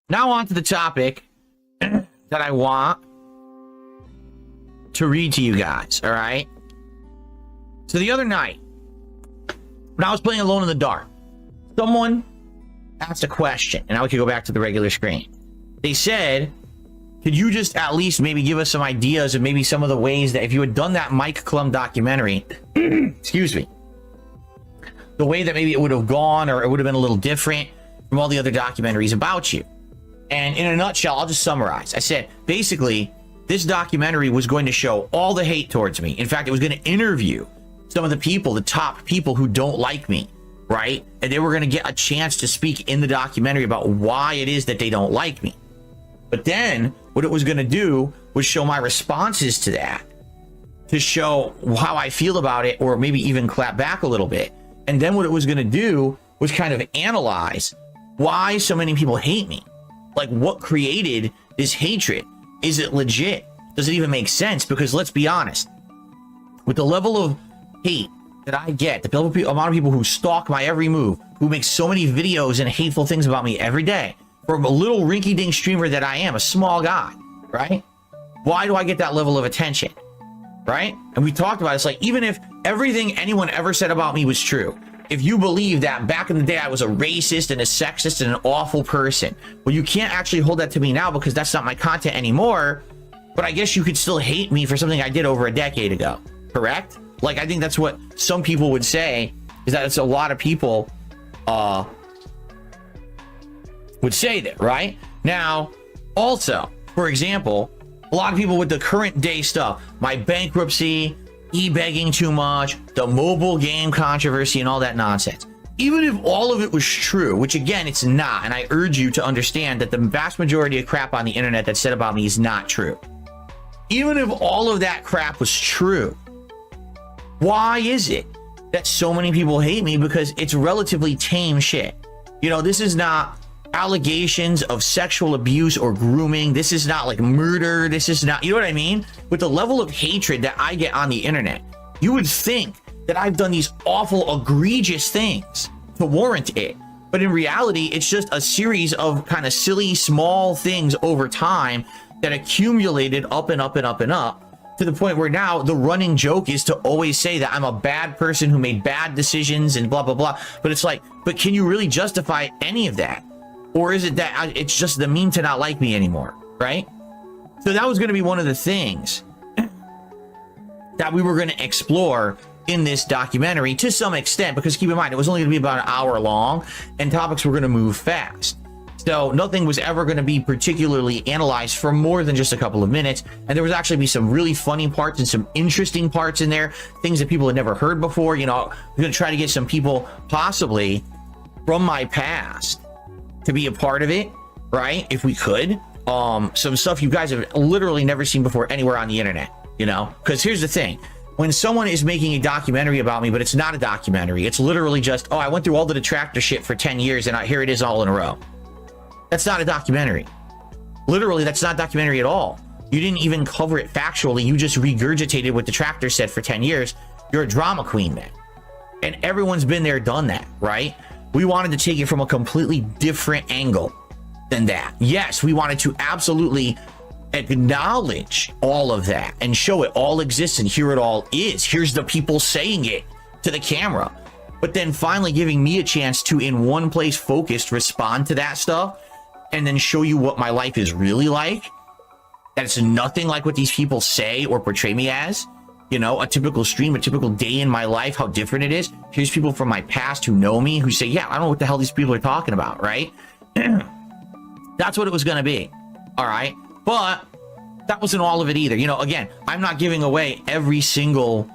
Now on to the topic that I want to read to you guys, all right? So the other night, when I was playing Alone in the Dark, someone asked a question, and now we could go back to the regular screen. They said, could you just at least maybe give us some ideas of maybe some of the ways that if you had done that Mike Klum documentary, excuse me, the way that maybe it would have gone or it would have been a little different from all the other documentaries about you. And in a nutshell, I'll just summarize. I said, basically, this documentary was going to show all the hate towards me. In fact, it was going to interview some of the people, the top people who don't like me, right? And they were going to get a chance to speak in the documentary about why it is that they don't like me. But then what it was going to do was show my responses to that, to show how I feel about it, or maybe even clap back a little bit. And then what it was going to do was kind of analyze why so many people hate me. Like, what created this hatred? Is it legit? Does it even make sense? Because let's be honest, with the level of hate that I get, the amount of people who stalk my every move, who make so many videos and hateful things about me every day, from a little rinky-dink streamer that I am, a small guy, right? Why do I get that level of attention, right? And we talked about it. It's like, even if everything anyone ever said about me was true, if you believe that back in the day I was a racist and a sexist and an awful person, well, you can't actually hold that to me now because that's not my content anymore. But I guess you could still hate me for something I did over a decade ago, correct? Like, I think that's what some people would say, is that it's a lot of people would say that, right? Now, also, for example, a lot of people with the current day stuff, my bankruptcy, e-begging too much, the mobile game controversy, and all that nonsense. Even if all of it was true, which again, it's not, and I urge you to understand that the vast majority of crap on the internet that's said about me is not true. Even if all of that crap was true, why is it that so many people hate me? Because it's relatively tame shit. You know, this is not allegations of sexual abuse or grooming. This is not like murder. This is not, you know what I mean? With the level of hatred that I get on the internet, you would think that I've done these awful, egregious things to warrant it. But in reality, it's just a series of kind of silly, small things over time that accumulated up and up and up and up, to the point where now the running joke is to always say that I'm a bad person who made bad decisions and blah, blah, blah. But it's like, but can you really justify any of that? Or is it that it's just the meme to not like me anymore, right? So that was going to be one of the things that we were going to explore in this documentary to some extent, because keep in mind, it was only going to be about an hour long and topics were going to move fast. So nothing was ever going to be particularly analyzed for more than just a couple of minutes. And there was actually be some really funny parts and some interesting parts in there, things that people had never heard before. You know, we're going to try to get some people possibly from my past to be a part of it, right? If we could. Some stuff you guys have literally never seen before anywhere on the internet, you know? Because here's the thing. When someone is making a documentary about me, but it's not a documentary, it's literally just, oh, I went through all the detractor shit for 10 years and here it is all in a row. That's not a documentary. Literally, that's not a documentary at all. You didn't even cover it factually. You just regurgitated what detractors said for 10 years. You're a drama queen then. And everyone's been there, done that, right? We wanted to take it from a completely different angle than that. Yes, we wanted to absolutely acknowledge all of that and show it all exists and here it all is. Here's the people saying it to the camera. But then finally giving me a chance to, in one place focused, respond to that stuff and then show you what my life is really like. That it's nothing like what these people say or portray me as. You know, a typical stream, a typical day in my life, how different it is. Here's people from my past who know me, who say, yeah, I don't know what the hell these people are talking about, right? That's what it was going to be. All right. But that wasn't all of it either. You know, again, I'm not giving away every single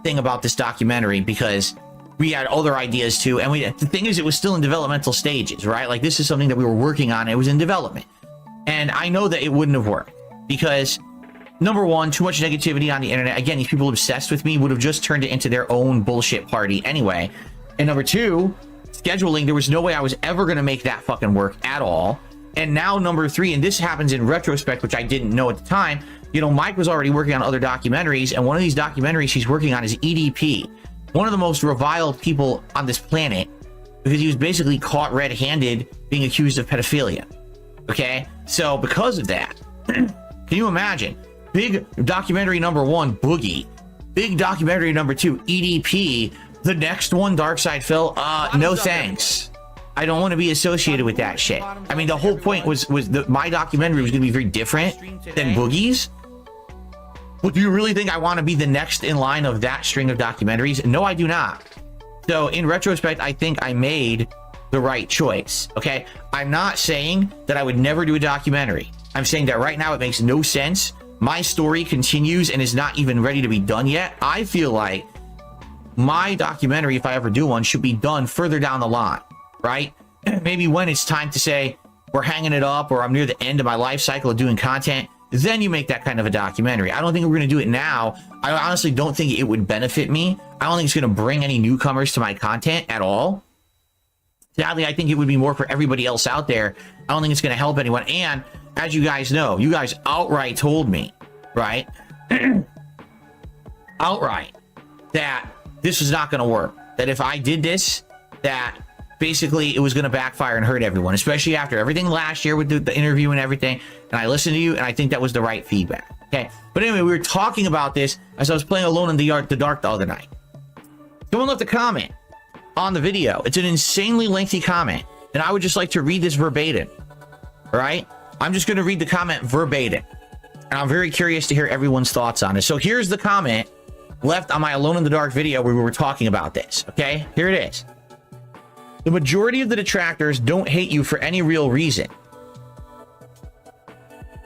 thing about this documentary because we had other ideas too. And the thing is, it was still in developmental stages, right? Like, this is something that we were working on. It was in development. And I know that it wouldn't have worked because, number one, too much negativity on the internet. Again, these people obsessed with me would have just turned it into their own bullshit party anyway. And number two, scheduling, there was no way I was ever going to make that fucking work at all. And now number three, and this happens in retrospect, which I didn't know at the time, you know, Mike was already working on other documentaries, and one of these documentaries he's working on is EDP, one of the most reviled people on this planet, because he was basically caught red-handed being accused of pedophilia. Okay, so because of that, can you imagine? Big documentary number 1, Boogie. Big documentary number 2, EDP. The next one, Dark Side Phil. No thanks. I don't want to be associated with that shit. I mean, the whole point was my documentary was going to be very different than Boogie's. Well, do you really think I want to be the next in line of that string of documentaries? No, I do not. So in retrospect, I think I made the right choice. Okay, I'm not saying that I would never do a documentary. I'm saying that right now it makes no sense. My story continues and is not even ready to be done yet. I feel like my documentary, if I ever do one, should be done further down the line, right? Maybe when it's time to say we're hanging it up, or I'm near the end of my life cycle of doing content, then you make that kind of a documentary. I don't think we're going to do it now. I honestly don't think it would benefit me. I don't think it's going to bring any newcomers to my content at all. Sadly, I think it would be more for everybody else out there. I don't think it's going to help anyone. And as you guys know, you guys outright told me, right? Outright, that this was not going to work. That if I did this, that basically it was going to backfire and hurt everyone, especially after everything last year with the interview and everything. And I listened to you, and I think that was the right feedback. Okay. But anyway, we were talking about this as I was playing Alone in the Dark the other night. Someone left a comment on the video. It's an insanely lengthy comment, and I would just like to read this verbatim. All right? I'm just going to read the comment verbatim, and I'm very curious to hear everyone's thoughts on it. So here's the comment left on my Alone in the Dark video where we were talking about this. Okay? Here it is. The majority of the detractors don't hate you for any real reason.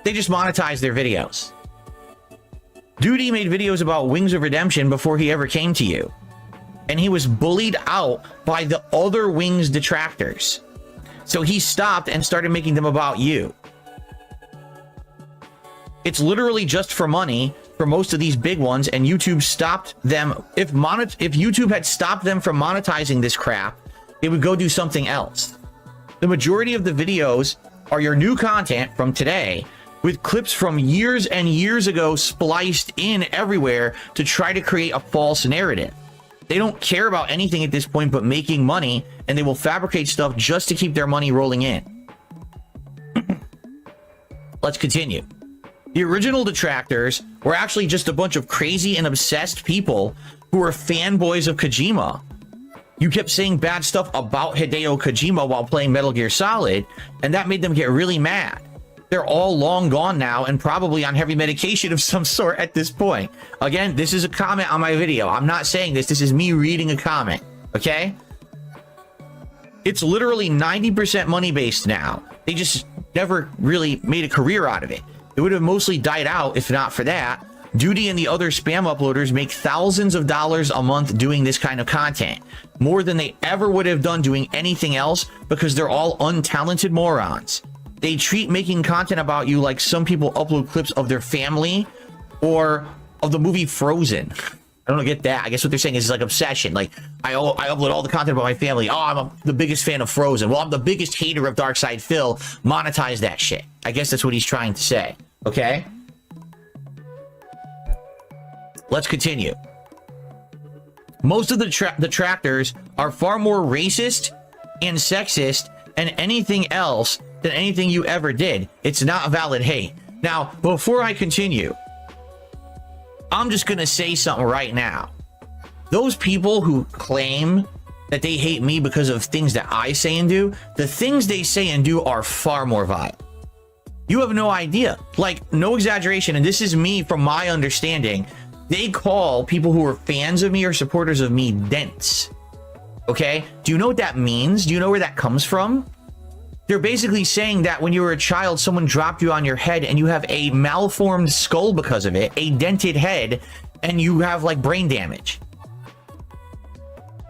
They just monetize their videos. Duty made videos about Wings of Redemption before he ever came to you. And he was bullied out by the other Wings detractors. So he stopped and started making them about you. It's literally just for money for most of these big ones, and YouTube stopped them. If YouTube had stopped them from monetizing this crap, it would go do something else. The majority of the videos are your new content from today, with clips from years and years ago spliced in everywhere to try to create a false narrative. They don't care about anything at this point but making money, and they will fabricate stuff just to keep their money rolling in. Let's continue. The original detractors were actually just a bunch of crazy and obsessed people who were fanboys of Kojima. You kept saying bad stuff about Hideo Kojima while playing Metal Gear Solid, and that made them get really mad. They're all long gone now and probably on heavy medication of some sort at this point. Again, this is a comment on my video. I'm not saying this. This is me reading a comment, okay? It's literally 90% money-based now. They just never really made a career out of it. It would have mostly died out if not for that. Duty and the other spam uploaders make thousands of dollars a month doing this kind of content. More than they ever would have done doing anything else because they're all untalented morons. They treat making content about you like some people upload clips of their family or of the movie Frozen. I don't get that. I guess what they're saying is like obsession. Like, I upload all the content about my family. Oh, I'm the biggest fan of Frozen. Well, I'm the biggest hater of Dark Side Phil. Monetize that shit. I guess that's what he's trying to say. Okay? Let's continue. Most of the detractors are far more racist and sexist and anything else than anything you ever did. It's not valid hate. Now, before I continue, I'm just gonna say something right now. Those people who claim that they hate me because of things that I say and do, the things they say and do are far more vile. You have no idea. Like, no exaggeration, and this is me from my understanding. They call people who are fans of me or supporters of me dense. Okay? Do you know what that means? Do you know where that comes from? They're basically saying that when you were a child, someone dropped you on your head and you have a malformed skull because of it, a dented head, and you have like brain damage.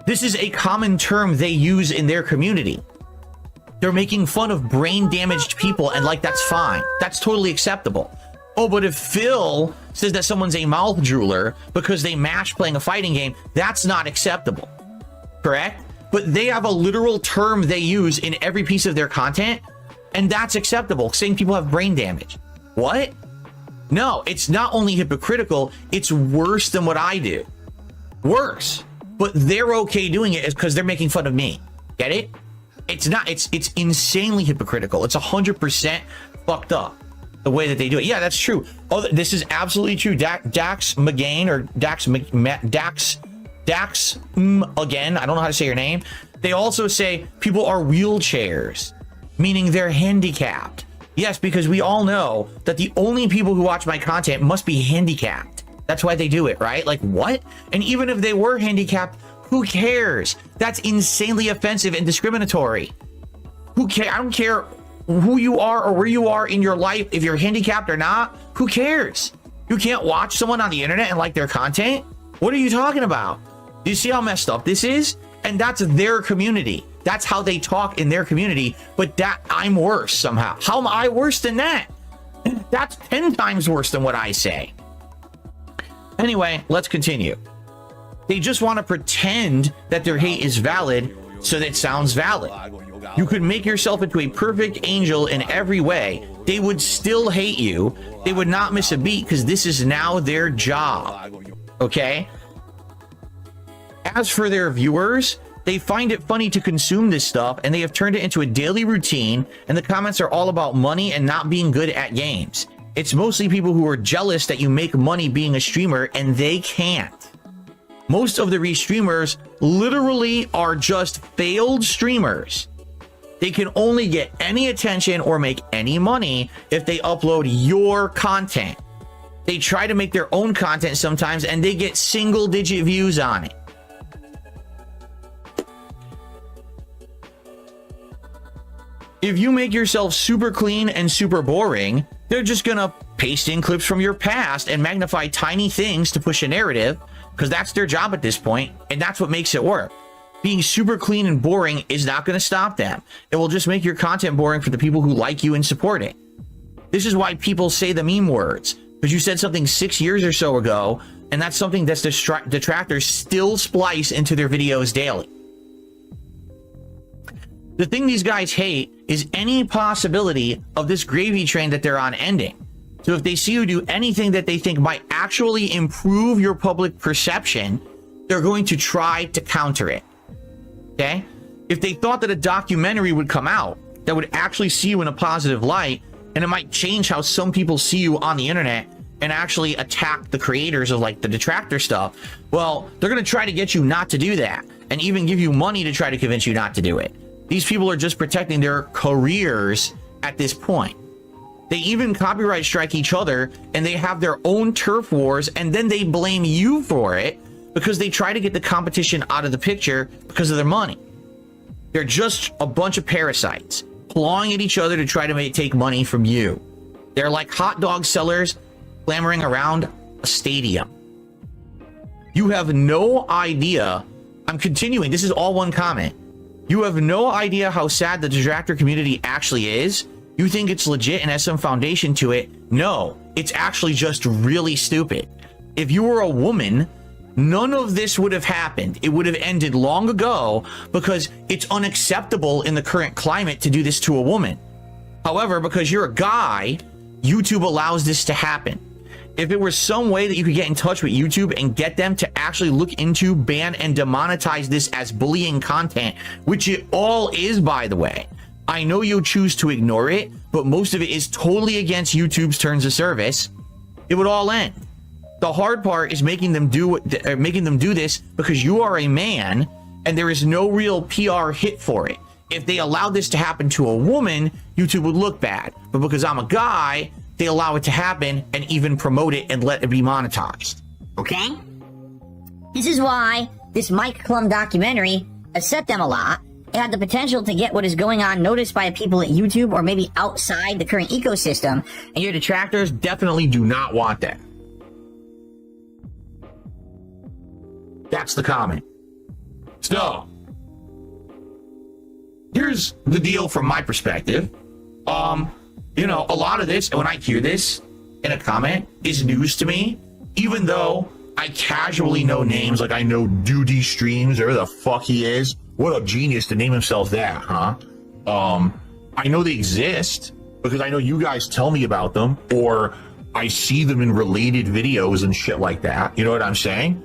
This is a common term they use in their community. They're making fun of brain damaged people, and like, that's fine. That's totally acceptable. Oh, but if Phil says that someone's a mouth drooler because they mash playing a fighting game, that's not acceptable. Correct? But they have a literal term they use in every piece of their content, and that's acceptable, saying people have brain damage. What? No, it's not only hypocritical, it's worse than what I do. Worse. But they're okay doing it because they're making fun of me. Get it? It's not, it's insanely hypocritical. It's 100% fucked up the way that they do it. Yeah, that's true. Oh, this is absolutely true. Dax McGain or Dax again, I don't know how to say your name. They also say people are wheelchairs, meaning they're handicapped. Yes, because we all know that the only people who watch my content must be handicapped. That's why they do it, right? Like, what? And even if they were handicapped, who cares? That's insanely offensive and discriminatory. Who cares? I don't care who you are or where you are in your life. If you're handicapped or not, who cares? You can't watch someone on the internet and like their content? What are you talking about? Do you see how messed up this is? And that's their community. That's how they talk in their community. But that I'm worse somehow. How am I worse than that? That's 10 times worse than what I say. Anyway, let's continue. They just want to pretend that their hate is valid so that it sounds valid. You could make yourself into a perfect angel in every way. They would still hate you. They would not miss a beat because this is now their job. Okay? As for their viewers, they find it funny to consume this stuff and they have turned it into a daily routine, and the comments are all about money and not being good at games. It's mostly people who are jealous that you make money being a streamer and they can't. Most of the restreamers literally are just failed streamers. They can only get any attention or make any money if they upload your content. They try to make their own content sometimes and they get single-digit views on it. If you make yourself super clean and super boring, they're just gonna paste in clips from your past and magnify tiny things to push a narrative, because that's their job at this point, and that's what makes it work. Being super clean and boring is not going to stop them. It will just make your content boring for the people who like you and support it. This is why people say the meme words, because you said something 6 years or so ago, and that's something that's detractors still splice into their videos daily. The thing these guys hate is any possibility of this gravy train that they're on ending. So if they see you do anything that they think might actually improve your public perception, they're going to try to counter it. Okay? If they thought that a documentary would come out that would actually see you in a positive light, and it might change how some people see you on the internet and actually attack the creators of like the detractor stuff, well, they're going to try to get you not to do that and even give you money to try to convince you not to do it. These people are just protecting their careers at this point. They even copyright strike each other and they have their own turf wars, and then they blame you for it because they try to get the competition out of the picture because of their money. They're just a bunch of parasites clawing at each other to try to take money from you. They're like hot dog sellers clamoring around a stadium. You have no idea. I'm continuing. This is all one comment. You have no idea how sad the detractor community actually is. You think it's legit and has some foundation to it. No, it's actually just really stupid. If you were a woman, none of this would have happened. It would have ended long ago because it's unacceptable in the current climate to do this to a woman. However, because you're a guy, YouTube allows this to happen. If it were some way that you could get in touch with YouTube and get them to actually look into, ban, and demonetize this as bullying content, which it all is, by the way. I know you choose to ignore it, but most of it is totally against YouTube's terms of service. It would all end. The hard part is making them do this because you are a man and there is no real PR hit for it. If they allowed this to happen to a woman, YouTube would look bad. But because I'm a guy, they allow it to happen and even promote it and let it be monetized. Okay? This is why this Mike Klum documentary upset them a lot. It had the potential to get what is going on noticed by people at YouTube or maybe outside the current ecosystem. And your detractors definitely do not want that. That's the comment. So, here's the deal from my perspective. You know, a lot of this, when I hear this in a comment, is news to me, even though I casually know names, like I know Duty Streams, or who the fuck he is. What a genius to name himself that, huh? I know they exist because I know you guys tell me about them, or I see them in related videos and shit like that. You know what I'm saying?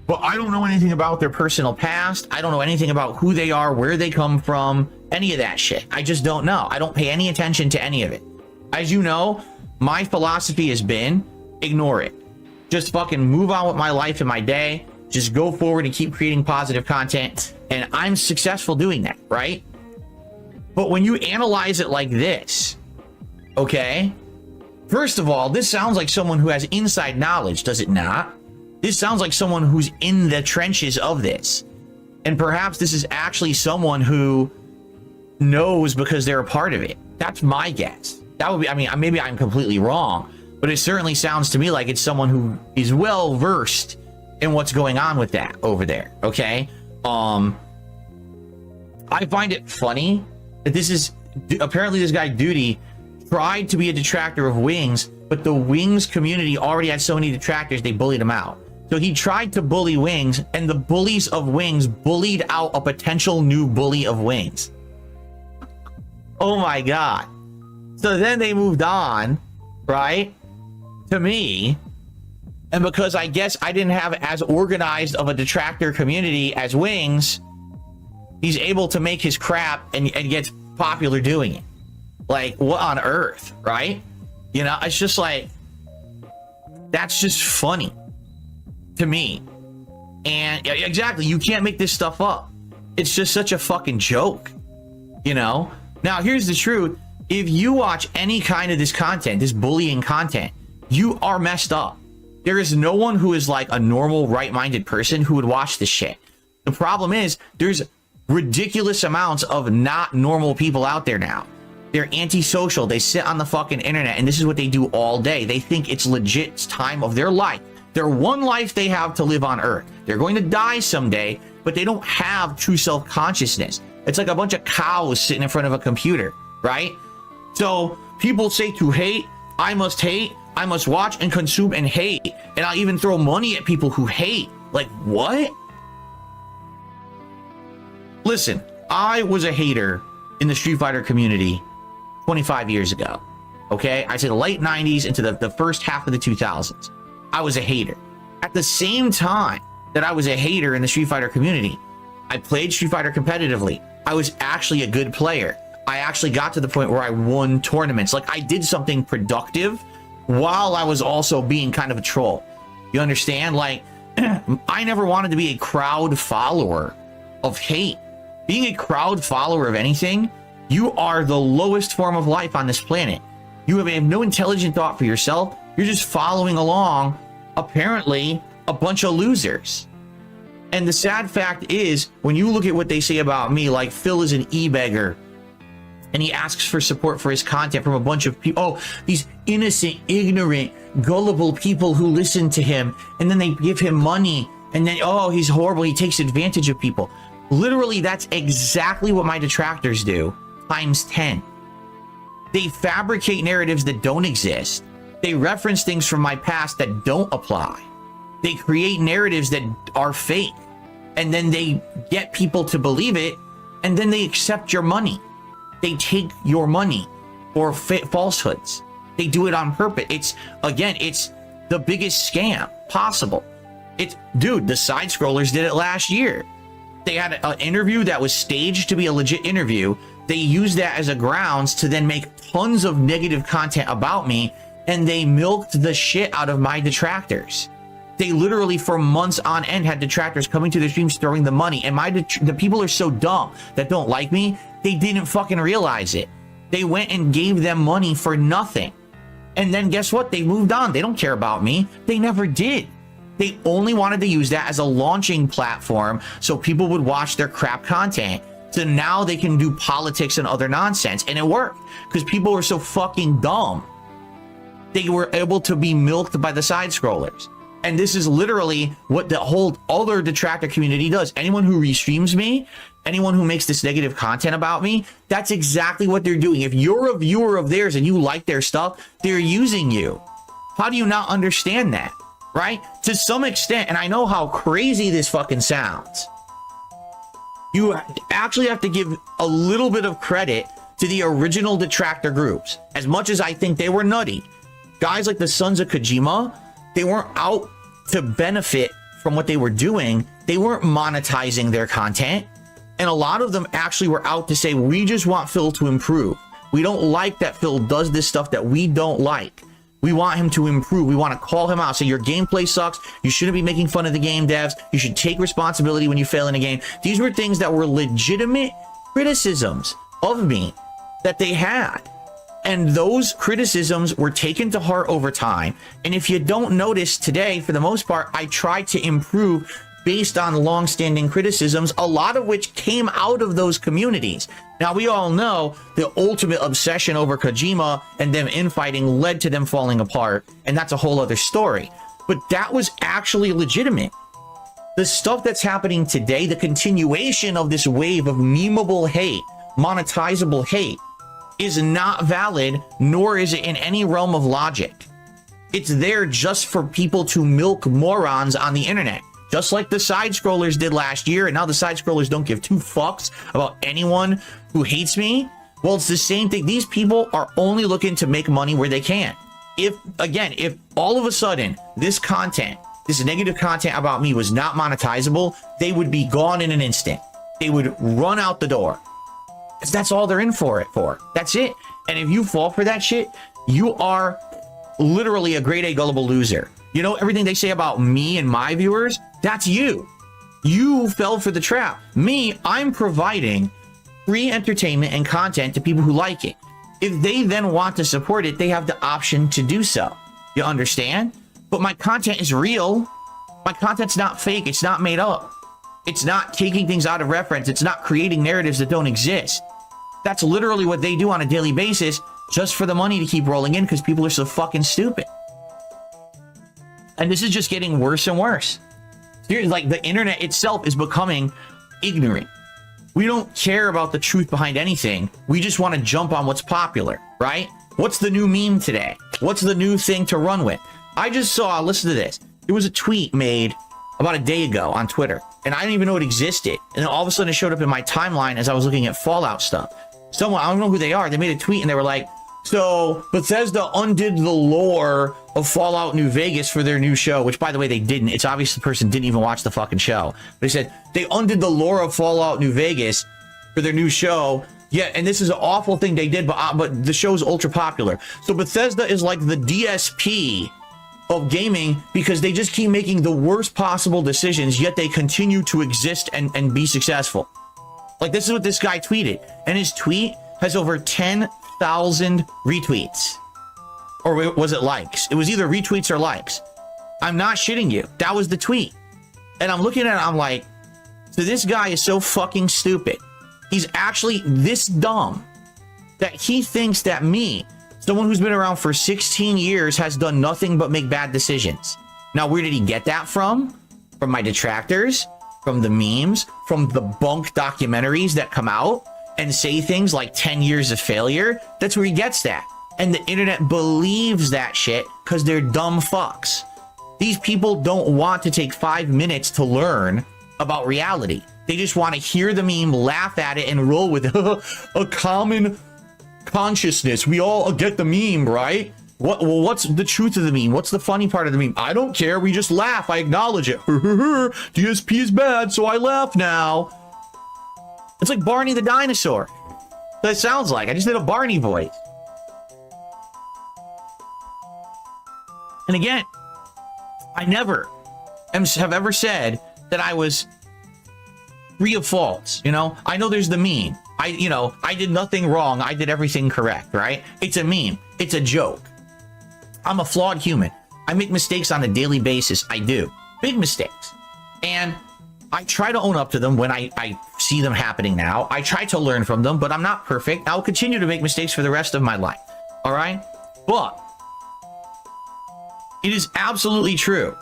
but I don't know anything about their personal past. I don't know anything about who they are, where they come from, any of that shit. I just don't know. I don't pay any attention to any of it. As you know, my philosophy has been ignore it. Just fucking move on with my life and my day. Just go forward and keep creating positive content. And I'm successful doing that, right? But when you analyze it like this, okay? First of all, this sounds like someone who has inside knowledge, does it not? This sounds like someone who's in the trenches of this. And perhaps this is actually someone who knows because they're a part of it. That's my guess. That would be, I mean, maybe I'm completely wrong, but it certainly sounds to me like it's someone who is well versed in what's going on with that over there, okay? I find it funny that this is, apparently this guy Duty tried to be a detractor of Wings, but the Wings community already had so many detractors, they bullied him out. So he tried to bully Wings, and the bullies of Wings bullied out a potential new bully of Wings. Oh my God. So then they moved on, right, to me. And because I guess I didn't have as organized of a detractor community as Wings, he's able to make his crap and gets popular doing it. Like, what on earth, right? You know, it's just like, that's just funny to me. And exactly, you can't make this stuff up. It's just such a fucking joke, you know? Now, here's the truth. If you watch any kind of this content, this bullying content, you are messed up. There is no one who is like a normal, right-minded person who would watch this shit. The problem is, there's ridiculous amounts of not normal people out there now. They're antisocial. They sit on the fucking internet, and this is what they do all day. They think it's legit time of their life. Their one life they have to live on Earth. They're going to die someday, but they don't have true self-consciousness. It's like a bunch of cows sitting in front of a computer, right? So people say to hate, I must watch and consume and hate. And I'll even throw money at people who hate. Like, what? Listen, I was a hater in the Street Fighter community 25 years ago, okay? I say the late 90s into the first half of the 2000s. I was a hater. At the same time that I was a hater in the Street Fighter community, I played Street Fighter competitively. I was actually a good player. I actually got to the point where I won tournaments. Like, I did something productive while I was also being kind of a troll. You understand? Like, I never wanted to be a crowd follower of hate. Being a crowd follower of anything, you are the lowest form of life on this planet. You have no intelligent thought for yourself. You're just following along, apparently, a bunch of losers. And the sad fact is, when you look at what they say about me, like Phil is an e-beggar, and he asks for support for his content from a bunch of people. Oh, these innocent, ignorant, gullible people who listen to him, and then they give him money, and then, oh, he's horrible, he takes advantage of people. Literally, that's exactly what my detractors do, times 10. They fabricate narratives that don't exist. They reference things from my past that don't apply. They create narratives that are fake, and then they get people to believe it, and then they accept your money. They take your money for falsehoods. They do it on purpose. It's the biggest scam possible. Dude, the side scrollers did it last year. They had an interview that was staged to be a legit interview. They used that as a grounds to then make tons of negative content about me, and they milked the shit out of my detractors. They literally, for months on end, had detractors coming to their streams throwing the money, and the people are so dumb that don't like me, they didn't fucking realize it. They went and gave them money for nothing. And then guess what? They moved on. They don't care about me. They never did. They only wanted to use that as a launching platform so people would watch their crap content. So now they can do politics and other nonsense. And it worked because people were so fucking dumb. They were able to be milked by the side scrollers. And this is literally what the whole other detractor community does. Anyone who restreams me, anyone who makes this negative content about me, that's exactly what they're doing. If you're a viewer of theirs and you like their stuff, they're using you. How do you not understand that? Right? To some extent, and I know how crazy this fucking sounds, you actually have to give a little bit of credit to the original detractor groups. As much as I think they were nutty, guys like the Sons of Kojima, they weren't out to benefit from what they were doing, they weren't monetizing their content. And a lot of them actually were out to say, we just want Phil to improve. We don't like that Phil does this stuff that we don't like. We want him to improve. We want to call him out, say your gameplay sucks. You shouldn't be making fun of the game devs. You should take responsibility when you fail in a game. These were things that were legitimate criticisms of me that they had. And those criticisms were taken to heart over time. And if you don't notice today, for the most part, I try to improve based on long-standing criticisms, a lot of which came out of those communities. Now, we all know the ultimate obsession over Kojima and them infighting led to them falling apart, and that's a whole other story. But that was actually legitimate. The stuff that's happening today, the continuation of this wave of memeable hate, monetizable hate, is not valid, nor is it in any realm of logic. It's there just for people to milk morons on the internet. Just like the side scrollers did last year, and now the side scrollers don't give two fucks about anyone who hates me. Well, it's the same thing. These people are only looking to make money where they can. If all of a sudden this content, this negative content about me was not monetizable, they would be gone in an instant. They would run out the door. Because that's all they're in for it for. That's it. And if you fall for that shit, you are literally a grade A gullible loser. You know, everything they say about me and my viewers, that's you. You fell for the trap. Me, I'm providing free entertainment and content to people who like it. If they then want to support it, they have the option to do so. You understand? But my content is real. My content's not fake. It's not made up. It's not taking things out of reference. It's not creating narratives that don't exist. That's literally what they do on a daily basis just for the money to keep rolling in because people are so fucking stupid. And this is just getting worse and worse. Like, the internet itself is becoming ignorant. We don't care about the truth behind anything. We just want to jump on what's popular, right? What's the new meme today? What's the new thing to run with? I just saw, listen to this. There was a tweet made about a day ago on Twitter, and I didn't even know it existed. And then all of a sudden it showed up in my timeline as I was looking at Fallout stuff. Someone, I don't know who they are, they made a tweet and they were like, so Bethesda undid the lore of Fallout New Vegas for their new show, which, by the way, they didn't. It's obvious the person didn't even watch the fucking show. But they said they undid the lore of Fallout New Vegas for their new show. Yeah, and this is an awful thing they did, but the show's ultra popular. So Bethesda is like the DSP of gaming because they just keep making the worst possible decisions, yet they continue to exist and be successful. Like, this is what this guy tweeted, and his tweet has over 10,000 retweets. Or was it likes? It was either retweets or likes. I'm not shitting you. That was the tweet. And I'm looking at it, I'm like, so this guy is so fucking stupid. He's actually this dumb that he thinks that me, someone who's been around for 16 years, has done nothing but make bad decisions. Now, where did he get that from? From my detractors, from the memes, from the bunk documentaries that come out and say things like 10 years of failure. That's where he gets that. And the internet believes that shit because they're dumb fucks. These people don't want to take 5 minutes to learn about reality. They just want to hear the meme, laugh at it, and roll with it. A common consciousness. We all get the meme, right? What's the truth of the meme? What's the funny part of the meme? I don't care. We just laugh. I acknowledge it. DSP is bad, so I laugh now. It's like Barney the dinosaur. That sounds like. I just did a Barney voice. And again, I never have ever said that I was free of faults. You know, I know there's the meme. I did nothing wrong. I did everything correct, right? It's a meme. It's a joke. I'm a flawed human. I make mistakes on a daily basis. I do. Big mistakes. And I try to own up to them when I see them happening now. I try to learn from them, but I'm not perfect. I'll continue to make mistakes for the rest of my life. All right? But it is absolutely true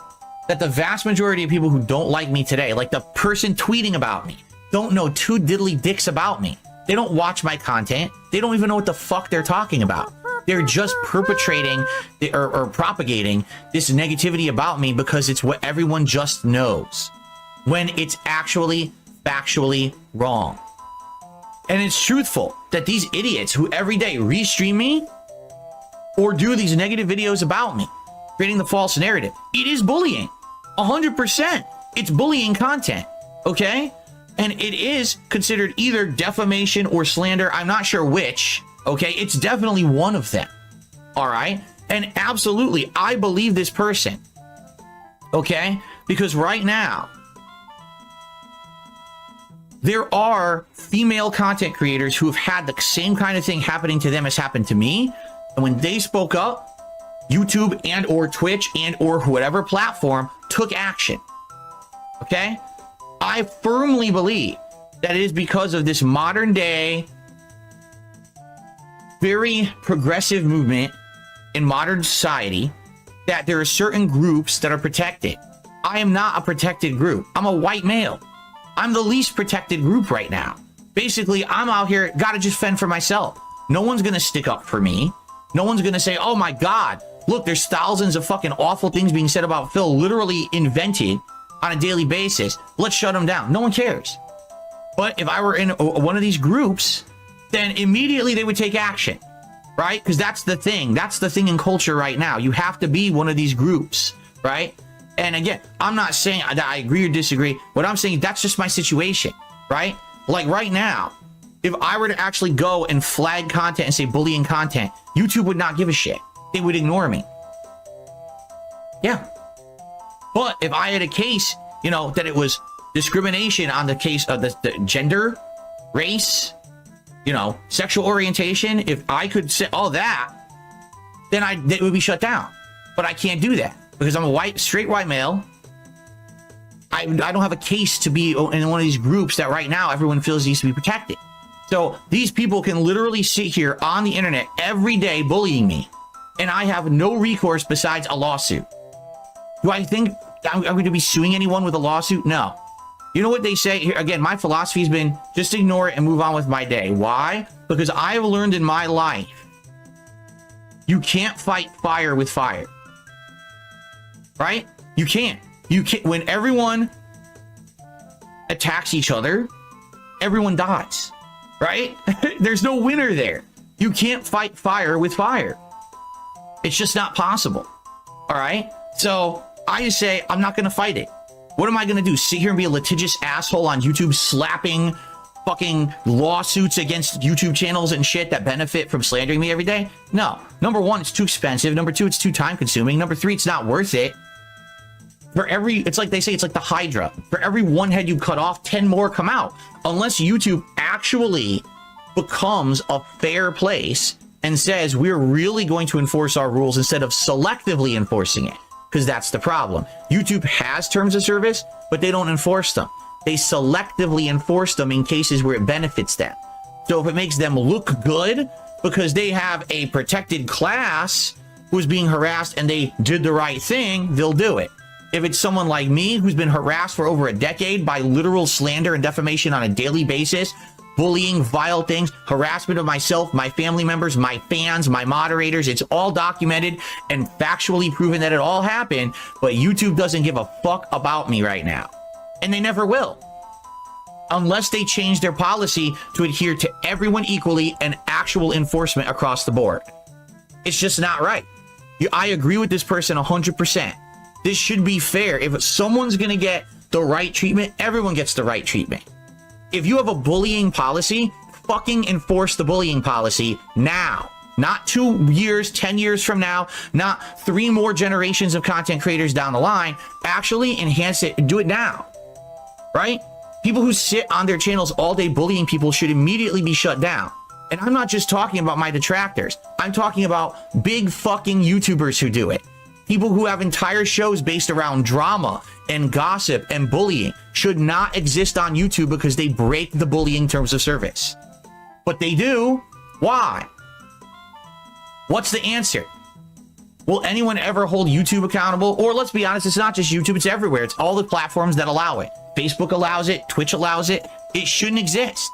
that the vast majority of people who don't like me today, like the person tweeting about me, don't know two diddly dicks about me. They don't watch my content. They don't even know what the fuck they're talking about. They're just perpetrating or propagating this negativity about me because it's what everyone just knows, when it's actually factually wrong. And it's truthful that these idiots who every day restream me or do these negative videos about me, creating the false narrative, it is bullying. 100%. It's bullying content, okay? And it is considered either defamation or slander. I'm not sure which, okay? It's definitely one of them, all right? And absolutely, I believe this person, okay? Because right now, there are female content creators who have had the same kind of thing happening to them as happened to me. And when they spoke up, YouTube and or Twitch and or whatever platform took action, okay? I firmly believe that it is because of this modern day, very progressive movement in modern society that there are certain groups that are protected. I am not a protected group. I'm a white male. I'm the least protected group right now. Basically, I'm out here, gotta just fend for myself. No one's gonna stick up for me. No one's gonna say, oh my God, look, there's thousands of fucking awful things being said about Phil, literally invented on a daily basis. Let's shut them down. No one cares. But if I were in one of these groups, then immediately they would take action, right? Because that's the thing. That's the thing in culture right now. You have to be one of these groups, right? And again, I'm not saying that I agree or disagree. What I'm saying, that's just my situation, right? Like right now, if I were to actually go and flag content and say bullying content, YouTube would not give a shit. They would ignore me. Yeah. But if I had a case, you know, that it was discrimination on the case of the gender, race, you know, sexual orientation, if I could say all that, then it would be shut down. But I can't do that because I'm a straight white male. I don't have a case to be in one of these groups that right now everyone feels needs to be protected. So these people can literally sit here on the internet every day bullying me, and I have no recourse besides a lawsuit. Do I think I'm going to be suing anyone with a lawsuit? No. You know what they say here? Again, my philosophy has been just ignore it and move on with my day. Why? Because I've learned in my life, you can't fight fire with fire. Right? You can't. You can't. When everyone attacks each other, everyone dies. Right? There's no winner there. You can't fight fire with fire. It's just not possible. All right? So I just say, I'm not going to fight it. What am I going to do? Sit here and be a litigious asshole on YouTube slapping fucking lawsuits against YouTube channels and shit that benefit from slandering me every day? No. Number one, it's too expensive. Number two, it's too time consuming. Number three, it's not worth it. It's like they say, it's like the Hydra. For every one head you cut off, 10 more come out. Unless YouTube actually becomes a fair place and says, we're really going to enforce our rules instead of selectively enforcing it. Because that's the problem. YouTube has terms of service, but they don't enforce them. They selectively enforce them in cases where it benefits them. So if it makes them look good because they have a protected class who's being harassed and they did the right thing, they'll do it. If it's someone like me who's been harassed for over a decade by literal slander and defamation on a daily basis, bullying, vile things, harassment of myself, my family members, my fans, my moderators, it's all documented and factually proven that it all happened, but YouTube doesn't give a fuck about me right now. And they never will. Unless they change their policy to adhere to everyone equally and actual enforcement across the board. It's just not right. I agree with this person 100%. This should be fair. If someone's going to get the right treatment, everyone gets the right treatment. If you have a bullying policy, fucking enforce the bullying policy now. Not 2 years, 10 years from now, not 3 more generations of content creators down the line. Actually enhance it and do it now. Right? People who sit on their channels all day bullying people should immediately be shut down. And I'm not just talking about my detractors. I'm talking about big fucking YouTubers who do it. People who have entire shows based around drama and gossip and bullying should not exist on YouTube because they break the bullying terms of service. But they do. Why? What's the answer? Will anyone ever hold YouTube accountable? Or let's be honest, it's not just YouTube, it's everywhere. It's all the platforms that allow it. Facebook allows it, Twitch allows it. It shouldn't exist.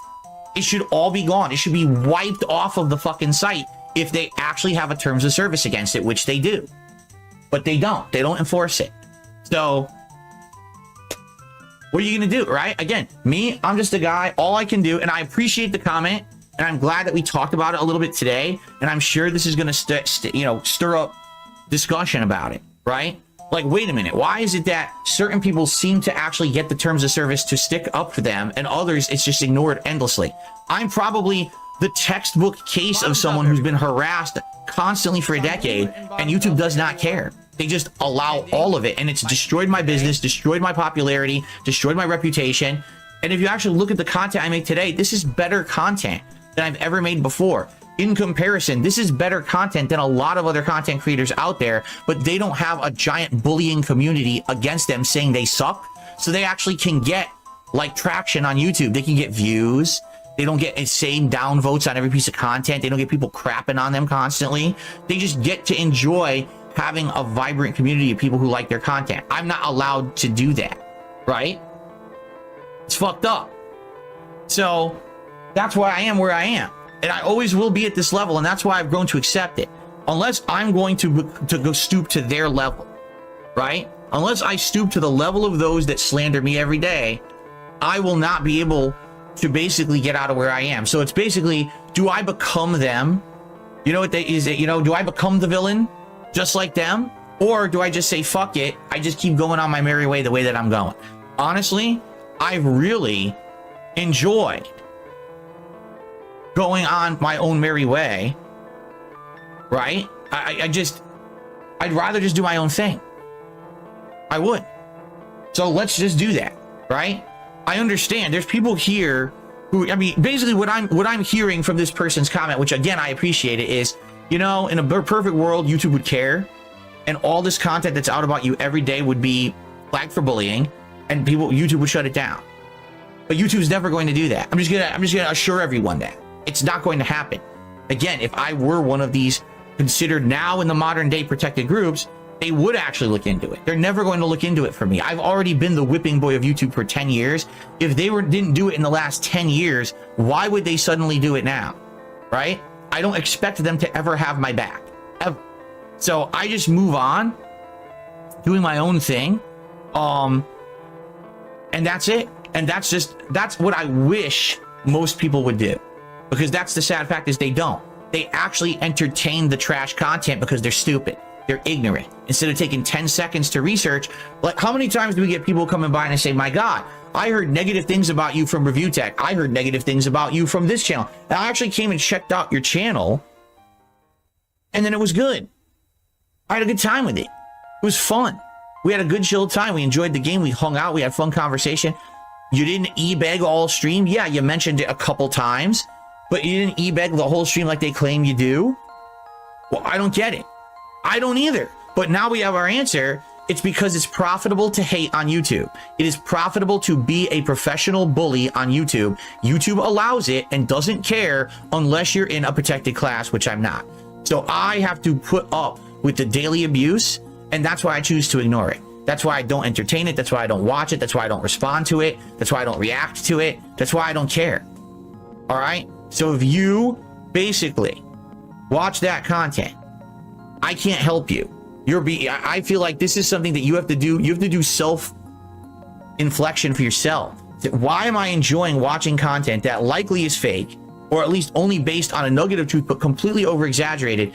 It should all be gone. It should be wiped off of the fucking site if they actually have a terms of service against it, which they do. But they don't. They don't enforce it. So what are you going to do, right? Again, me, I'm just a guy. All I can do, and I appreciate the comment, and I'm glad that we talked about it a little bit today, and I'm sure this is going to stir up discussion about it, right? Like, wait a minute, why is it that certain people seem to actually get the terms of service to stick up for them and others it's just ignored endlessly? I'm probably the textbook case of someone who's been harassed constantly for a decade, and YouTube does not care. They just allow all of it, and it's destroyed my business, destroyed my popularity, destroyed my reputation. And if you actually look at the content I make today, this is better content than I've ever made before. In comparison, this is better content than a lot of other content creators out there, but they don't have a giant bullying community against them saying they suck. So they actually can get like traction on YouTube. They can get views. They don't get insane downvotes on every piece of content. They don't get people crapping on them constantly. They just get to enjoy having a vibrant community of people who like their content. I'm not allowed to do that, right? It's fucked up. So that's why I am where I am. And I always will be at this level, and that's why I've grown to accept it. Unless I'm going to go stoop to their level, right? Unless I stoop to the level of those that slander me every day, I will not be able to basically get out of where I am. So it's basically, do I become them? You know what is it? You know, do I become the villain just like them? Or do I just say, fuck it, I just keep going on my merry way the way that I'm going? Honestly, I really enjoyed going on my own merry way, right? I'd rather just do my own thing. I would. So let's just do that, right? I understand there's people here who, I mean, basically what I'm hearing from this person's comment, which again, I appreciate it, is, you know, in a perfect world, YouTube would care, and all this content that's out about you every day would be flagged for bullying, and YouTube would shut it down. But YouTube's never going to do that. I'm just gonna assure everyone that it's not going to happen. Again, if I were one of these considered now in the modern day protected groups, they would actually look into it. They're never going to look into it for me. I've already been the whipping boy of YouTube for 10 years. If they didn't do it in the last 10 years, why would they suddenly do it now? Right? I don't expect them to ever have my back. Ever. So I just move on, doing my own thing. And that's it. And that's what I wish most people would do. Because that's the sad fact, is they don't. They actually entertain the trash content because they're stupid. They're ignorant. Instead of taking 10 seconds to research, like how many times do we get people coming by and say, my God, I heard negative things about you from Review Tech. I heard negative things about you from this channel. And I actually came and checked out your channel, and then it was good. I had a good time with it. It was fun. We had a good chill time. We enjoyed the game. We hung out. We had fun conversation. You didn't e-beg all stream. Yeah, you mentioned it a couple times, but you didn't e-beg the whole stream like they claim you do. Well, I don't get it. I don't either. But now we have our answer. It's because it's profitable to hate on YouTube. It is profitable to be a professional bully on YouTube. YouTube allows it and doesn't care unless you're in a protected class, which I'm not. So I have to put up with the daily abuse, and that's why I choose to ignore it. That's why I don't entertain it. That's why I don't watch it. That's why I don't respond to it. That's why I don't react to it. That's why I don't care. All right? So if you basically watch that content, I can't help you. I feel like this is something that you have to do. You have to do self-inflection for yourself. Why am I enjoying watching content that likely is fake, or at least only based on a nugget of truth, but completely over-exaggerated?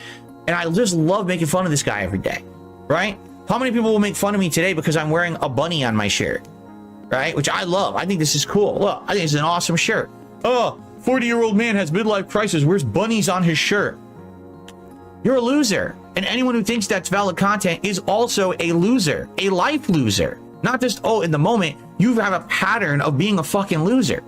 And I just love making fun of this guy every day, right? How many people will make fun of me today because I'm wearing a bunny on my shirt, right? Which I love. I think this is cool. Look, I think it's an awesome shirt. Oh, 40-year-old man has midlife crisis. Where's bunnies on his shirt? You're a loser. And anyone who thinks that's valid content is also a loser, a life loser. Not just, oh, in the moment, you have a pattern of being a fucking loser.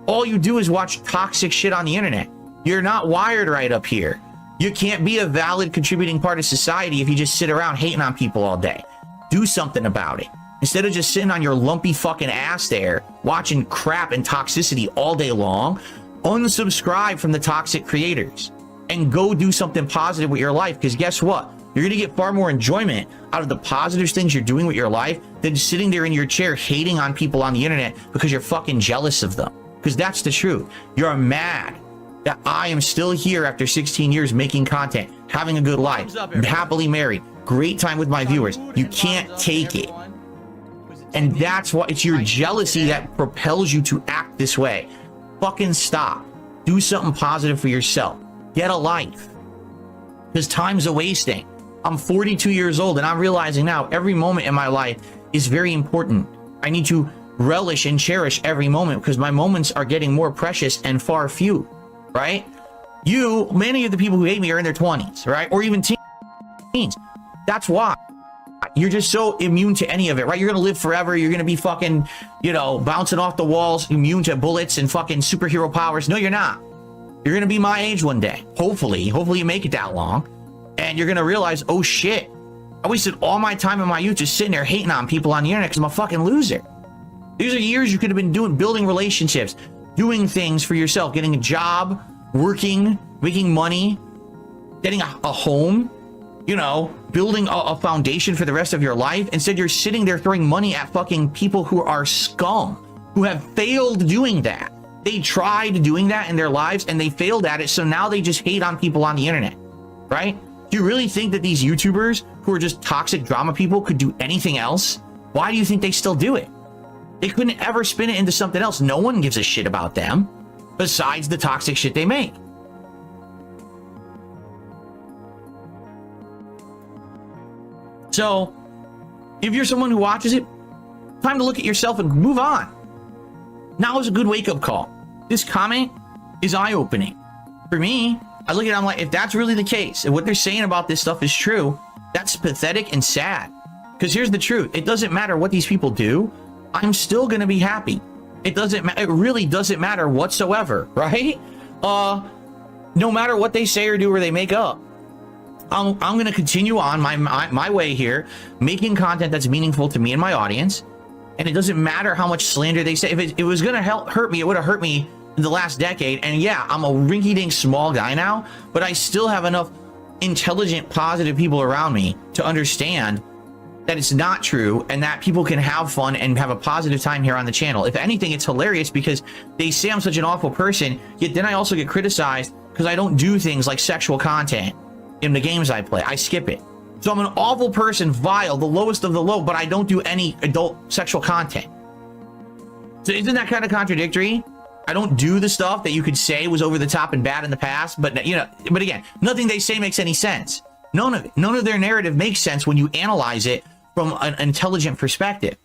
All you do is watch toxic shit on the internet. You're not wired right up here. You can't be a valid contributing part of society if you just sit around hating on people all day. Do something about it. Instead of just sitting on your lumpy fucking ass there, watching crap and toxicity all day long, unsubscribe from the toxic creators and go do something positive with your life. Because guess what? You're going to get far more enjoyment out of the positive things you're doing with your life than sitting there in your chair hating on people on the internet because you're fucking jealous of them. Because that's the truth. You're mad that I am still here after 16 years making content, having a good life, happily married, great time with my viewers. You can't take it. And that's why it's your jealousy that propels you to act this way. Fucking stop. Do something positive for yourself. Get a life. Because time's a wasting. I'm 42 years old, and I'm realizing now every moment in my life is very important. I need to relish and cherish every moment because my moments are getting more precious and far few, right? Many of the people who hate me are in their 20s, right? Or even teens. That's why. You're just so immune to any of it, right? You're gonna live forever. You're gonna be fucking, bouncing off the walls, immune to bullets and fucking superhero powers. No, you're not. You're gonna be my age one day. Hopefully you make it that long. And you're gonna realize, oh shit, I wasted all my time in my youth just sitting there hating on people on the internet because I'm a fucking loser. These are years you could have been building relationships, doing things for yourself, getting a job, working, making money, getting a home, building a foundation for the rest of your life. Instead, you're sitting there throwing money at fucking people who are scum, who have failed doing that. They tried doing that in their lives and they failed at it. So now they just hate on people on the internet, right? Do you really think that these YouTubers who are just toxic drama people could do anything else? Why do you think they still do it? They couldn't ever spin it into something else. No one gives a shit about them besides the toxic shit they make. So, if you're someone who watches it, time to look at yourself and move on. Now is a good wake-up call. This comment is eye-opening. For me, I look at it, I'm like, if that's really the case, and what they're saying about this stuff is true, that's pathetic and sad. Because here's the truth. It doesn't matter what these people do. I'm still going to be happy. It really doesn't matter whatsoever, right? No matter what they say or do or they make up. I'm going to continue on my way here, making content that's meaningful to me and my audience. And it doesn't matter how much slander they say. If it was going to hurt me, it would have hurt me in the last decade. And yeah, I'm a rinky-dink small guy now, but I still have enough intelligent, positive people around me to understand that it's not true and that people can have fun and have a positive time here on the channel. If anything, it's hilarious because they say I'm such an awful person, yet then I also get criticized because I don't do things like sexual content in the games I play. I skip it. So I'm an awful person, vile, the lowest of the low, but I don't do any adult sexual content. So isn't that kind of contradictory? I don't do the stuff that you could say was over the top and bad in the past, but but again, nothing they say makes any sense. None of their narrative makes sense when you analyze it from an intelligent perspective.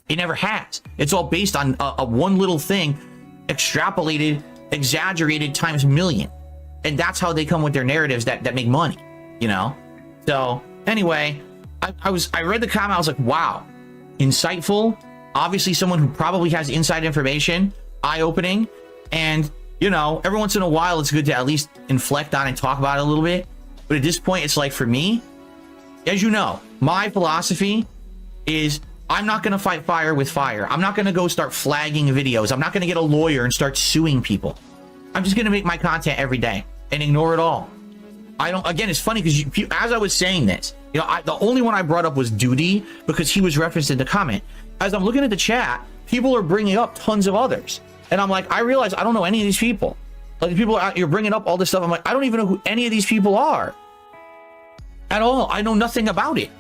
It never has. It's all based on a one little thing, extrapolated, exaggerated times million. And that's how they come with their narratives that make money, So anyway, I read the comment, I was like, wow, insightful. Obviously someone who probably has inside information, eye-opening. And, every once in a while, it's good to at least inflect on and talk about it a little bit. But at this point, it's like, for me, as you know, my philosophy is I'm not going to fight fire with fire. I'm not going to go start flagging videos. I'm not going to get a lawyer and start suing people. I'm just going to make my content every day and ignore it all. Again, it's funny because as I was saying this, the only one I brought up was Duty because he was referenced in the comment. As I'm looking at the chat, people are bringing up tons of others. And I'm like, I realize I don't know any of these people. Like the people you're bringing up all this stuff. I'm like, I don't even know who any of these people are at all. I know nothing about it.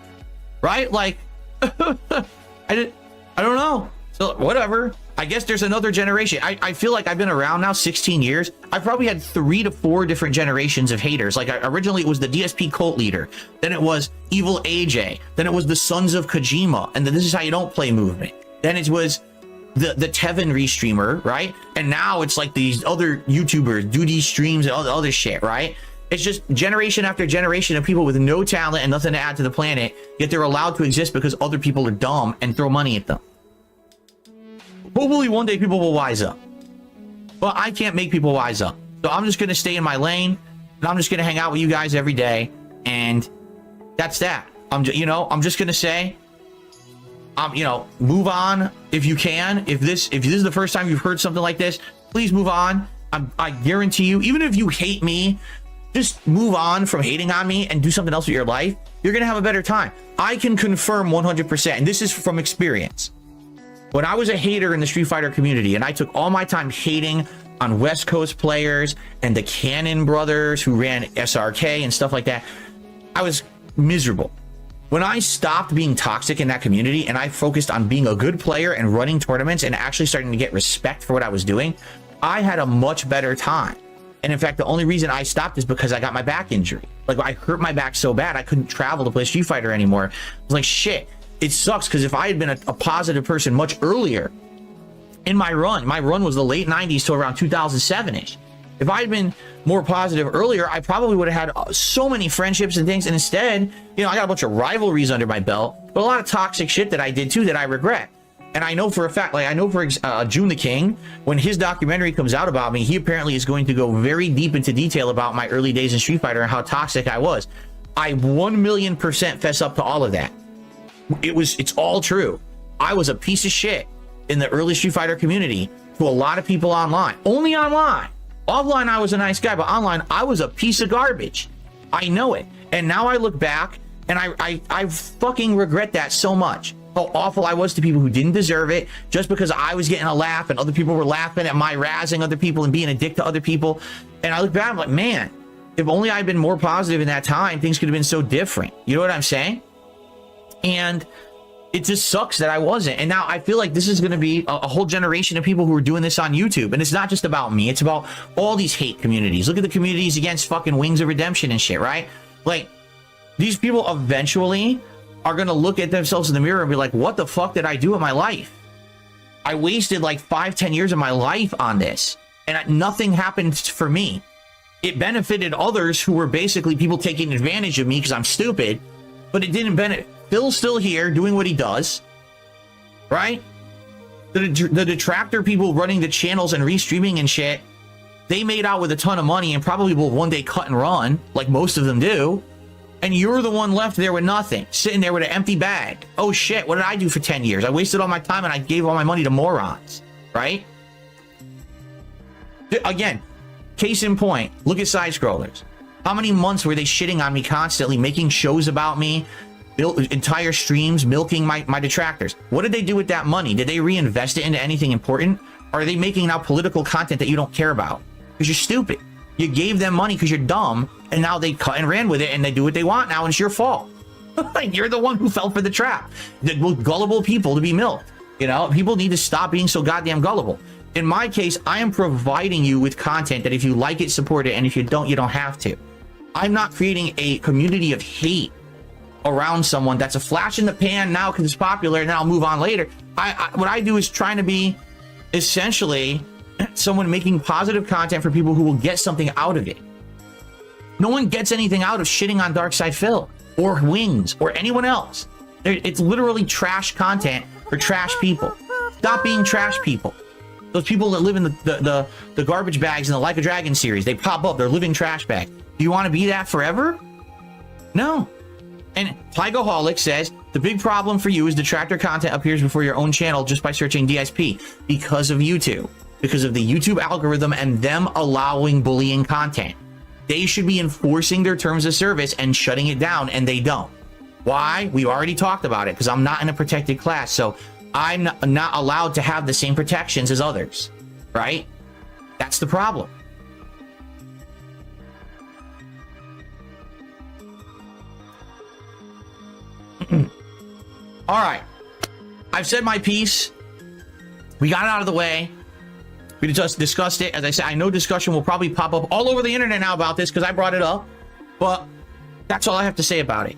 Right? Like, I don't know. So whatever. I guess there's another generation. I feel like I've been around now 16 years. I've probably had 3 to 4 different generations of haters. Like originally it was the DSP cult leader. Then it was Evil AJ. Then it was the Sons of Kojima. And then This Is How You Don't Play movement. Then it was the Tevin restreamer, right? And now it's like these other YouTubers, Duty streams and all the other shit, right? It's just generation after generation of people with no talent and nothing to add to the planet, yet they're allowed to exist because other people are dumb and throw money at them. Hopefully one day people will wise up. But I can't make people wise up. So I'm just going to stay in my lane and I'm just going to hang out with you guys every day. And that's that. I'm just going to say, move on if you can. If this is the first time you've heard something like this, please move on. I guarantee you, even if you hate me, just move on from hating on me and do something else with your life. You're going to have a better time. I can confirm 100%. And this is from experience. When I was a hater in the Street Fighter community and I took all my time hating on West Coast players and the Cannon brothers who ran SRK and stuff like that, I was miserable. When I stopped being toxic in that community and I focused on being a good player and running tournaments and actually starting to get respect for what I was doing, I had a much better time. And in fact, the only reason I stopped is because I got my back injury. Like, I hurt my back so bad I couldn't travel to play Street Fighter anymore. I was like, shit, it sucks, because if I had been a positive person much earlier in my run was the late 90s to around 2007-ish. If I had been more positive earlier, I probably would have had so many friendships and things. And instead, you know, I got a bunch of rivalries under my belt, but a lot of toxic shit that I did too that I regret. And I know for a fact, like I know for June the King, when his documentary comes out about me, he apparently is going to go very deep into detail about my early days in Street Fighter and how toxic I was. I 1,000,000% fess up to all of that. It's all true. I was a piece of shit in the early Street Fighter community to a lot of people online. Only online. Offline, I was a nice guy, but online, I was a piece of garbage. I know it. And now I look back and I fucking regret that so much. How awful I was to people who didn't deserve it just because I was getting a laugh and other people were laughing at my razzing other people and being a dick to other people. And I look back, I'm like, man, if only I'd been more positive in that time, things could have been so different. You know what I'm saying? And it just sucks that I wasn't. And now I feel like this is going to be a whole generation of people who are doing this on YouTube. And it's not just about me. It's about all these hate communities. Look at the communities against fucking Wings of Redemption and shit, right? Like, these people eventually are going to look at themselves in the mirror and be like, what the fuck did I do in my life? I wasted like 5-10 years of my life on this. And nothing happened for me. It benefited others who were basically people taking advantage of me because I'm stupid. But it didn't benefit. Phil's still here doing what he does, right? The detractor people running the channels and restreaming and shit, they made out with a ton of money and probably will one day cut and run, like most of them do. And you're the one left there with nothing, sitting there with an empty bag. Oh shit, what did I do for 10 years? I wasted all my time and I gave all my money to morons, right? Again, case in point, look at side scrollers. How many months were they shitting on me constantly, making shows about me, entire streams, milking my detractors? What did they do with that money? Did they reinvest it into anything important? Or are they making now political content that you don't care about? Because you're stupid. You gave them money because you're dumb, and now they cut and ran with it, and they do what they want now, and it's your fault. You're the one who fell for the trap. The gullible people to be milked. You know, people need to stop being so goddamn gullible. In my case, I am providing you with content that if you like it, support it, and if you don't have to. I'm not creating a community of hate around someone that's a flash in the pan now because it's popular, and then I'll move on later. What I do is trying to be essentially someone making positive content for people who will get something out of it. No one gets anything out of shitting on Darkside Phil or Wings or anyone else. It's literally trash content for trash people. Stop being trash people. Those people that live in the garbage bags in the Like a Dragon series, they pop up, they're living trash bags. Do you want to be that forever? No. And Tygoholic says, the big problem for you is detractor content appears before your own channel just by searching DSP because of YouTube. Because of the YouTube algorithm and them allowing bullying content. They should be enforcing their terms of service and shutting it down, and they don't. Why? We already talked about it, because I'm not in a protected class, so I'm not allowed to have the same protections as others, right? That's the problem. All right. I've said my piece. We got it out of the way. We just discussed it. As I said, I know discussion will probably pop up all over the internet now about this because I brought it up. But that's all I have to say about it.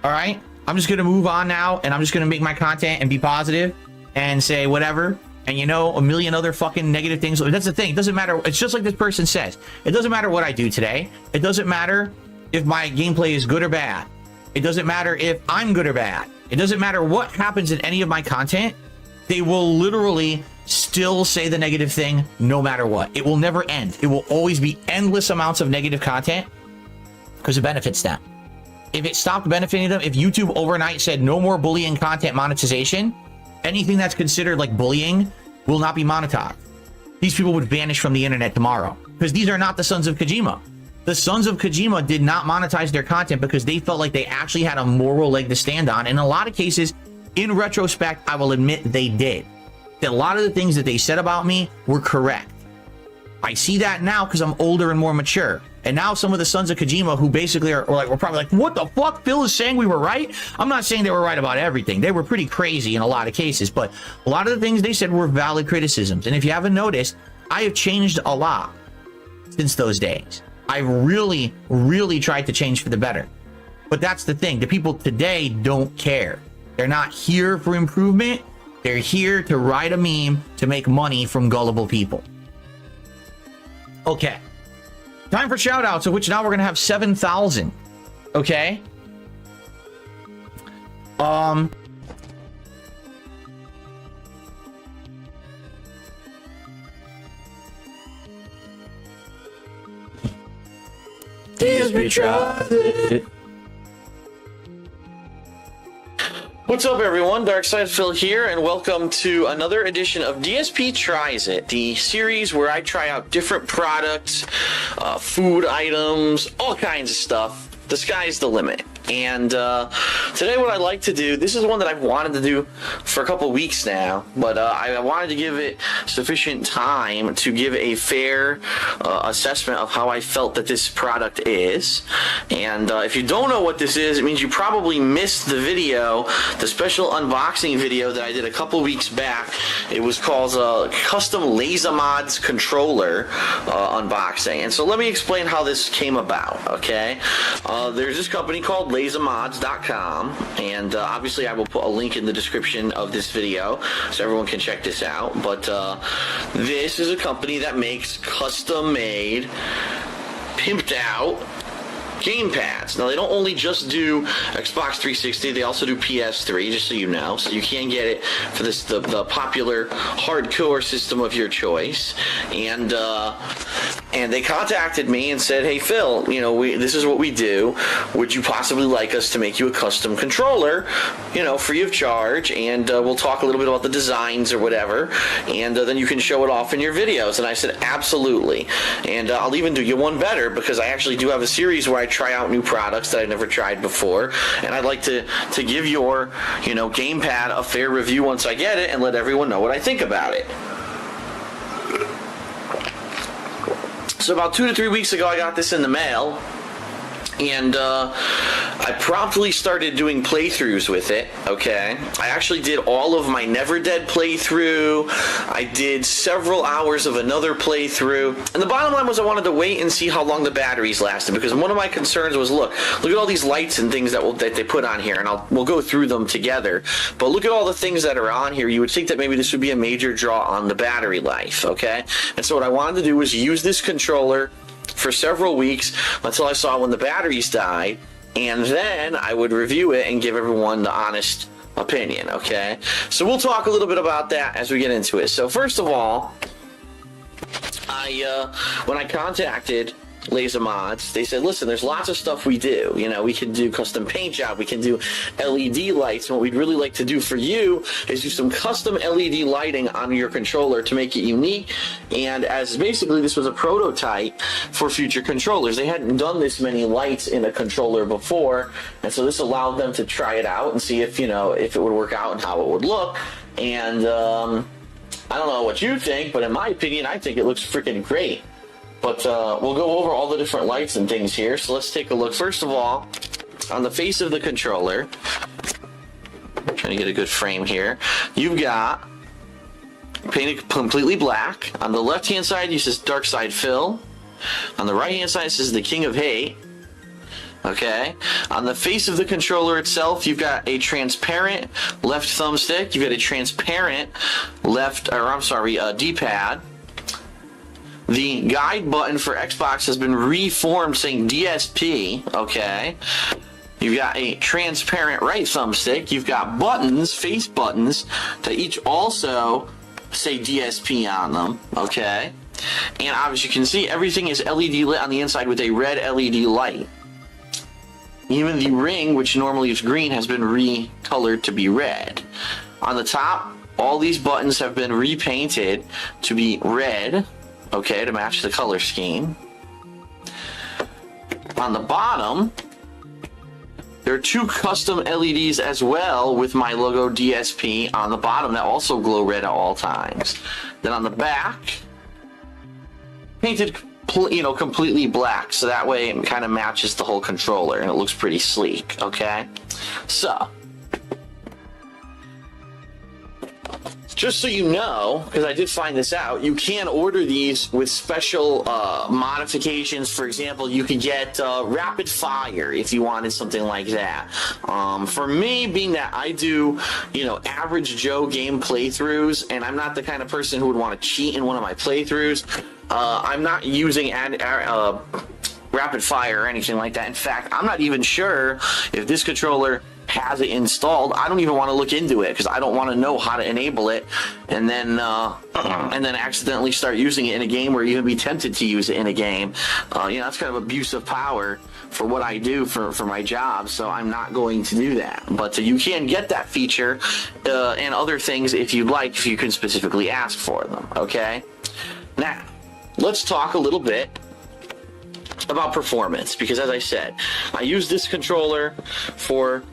All right? I'm just going to move on now, and I'm just going to make my content and be positive and say whatever. And you know, a million other fucking negative things. That's the thing. It doesn't matter. It's just like this person says. It doesn't matter what I do today. It doesn't matter if my gameplay is good or bad. It doesn't matter if I'm good or bad. It doesn't matter what happens in any of my content. They will literally still say the negative thing no matter what. It will never end. It will always be endless amounts of negative content because it benefits them. If it stopped benefiting them, if YouTube overnight said no more bullying content monetization, anything that's considered like bullying will not be monetized. These people would vanish from the internet tomorrow because these are not the sons of Kojima. The sons of Kojima did not monetize their content because they felt like they actually had a moral leg to stand on. In a lot of cases, in retrospect, I will admit they did. That a lot of the things that they said about me were correct. I see that now because I'm older and more mature. And now some of the sons of Kojima who basically we're probably like, what the fuck? Phil is saying we were right? I'm not saying they were right about everything. They were pretty crazy in a lot of cases, but a lot of the things they said were valid criticisms. And if you haven't noticed, I have changed a lot. since those days. I really, really tried to change for the better. But that's the thing. The people today don't care. They're not here for improvement. They're here to write a meme to make money from gullible people. Okay. Time for shout outs, of which now we're going to have 7,000. Okay. DSP tries it. What's up, everyone? Darkside Phil here, and welcome to another edition of DSP Tries It, the series where I try out different products, food items, all kinds of stuff. The sky's the limit. And today what I'd like to do, this is one that I've wanted to do for a couple weeks now, but I wanted to give it sufficient time to give a fair assessment of how I felt that this product is. And if you don't know what this is, it means you probably missed the video, the special unboxing video that I did a couple weeks back. It was called Custom LaserMods Controller Unboxing. And so let me explain how this came about, okay? There's this company called lasermods.com, and obviously I will put a link in the description of this video so everyone can check this out. But this is a company that makes custom-made, pimped out gamepads. Now, they don't only just do Xbox 360, they also do PS3, just so you know. So you can get it for this the popular hardcore system of your choice. And they contacted me and said, hey, Phil, you know, this is what we do. Would you possibly like us to make you a custom controller, you know, free of charge? And we'll talk a little bit about the designs or whatever. And then you can show it off in your videos. And I said, absolutely. And I'll even do you one better, because I actually do have a series where I try out new products that I've never tried before. And I'd like to give your, you know, gamepad a fair review once I get it and let everyone know what I think about it. So about 2 to 3 weeks ago, I got this in the mail, and I promptly started doing playthroughs with it, okay? I actually did all of my Never Dead playthrough. I did several hours of another playthrough. And the bottom line was I wanted to wait and see how long the batteries lasted, because one of my concerns was, look at all these lights and things that they put on here, and we'll go through them together. But look at all the things that are on here. You would think that maybe this would be a major draw on the battery life, okay? And so what I wanted to do was use this controller for several weeks until I saw when the batteries died, and then I would review it and give everyone the honest opinion, okay? So we'll talk a little bit about that as we get into it. So first of all, when I contacted LaserMods, they said, listen, there's lots of stuff we do. You know, we can do custom paint job, we can do LED lights, and what we'd really like to do for you is do some custom LED lighting on your controller to make it unique. And as basically this was a prototype for future controllers. They hadn't done this many lights in a controller before, and so this allowed them to try it out and see if, you know, if it would work out and how it would look. And I don't know what you think, but in my opinion, I think it looks freaking great. But we'll go over all the different lights and things here. So let's take a look. First of all, on the face of the controller, I'm trying to get a good frame here, you've got painted completely black. On the left-hand side, it says Darkside Phil. On the right-hand side, it says The King of Hate. Okay. On the face of the controller itself, you've got a transparent left thumbstick. You've got a transparent D-pad. The guide button for Xbox has been reformed saying DSP, okay? You've got a transparent right thumbstick. You've got buttons, face buttons, that each also say DSP on them, okay? And obviously you can see everything is LED lit on the inside with a red LED light. Even the ring, which normally is green, has been recolored to be red. On the top, all these buttons have been repainted to be red, okay, to match the color scheme. On the bottom, there are two custom LEDs as well with my logo DSP on the bottom that also glow red at all times. Then on the back, painted, you know, completely black, so that way it kind of matches the whole controller and it looks pretty sleek, okay? So just so you know, because I did find this out, you can order these with special modifications. For example, you could get rapid fire if you wanted something like that. For me, being that I do, average Joe game playthroughs, and I'm not the kind of person who would want to cheat in one of my playthroughs, I'm not using rapid fire or anything like that. In fact, I'm not even sure if this controller has it installed. I don't even want to look into it because I don't want to know how to enable it and then accidentally start using it in a game where you're going to be tempted to use it in a game. That's kind of abuse of power for what I do for my job, so I'm not going to do that. But you can get that feature and other things if you'd like, if you can specifically ask for them, okay? Now, let's talk a little bit about performance, because as I said, I use this controller for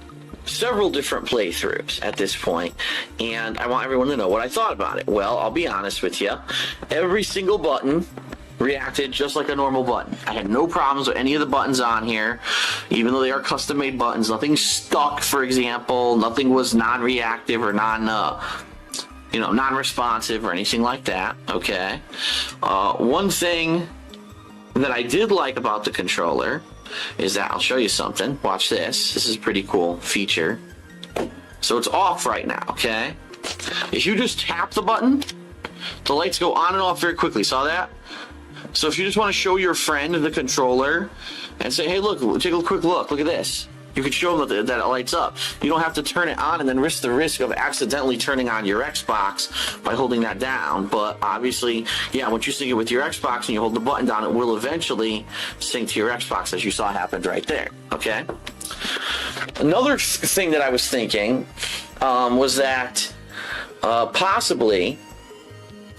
several different playthroughs at this point, and I want everyone to know what I thought about it. Well, I'll be honest with you. Every single button reacted just like a normal button. I had no problems with any of the buttons on here, even though they are custom-made buttons. Nothing stuck, for example. Nothing was non-reactive or non-responsive or anything like that, okay? One thing that I did like about the controller is that, I'll show you something. Watch this. This is a pretty cool feature. So it's off right now, okay? If you just tap the button, the lights go on and off very quickly. Saw that? So if you just want to show your friend the controller and say, hey, look, take a quick look. Look at this. You can show them that it lights up. You don't have to turn it on and then risk of accidentally turning on your Xbox by holding that down. But obviously, yeah, once you sync it with your Xbox and you hold the button down, it will eventually sync to your Xbox, as you saw happened right there, okay? Another thing that I was thinking was that possibly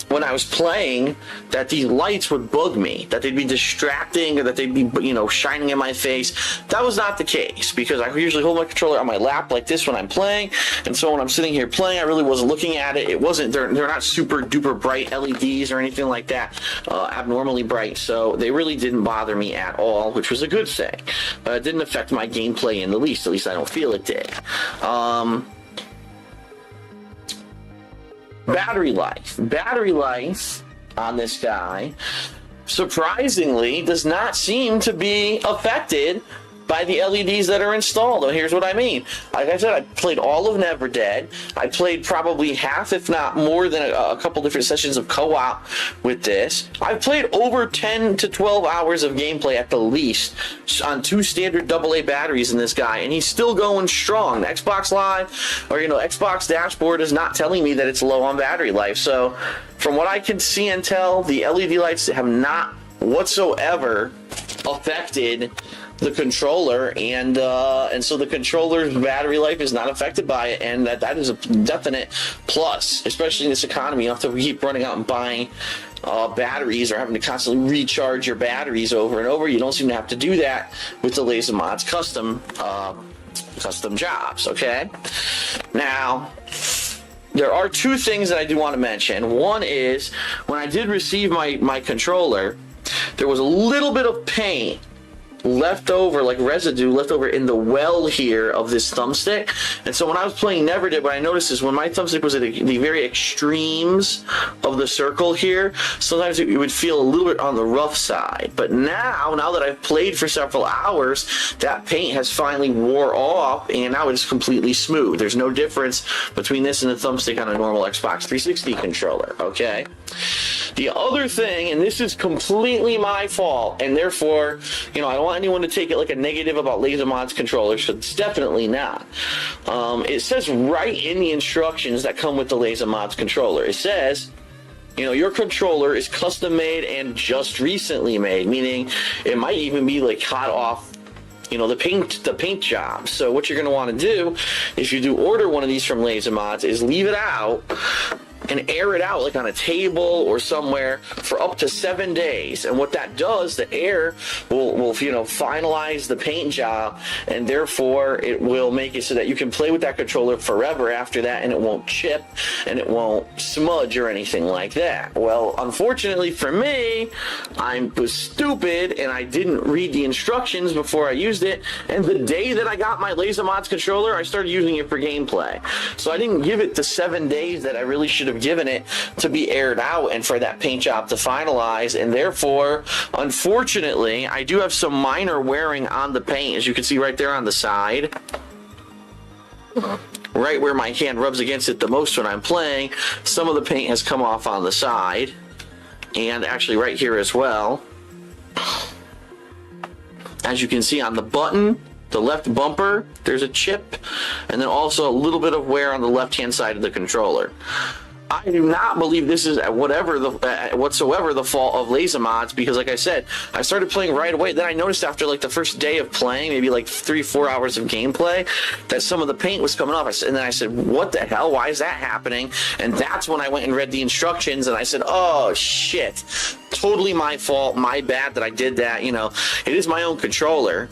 when I was playing, that these lights would bug me, that they'd be distracting, or that they'd be, shining in my face. That was not the case, because I usually hold my controller on my lap like this when I'm playing, and so when I'm sitting here playing, I really wasn't looking at it. It wasn't, they're not super duper bright LEDs or anything like that, abnormally bright, so they really didn't bother me at all, which was a good thing. It didn't affect my gameplay in the least, at least I don't feel it did. Battery life on this guy surprisingly does not seem to be affected by the LEDs that are installed. And here's what I mean. Like I said, I played all of Never Dead. I played probably half, if not more than a couple different sessions of co-op with this. I've played over 10 to 12 hours of gameplay at the least on 2 standard AA batteries in this guy, and he's still going strong. The Xbox Live, or Xbox dashboard is not telling me that it's low on battery life. So from what I can see and tell, the LED lights have not whatsoever affected the controller, and so the controller's battery life is not affected by it, and that is a definite plus, especially in this economy. You don't have to keep running out and buying batteries or having to constantly recharge your batteries over and over. You don't seem to have to do that with the Laser Mods custom jobs, okay? Now, there are 2 things that I do want to mention. One is, when I did receive my controller, there was a little bit of paint left over, like residue left over in the well here of this thumbstick. And so when I was playing Never Did, what I noticed is when my thumbstick was at the very extremes of the circle here, sometimes it would feel a little bit on the rough side. But now that I've played for several hours, that paint has finally wore off, and now it's completely smooth. There's no difference between this and the thumbstick on a normal Xbox 360 controller, okay? The other thing, and this is completely my fault, and therefore, I don't want anyone to take it like a negative about Laser Mods controllers, so it's definitely not. It says right in the instructions that come with the Laser Mods controller, it says, your controller is custom made and just recently made, meaning it might even be like hot off the paint job. So what you're going to want to do if you do order one of these from Laser Mods is leave it out and air it out like on a table or somewhere for up to 7 days. And what that does, the air will finalize the paint job, and therefore it will make it so that you can play with that controller forever after that, and it won't chip and it won't smudge or anything like that. Well, unfortunately for me, I was stupid and I didn't read the instructions before I used it, and the day that I got my Laser Mods controller, I started using it for gameplay. So I didn't give it the 7 days that I really should have given it to be aired out and for that paint job to finalize. And therefore, unfortunately, I do have some minor wearing on the paint, as you can see right there on the side. Right where my hand rubs against it the most when I'm playing, some of the paint has come off on the side. And actually right here as well. As you can see on the button, the left bumper, there's a chip, and then also a little bit of wear on the left-hand side of the controller. I do not believe this is whatsoever the fault of LaserMods, because like I said, I started playing right away. Then I noticed after like the first day of playing, maybe like 3-4 hours of gameplay, that some of the paint was coming off. And then I said, what the hell? Why is that happening? And that's when I went and read the instructions, and I said, oh shit, totally my fault, my bad that I did that. You know, it is my own controller.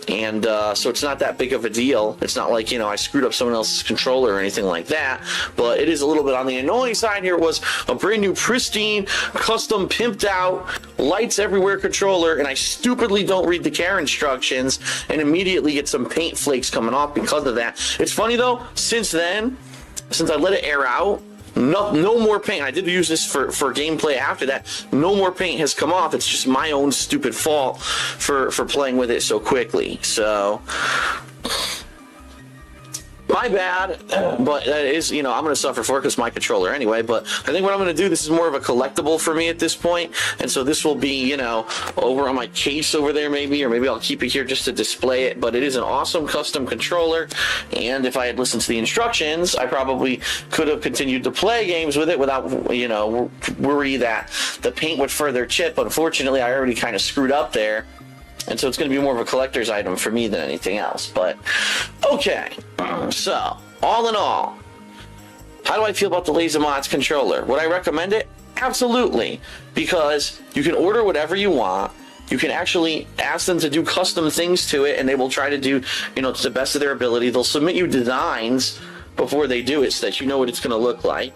And so it's not that big of a deal. It's not like, you know, I screwed up someone else's controller or anything like that. But it is a little bit on the annoying side. Here was a brand new, pristine, custom, pimped out, lights everywhere controller, and I stupidly don't read the care instructions and immediately get some paint flakes coming off because of that. It's funny though, since then, since I let it air out, no more paint. I did use this for gameplay after that. No more paint has come off. It's just my own stupid fault for playing with it so quickly. So my bad, but that is, you know, I'm going to suffer for it because it's my controller anyway. But I think what I'm going to do, this is more of a collectible for me at this point. And so this will be, you know, over on my case over there maybe, or maybe I'll keep it here just to display it. But it is an awesome custom controller. And if I had listened to the instructions, I probably could have continued to play games with it without, you know, worry that the paint would further chip. Unfortunately, I already kind of screwed up there. And so it's going to be more of a collector's item for me than anything else. But, okay. So, all in all, how do I feel about the LaserMods controller? Would I recommend it? Absolutely. Because you can order whatever you want. You can actually ask them to do custom things to it, and they will try to do, you know, to the best of their ability. They'll submit you designs before they do it so that you know what it's going to look like.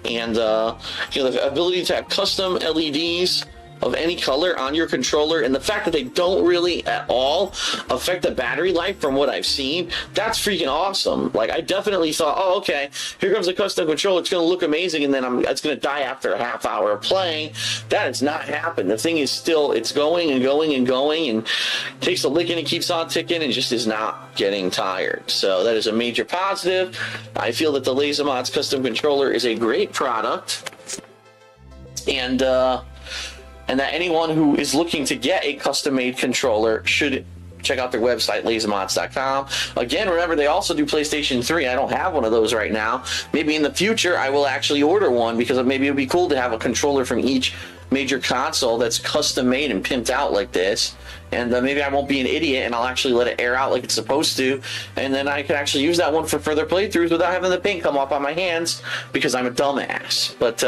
And, you know, the ability to have custom LEDs of any color on your controller, and the fact that they don't really at all affect the battery life from what I've seen, that's freaking awesome. Like, I definitely thought, oh, okay, here comes a custom controller, it's going to look amazing, and then it's going to die after a half hour of playing. That has not happened. The thing is still, it's going and going and going, and takes a licking and keeps on ticking, and just is not getting tired. So that is a major positive. I feel that the LaserMods custom controller is a great product, and that anyone who is looking to get a custom-made controller should check out their website, lasermods.com. Again, remember, they also do PlayStation 3. I don't have one of those right now. Maybe in the future, I will actually order one, because maybe it would be cool to have a controller from each major console that's custom-made and pimped out like this. And maybe I won't be an idiot, and I'll actually let it air out like it's supposed to, and then I can actually use that one for further playthroughs without having the paint come off on my hands, because I'm a dumbass. But,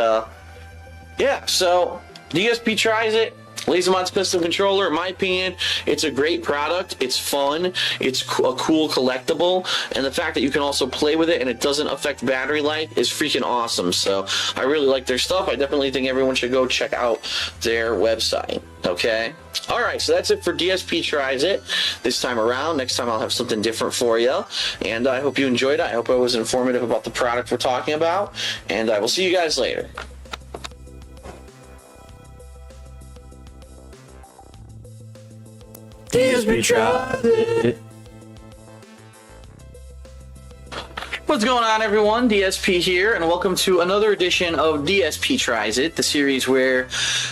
yeah, so DSP tries it. LaserMods custom controller, in my opinion, it's a great product. It's fun. It's a cool collectible, and the fact that you can also play with it and it doesn't affect battery life is freaking awesome. So I really like their stuff. I definitely think everyone should go check out their website. Okay. All right, so that's it for DSP Tries It this time around. Next time I'll have something different for you, and I hope you enjoyed it. I hope I was informative about the product we're talking about, and I will see you guys later. DSP Tries It. What's going on, everyone? DSP here, and welcome to another edition of DSP Tries It, the series where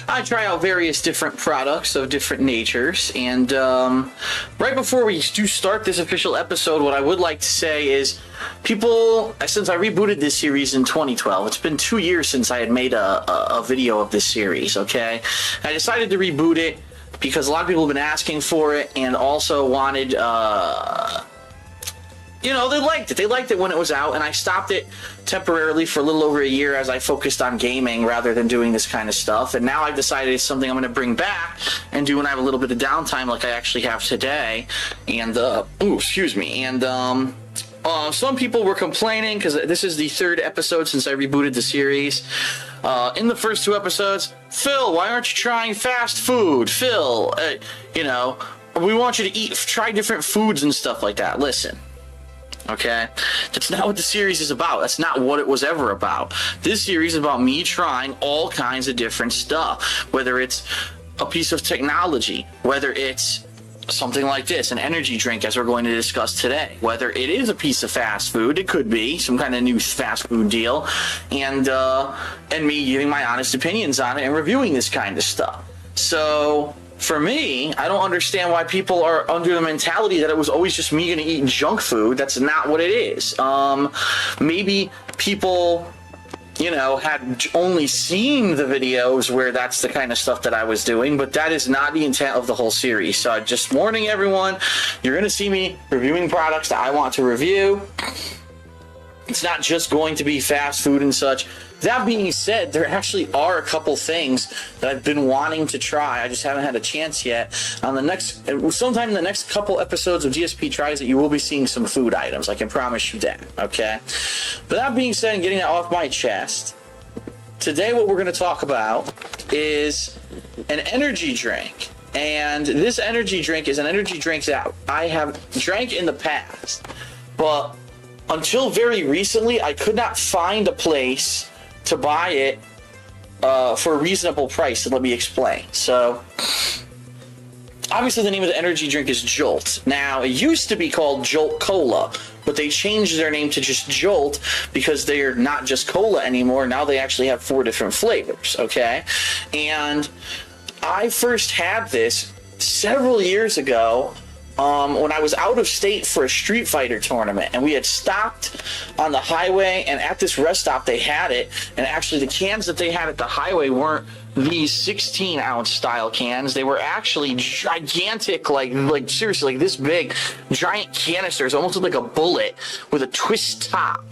I try out various different products of different natures. And right before we do start this official episode, what I would like to say is, people, since I rebooted this series in 2012, it's been 2 years since I had made a video of this series, okay? I decided to reboot it because a lot of people have been asking for it, and also wanted, you know, they liked it. They liked it when it was out, and I stopped it temporarily for a little over a year as I focused on gaming rather than doing this kind of stuff. And now I've decided it's something I'm going to bring back and do when I have a little bit of downtime like I actually have today. And, excuse me. And, some people were complaining, because this is the third episode since I rebooted the series. In the first 2 episodes, Phil, why aren't you trying fast food? Phil, you know, we want you to try different foods and stuff like that. Listen, Okay, that's not what the series is about. That's not what it was ever about. This series is about me trying all kinds of different stuff, whether it's a piece of technology, whether it's something like this, an energy drink, as we're going to discuss today, whether it is a piece of fast food, it could be some kind of new fast food deal, and me giving my honest opinions on it and reviewing this kind of stuff. So for me, I don't understand why people are under the mentality that it was always just me going to eat junk food. That's not what it is. Maybe people, you know, had only seen the videos where that's the kind of stuff that I was doing, but that is not the intent of the whole series. So just warning everyone, you're going to see me reviewing products that I want to review. It's not just going to be fast food and such. That being said, there actually are a couple things that I've been wanting to try. I just haven't had a chance yet. Sometime in the next couple episodes of GSP Tries It, you will be seeing some food items. I can promise you that, okay? But that being said, and getting that off my chest, today what we're going to talk about is an energy drink. And this energy drink is an energy drink that I have drank in the past. But until very recently, I could not find a place to buy it for a reasonable price, and let me explain. So, obviously the name of the energy drink is Jolt. Now, it used to be called Jolt Cola, but they changed their name to just Jolt because they're not just cola anymore. Now they actually have 4 different flavors, okay? And I first had this several years ago when I was out of state for a Street Fighter tournament, and we had stopped on the highway, and at this rest stop they had it, and actually the cans that they had at the highway weren't these 16-ounce style cans. They were actually gigantic, like seriously, like this big, giant canisters, almost like a bullet with a twist top.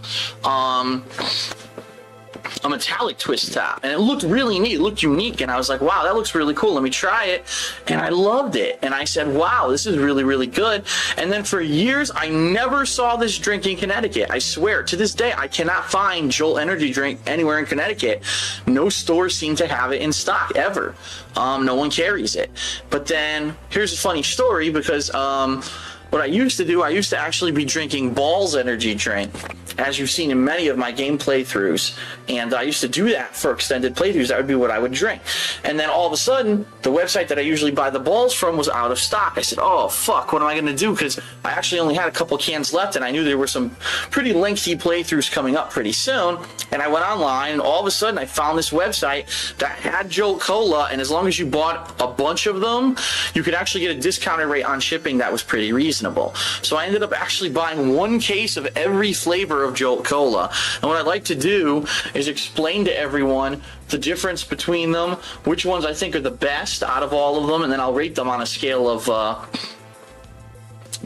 A metallic twist top, and it looked really neat. It looked unique, and I was like, wow, that looks really cool, let me try it. And I loved it, and I said, wow, this is really, really good. And then for years I never saw this drink in Connecticut. I swear to this day I cannot find Jolt energy drink anywhere in Connecticut. No stores seem to have it in stock ever. No one carries it. But then here's a funny story, because what I used to do, I used to actually be drinking Ball's energy drink, as you've seen in many of my game playthroughs. And I used to do that for extended playthroughs. That would be what I would drink. And then all of a sudden, the website that I usually buy the Balls from was out of stock. I said, oh, fuck, what am I going to do? Because I actually only had a couple cans left, and I knew there were some pretty lengthy playthroughs coming up pretty soon. And I went online, and all of a sudden, I found this website that had Jolt Cola, and as long as you bought a bunch of them, you could actually get a discounted rate on shipping that was pretty reasonable. So I ended up actually buying 1 case of every flavor of Jolt Cola. And what I'd like to do is explain to everyone the difference between them, which ones I think are the best out of all of them, and then I'll rate them on a scale of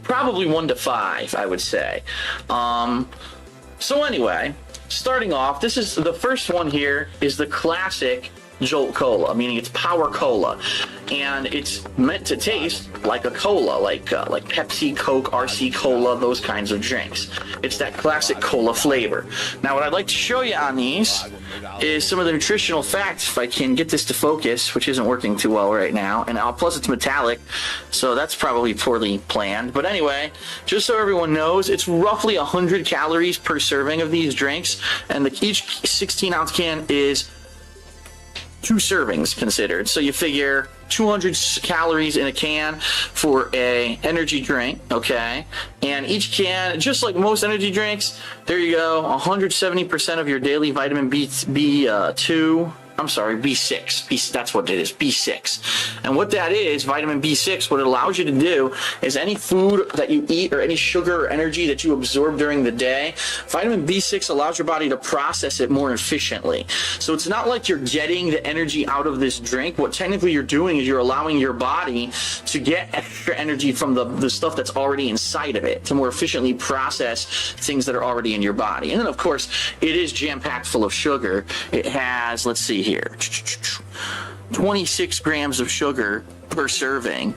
probably 1 to 5, I would say. So anyway, starting off, this is the first one here is the classic Jolt Cola, meaning it's power cola, and it's meant to taste like a cola, like Pepsi, Coke, RC Cola, those kinds of drinks. It's that classic cola flavor. Now, what I'd like to show you on these is some of the nutritional facts, if I can get this to focus, which isn't working too well right now, and plus it's metallic, so that's probably poorly planned. But anyway, just so everyone knows, it's roughly 100 calories per serving of these drinks, and each 16-ounce can is 2 servings considered. So you figure 200 calories in a can for a energy drink, okay? And each can, just like most energy drinks, there you go, 170% of your daily vitamin B2. I'm sorry, B6. That's what it is, B6. And what that is, vitamin B6, what it allows you to do is any food that you eat or any sugar or energy that you absorb during the day, vitamin B6 allows your body to process it more efficiently. So it's not like you're getting the energy out of this drink. What technically you're doing is you're allowing your body to get extra energy from the stuff that's already inside of it to more efficiently process things that are already in your body. And then, of course, it is jam-packed full of sugar. It has, let's see here, 26 grams of sugar per serving.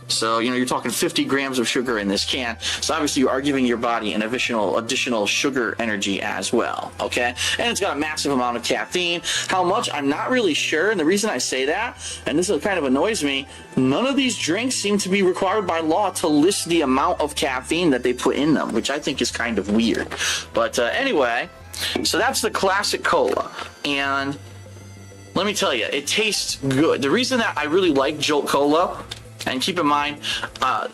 So, you know, you're talking 50 grams of sugar in this can. So obviously you are giving your body an additional sugar energy as well, okay? And it's got a massive amount of caffeine. How much? I'm not really sure. And the reason I say that, and this kind of annoys me, none of these drinks seem to be required by law to list the amount of caffeine that they put in them, which I think is kind of weird. But anyway, so that's the classic cola. And let me tell you, it tastes good. The reason that I really like Jolt Cola, and keep in mind,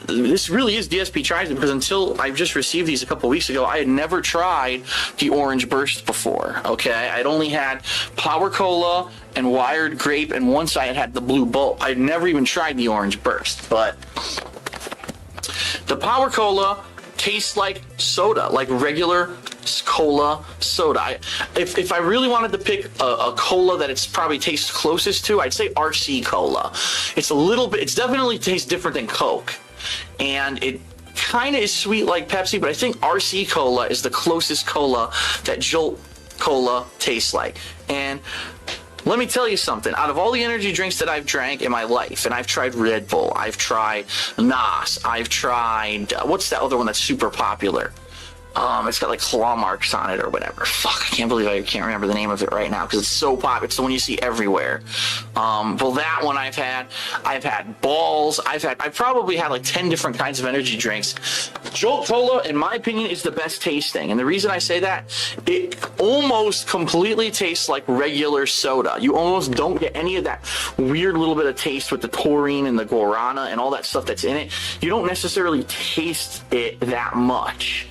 this really is DSP tries it, because until I just received these a couple weeks ago, I had never tried the Orange Burst before, okay? I'd only had Power Cola and Wired Grape, and once I had the Blue Bolt. I'd never even tried the Orange Burst, but the Power Cola tastes like soda, like regular cola soda. If I really wanted to pick a cola that it's probably tastes closest to, I'd say RC Cola. It's definitely tastes different than Coke, and it kind of is sweet like Pepsi, but I think RC Cola is the closest cola that Jolt Cola tastes like. And let me tell you something. Out of all the energy drinks that I've drank in my life, and I've tried Red Bull, I've tried NOS, I've tried, what's that other one that's super popular? It's got like claw marks on it or whatever. Fuck, I can't believe I can't remember the name of it right now because it's so popular. It's the one you see everywhere. Well, that one I've had Balls. I've probably had like 10 different kinds of energy drinks. Jolt Cola, in my opinion, is the best tasting. And the reason I say that, it almost completely tastes like regular soda. You almost don't get any of that weird little bit of taste with the taurine and the guarana and all that stuff that's in it. You don't necessarily taste it that much.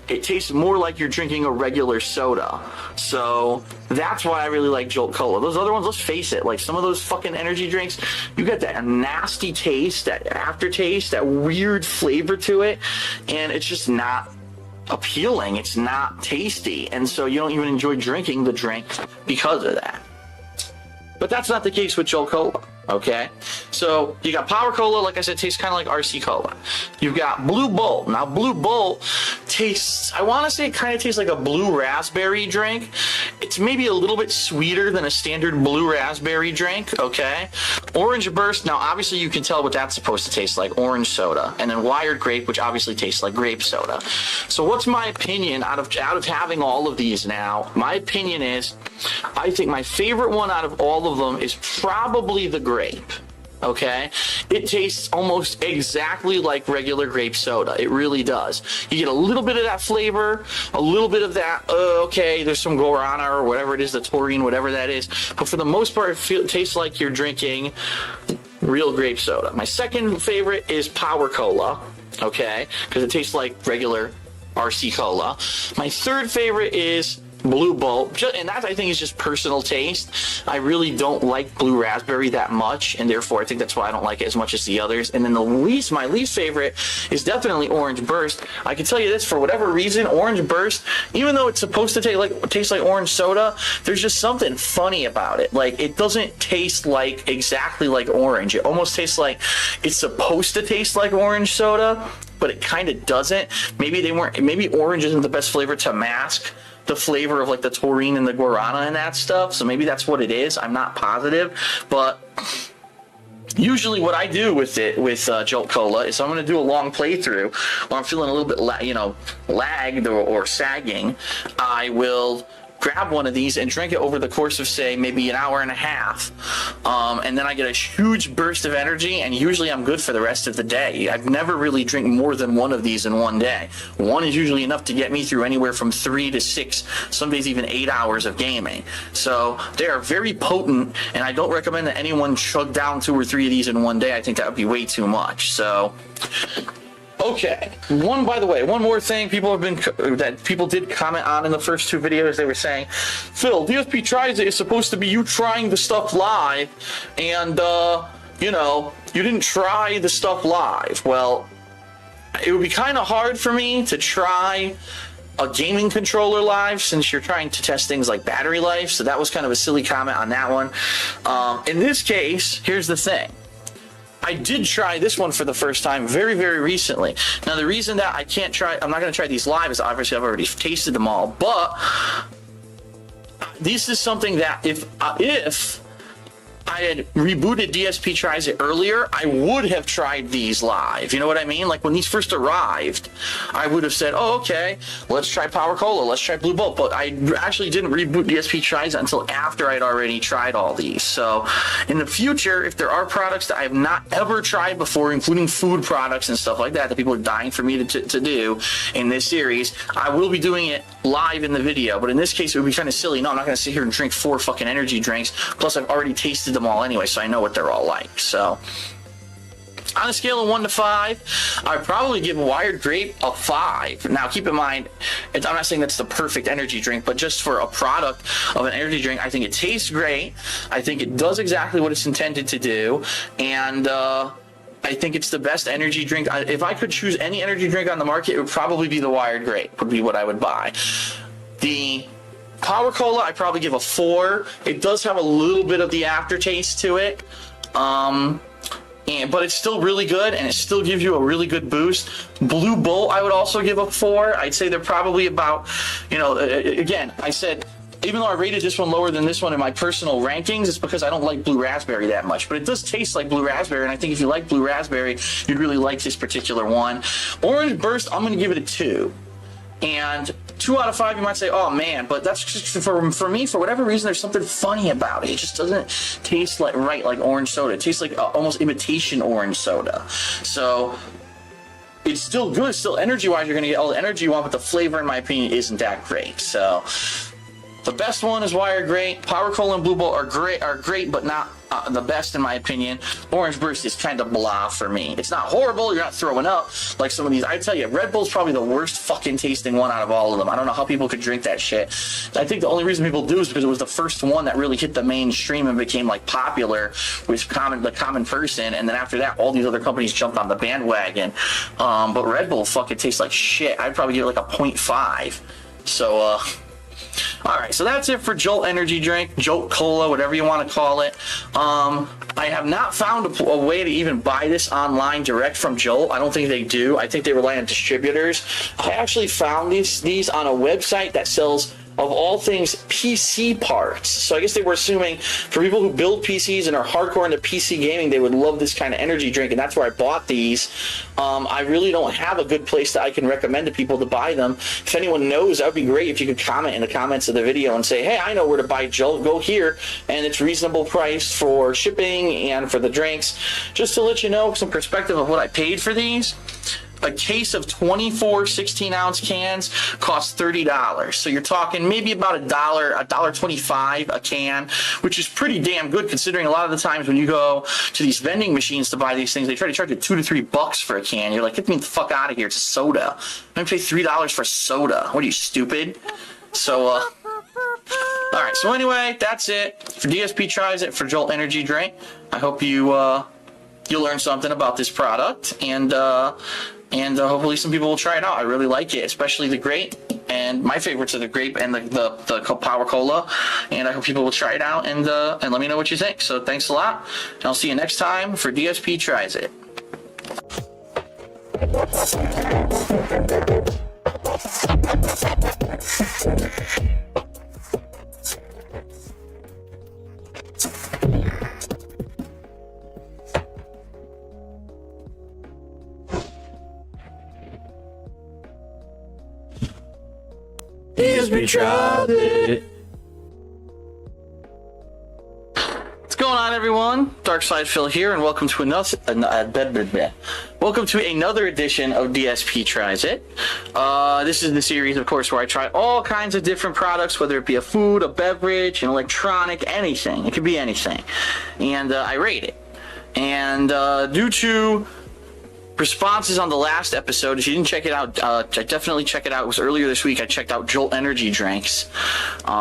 It tastes more like you're drinking a regular soda. So that's why I really like Jolt Cola. Those other ones, let's face it, like some of those fucking energy drinks, you get that nasty taste, that aftertaste, that weird flavor to it, and it's just not appealing. It's not tasty. And so you don't even enjoy drinking the drink because of that. But that's not the case with Jolt Cola. Okay, so you got Power Cola, like I said, tastes kind of like RC Cola. You've got Blue Bolt. Now, Blue Bolt tastes, I want to say it kind of tastes like a blue raspberry drink. It's maybe a little bit sweeter than a standard blue raspberry drink, okay? Orange Burst, now obviously you can tell what that's supposed to taste like, orange soda. And then Wired Grape, which obviously tastes like grape soda. So what's my opinion out of having all of these now? My opinion is, I think my favorite one out of all of them is probably the grape. Okay, it tastes almost exactly like regular grape soda. It really does. You get a little bit of that flavor, a little bit of that, okay, there's some guarana or whatever it is, the taurine, whatever that is, but for the most part it tastes like you're drinking real grape soda. My second favorite is Power Cola, okay, because it tastes like regular RC Cola. My third favorite is Blue Bolt, and that I think is just personal taste. I really don't like blue raspberry that much, and therefore I think that's why I don't like it as much as the others. And then my least favorite is definitely Orange Burst. I can tell you this, for whatever reason, Orange Burst, even though it's supposed to taste like orange soda, there's just something funny about it. Like, it doesn't taste like exactly like orange. It almost tastes like it's supposed to taste like orange soda, but it kind of doesn't. Maybe orange isn't the best flavor to mask the flavor of like the taurine and the guarana and that stuff, so maybe that's what it is. I'm not positive, but usually what I do with Jolt Cola is I'm going to do a long playthrough when I'm feeling a little bit lagged or sagging. I will grab one of these and drink it over the course of, say, maybe an hour and a half, and then I get a huge burst of energy, and usually I'm good for the rest of the day. I've never really drank more than one of these in one day. One is usually enough to get me through anywhere from 3 to 6, some days even 8 hours of gaming. So they are very potent, and I don't recommend that anyone chug down 2 or 3 of these in one day. I think that would be way too much. So okay, by the way, one more thing people did comment on in the first 2 videos. They were saying, Phil, DSP Tries It is supposed to be you trying the stuff live, and you didn't try the stuff live. Well, it would be kind of hard for me to try a gaming controller live since you're trying to test things like battery life, so that was kind of a silly comment on that one. In this case, here's the thing. I did try this one for the first time very, very recently. Now, the reason that I'm not going to try these live is obviously I've already tasted them all, but this is something that if I had rebooted DSP Tries It earlier, I would have tried these live. You know what I mean? Like when these first arrived, I would have said, oh, okay, let's try Power Cola, let's try Blue Bolt. But I actually didn't reboot DSP Tries It until after I'd already tried all these. So in the future, if there are products that I have not ever tried before, including food products and stuff like that, that people are dying for me to do in this series, I will be doing it live in the video. But in this case, it would be kind of silly. No, I'm not going to sit here and drink 4 fucking energy drinks. Plus, I've already tasted them all anyway, so I know what they're all like. So on a scale of 1 to 5, I'd probably give Wired Grape a 5. Now, keep in mind, I'm not saying that's the perfect energy drink, but just for a product of an energy drink, I think it tastes great. I think it does exactly what it's intended to do. And I think it's the best energy drink. If I could choose any energy drink on the market, it would probably be the Wired Grape, would be what I would buy. The Power Cola, I'd probably give a 4. It does have a little bit of the aftertaste to it. But it's still really good, and it still gives you a really good boost. Blue Bolt, I would also give a 4. I'd say they're probably about, you know, again, I said, even though I rated this one lower than this one in my personal rankings, it's because I don't like Blue Raspberry that much. But it does taste like Blue Raspberry, and I think if you like Blue Raspberry, you'd really like this particular one. Orange Burst, I'm going to give it a 2. And 2 out of 5, you might say, oh man, but that's just for me, for whatever reason, there's something funny about it. It just doesn't taste like orange soda. It tastes like almost imitation orange soda. So it's still good. Still energy-wise, you're going to get all the energy you want, but the flavor, in my opinion, isn't that great. So the best one is Wired Grape. Power Cola and Blue Bolt are great, but not the best in my opinion. Orange Burst is kind of blah for me. It's not horrible. You're not throwing up like some of these. I tell you, Red Bull's probably the worst fucking tasting one out of all of them. I don't know how people could drink that shit. I think the only reason people do is because it was the first one that really hit the mainstream and became like popular with the common person. And then after that, all these other companies jumped on the bandwagon. But Red Bull fucking tastes like shit. I'd probably give it like a 0.5. So, alright, so that's it for Jolt Energy Drink, Jolt Cola, whatever you want to call it. I have not found a way to even buy this online direct from Jolt. I don't think they do. I think they rely on distributors. I actually found these on a website that sells, of all things, PC parts. So I guess they were assuming for people who build PCs and are hardcore into PC gaming, they would love this kind of energy drink, and that's where I bought these. I really don't have a good place that I can recommend to people to buy them. If anyone knows, that would be great if you could comment in the comments of the video and say, hey, I know where to buy Jolt. Go here, and it's reasonable price for shipping and for the drinks. Just to let you know some perspective of what I paid for these. A case of 24 16-ounce cans costs $30. So you're talking maybe about $1.25 a can, which is pretty damn good considering a lot of the times when you go to these vending machines to buy these things, they try to charge you $2 to $3 for a can. You're like, get me the fuck out of here. It's a soda. I'm going to pay $3 for soda. What are you, stupid? So, all right. So anyway, that's it for DSP Tries It for Jolt Energy Drink. I hope you learn something about this product, and hopefully some people will try it out. I really like it, especially the grape, and my favorites are the grape and the Power Cola, and I hope people will try it out and let me know what you think. So thanks a lot, and I'll see you next time for DSP Tries It. DSP Tries It. What's going on, everyone? Darkside Phil here, and welcome to another edition of DSP Tries It. This is the series, of course, where I try all kinds of different products, whether it be a food, a beverage, an electronic, anything. It could be anything, and I rate it. And due to responses on the last episode, if you didn't check it out, definitely check it out. It was earlier this week. I checked out Jolt Energy Drinks.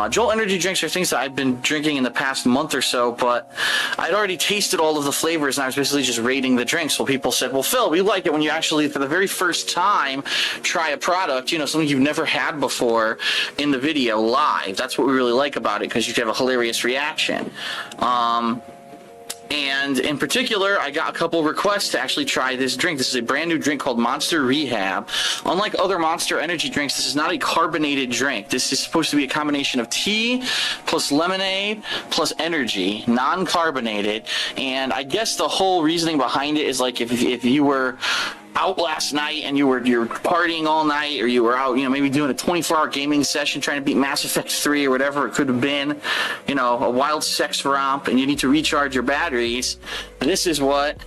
Jolt Energy Drinks are things that I've been drinking in the past month or so, but I'd already tasted all of the flavors, and I was basically just rating the drinks. Well, people said, well, Phil, we like it when you actually, for the very first time, try a product, you know, something you've never had before in the video live. That's what we really like about it, because you can have a hilarious reaction. And in particular, I got a couple requests to actually try this drink. This is a brand new drink called Monster Rehab. Unlike other Monster energy drinks, this is not a carbonated drink. This is supposed to be a combination of tea plus lemonade plus energy, non-carbonated. And I guess the whole reasoning behind it is like if you were out last night and you're partying all night, or you were out, maybe doing a 24-hour gaming session trying to beat Mass Effect 3 or whatever it could have been, a wild sex romp, and you need to recharge your batteries, this is what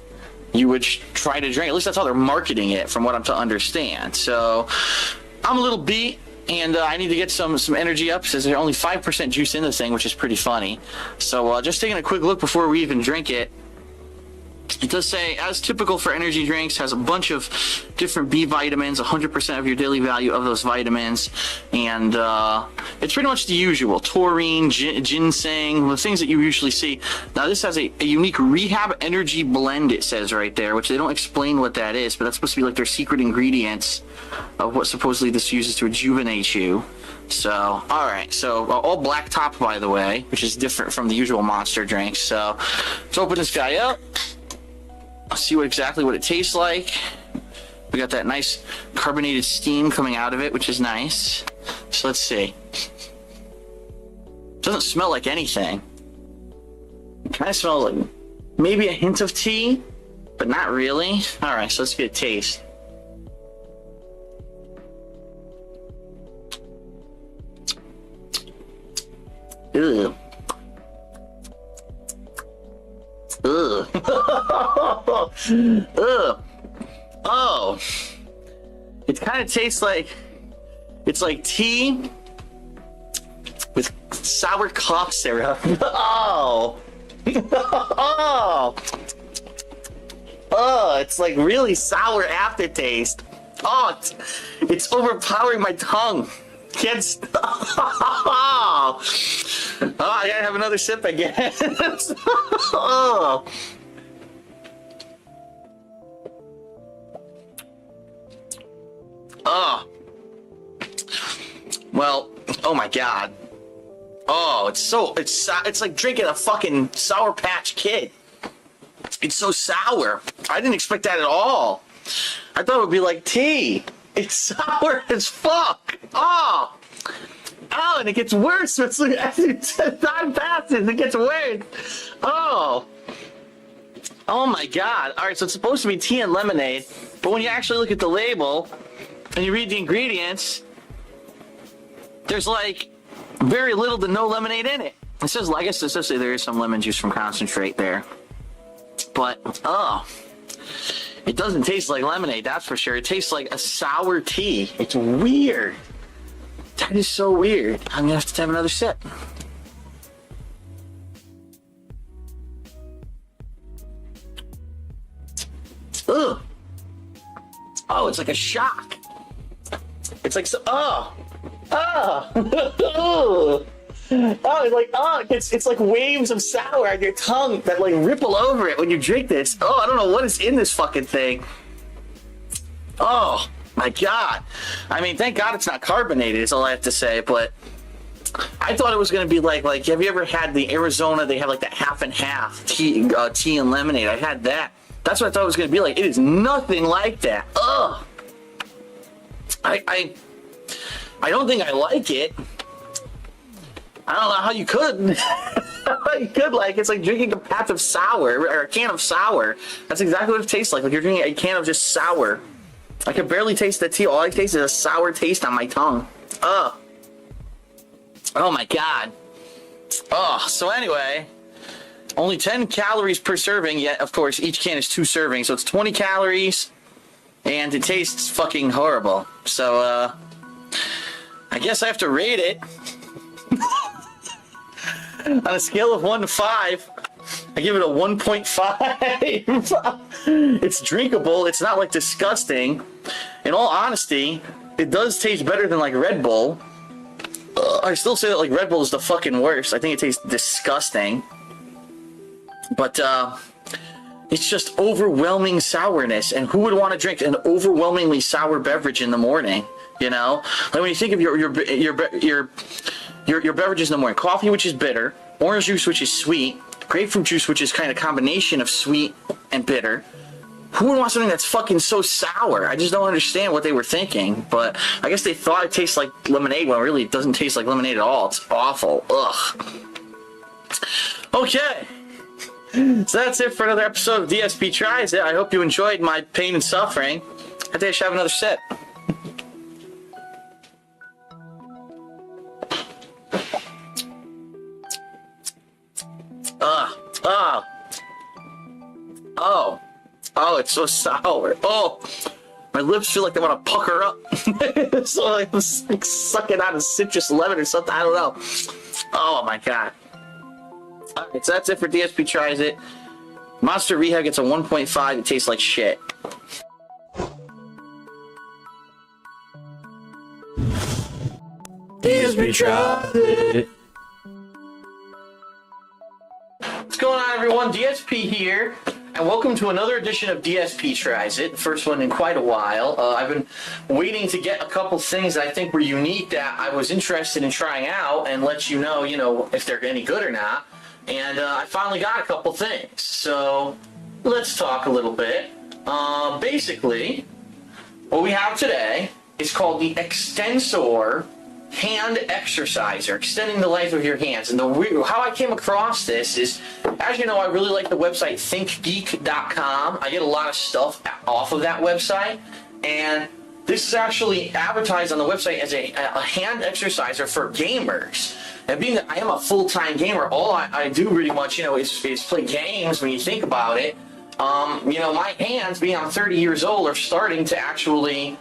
you would try to drink. At least that's how they're marketing it, from what I'm to understand. So I'm a little beat, and I need to get some energy up, since there's only 5% juice in this thing, which is pretty funny. So just taking a quick look before we even drink it. It does say, as typical for energy drinks, has a bunch of different B vitamins, 100% of your daily value of those vitamins, and it's pretty much the usual. Taurine, ginseng, the things that you usually see. Now this has a unique rehab energy blend, it says right there, which they don't explain what that is, but that's supposed to be like their secret ingredients of what supposedly this uses to rejuvenate you. So, alright, so all black top, by the way, which is different from the usual Monster drinks. So let's open this guy up. See exactly what it tastes like. We got that nice carbonated steam coming out of it, which is nice. So let's see. Doesn't smell like anything. It kind of smells like maybe a hint of tea, but not really. All right, so let's get a taste. Ugh. Ugh. Ugh. Oh. It kind of tastes like, it's like tea with sour cough syrup. Oh. Oh. Oh, it's like really sour aftertaste. Oh, it's overpowering my tongue. Can't stop. Oh, I gotta have another sip again. Oh. Oh. Well, oh my God. Oh, it's like drinking a fucking Sour Patch Kid. It's so sour. I didn't expect that at all. I thought it would be like tea. It's sour as fuck. Oh. Oh, and it gets worse. It's like, as time passes, it gets worse. Oh. Oh my God. All right, so it's supposed to be tea and lemonade, but when you actually look at the label and you read the ingredients, there's like very little to no lemonade in it. It says, I guess essentially there is some lemon juice from concentrate there. But, oh, it doesn't taste like lemonade, that's for sure. It tastes like a sour tea. It's weird. That is so weird. I'm gonna have to have another sip. Ugh. Oh, it's like a shock. It's like, oh. Oh. Oh. Oh, it's like, oh, it's like waves of sour on your tongue that like ripple over it when you drink this. Oh, I don't know what is in this fucking thing. Oh my God. I mean, thank God it's not carbonated is all I have to say, but I thought it was going to be like, have you ever had the Arizona, they have like that half and half tea and lemonade. I had that. That's what I thought it was going to be like. It is nothing like that. Ugh. I don't think I like it. I don't know how you could. You could like, it's like drinking a pack of sour, or a can of sour. That's exactly what it tastes like you're drinking a can of just sour. I can barely taste the tea. All I taste is a sour taste on my tongue. Ugh. Oh my God. Oh, so anyway, only 10 calories per serving, yet of course each can is 2 servings, so it's 20 calories, and it tastes fucking horrible. So, I guess I have to rate it. On a scale of 1 to 5, I give it a 1.5. It's drinkable. It's not like disgusting. In all honesty, it does taste better than like Red Bull. I still say that like Red Bull is the fucking worst. I think it tastes disgusting. But it's just overwhelming sourness. And who would want to drink an overwhelmingly sour beverage in the morning? You know, like when you think of your beverages in the morning: coffee, which is bitter; orange juice, which is sweet; grapefruit juice, which is kind of a combination of sweet and bitter. Who would want something that's fucking so sour? I just don't understand what they were thinking, but I guess they thought it tastes like lemonade when really it doesn't taste like lemonade at all. It's awful. Ugh. Okay. So that's it for another episode of DSP Tries It. I hope you enjoyed my pain and suffering. I think I should have another sip. Oh, it's so sour. Oh, my lips feel like they want to pucker up. So like I'm sucking out a citrus lemon or something. I don't know. Oh my god. Alright, so that's it for DSP Tries It. Monster Rehab gets a 1.5. It tastes like shit. DSP Tries It. What's going on, everyone? DSP here, and welcome to another edition of DSP Tries It, the first one in quite a while. I've been waiting to get a couple things that I think were unique that I was interested in trying out and let you know, if they're any good or not. And I finally got a couple things, so let's talk a little bit. Basically, what we have today is called the Extensor Hand Exerciser, extending the life of your hands. And how I came across this is, as you know, I really like the website thinkgeek.com. I get a lot of stuff off of that website, and this is actually advertised on the website as a hand exerciser for gamers. And being that I am a full-time gamer, all I do really much, is play games when you think about it. My hands, being I'm 30 years old, are starting to actually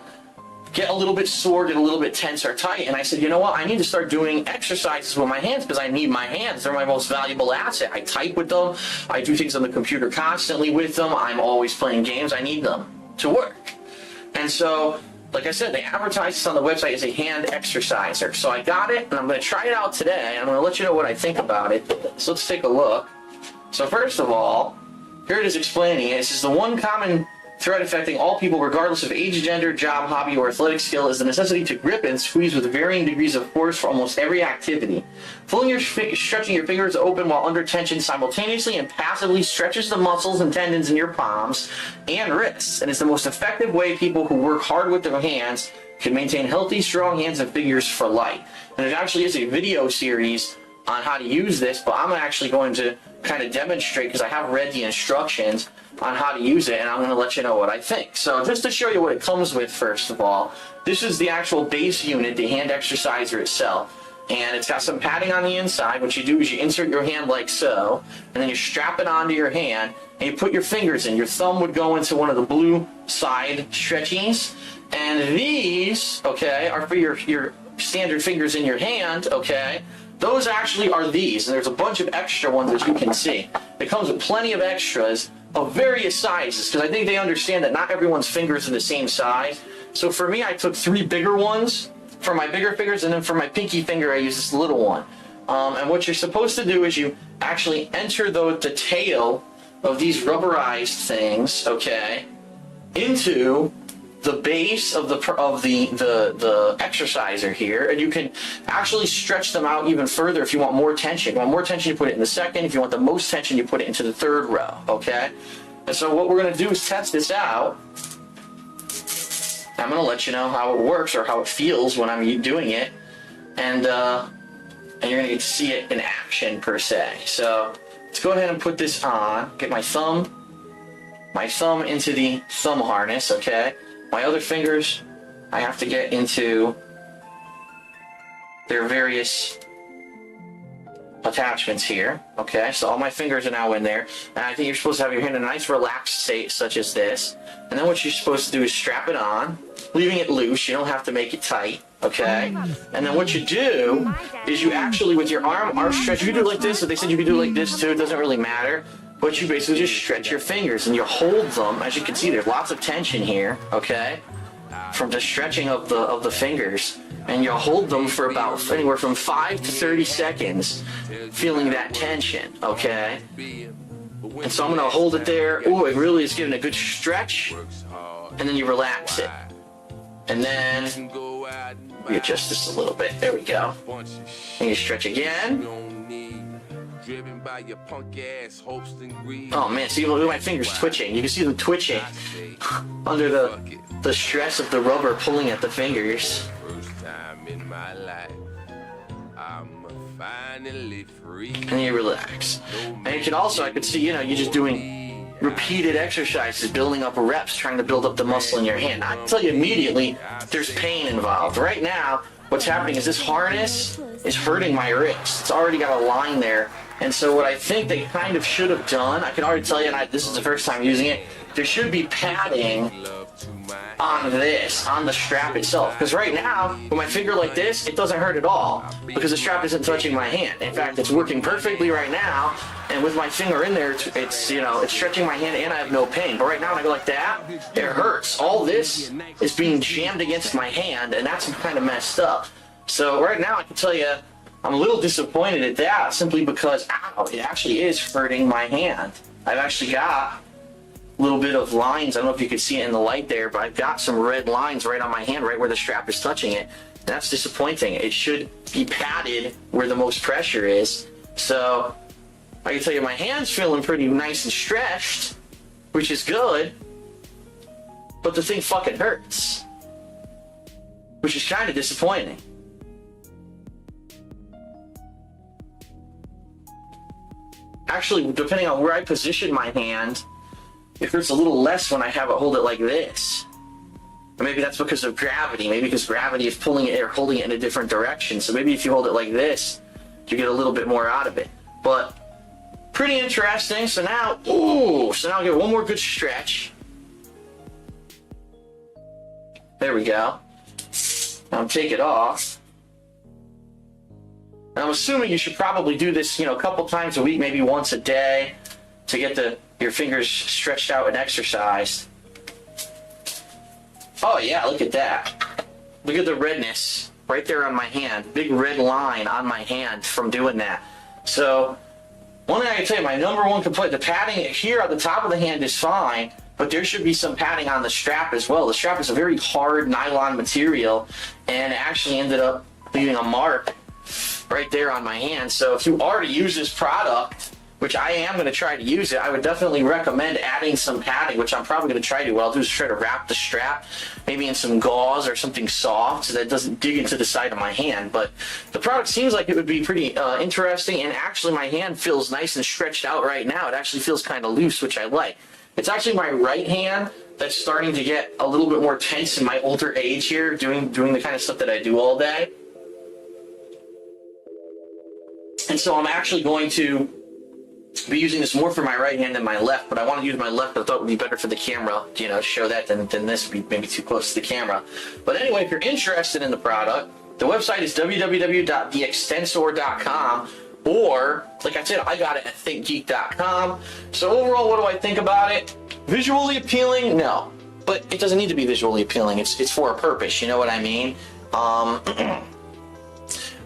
get a little bit sore, get a little bit tense or tight, and I said, you know what, I need to start doing exercises with my hands because I need my hands. They're my most valuable asset. I type with them. I do things on the computer constantly with them. I'm always playing games. I need them to work. And so, like I said, they advertise this on the website as a hand exerciser. So I got it, and I'm going to try it out today, and I'm going to let you know what I think about it. So let's take a look. So first of all, here it is explaining it. This is the one common threat affecting all people regardless of age, gender, job, hobby, or athletic skill is the necessity to grip and squeeze with varying degrees of force for almost every activity. Stretching your fingers open while under tension simultaneously and passively stretches the muscles and tendons in your palms and wrists, and it's the most effective way people who work hard with their hands can maintain healthy, strong hands and fingers for life. And there actually is a video series on how to use this, but I'm actually going to kind of demonstrate because I have read the instructions on how to use it, and I'm going to let you know what I think. So just to show you what it comes with, first of all, this is the actual base unit, the hand exerciser itself, and it's got some padding on the inside. What you do is you insert your hand like so, and then you strap it onto your hand, and you put your fingers in. Your thumb would go into one of the blue side stretchies, and these, okay, are for your standard fingers in your hand, okay. Those actually are these, and there's a bunch of extra ones that you can see. It comes with plenty of extras of various sizes, because I think they understand that not everyone's fingers are the same size. So for me, I took 3 bigger ones for my bigger fingers, and then for my pinky finger, I used this little one. And what you're supposed to do is you actually enter the tail of these rubberized things, okay, into the base of the exerciser here, and you can actually stretch them out even further if you want more tension. If you want more tension, you put it in the second. If you want the most tension, you put it into the third row, okay? And so what we're going to do is test this out. I'm going to let you know how it works or how it feels when I'm doing it, and you're going to get to see it in action, per se. So let's go ahead and put this on. Get my thumb into the thumb harness, okay? My other fingers, I have to get into their various attachments here. Okay, so all my fingers are now in there. And I think you're supposed to have your hand in a nice relaxed state, such as this. And then what you're supposed to do is strap it on, leaving it loose. You don't have to make it tight. Okay? And then what you do is you actually, with your arm stretch, you can do it like this. If they said you could do it like this too, it doesn't really matter. But you basically just stretch your fingers and you hold them. As you can see, there's lots of tension here, okay? From the stretching of the fingers. And you hold them for about anywhere from 5 to 30 seconds, feeling that tension, okay? And so I'm gonna hold it there. Ooh, it really is giving a good stretch. And then you relax it. And then we adjust this a little bit. There we go. And you stretch again. driven by your punk ass hopes and greed. Oh man, see, look at my fingers twitching. You can see them twitching under the stress of the rubber pulling at the fingers. First time in my life, I'm finally free. And you relax. And you can also, I could see, you know, you're just doing repeated exercises, building up reps, trying to build up the muscle in your hand. I can tell you immediately, there's pain involved. Right now, what's happening is this harness is hurting my wrist. It's already got a line there. And so what I think they kind of should have done, I can already tell you, and this is the first time using it, there should be padding on this, on the strap itself. Because right now, with my finger like this, it doesn't hurt at all. Because the strap isn't touching my hand. In fact, it's working perfectly right now. And with my finger in there, it's, you know, it's stretching my hand and I have no pain. But right now, when I go like that, it hurts. All this is being jammed against my hand, and that's kind of messed up. So right now, I can tell you, I'm a little disappointed at that, simply because, ow, it actually is hurting my hand. I've actually got a little bit of lines. I don't know if you can see it in the light there, but I've got some red lines right on my hand, right where the strap is touching it. That's disappointing. It should be padded where the most pressure is. So I can tell you my hand's feeling pretty nice and stretched, which is good, but the thing fucking hurts, which is kind of disappointing. Actually, depending on where I position my hand, it hurts a little less when I hold it like this. Or maybe that's because of gravity. Maybe because gravity is pulling it or holding it in a different direction. So maybe if you hold it like this, you get a little bit more out of it. But pretty interesting. So now, I'll get one more good stretch. There we go. Now take it off. And I'm assuming you should probably do this, you know, a couple times a week, maybe once a day, to get your fingers stretched out and exercised. Oh yeah, look at that. Look at the redness right there on my hand. Big red line on my hand from doing that. So, one thing I can tell you, my number one complaint, the padding here at the top of the hand is fine, but there should be some padding on the strap as well. The strap is a very hard nylon material, and it actually ended up leaving a mark right there on my hand. So if you are to use this product, which I am going to try to use it, I would definitely recommend adding some padding, which I'm probably going to try to. What I'll do is try to wrap the strap maybe in some gauze or something soft so that it doesn't dig into the side of my hand. But the product seems like it would be pretty interesting, and actually my hand feels nice and stretched out right now. It actually feels kind of loose, which I like. It's actually my right hand that's starting to get a little bit more tense in my older age here, doing the kind of stuff that I do all day. And so I'm actually going to be using this more for my right hand than my left, but I want to use my left, but I thought it would be better for the camera, you know, show that than this would be maybe too close to the camera. But anyway, if you're interested in the product, the website is www.theextensor.com, or, like I said, I got it at thinkgeek.com. So overall, what do I think about it? Visually appealing? No. But it doesn't need to be visually appealing. It's for a purpose, you know what I mean?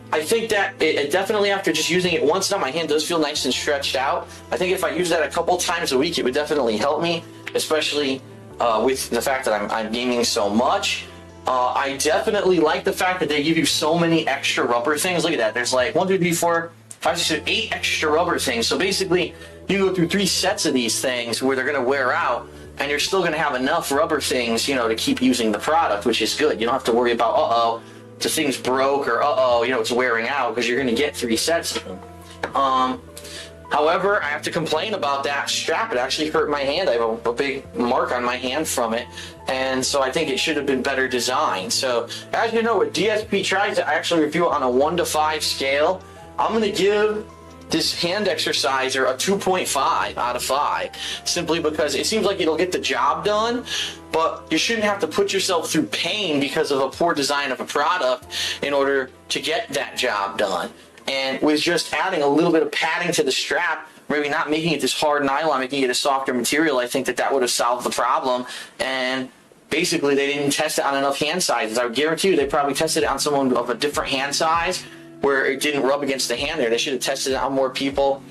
I think that it definitely, after just using it once now, my hand does feel nice and stretched out. I think if I use that a couple times a week, it would definitely help me, especially with the fact that I'm gaming so much. I definitely like the fact that they give you so many extra rubber things. Look at that. There's like 1, 2, 3, 4, 5, 6, 7, 8 extra rubber things. So basically, you can go through 3 sets of these things where they're going to wear out, and you're still going to have enough rubber things, you know, to keep using the product, which is good. You don't have to worry about, the thing's broke, or you know, it's wearing out, because you're going to get 3 sets of them. However, I have to complain about that strap. It actually hurt my hand. I have a big mark on my hand from it, and so I think it should have been better designed. So, as you know, with DSP tries to actually review it on a 1 to 5 scale, I'm going to give this hand exerciser a 2.5 out of 5, simply because it seems like it'll get the job done, but you shouldn't have to put yourself through pain because of a poor design of a product in order to get that job done. And with just adding a little bit of padding to the strap, maybe not making it this hard nylon, making it a softer material, I think that would have solved the problem. And basically, they didn't test it on enough hand sizes. I would guarantee you they probably tested it on someone of a different hand size, where it didn't rub against the hand there. They should have tested it on more people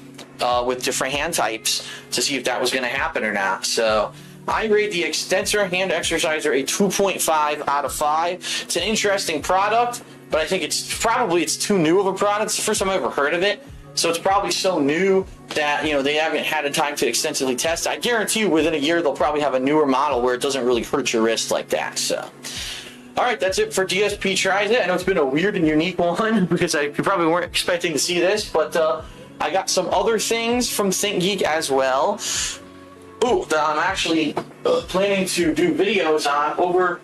with different hand types to see if that was going to happen or not. So I rate the Extensor Hand Exerciser a 2.5 out of 5. It's an interesting product, but I think it's too new of a product. It's the first time I've ever heard of it. So it's probably so new that, you know, they haven't had a time to extensively test. I guarantee you within a year, they'll probably have a newer model where it doesn't really hurt your wrist like that. So, all right, that's it for DSP Tries It. I know it's been a weird and unique one because you probably weren't expecting to see this, but I got some other things from ThinkGeek as well. Ooh, that I'm actually planning to do videos on over,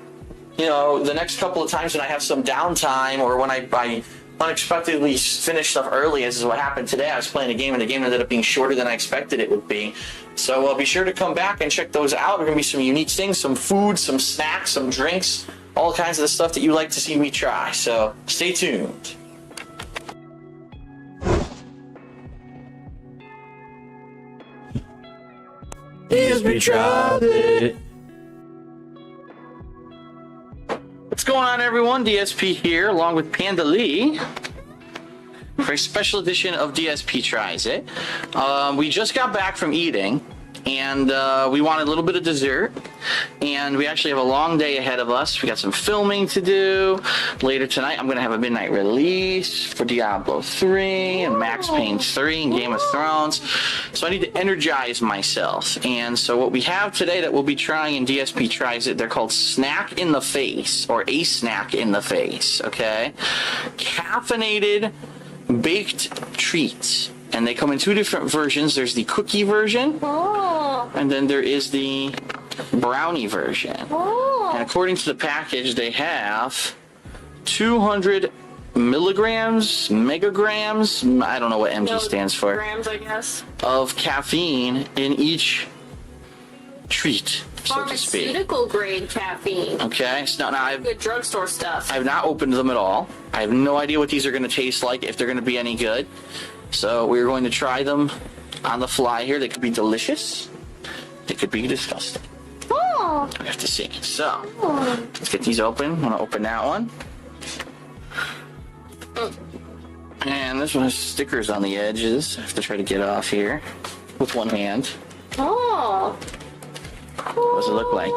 you know, the next couple of times when I have some downtime or when I unexpectedly finish stuff early, as is what happened today. I was playing a game and the game ended up being shorter than I expected it would be. So be sure to come back and check those out. There are going to be some unique things, some food, some snacks, some drinks, all kinds of the stuff that you like to see me try. So stay tuned. DSP Tried It. What's going on, everyone? DSP here, along with Panda Lee, for a special edition of DSP Tries It. We just got back from eating, and we wanted a little bit of dessert, and we actually have a long day ahead of us. We got some filming to do. Later tonight, I'm going to have a midnight release for Diablo 3 and Max Payne 3 and Game of Thrones. So I need to energize myself. And so what we have today that we'll be trying in DSP Tries It, they're called Snack in the Face, or a Snack in the Face, okay? Caffeinated baked treats. And they come in two different versions. There's the cookie version, and then there is the brownie version. And according to the package, they have 200 milligrams, megagrams, I don't know what MG stands for, grams, I guess, of caffeine in each treat, so to speak. Pharmaceutical grade caffeine. Okay, so now I've Good drugstore stuff. I've not opened them at all. I have no idea what these are going to taste like, if they're going to be any good. So we're going to try them on the fly here. They could be delicious. They could be disgusting. Oh. We have to see. So let's get these open. I'm going to open that one. And this one has stickers on the edges. I have to try to get off here with one hand. Oh. What does it look like?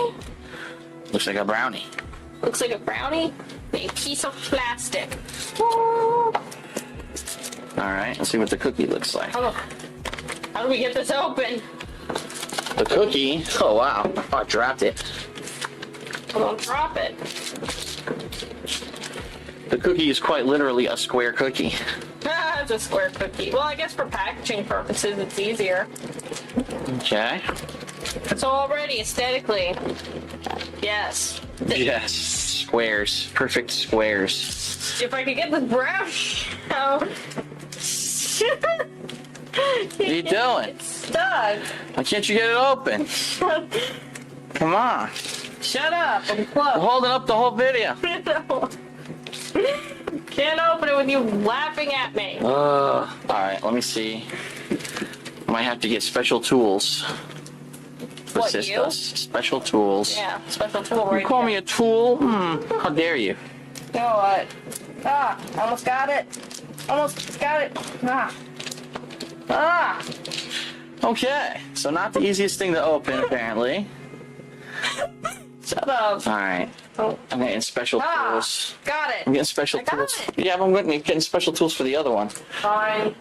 Looks like a brownie. Looks like a brownie. A piece of plastic. Oh. All right, let's see what the cookie looks like. How do we get this open? The cookie? Oh, wow. Oh, I dropped it. Don't drop it. The cookie is quite literally a square cookie. Ah, it's a square cookie. Well, I guess for packaging purposes, it's easier. Okay. So already, aesthetically, yes. Yes, squares. Perfect squares. If I could get the brownie out. What are you doing? It's stuck. Why can't you get it open? Come on. Shut up. I'm We're close. holding up the whole video. Can't open it with you laughing at me. All right, let me see. I might have to get special tools. to What, assist you? us. Special tools. Yeah, special tool right You call here. me a tool? How dare you? You know what? Ah, almost got it. Almost got it. Ah. Okay, so not the easiest thing to open, apparently. Shut up. All right. Oh. I'm getting special Ah, tools. got it. I'm getting special I got tools. it. Yeah, but I'm getting special tools for the other one. Fine.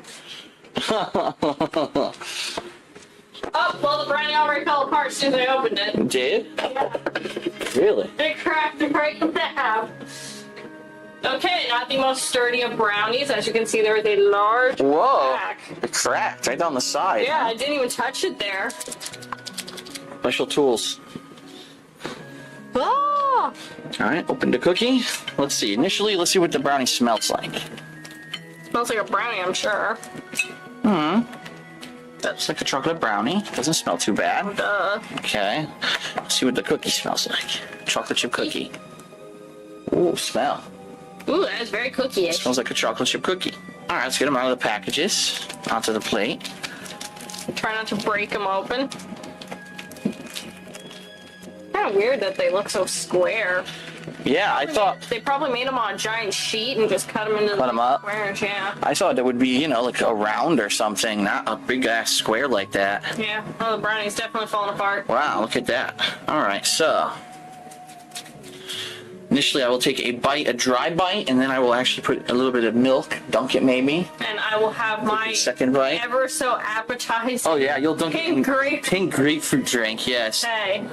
Oh, well, the brownie already fell apart as soon as I opened it. Did? Yeah. Really? It cracked right in half. Okay, not the most sturdy of brownies. As you can see, there is a large Whoa! crack. It cracked right down the side. Yeah, I didn't even touch it there. Special tools. Ah! All right, open the cookie. Let's see. Initially, let's see what the brownie smells like. Smells like a brownie, I'm sure. That's like a chocolate brownie. Doesn't smell too bad. Duh. Okay. Let's see what the cookie smells like. Chocolate chip cookie. Ooh, smell. Ooh, that is very cookie-ish. Smells like a chocolate chip cookie. All right, let's get them out of the packages. Onto the plate. Try not to break them open. Kind of weird that they look so square. Yeah, I thought... They probably made them on a giant sheet and just cut them into Cut 'em up. squares, yeah. I thought it would be, you know, like a round or something, not a big ass square like that. Yeah, oh, the brownie's definitely falling apart. Wow, look at that. All right, so Initially, I will take a dry bite, and then I will actually put a little bit of milk, dunk it maybe. And I will have my Second bite. ever so appetizing. Oh yeah, you'll dunk it in pink grapefruit drink, yes. Hey,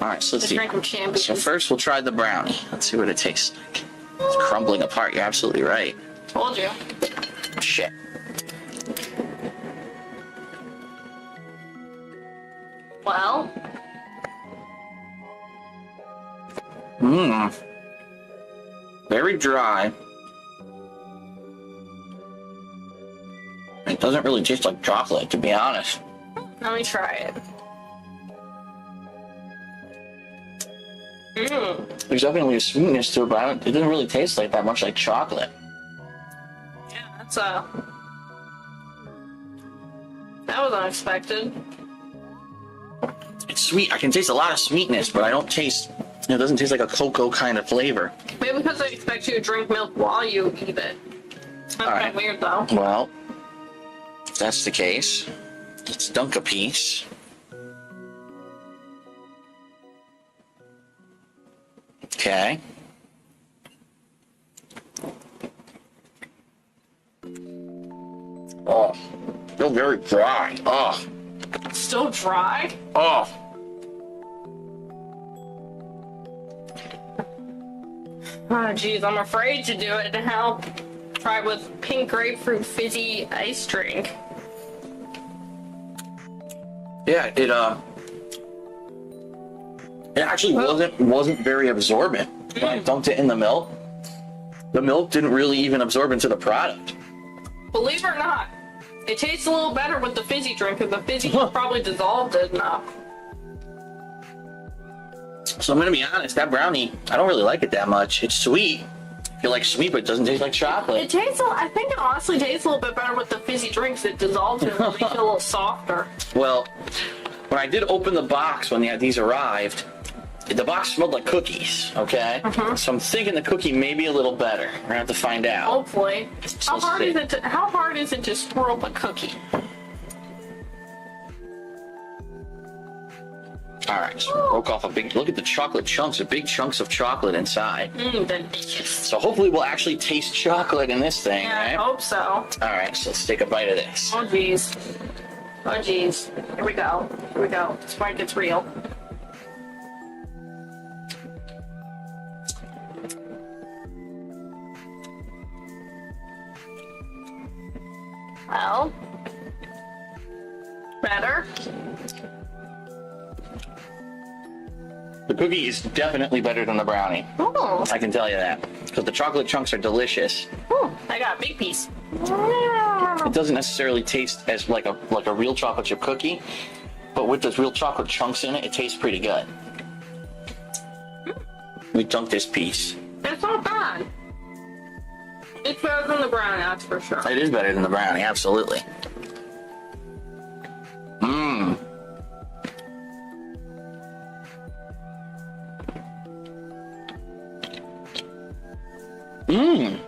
All right, so let's the see. drink of champions. So first, we'll try the brownie. Let's see what it tastes like. It's crumbling apart. You're absolutely right. Told you. Shit. Well, Mmm. Very dry. It doesn't really taste like chocolate, to be honest. let me try it. Mmm. There's definitely a sweetness to it, but it doesn't really taste like that much like chocolate. Yeah, that's that was unexpected. It's sweet. I can taste a lot of sweetness, but I don't taste. It doesn't taste like a cocoa kind of flavor. Maybe because I expect you to drink milk while you eat it. That's kind right. of weird, though. Well, if that's the case, let's dunk a piece. Okay. Oh, still very dry. Oh, Still dry? oh. Oh, jeez, I'm afraid to do it now. Try it with pink grapefruit fizzy ice drink. Yeah, it actually wasn't very absorbent when I dumped it in the milk. The milk didn't really even absorb into the product. Believe it or not, it tastes a little better with the fizzy drink because the fizzy probably dissolved it enough. So I'm gonna be honest, that brownie, I don't really like it that much. It's sweet. If you like sweet, but it doesn't taste like chocolate. It tastes, I think it honestly tastes a little bit better with the fizzy drinks. It dissolves it and makes it a little softer. Well, when I did open the box when these arrived, the box smelled like cookies, okay? So I'm thinking the cookie may be a little better. We're gonna have to find out. Hopefully. How let's hard see. is it to screw up a cookie? All right, so we broke off a big, look at the chocolate chunks, the big chunks of chocolate inside. Delicious. So hopefully we'll actually taste chocolate in this thing, Yeah, I right? hope so. All right, so let's take a bite of this. Oh, jeez. Oh, jeez. Here we go. Here we go. This part gets real. Well. Better. The cookie is definitely better than the brownie. Oh. I can tell you that, because the chocolate chunks are delicious. I got a big piece. It doesn't necessarily taste as like a real chocolate chip cookie, but with those real chocolate chunks in it, it tastes pretty good. We dunked this piece. It's not bad. It's better than the brownie, that's for sure. It is better than the brownie, absolutely. Mmm. Mmm.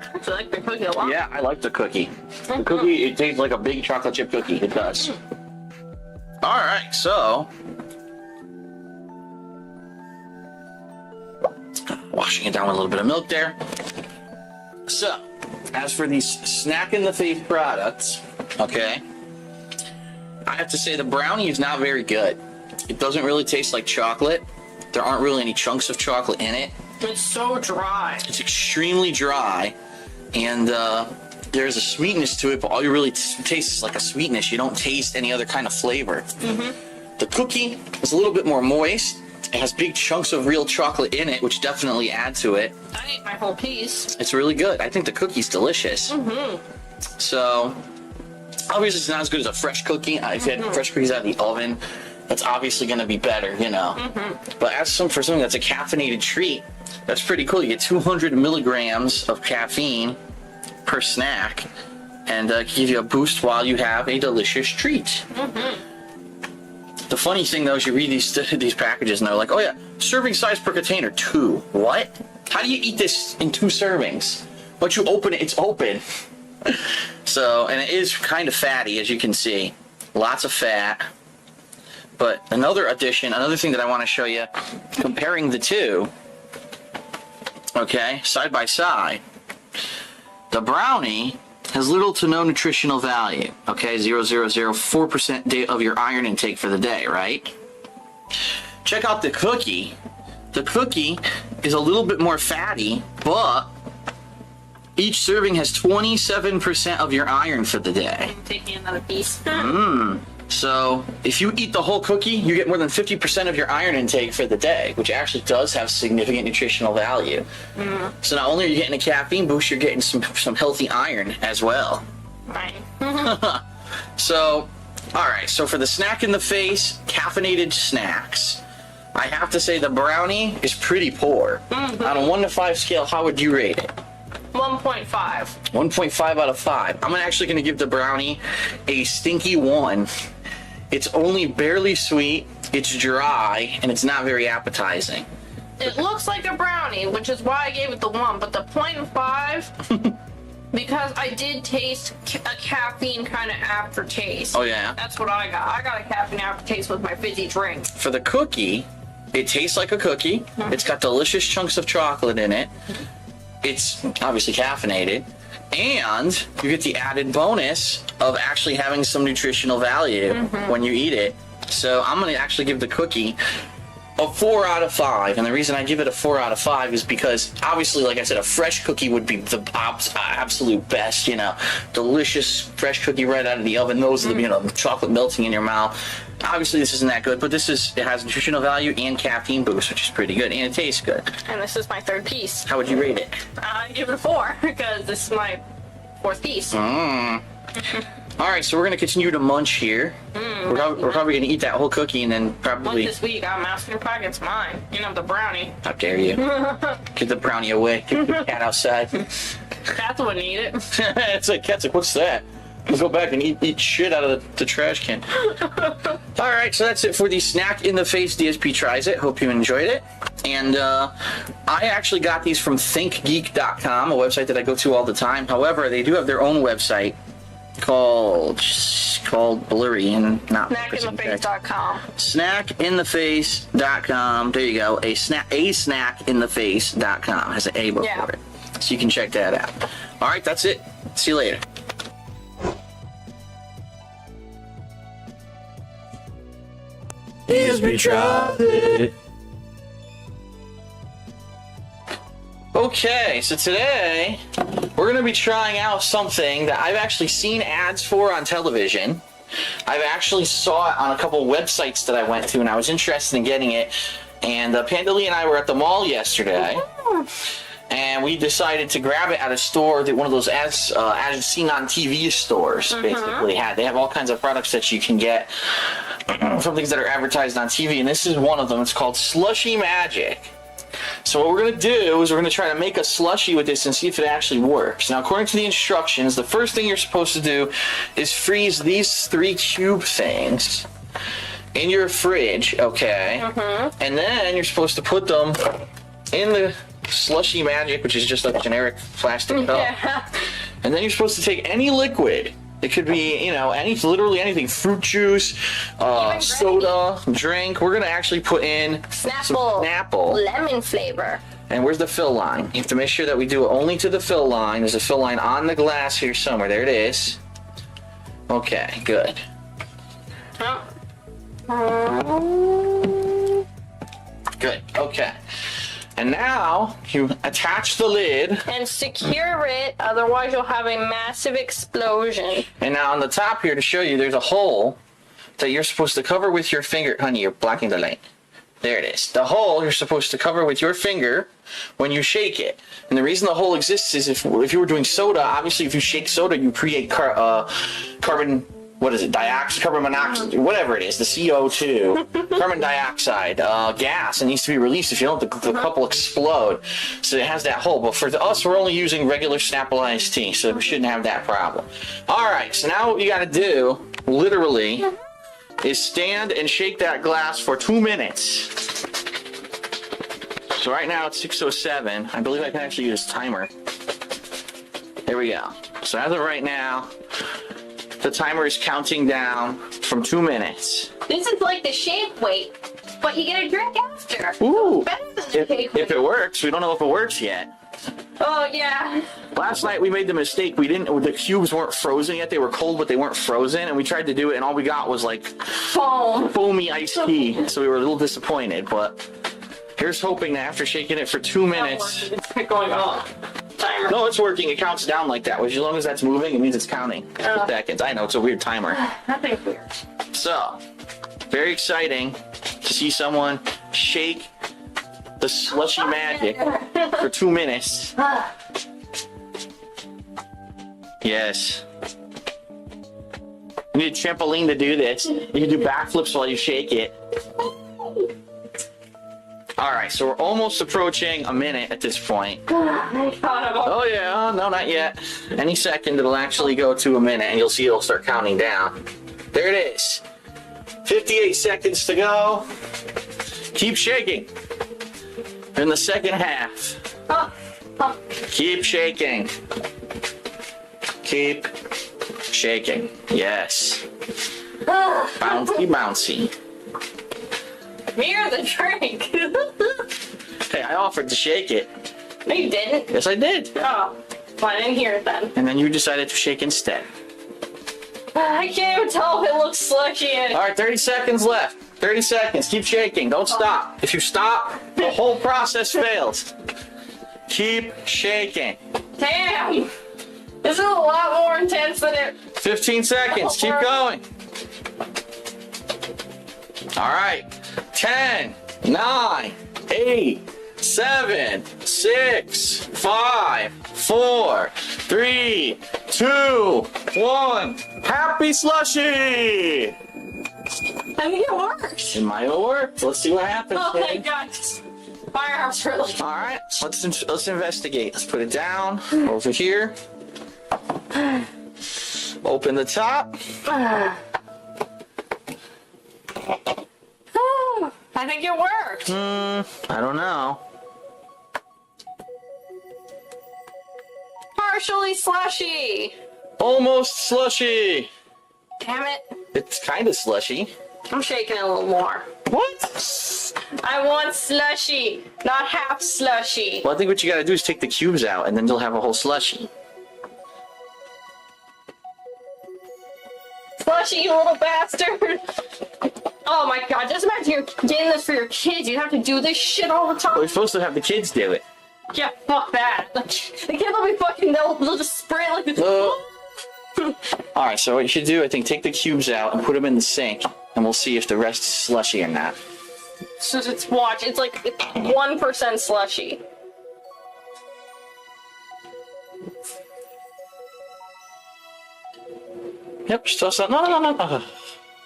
I actually like the cookie a lot. Yeah, I like the cookie. The cookie, it tastes like a big chocolate chip cookie. It does. All right, so washing it down with a little bit of milk there. So, as for these snack in the face products, okay, I have to say the brownie is not very good. It doesn't really taste like chocolate. There aren't really any chunks of chocolate in it. It's so dry. It's extremely dry, and there's a sweetness to it, but all you really taste is like a sweetness. You don't taste any other kind of flavor. The cookie is a little bit more moist. It has big chunks of real chocolate in it, which definitely add to it. I ate my whole piece. It's really good. I think the cookie's delicious. So, obviously it's not as good as a fresh cookie. If you had fresh cookies out of the oven, that's obviously going to be better, you know. But for something that's a caffeinated treat, that's pretty cool. You get 200 milligrams of caffeine per snack, and give you a boost while you have a delicious treat. The funny thing, though, is you read these packages, and they're like, oh yeah, serving size per container, 2. What? How do you eat this in 2 servings? Once you open it, it's open. So, and it is kind of fatty, as you can see. Lots of fat. But another addition, another thing that I want to show you, comparing the two, okay, side by side, the brownie has little to no nutritional value, okay, 0.004% of your iron intake for the day, right? Check out the cookie. The cookie is a little bit more fatty, but each serving has 27% of your iron for the day. I'm taking another piece. So if you eat the whole cookie, you get more than 50% of your iron intake for the day, which actually does have significant nutritional value. So not only are you getting a caffeine boost, you're getting some healthy iron as well. Right. So, all right. So for the snack in the face, caffeinated snacks, I have to say the brownie is pretty poor. On a 1 to 5 scale, how would you rate it? 1.5. 1.5 out of 5. I'm actually going to give the brownie a stinky 1. It's only barely sweet, it's dry, and it's not very appetizing. It looks like a brownie, which is why I gave it the 1, but the 0.5, because I did taste a caffeine kind of aftertaste. Oh, yeah? That's what I got. I got a caffeine aftertaste with my fizzy drink. For the cookie, it tastes like a cookie. It's got delicious chunks of chocolate in it. It's obviously caffeinated. And you get the added bonus of actually having some nutritional value when you eat it. So I'm going to actually give the cookie a 4 out of 5. And the reason I give it a 4 out of 5 is because, obviously, like I said, a fresh cookie would be the absolute best, you know. Delicious fresh cookie right out of the oven. Those are the, you know, chocolate melting in your mouth. Obviously, this isn't that good, but it has nutritional value and caffeine boost, which is pretty good. And it tastes good. And this is my 3rd piece. How would you rate it? I give it a 4, because this is my 4th piece. All right, so we're going to continue to munch here. We're probably going to eat that whole cookie and then probably... Once this week, I'm asking your pocket's mine. You know, the brownie. How dare you. Get the brownie away. Get the cat outside. Cats wouldn't eat it. It's like, cat's like, what's that? We'll go back and eat shit out of the trash can. All right, so that's it for the Snack in the Face DSP Tries It. Hope you enjoyed it. And I actually got these from thinkgeek.com, a website that I go to all the time. However, they do have their own website called blurry and not Snackintheface.com. Snackintheface.com. There you go. A snackintheface.com has an A before it. So you can check that out. All right, that's it. See you later. DSP Tries It. Okay, so today we're going to be trying out something that I've actually seen ads for on television. I've actually saw it on a couple websites that I went to, and I was interested in getting it. And Pandali and I were at the mall yesterday, and we decided to grab it at a store that one of those as seen on TV stores basically had. They have all kinds of products that you can get from things that are advertised on TV, and this is one of them. It's called Slushy Magic. So what we're going to do is we're going to try to make a slushie with this and see if it actually works. Now, according to the instructions, the first thing you're supposed to do is freeze these 3 cube things in your fridge, okay? And then you're supposed to put them in the Slushy Magic, which is just like a generic plastic cup. And then you're supposed to take any liquid. It could be, you know, literally anything. Fruit juice, soda, drink. We're going to actually put in some Snapple. Lemon flavor. And where's the fill line? You have to make sure that we do it only to the fill line. There's a fill line on the glass here somewhere. There it is. Okay, good. Good, okay. And now you attach the lid. And secure it, otherwise you'll have a massive explosion. And now on the top here to show you, there's a hole that you're supposed to cover with your finger. Honey, you're blocking the light. There it is. The hole you're supposed to cover with your finger when you shake it. And the reason the hole exists is if you were doing soda, obviously if you shake soda, you create carbon... What is it? Carbon monoxide, whatever it is, the CO2, carbon dioxide gas. It needs to be released. If you don't, the cup will explode. So it has that hole. But for us, we're only using regular Snapple iced tea, so we shouldn't have that problem. All right, so now what you got to do, literally, is stand and shake that glass for 2 minutes. So right now it's 6:07. I believe I can actually use timer. There we go. So as of right now, The timer is counting down from 2 minutes. This is like the shake weight, but you get a drink after. Ooh. Better than the shake weight. If it works, we don't know if it works yet. Oh, yeah. Last night we made the mistake. The cubes weren't frozen yet. They were cold, but they weren't frozen. And we tried to do it, and all we got was like Foam. foamy iced tea. So we were a little disappointed, but here's hoping that after shaking it for 2 minutes. It's going off. Timer. No, it's working. It counts down like that. Which, as long as that's moving, it means it's counting seconds. I know, it's a weird timer. Nothing weird. So, very exciting to see someone shake the slushy magic for 2 minutes. Yes. You need a trampoline to do this. You can do backflips while you shake it. Alright, so we're almost approaching a minute at this point. Oh yeah, no, not yet. Any second it'll actually go to a minute and you'll see it'll start counting down. There it is. 58 seconds to go. Keep shaking. In the second half. Keep shaking. Keep shaking. Yes. Bouncy, bouncy. Mirror the drink. Hey, I offered to shake it. No, you didn't. Yes, I did. Oh, well, I didn't hear it then. And then you decided to shake instead. I can't even tell if it looks slushy. Alright, 30 seconds left. 30 seconds. Keep shaking. Don't stop. If you stop, the whole process fails. Keep shaking. Damn. This is a lot more intense than it. 15 seconds. Keep going. Alright. 10, 9, 8, 7, 6, 5, 4, 3, 2, 1. Happy slushy! I think it works. It might have worked. Let's see what happens. Oh my god. Firehouse really. Alright, let's investigate. Let's put it down over here. Open the top. I think it worked. I don't know. Partially slushy. Almost slushy. Damn it. It's kind of slushy. I'm shaking it a little more. What? I want slushy, not half slushy. Well, I think what you gotta do is take the cubes out, and then you'll have a whole slushy. Slushy, you little bastard. Oh my god, just imagine you're getting this for your kids. You have to do this shit all the Well, time. you're supposed to have the kids do it. Yeah, fuck that. The kids will be fucking, they'll just spray it like this. Alright, so what you should do, I think, take the cubes out and put them in the sink, and we'll see if the rest is slushy or not. So just watch, it's like 1% slushy. Yep, just toss that. No.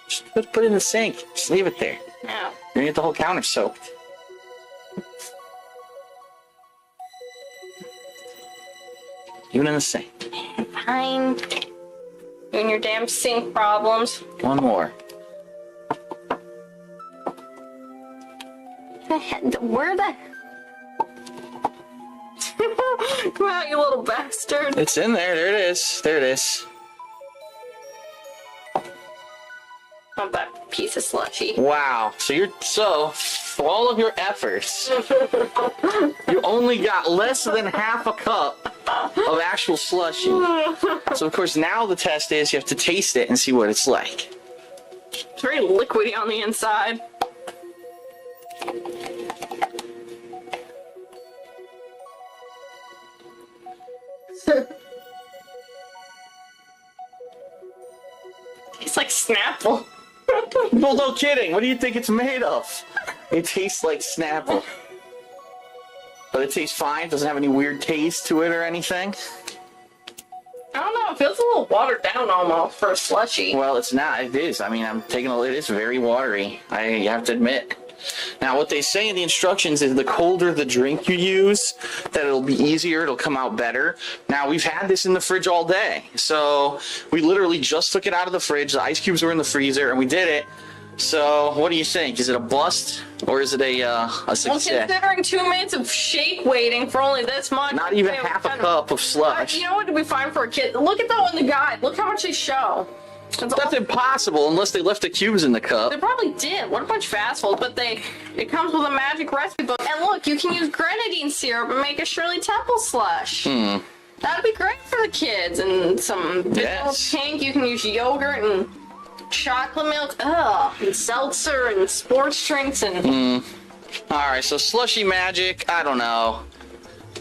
Just put it in the sink. Just leave it there. Yeah. You're gonna get the whole counter soaked. Even in the sink. Fine. Doing your damn sink problems. One more. Where the... Come out, you little bastard. It's in there. There it is. There it is. Not that piece of slushy. Wow. So for all of your efforts, you only got less than half a cup of actual slushy. So of course now the test is you have to taste it and see what it's like. It's very liquidy on the inside. It's like Snapple. Well, no kidding. What do you think it's made of? It tastes like Snapple. But it tastes fine. Doesn't have any weird taste to it or anything. I don't know, it feels a little watered down almost for a slushy. Well, it's not. It is. I mean, it is very watery. I have to admit. Now, what they say in the instructions is the colder the drink you use, that it'll be easier, it'll come out better. Now, we've had this in the fridge all day. So, we literally just took it out of the fridge. The ice cubes were in the freezer, and we did it So, what do you think? Is it a bust or is it a Well, success? considering 2 minutes of shake waiting for only this much. Not even okay, half a cup of slush. You know what would be fine for a kid? Look at that in the guide. Look how much they show. That's impossible unless they left the cubes in the cup. They probably did. What a bunch of fast food. But it comes with a magic recipe book. And look, you can use grenadine syrup and make a Shirley Temple slush. That'd be great for the kids. And some vanilla pink. You can use yogurt and chocolate milk. And seltzer and sports drinks and. Alright, so slushy magic, I don't know.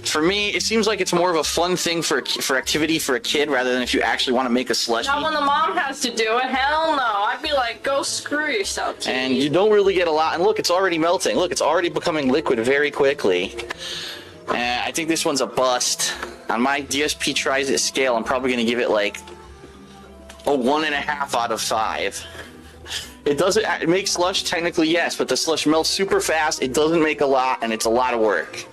For me, it seems like it's more of a fun thing for activity for a kid rather than if you actually want to make a slushie. Not when the mom has to do it. Hell no. I'd be like, go screw yourself, kid. And you don't really get a lot. And look, it's already melting. Look, it's already becoming liquid very quickly. And I think this one's a bust. On my DSP Tries It scale, I'm probably going to give it like a 1.5 out of 5. It makes slush, technically, yes, but the slush melts super fast. It doesn't make a lot, and it's a lot of work.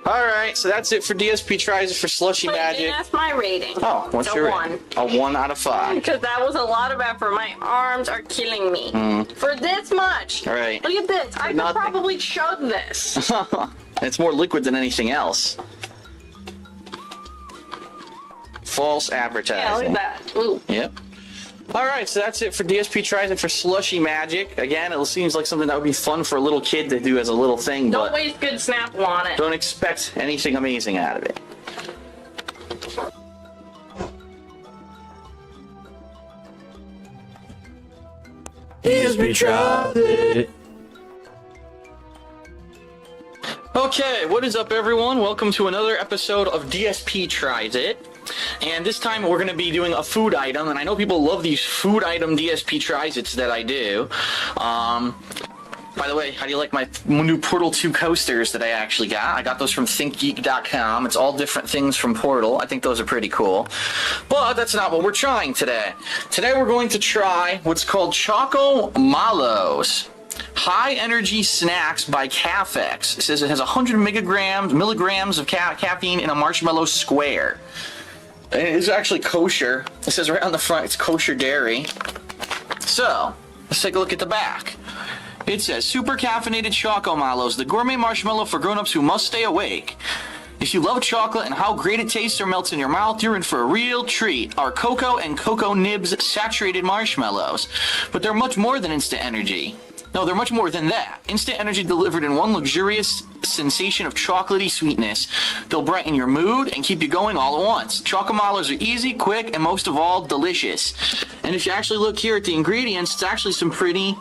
Alright, so that's it for DSP Tries It for Slushy Magic. That's my rating. Oh, what's It's your a rating? 1. A 1 out of 5. Because that was a lot of effort. My arms are killing me. For this much. Alright. Look at this. I could Nothing. probably chug this. It's more liquid than anything else. False advertising. Yeah, look at that. Ooh. Yep. Alright, so that's it for DSP Tries It for Slushy Magic. Again, it seems like something that would be fun for a little kid to do as a little thing, Don't but waste good Snapple on it. don't expect anything amazing out of it. DSP Tries It. Okay, what is up, everyone? Welcome to another episode of DSP Tries It. And this time we're going to be doing a food item, and I know people love these food item DSP Tries Its that I do. By the way, how do you like my new Portal 2 coasters that I actually got? I got those from thinkgeek.com. It's all different things from Portal. I think those are pretty cool. But that's not what we're trying today. Today we're going to try what's called Choco Mallows. High energy snacks by catfact. It says it has 100 milligrams of caffeine in a marshmallow square. And it is actually kosher. It says right on the front it's kosher dairy. So, let's take a look at the back. It says, super caffeinated Choco Mallows, the gourmet marshmallow for grown-ups who must stay awake. If you love chocolate and how great it tastes or melts in your mouth, you're in for a real treat. Our cocoa and cocoa nibs saturated marshmallows. But they're much more than instant energy. No, they're much more than that. Instant energy delivered in one luxurious sensation of chocolatey sweetness. They'll brighten your mood and keep you going all at once. Choco Mallows are easy, quick, and most of all, delicious. And if you actually look here at the ingredients, it's actually some pretty,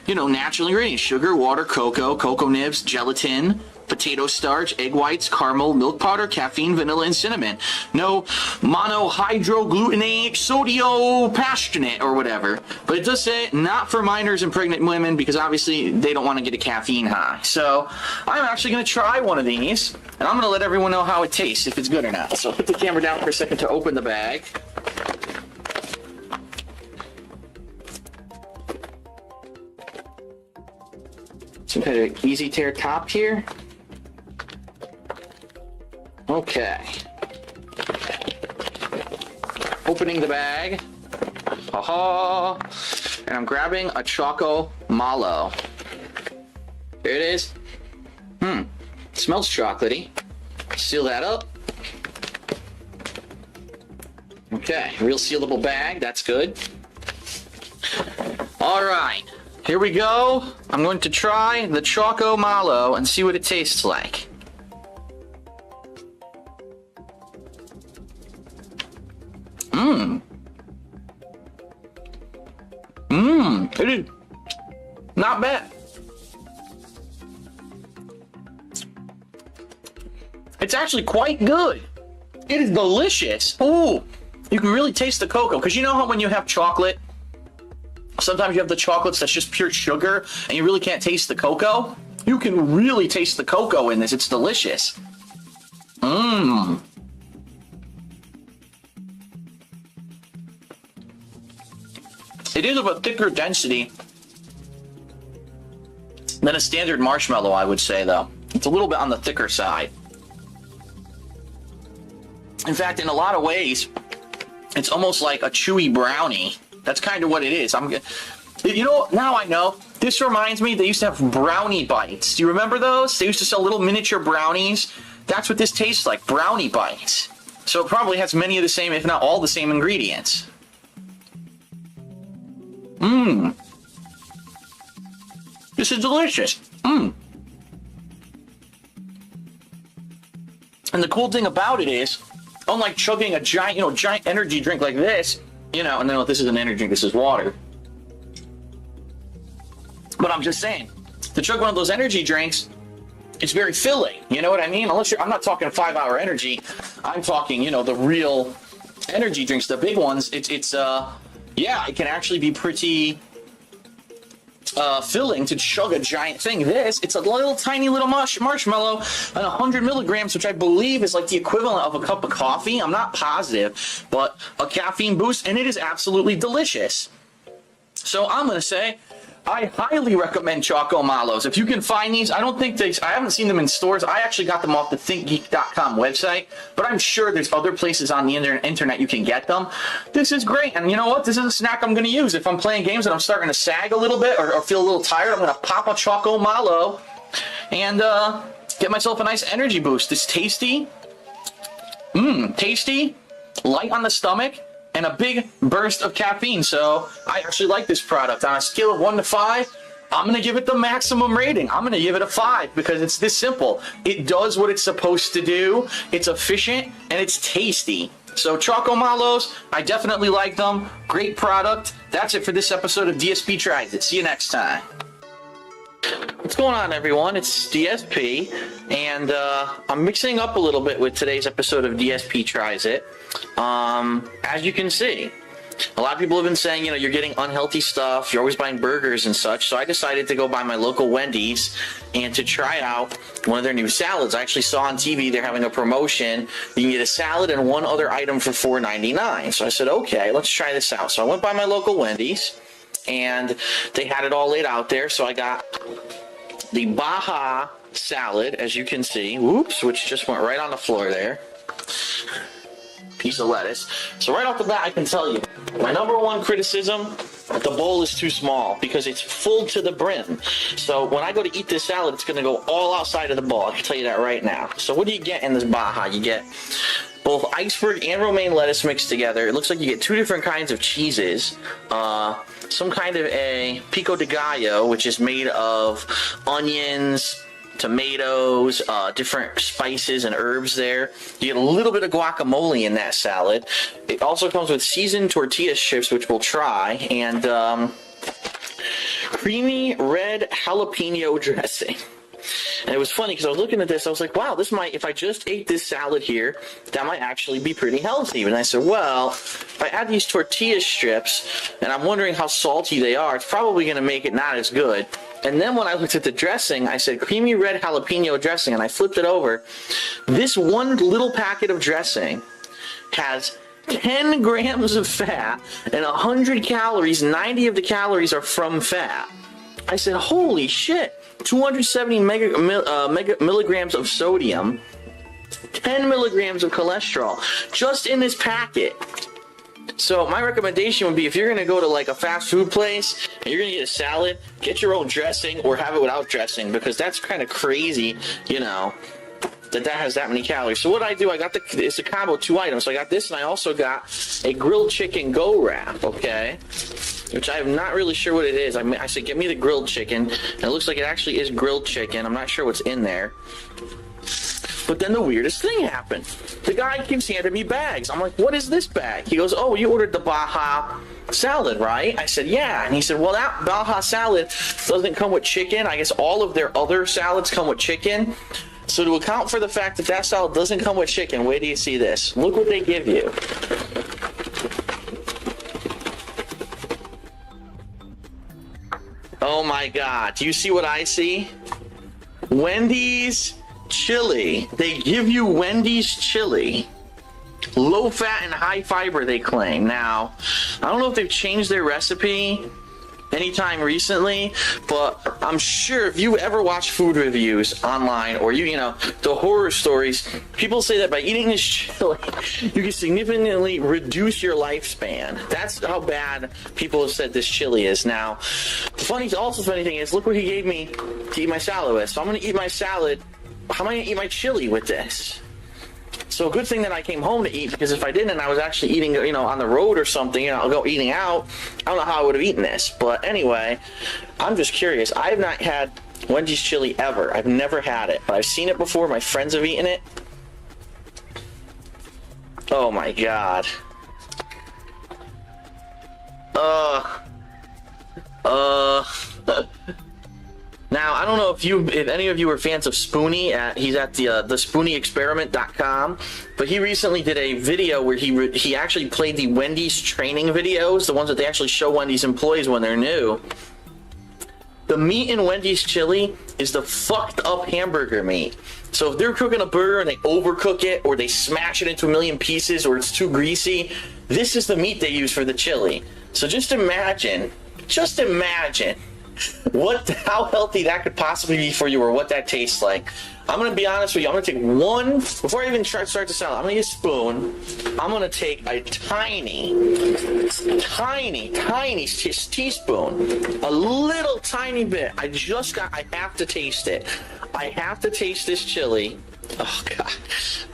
natural ingredients. Sugar, water, cocoa nibs, gelatin, potato starch, egg whites, caramel, milk powder, caffeine, vanilla, and cinnamon. No monohydroglutamate sodium-passionate or whatever. But it does say not for minors and pregnant women because obviously they don't want to get a caffeine high. So I'm actually going to try one of these and I'm going to let everyone know how it tastes, if it's good or not. So I'll put the camera down for a second to open the bag. Some kind of easy tear top here. Okay. Opening the bag. Haha. And I'm grabbing a Choco Mallow. Here it is. Smells chocolatey. Seal that up. Okay, real sealable bag. That's good. All right. Here we go. I'm going to try the Choco Mallow and see what it tastes like. It is not bad. It's actually quite good. It is delicious. Ooh, you can really taste the cocoa. Because you know how when you have chocolate, sometimes you have the chocolates that's just pure sugar and you really can't taste the cocoa? You can really taste the cocoa in this. It's delicious. It is of a thicker density than a standard marshmallow, I would say, though. It's a little bit on the thicker side. In fact, in a lot of ways, It's almost like a chewy brownie. That's kind of what it is. You know, now I know. This reminds me, they used to have brownie bites. Do you remember those? They used to sell little miniature brownies. That's what this tastes like, brownie bites. So it probably has many of the same, if not all the same ingredients. Mmm. This is delicious. Mmm. And the cool thing about it is, unlike chugging a giant, giant energy drink like this, and then this is an energy drink, this is water. But I'm just saying, to chug one of those energy drinks, it's very filling. You know what I mean? I'm not talking 5-hour energy. I'm talking, the real energy drinks, the big ones. It can actually be pretty filling to chug a giant thing. It's a little tiny little marshmallow and 100 milligrams, which I believe is like the equivalent of a cup of coffee. I'm not positive, but a caffeine boost, and it is absolutely delicious. So I'm going to say, I highly recommend Choco Malos. If you can find these, I haven't seen them in stores. I actually got them off the thinkgeek.com website, but I'm sure there's other places on the internet you can get them. This is great, and you know what? This is a snack I'm going to use. If I'm playing games and I'm starting to sag a little bit or feel a little tired, I'm going to pop a Choco Malo and get myself a nice energy boost. It's tasty. Tasty, light on the stomach, and a big burst of caffeine. So I actually like this product. On a scale of 1 to 5, I'm going to give it the maximum rating. I'm going to give it a 5 because it's this simple. It does what it's supposed to do. It's efficient and it's tasty. So Choco Malos, I definitely like them. Great product. That's it for this episode of DSP Tries It. See you next time. What's going on, everyone? It's DSP, and I'm mixing up a little bit with today's episode of DSP Tries It. As you can see, a lot of people have been saying, you're getting unhealthy stuff, you're always buying burgers and such, so I decided to go by my local Wendy's and to try out one of their new salads. I actually saw on TV they're having a promotion. You can get a salad and one other item for $4.99. So I said, okay, let's try this out. So I went by my local Wendy's, and they had it all laid out there. So I got the Baja salad, as you can see. Whoops, which just went right on the floor there. Piece of lettuce. So right off the bat, I can tell you, my number one criticism, the bowl is too small because it's full to the brim. So when I go to eat this salad, it's going to go all outside of the bowl. I can tell you that right now. So what do you get in this Baja? You get both iceberg and romaine lettuce mixed together. It looks like you get 2 different kinds of cheeses. Some kind of a pico de gallo, which is made of onions, tomatoes, different spices and herbs there. You get a little bit of guacamole in that salad. It also comes with seasoned tortilla chips, which we'll try, and creamy red jalapeno dressing. And it was funny because I was looking at this, I was like, wow, this might, if I just ate this salad here, that might actually be pretty healthy. And I said, well, if I add these tortilla strips, and I'm wondering how salty they are, it's probably going to make it not as good. And then when I looked at the dressing, I said creamy red jalapeno dressing, and I flipped it over. This one little packet of dressing has 10 grams of fat and 100 calories. 90 of the calories are from fat. I said, holy shit. 270 milligrams of sodium, 10 milligrams of cholesterol, just in this packet. So my recommendation would be, if you're going to go to like a fast food place and you're going to get a salad, get your own dressing or have it without dressing, because that's kind of crazy, that has that many calories. So what I do, it's a combo 2 items. So I got this, and I also got a grilled chicken go wrap, okay? Which I'm not really sure what it is. I said, get me the grilled chicken, and it looks like it actually is grilled chicken. I'm not sure what's in there. But then the weirdest thing happened. The guy keeps handing me bags. I'm like, what is this bag? He goes, oh, you ordered the Baja salad, right? I said, yeah. And he said, well, that Baja salad doesn't come with chicken. I guess all of their other salads come with chicken. So to account for the fact that that salad doesn't come with chicken, wait till you see this. Look what they give you. Oh my God, do you see what I see? Wendy's chili. They give you Wendy's chili. Low fat and high fiber, they claim. Now, I don't know if they've changed their recipe. anytime recently, but I'm sure if you ever watch food reviews online or you know, the horror stories, people say that by eating this chili, you can significantly reduce your lifespan. That's how bad people have said this chili is. Now, the funny thing is, look what he gave me to eat my salad with. So I'm going to eat my salad. How am I going to eat my chili with this? So a good thing that I came home to eat, because if I didn't and I was actually eating, you know, on the road or something, you know, I'll go eating out, I don't know how I would have eaten this. But anyway, I'm just curious. I have not had Wendy's chili ever. I've never had it, but I've seen it before. My friends have eaten it. Oh my God. Now, I don't know if any of you are fans of Spoonie. He's at the SpoonieExperiment.com, but he recently did a video where he actually played the Wendy's training videos, the ones that they actually show Wendy's employees when they're new. The meat in Wendy's chili is the fucked up hamburger meat. So if they're cooking a burger and they overcook it, or they smash it into a million pieces, or it's too greasy, this is the meat they use for the chili. So just imagine how healthy that could possibly be for you, or what that tastes like. I'm going to be honest with you. I'm going to take one, before I even start the salad, I'm going to use a spoon. I'm going to take a tiny teaspoon, a little tiny bit. I have to taste it. I have to taste this chili. Oh God.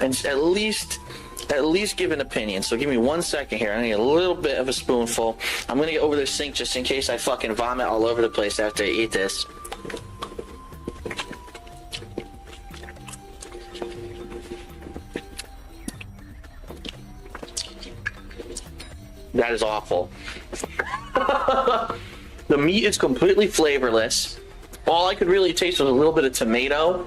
And at least give an opinion. So give me 1 second here. I need a little bit of a spoonful. I'm going to get over the sink just in case I fucking vomit all over the place after I eat this. That is awful. The meat is completely flavorless. All I could really taste was a little bit of tomato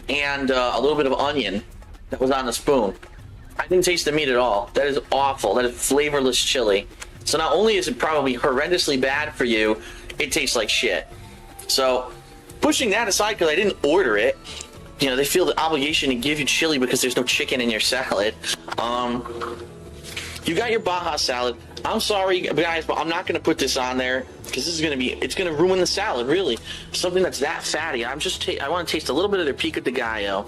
and a little bit of onion that was on the spoon. I didn't taste the meat at all. That is awful. That is flavorless chili. So not only is it probably horrendously bad for you, it tastes like shit. So pushing that aside, because I didn't order it, you know, they feel the obligation to give you chili because there's no chicken in your salad. You got your Baja salad. I'm sorry, guys, but I'm not going to put this on there because this is going to be, it's going to ruin the salad, really. Something that's that fatty. I want to taste a little bit of their pico de gallo.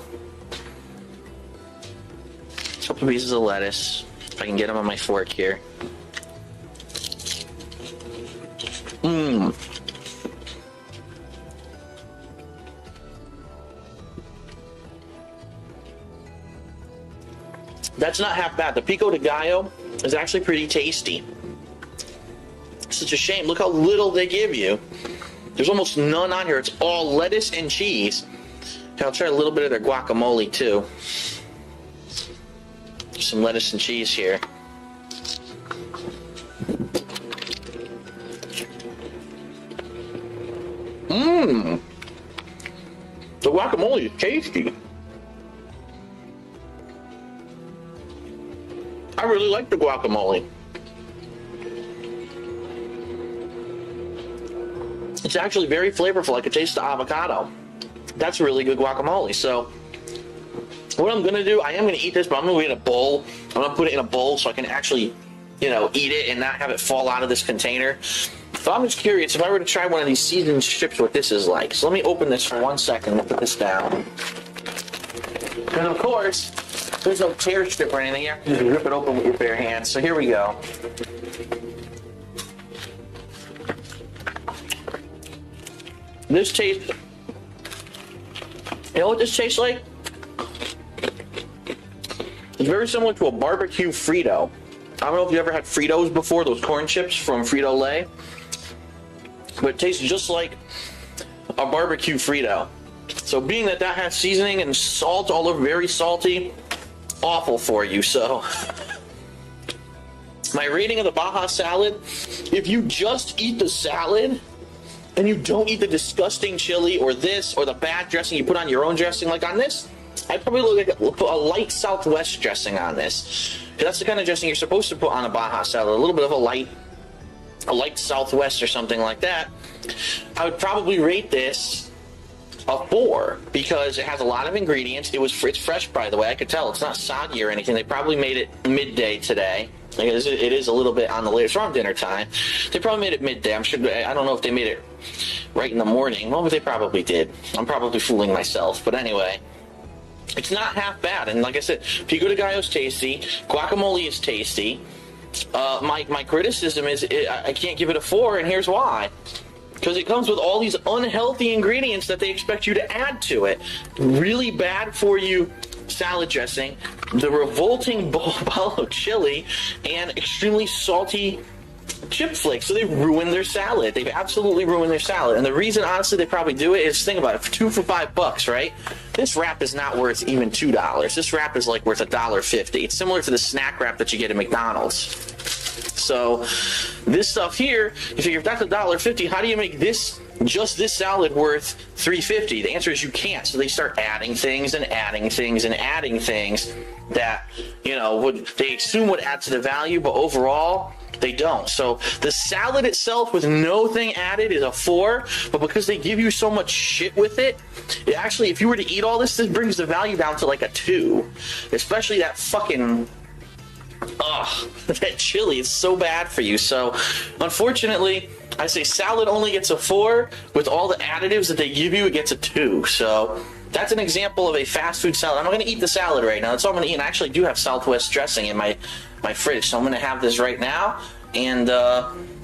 A couple pieces of lettuce, if I can get them on my fork here. Mmm. That's not half bad. The pico de gallo is actually pretty tasty. It's such a shame. Look how little they give you. There's almost none on here. It's all lettuce and cheese. And I'll try a little bit of their guacamole too. Some lettuce and cheese here. Mmm. The guacamole is tasty. I really like the guacamole. It's actually very flavorful. I could taste the avocado. That's really good guacamole. So what I'm gonna do, I am gonna eat this, but I'm gonna get a bowl. I'm gonna put it in a bowl so I can actually, you know, eat it and not have it fall out of this container. So I'm just curious if I were to try one of these seasoned strips, what this is like. So let me open this for 1 second. We'll put this down. And of course, there's no tear strip or anything. You have to just rip it open with your bare hands. So here we go. This tastes... You know what this tastes like? It's very similar to a barbecue Frito. I don't know if you ever had Fritos before, those corn chips from Frito-Lay. But it tastes just like a barbecue Frito. So being that that has seasoning and salt all over, very salty, awful for you. So my rating of the Baja salad, if you just eat the salad and you don't eat the disgusting chili or this or the bad dressing you put on your own dressing, like on this, I'd probably look at a light Southwest dressing on this. That's the kind of dressing you're supposed to put on a Baja salad, a little bit of a light Southwest or something like that. I would probably rate this a 4 because it has a lot of ingredients. It's fresh, by the way. I could tell it's not soggy or anything. They probably made it midday today. Because it is a little bit on the later. It's around dinner time. They probably made it midday. I'm sure. I don't know if they made it right in the morning. Well, but they probably did. I'm probably fooling myself. But anyway, it's not half bad. And like I said, pico de gallo's tasty. Guacamole is tasty. My criticism is I can't give it a 4, and here's why. Because it comes with all these unhealthy ingredients that they expect you to add to it. Really bad for you salad dressing, the revolting ball of chili, and extremely salty chip flakes. So they ruin their salad. They've absolutely ruined their salad. And the reason, honestly, they probably do it is, think about it, 2 for $5, right? This wrap is not worth even $2. This wrap is like worth $1.50. It's similar to the snack wrap that you get at McDonald's. So this stuff here, you figure if that's $1.50, how do you make just this salad worth $3.50? The answer is you can't. So they start adding things and adding things and adding things that, you know, they assume would add to the value, but overall they don't. So the salad itself with no thing added is a 4, but because they give you so much shit with it, actually, if you were to eat all this brings the value down to like a 2. Especially that fucking... that chili is so bad for you. So unfortunately, I say salad only gets a 4. With all the additives that they give you, it gets a 2. So that's an example of a fast food salad. I'm not going to eat the salad right now. That's all I'm going to eat. And I actually do have Southwest dressing in my fridge, so I'm going to have this right now. And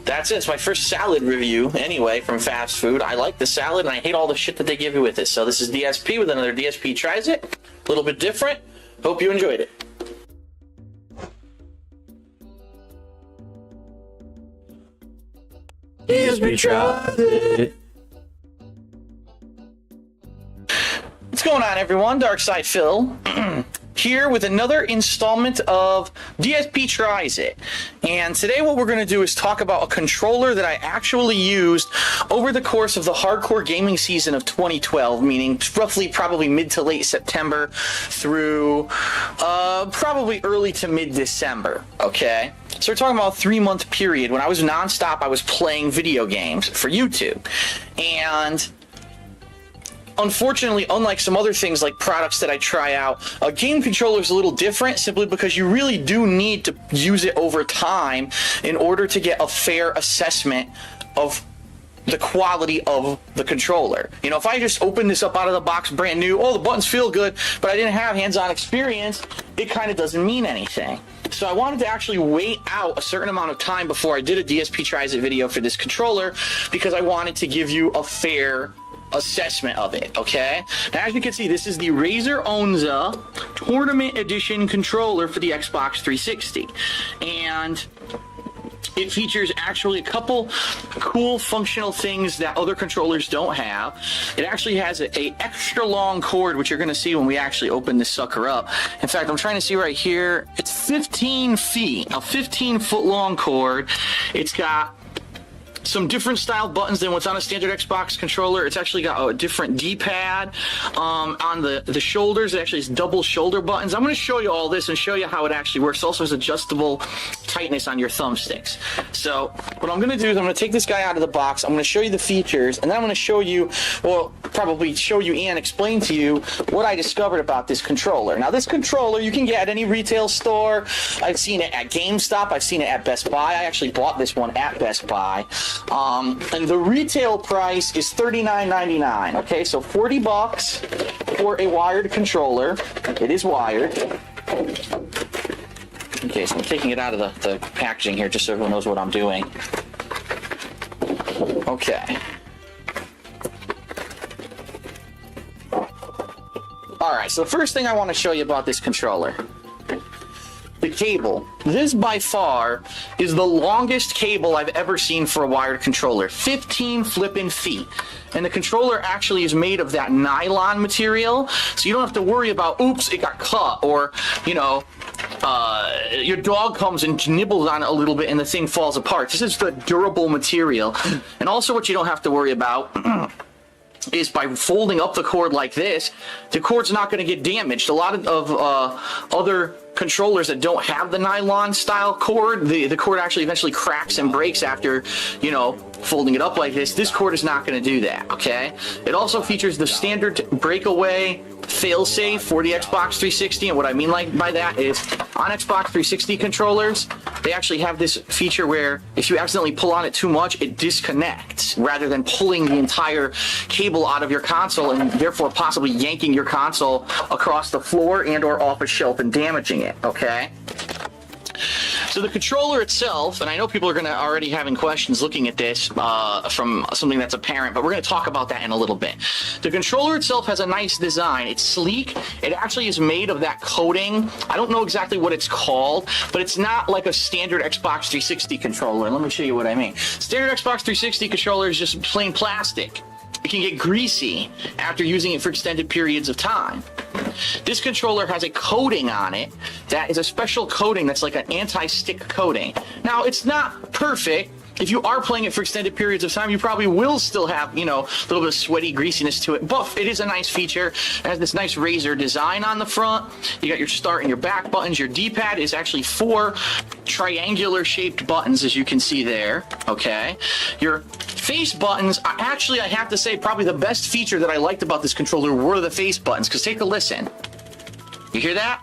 that's it. It's my first salad review anyway from fast food. I like the salad, and I hate all the shit that they give you with it. So this is DSP with another DSP Tries It. A little bit different. Hope you enjoyed it. DSP Tries It. What's going on, everyone? Darkside Phil here with another installment of DSP Tries It. And today what we're going to do is talk about a controller that I actually used over the course of the hardcore gaming season of 2012, meaning roughly probably mid to late September through probably early to mid-December, okay? So we're talking about a 3-month period when I was nonstop. I was playing video games for YouTube. And unfortunately, unlike some other things like products that I try out, a game controller is a little different simply because you really do need to use it over time in order to get a fair assessment of the quality of the controller. You know, if I just open this up out of the box brand new, oh, the buttons feel good, but I didn't have hands-on experience, it kind of doesn't mean anything. So I wanted to actually wait out a certain amount of time before I did a DSP Tries It video for this controller because I wanted to give you a fair assessment of it, okay? Now, as you can see, this is the Razer Onza Tournament Edition controller for the Xbox 360. And it features actually a couple cool functional things that other controllers don't have. It actually has a extra long cord, which you're going to see when we actually open this sucker up. In fact, I'm trying to see right here. It's 15 feet, a 15-foot long cord. It's got some different style buttons than what's on a standard Xbox controller. It's actually got a different D-pad on the shoulders. It actually has double shoulder buttons. I'm going to show you all this and show you how it actually works. It also has adjustable tightness on your thumbsticks. So what I'm going to do is I'm going to take this guy out of the box. I'm going to show you the features, and then I'm going to show you, well, probably show you and explain to you what I discovered about this controller. Now, this controller you can get at any retail store. I've seen it at GameStop. I've seen it at Best Buy. I actually bought this one at Best Buy. And the retail price is $39.99. Okay, so $40 for a wired controller. It is wired. Okay, so I'm taking it out of the packaging here just so everyone knows what I'm doing. Okay. Alright, so the first thing I want to show you about this controller. The cable. This by far is the longest cable I've ever seen for a wired controller. 15 flippin' feet. And the controller actually is made of that nylon material, so you don't have to worry about, oops, it got cut, or, you know, your dog comes and nibbles on it a little bit and the thing falls apart. This is the durable material. And also what you don't have to worry about is by folding up the cord like this, the cord's not going to get damaged. A lot of other controllers that don't have the nylon style cord, the cord actually eventually cracks and breaks after, you know, folding it up like this. This cord is not going to do that, okay? It also features the standard breakaway failsafe for the Xbox 360, and what I mean by that is on Xbox 360 controllers, they actually have this feature where if you accidentally pull on it too much, it disconnects rather than pulling the entire cable out of your console and therefore possibly yanking your console across the floor and or off a shelf and damaging it, okay? So the controller itself, and I know people are going to already having questions looking at this from something that's apparent, but we're going to talk about that in a little bit. The controller itself has a nice design. It's sleek. It actually is made of that coating. I don't know exactly what it's called, but it's not like a standard Xbox 360 controller. Let me show you what I mean. Standard Xbox 360 controller is just plain plastic. It can get greasy after using it for extended periods of time. This controller has a coating on it that is a special coating that's like an anti-stick coating. Now, it's not perfect. If you are playing it for extended periods of time, you probably will still have, you know, a little bit of sweaty greasiness to it, but it is a nice feature. It has this nice razor design on the front. You got your start and your back buttons. Your D-pad is actually 4 triangular shaped buttons, as you can see there, okay? Your face buttons are actually, I have to say, probably the best feature that I liked about this controller were the face buttons, because take a listen. You hear that?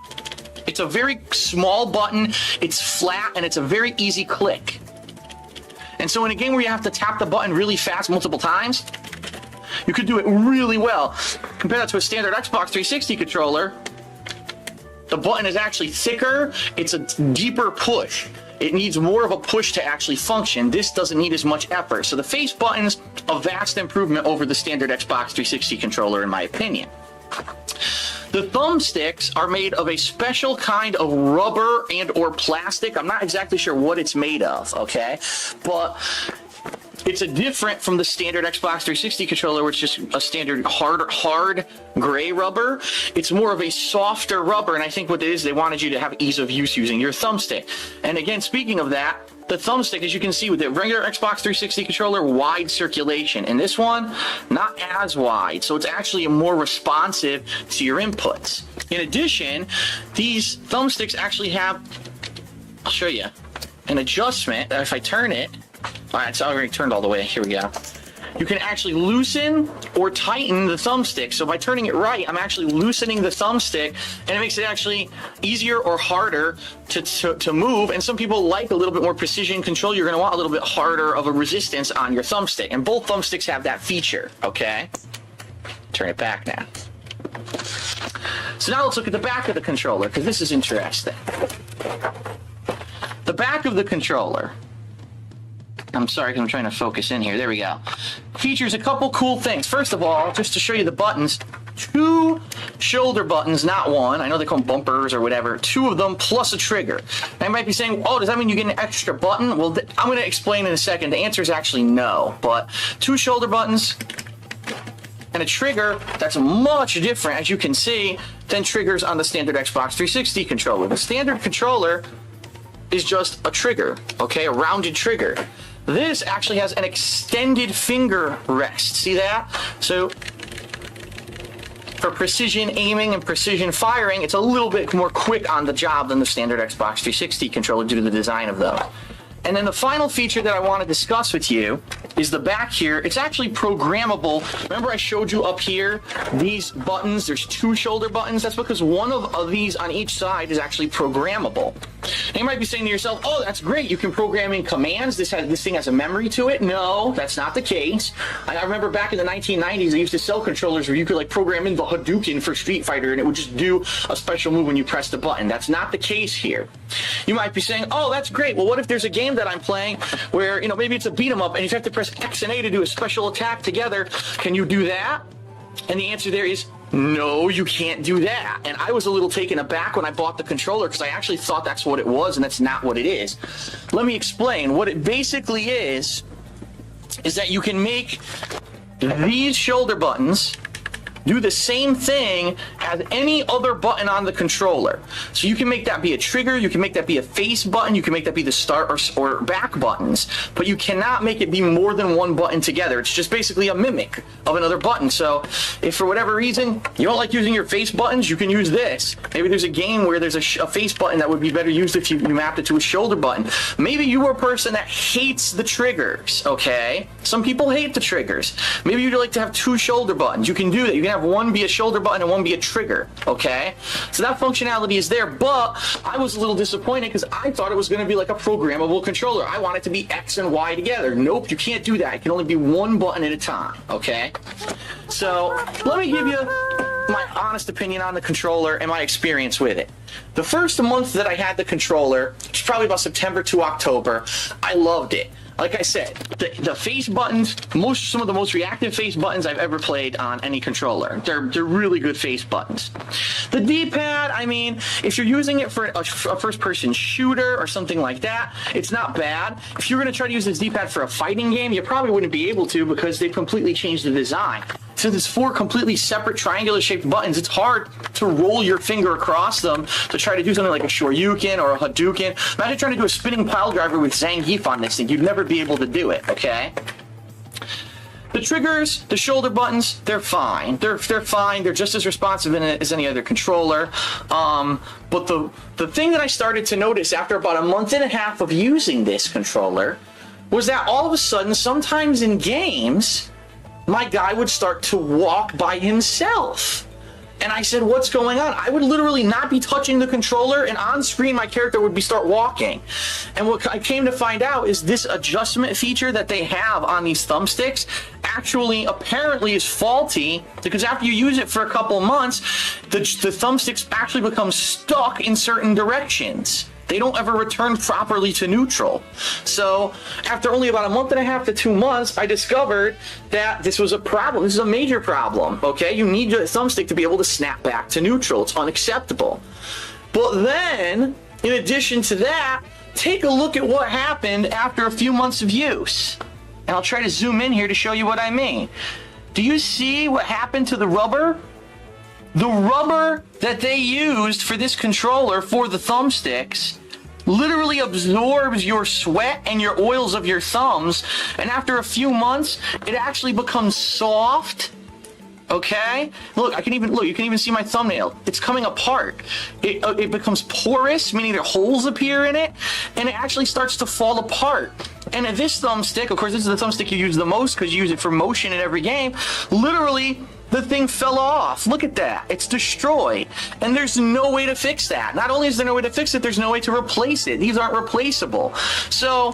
It's a very small button, it's flat, and it's a very easy click. And so in a game where you have to tap the button really fast multiple times, you could do it really well. Compare that to a standard Xbox 360 controller. The button is actually thicker, it's a deeper push. It needs more of a push to actually function. This doesn't need as much effort. So the face button's a vast improvement over the standard Xbox 360 controller, in my opinion. The thumbsticks are made of a special kind of rubber and or plastic. I'm not exactly sure what it's made of, okay? But it's different from the standard Xbox 360 controller, which is just a standard hard gray rubber. It's more of a softer rubber, and I think what it is, they wanted you to have ease of use using your thumbstick. And again, speaking of that, the thumbstick, as you can see with the regular Xbox 360 controller, wide circulation, and this one, not as wide, so it's actually more responsive to your inputs. In addition, these thumbsticks actually have, I'll show you, an adjustment that if I turn it, all right, it's already turned all the way, here we go. You can actually loosen or tighten the thumbstick. So by turning it right, I'm actually loosening the thumbstick, and it makes it actually easier or harder to move. And some people like a little bit more precision control. You're going to want a little bit harder of a resistance on your thumbstick. And both thumbsticks have that feature, okay? Turn it back now. So now let's look at the back of the controller, because this is interesting. The back of the controller, I'm sorry, because I'm trying to focus in here. There we go. Features a couple cool things. First of all, just to show you the buttons, 2 shoulder buttons, not one. I know they call them bumpers or whatever. 2 of them plus a trigger. Now, you might be saying, oh, does that mean you get an extra button? Well, I'm going to explain in a second. The answer is actually no. But 2 shoulder buttons and a trigger that's much different, as you can see, than triggers on the standard Xbox 360 controller. The standard controller is just a trigger, okay, a rounded trigger. This actually has an extended finger rest. See that? So for precision aiming and precision firing, it's a little bit more quick on the job than the standard Xbox 360 controller due to the design of those. And then the final feature that I want to discuss with you is the back here. It's actually programmable. Remember I showed you up here these buttons? There's 2 shoulder buttons. That's because one of these on each side is actually programmable. And you might be saying to yourself, oh, that's great. You can program in commands. This thing has a memory to it. No, that's not the case. I remember back in the 1990s, they used to sell controllers where you could like program in the Hadouken for Street Fighter and it would just do a special move when you press the button. That's not the case here. You might be saying, oh, that's great. Well, what if there's a game that I'm playing where, you know, maybe it's a beat 'em up and you have to press X and A to do a special attack together. Can you do that? And the answer there is no, you can't do that. And I was a little taken aback when I bought the controller because I actually thought that's what it was, and that's not what it is. Let me explain. What it basically is that you can make these shoulder buttons do the same thing as any other button on the controller. So you can make that be a trigger, you can make that be a face button, you can make that be the start or back buttons, but you cannot make it be more than one button together. It's just basically a mimic of another button. So if for whatever reason you don't like using your face buttons, you can use this. Maybe there's a game where there's a face button that would be better used if you mapped it to a shoulder button. Maybe you are a person that hates the triggers, okay? Some people hate the triggers. Maybe you'd like to have 2 shoulder buttons. You can do that. You can have one be a shoulder button and one be a trigger, okay? So that functionality is there, but I was a little disappointed because I thought it was going to be like a programmable controller. I want it to be X and Y together. Nope, you can't do that. It can only be one button at a time, okay? So let me give you my honest opinion on the controller and my experience with it. The first month that I had the controller, which was probably about September to October, I loved it. Like I said, the face buttons, some of the most reactive face buttons I've ever played on any controller. They're really good face buttons. The D-pad, I mean, if you're using it for a first-person shooter or something like that, it's not bad. If you're going to try to use this D-pad for a fighting game, you probably wouldn't be able to because they've completely changed the design. Since it's 4 completely separate triangular-shaped buttons, it's hard to roll your finger across them to try to do something like a Shoryuken or a Hadouken. Imagine trying to do a spinning pile driver with Zangief on this thing. You'd never be able to do it, okay? The triggers, the shoulder buttons, they're fine. They're fine. They're just as responsive as any other controller. But the thing that I started to notice after about a month and a half of using this controller was that all of a sudden, sometimes in games, my guy would start to walk by himself. And I said, what's going on? I would literally not be touching the controller, and on screen my character would start walking. And what I came to find out is this adjustment feature that they have on these thumbsticks actually apparently is faulty, because after you use it for a couple months, the thumbsticks actually become stuck in certain directions. They don't ever return properly to neutral. So after only about a month and a half to 2 months, I discovered that this was a problem. This is a major problem, okay? You need your thumbstick to be able to snap back to neutral. It's unacceptable. But then, in addition to that, take a look at what happened after a few months of use. And I'll try to zoom in here to show you what I mean. Do you see what happened to the rubber? The rubber that they used for this controller for the thumbsticks literally absorbs your sweat and your oils of your thumbs, and after a few months it actually becomes soft. Okay, look, you can even see my thumbnail. It's coming apart. It becomes porous, meaning there holes appear in it, and it actually starts to fall apart. And this thumbstick, of course, this is the thumbstick you use the most because you use it for motion in every game. Literally, the thing fell off. Look at that. It's destroyed. And there's no way to fix that. Not only is there no way to fix it, there's no way to replace it. These aren't replaceable. So,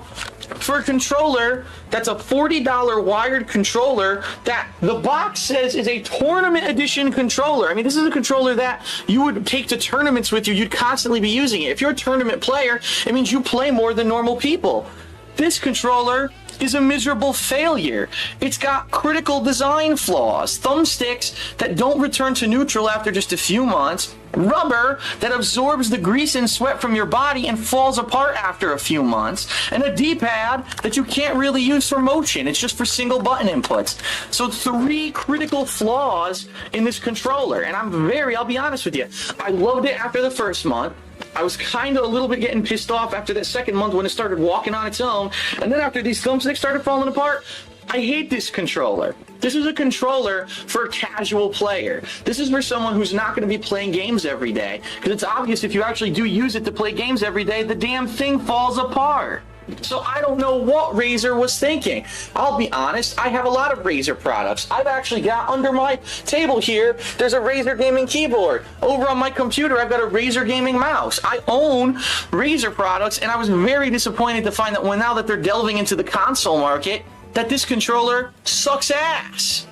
for a controller that's a $40 wired controller that the box says is a tournament edition controller. I mean, this is a controller that you would take to tournaments with you. You'd constantly be using it. If you're a tournament player, it means you play more than normal people. This controller is a miserable failure. It's got critical design flaws, thumbsticks that don't return to neutral after just a few months, rubber that absorbs the grease and sweat from your body and falls apart after a few months, and a D-pad that you can't really use for motion. It's just for single button inputs. So 3 critical flaws in this controller, and I'll be honest with you, I loved it after the first month. I was kind of a little bit getting pissed off after that second month when it started walking on its own. And then after these thumbsticks started falling apart, I hate this controller. This is a controller for a casual player. This is for someone who's not going to be playing games every day. Because it's obvious if you actually do use it to play games every day, the damn thing falls apart. So I don't know what Razer was thinking. I'll be honest, I have a lot of Razer products. I've actually got under my table here, there's a Razer gaming keyboard. Over on my computer, I've got a Razer gaming mouse. I own Razer products, and I was very disappointed to find that now that they're delving into the console market, that this controller sucks ass.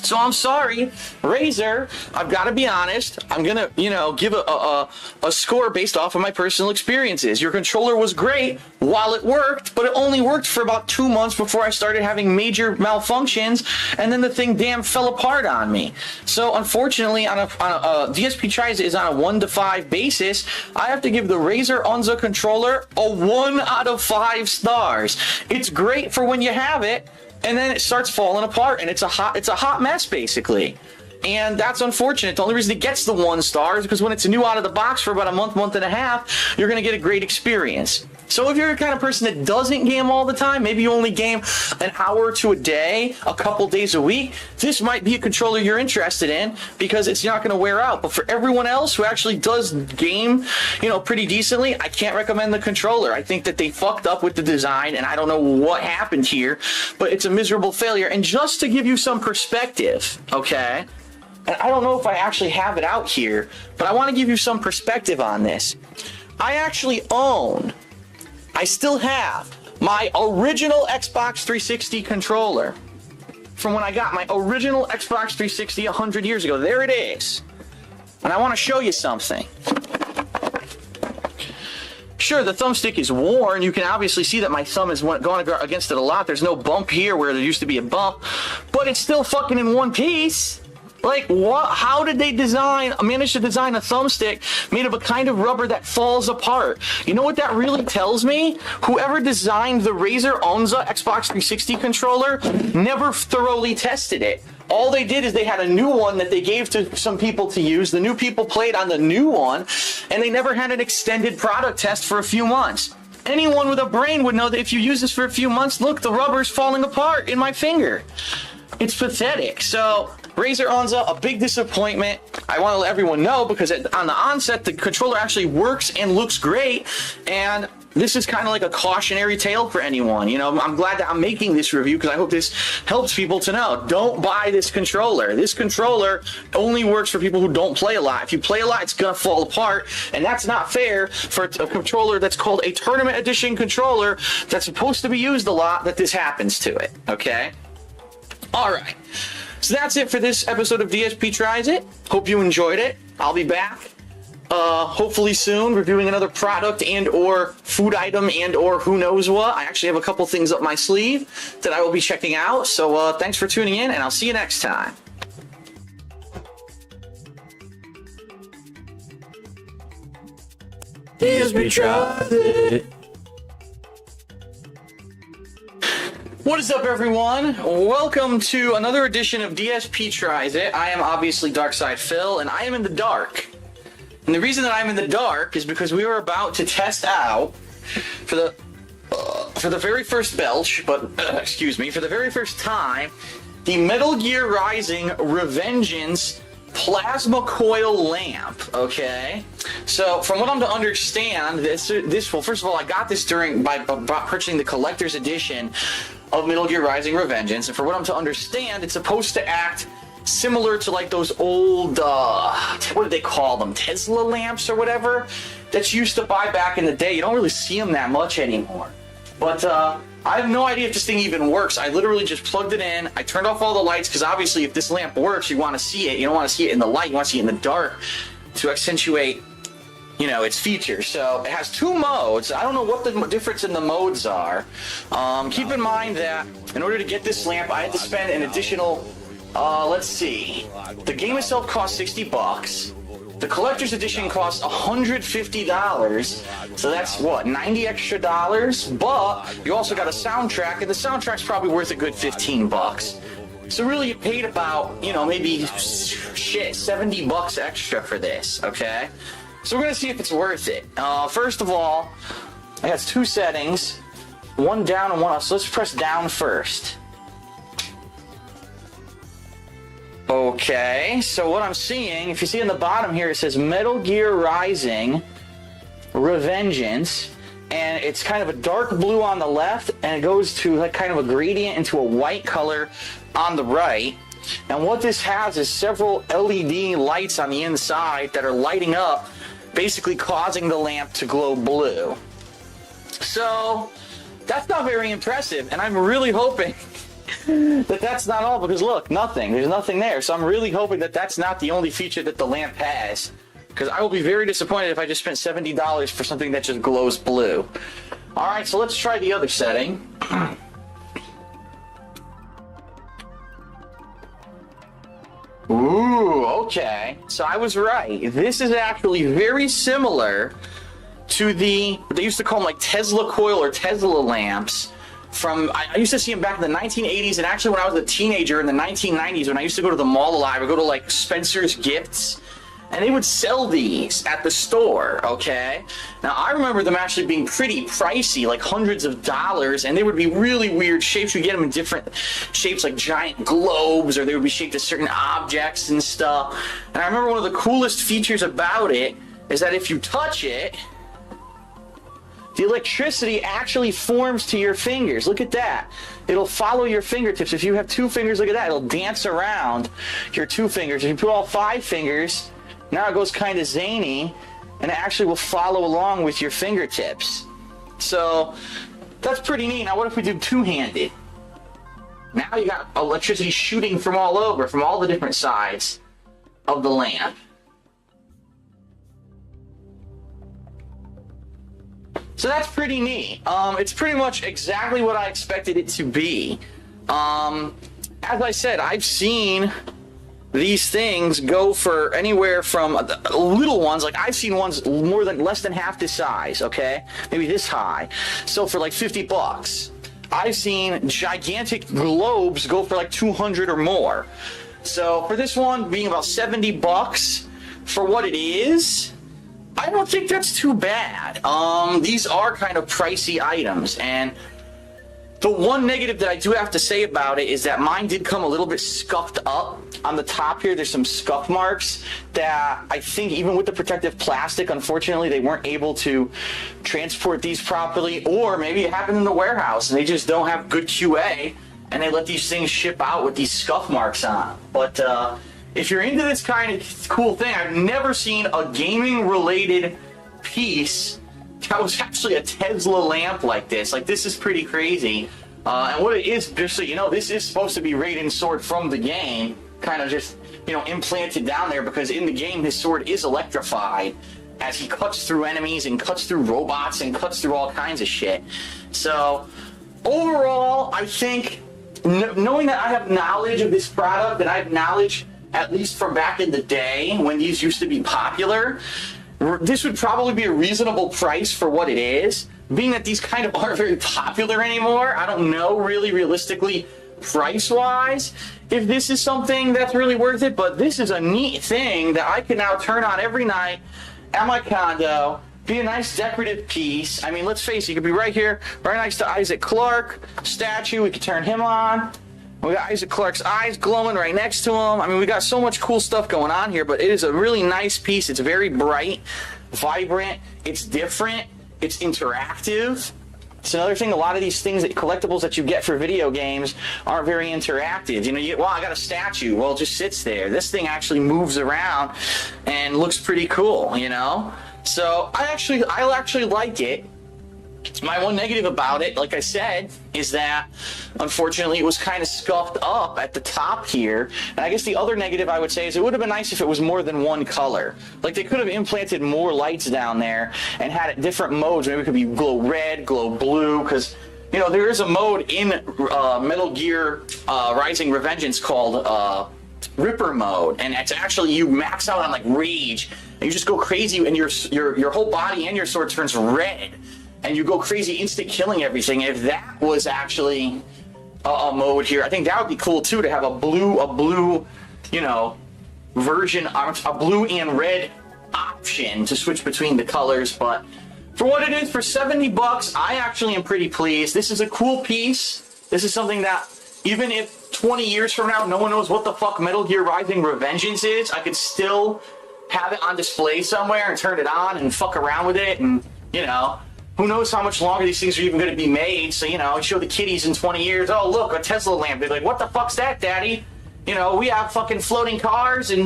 So I'm sorry, Razer, I've got to be honest. I'm going to, give a score based off of my personal experiences. Your controller was great while it worked, but it only worked for about 2 months before I started having major malfunctions, and then the thing fell apart on me. So unfortunately, on a DSP Tries is on a 1 to 5 basis. I have to give the Razer Unza controller a 1 out of 5 stars. It's great for when you have it, and then it starts falling apart, and it's a hot mess basically. And that's unfortunate. The only reason it gets the 1 star is because when it's new out of the box for about a month and a half, you're going to get a great experience. So if you're the kind of person that doesn't game all the time, maybe you only game an hour to a day, a couple days a week, this might be a controller you're interested in because it's not going to wear out. But for everyone else who actually does game, pretty decently, I can't recommend the controller. I think that they fucked up with the design, and I don't know what happened here, but it's a miserable failure. And just to give you some perspective, okay? and I don't know if I actually have it out here, but I want to give you some perspective on this. I actually I still have my original Xbox 360 controller from when I got my original Xbox 360 100 years ago. There it is. And I want to show you something. Sure, the thumbstick is worn. You can obviously see that my thumb is going against it a lot. There's no bump here where there used to be a bump, but it's still fucking in one piece. Like, what? How did they manage to design a thumbstick made of a kind of rubber that falls apart? You know what that really tells me? Whoever designed the Razer Onza Xbox 360 controller never thoroughly tested it. All they did is they had a new one that they gave to some people to use. The new people played on the new one, and they never had an extended product test for a few months. Anyone with a brain would know that if you use this for a few months, look, the rubber's falling apart in my finger. It's pathetic. So, Razer Onza, a big disappointment. I want to let everyone know because on the onset, the controller actually works and looks great, and this is kind of like a cautionary tale for anyone. You know, I'm glad that I'm making this review because I hope this helps people to know. Don't buy this controller. This controller only works for people who don't play a lot. If you play a lot, it's going to fall apart, and that's not fair for a controller that's called a tournament edition controller that's supposed to be used a lot, that this happens to it, okay? All right. So that's it for this episode of DSP Tries It. Hope you enjoyed it. I'll be back hopefully soon, reviewing another product and or food item and or who knows what. I actually have a couple things up my sleeve that I will be checking out. So thanks for tuning in, and I'll see you next time. DSP Tries It. What is up, everyone? Welcome to another edition of DSP Tries It. I am obviously Darkside Phil, and I am in the dark. And the reason that I'm in the dark is because we are about to test out for the very first belch, but excuse me, for the very first time, the Metal Gear Rising Revengeance plasma coil lamp. Okay, so from what I'm to understand, this well, first of all, I got this by purchasing the collector's edition of Metal Gear Rising Revengeance, and for what I'm to understand, it's supposed to act similar to like those old what do they call them, Tesla lamps or whatever that you used to buy back in the day. You don't really see them that much anymore, but I have no idea if this thing even works. I literally just plugged it in, I turned off all the lights, because obviously if this lamp works, you want to see it. You don't want to see it in the light, you want to see it in the dark to accentuate, you know, its features. So it has two modes. I don't know what the difference in the modes are. Keep in mind that in order to get this lamp, I had to spend an additional let's see, the game itself cost $60. The collector's edition costs $150, so that's what, $90 extra dollars, but you also got a soundtrack, and the soundtrack's probably worth a good $15. So really you paid about, you know, maybe shit, $70 extra for this, okay? So we're gonna see if it's worth it. First of all, I got two settings, one down and one up, so let's press down first. Okay, so what I'm seeing, if you see in the bottom here, it says Metal Gear Rising Revengeance, and it's kind of a dark blue on the left, and it goes to like kind of a gradient into a white color on the right. And what this has is several LED lights on the inside that are lighting up, basically causing the lamp to glow blue. So that's not very impressive, and I'm really hoping that that's not all, because look, nothing. There's nothing there. So I'm really hoping that that's not the only feature that the lamp has, because I will be very disappointed if I just spent $70 for something that just glows blue. Alright, so let's try the other setting. Ooh, okay. So I was right. This is actually very similar to what they used to call them, like Tesla coil or Tesla lamps. I used to see them back in the 1980s, and actually when I was a teenager in the 1990s, when I used to go to the mall a lot, I would go to like Spencer's Gifts, and they would sell these at the store, okay? Now I remember them actually being pretty pricey, like hundreds of dollars, and they would be really weird shapes. You get them in different shapes, like giant globes, or they would be shaped as certain objects and stuff. And I remember one of the coolest features about it is that if you touch it, the electricity actually forms to your fingers. Look at that. It'll follow your fingertips. If you have 2 fingers, look at that. It'll dance around your 2 fingers. If you put all 5 fingers, now it goes kind of zany, and it actually will follow along with your fingertips. So that's pretty neat. Now what if we do 2-handed? Now you got electricity shooting from all over, from all the different sides of the lamp. So that's pretty neat. It's pretty much exactly what I expected it to be. As I said, I've seen these things go for anywhere from little ones, like I've seen ones less than half this size, okay? Maybe this high. So for like $50. I've seen gigantic globes go for like 200 or more. So for this one being about $70 for what it is, I don't think that's too bad. These are kind of pricey items, and the one negative that I do have to say about it is that mine did come a little bit scuffed up. On the top here, there's some scuff marks that I think even with the protective plastic, unfortunately, they weren't able to transport these properly, or maybe it happened in the warehouse and they just don't have good QA and they let these things ship out with these scuff marks on. But if you're into this kind of cool thing, I've never seen a gaming related piece that was actually a Tesla lamp like this. Like, this is pretty crazy. And what it is, just so you know, this is supposed to be Raiden's sword from the game, kind of just, you know, implanted down there, because in the game his sword is electrified as he cuts through enemies and cuts through robots and cuts through all kinds of shit. So overall, I think knowing that I have knowledge of this product, that I have knowledge at least from back in the day when these used to be popular, this would probably be a reasonable price for what it is. Being that these kind of aren't very popular anymore, I don't know really realistically price-wise if this is something that's really worth it, but this is a neat thing that I can now turn on every night at my condo, be a nice decorative piece. I mean, let's face it, you could be right here, right next to Isaac Clarke statue. We could turn him on. We got Isaac Clarke's eyes glowing right next to him. I mean, we got so much cool stuff going on here, but it is a really nice piece. It's very bright, vibrant, it's different, it's interactive. It's another thing, a lot of these things, collectibles that you get for video games aren't very interactive. You know, well, I got a statue. Well, it just sits there. This thing actually moves around and looks pretty cool, you know? So I actually like it. My one negative about it, like I said, is that unfortunately it was kind of scuffed up at the top here. And I guess the other negative I would say is it would have been nice if it was more than one color. Like, they could have implanted more lights down there and had it different modes. Maybe it could be glow red, glow blue, because, you know, there is a mode in Metal Gear Rising: Revengeance called Ripper mode, and it's actually, you max out on like rage and you just go crazy, and your whole body and your sword turns red. And you go crazy, instant killing everything. If that was actually a mode here, I think that would be cool too, to have a blue, you know, version, a blue and red option to switch between the colors. But for what it is, for $70, I actually am pretty pleased. This is a cool piece. This is something that, even if 20 years from now no one knows what the fuck Metal Gear Rising: Revengeance is, I could still have it on display somewhere and turn it on and fuck around with it, and, you know, who knows how much longer these things are even going to be made. So, you know, show the kiddies in 20 years, oh, look, a Tesla lamp. They're like, what the fuck's that, Daddy? You know, we have fucking floating cars, and,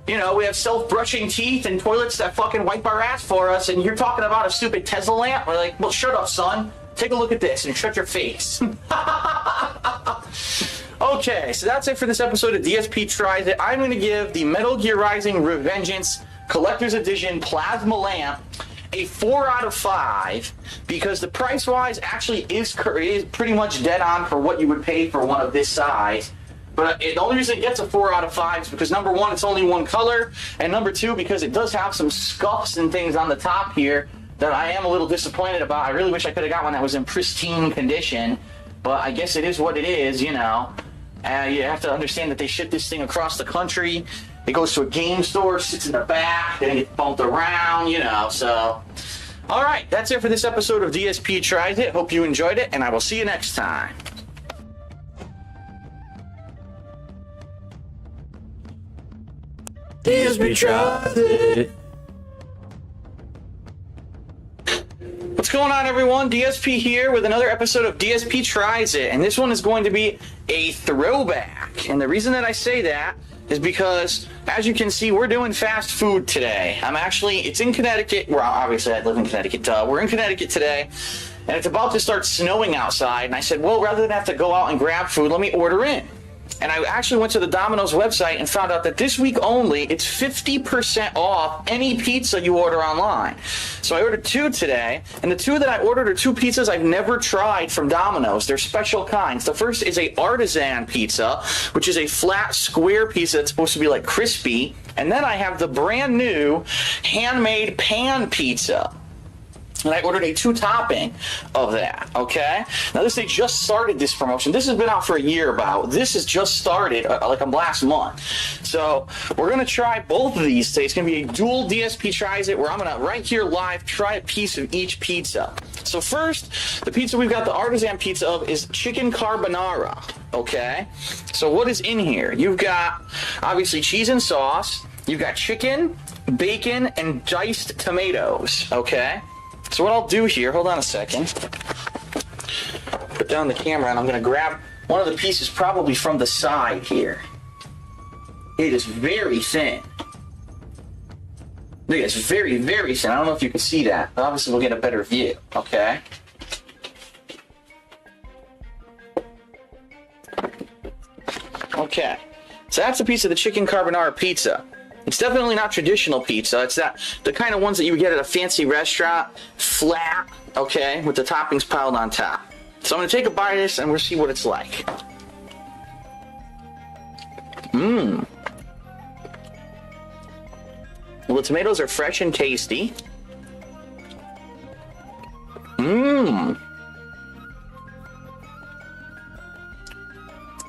you know, we have self-brushing teeth and toilets that fucking wipe our ass for us, and you're talking about a stupid Tesla lamp? We're like, well, shut up, son. Take a look at this and shut your face. Okay, so that's it for this episode of DSP Tries It. I'm going to give the Metal Gear Rising: Revengeance Collector's Edition Plasma Lamp a 4 out of 5, because the price-wise actually is pretty much dead on for what you would pay for one of this size. But the only reason it gets a 4 out of 5 is because, number one, it's only one color, and number two, because it does have some scuffs and things on the top here that I am a little disappointed about. I really wish I could have got one that was in pristine condition, but I guess it is what it is, you know. You have to understand that they ship this thing across the country. It goes to a game store, sits in the back, then it gets bumped around, you know, so. All right, that's it for this episode of DSP Tries It. Hope you enjoyed it, and I will see you next time. DSP Tries It. What's going going on, everyone? DSP here with another episode of DSP Tries It, and this one is going to be a throwback. And the reason that I say that is because, as you can see, we're doing fast food today. It's in Connecticut. Well, obviously I live in Connecticut. We're in Connecticut today, and it's about to start snowing outside. And I said, well, rather than have to go out and grab food, let me order in. And I actually went to the Domino's website and found out that this week only, it's 50% off any pizza you order online. So I ordered 2 today, and the 2 that I ordered are 2 pizzas I've never tried from Domino's. They're special kinds. The first is a artisan pizza, which is a flat square pizza that's supposed to be like crispy. And then I have the brand new handmade pan pizza. And I ordered a 2-topping of that, okay? Now, they just started this promotion. This has been out for a year about. This has just started like last month. So we're going to try both of these today. It's going to be a dual DSP Tries It, where I'm going to, right here live, try a piece of each pizza. So first, the pizza we've got the artisan pizza of is chicken carbonara, okay? So what is in here? You've got, obviously, cheese and sauce. You've got chicken, bacon, and diced tomatoes, okay? So what I'll do here, hold on a second, put down the camera, and I'm going to grab one of the pieces probably from the side here. It is very thin. Look, it's very, very thin. I don't know if you can see that, but obviously we'll get a better view, okay? Okay, so that's a piece of the chicken carbonara pizza. It's definitely not traditional pizza. It's the kind of ones that you would get at a fancy restaurant, flat, okay, with the toppings piled on top. So I'm going to take a bite of this and we'll see what it's like. Well, the tomatoes are fresh and tasty. The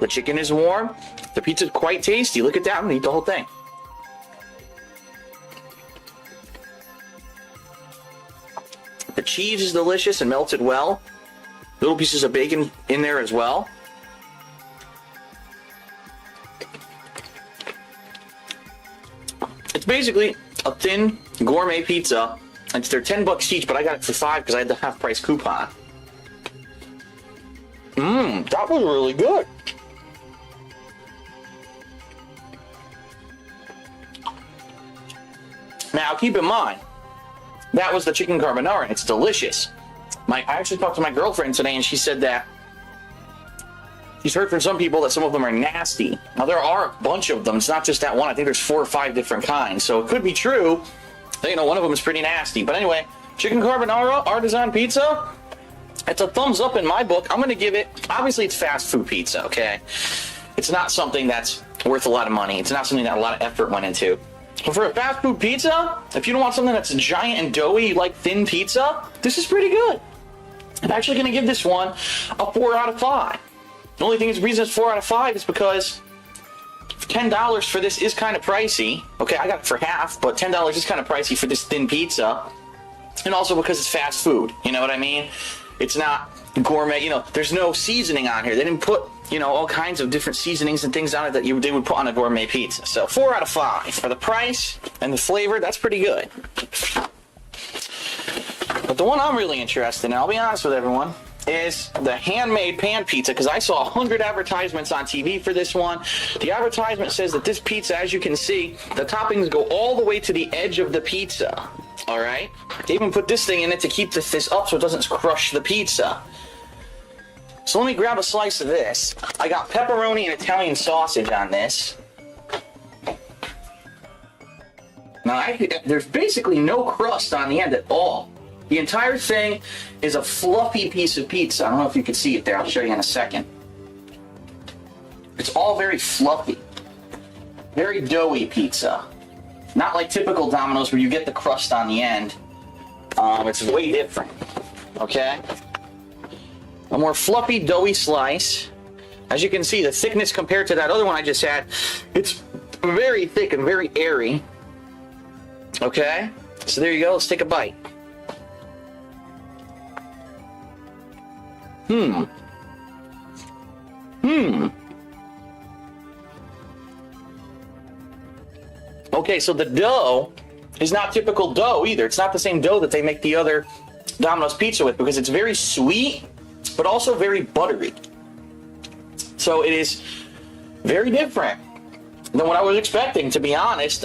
chicken is warm. The pizza is quite tasty. Look at that. I'm going to eat the whole thing. The cheese is delicious and melted well. Little pieces of bacon in there as well. It's basically a thin gourmet pizza. They're $10 each, but I got it for $5 because I had the half-price coupon. That was really good. Now, keep in mind, that was the chicken carbonara, and it's delicious. I actually talked to my girlfriend today, and she said that she's heard from some people that some of them are nasty. Now, there are a bunch of them. It's not just that one. I think there's 4 or 5 different kinds. So it could be true. One of them is pretty nasty. But anyway, chicken carbonara, artisan pizza, it's a thumbs up in my book. I'm going to give it, obviously, it's fast food pizza, okay? It's not something that's worth a lot of money. It's not something that a lot of effort went into. But for a fast food pizza, if you don't want something that's giant and doughy, you like thin pizza, this is pretty good. I'm actually going to give this one a 4 out of 5. The only reason it's 4 out of 5 is because $10 for this is kind of pricey. Okay, I got it for half, but $10 is kind of pricey for this thin pizza. And also because it's fast food, you know what I mean? It's not gourmet, there's no seasoning on here. They didn't put, all kinds of different seasonings and things on it that they would put on a gourmet pizza. So 4 out of 5 for the price and the flavor. That's pretty good. But the one I'm really interested in, I'll be honest with everyone, is the handmade pan pizza, because I saw 100 advertisements on TV for this one. The advertisement says that this pizza, as you can see, the toppings go all the way to the edge of the pizza. All right? They even put this thing in it to keep this up so it doesn't crush the pizza. So let me grab a slice of this. I got pepperoni and Italian sausage on this. Now, there's basically no crust on the end at all. The entire thing is a fluffy piece of pizza. I don't know if you can see it there. I'll show you in a second. It's all very fluffy. Very doughy pizza. Not like typical Domino's where you get the crust on the end. It's way different. Okay? A more fluffy, doughy slice. As you can see, the thickness compared to that other one I just had, it's very thick and very airy. Okay? So there you go. Let's take a bite. Okay, so the dough is not typical dough either. It's not the same dough that they make the other Domino's pizza with, because it's very sweet, but also very buttery. So it is very different than what I was expecting, to be honest.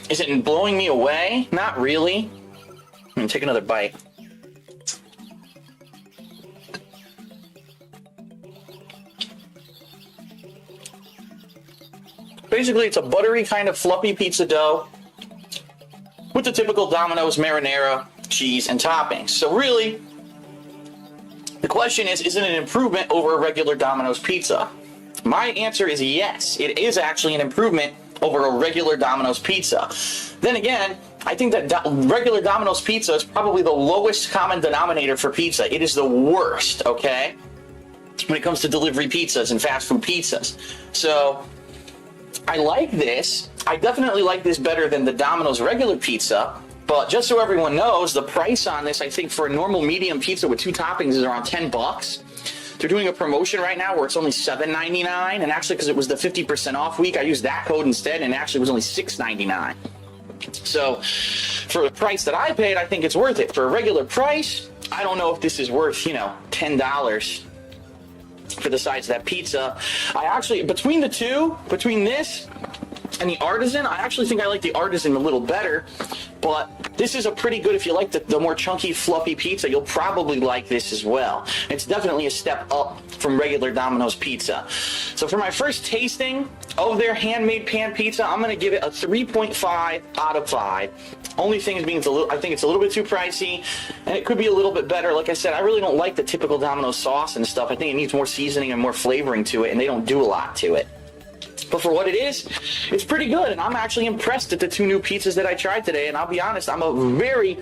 Is it blowing me away? Not really. I'm gonna take another bite. Basically, it's a buttery kind of fluffy pizza dough with the typical Domino's marinara, cheese, and toppings. So really, the question is it an improvement over a regular Domino's pizza? My answer is yes. It is actually an improvement over a regular Domino's pizza. Then again, I think that regular Domino's pizza is probably the lowest common denominator for pizza. It is the worst, okay, when it comes to delivery pizzas and fast food pizzas. So I like this. I definitely like this better than the Domino's regular pizza. But just so everyone knows, the price on this, I think for a normal medium pizza with 2 toppings is around $10. They're doing a promotion right now where it's only $7.99, and actually because it was the 50% off week, I used that code instead, and actually it was only $6.99. So for the price that I paid, I think it's worth it. For a regular price, I don't know if this is worth, you know, $10 for the size of that pizza. I actually, between the two, between this and the Artisan, I actually think I like the Artisan a little better, but this is a pretty good, if you like the more chunky, fluffy pizza, you'll probably like this as well. It's definitely a step up from regular Domino's pizza. So for my first tasting of their handmade pan pizza, I'm going to give it a 3.5 out of 5. Only thing is being I think it's a little bit too pricey, and it could be a little bit better. Like I said, I really don't like the typical Domino's sauce and stuff. I think it needs more seasoning and more flavoring to it, and they don't do a lot to it. But for what it is, it's pretty good, and I'm actually impressed at the 2 new pizzas that I tried today. And I'll be honest, I'm a very,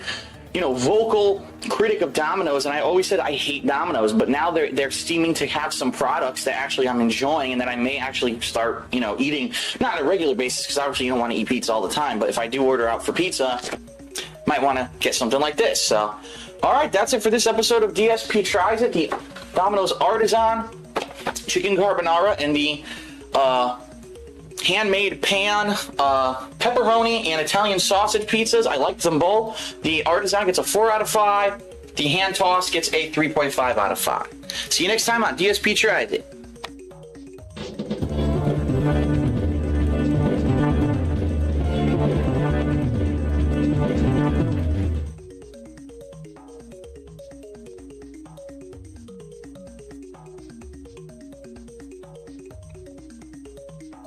vocal critic of Domino's, and I always said I hate Domino's, but now they're seeming to have some products that actually I'm enjoying and that I may actually start, eating, not on a regular basis, because obviously you don't want to eat pizza all the time, but if I do order out for pizza, might want to get something like this. So, all right, that's it for this episode of DSP Tries It, the Domino's Artisan Chicken Carbonara and the handmade pan pepperoni and Italian sausage pizzas. I like them both. The Artisan gets a 4 out of 5. The hand toss gets a 3.5 out of 5. See you next time on DSP Tried It.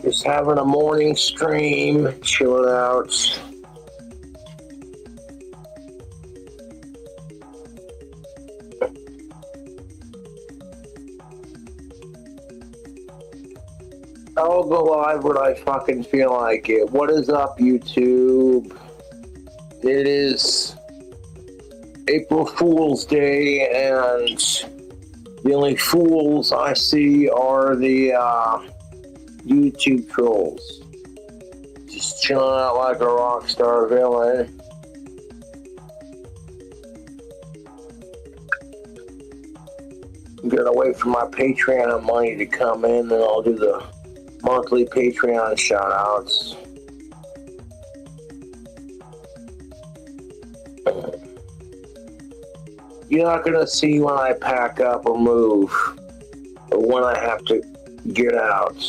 Just having a morning stream, chilling out. I'll go live when I fucking feel like it. What is up, YouTube? It is April Fool's Day, and the only fools I see are the YouTube trolls. Just chilling out like a rock star villain. I'm gonna wait for my Patreon money to come in, and I'll do the monthly Patreon shout outs. You're not gonna see when I pack up or move, or when I have to get out.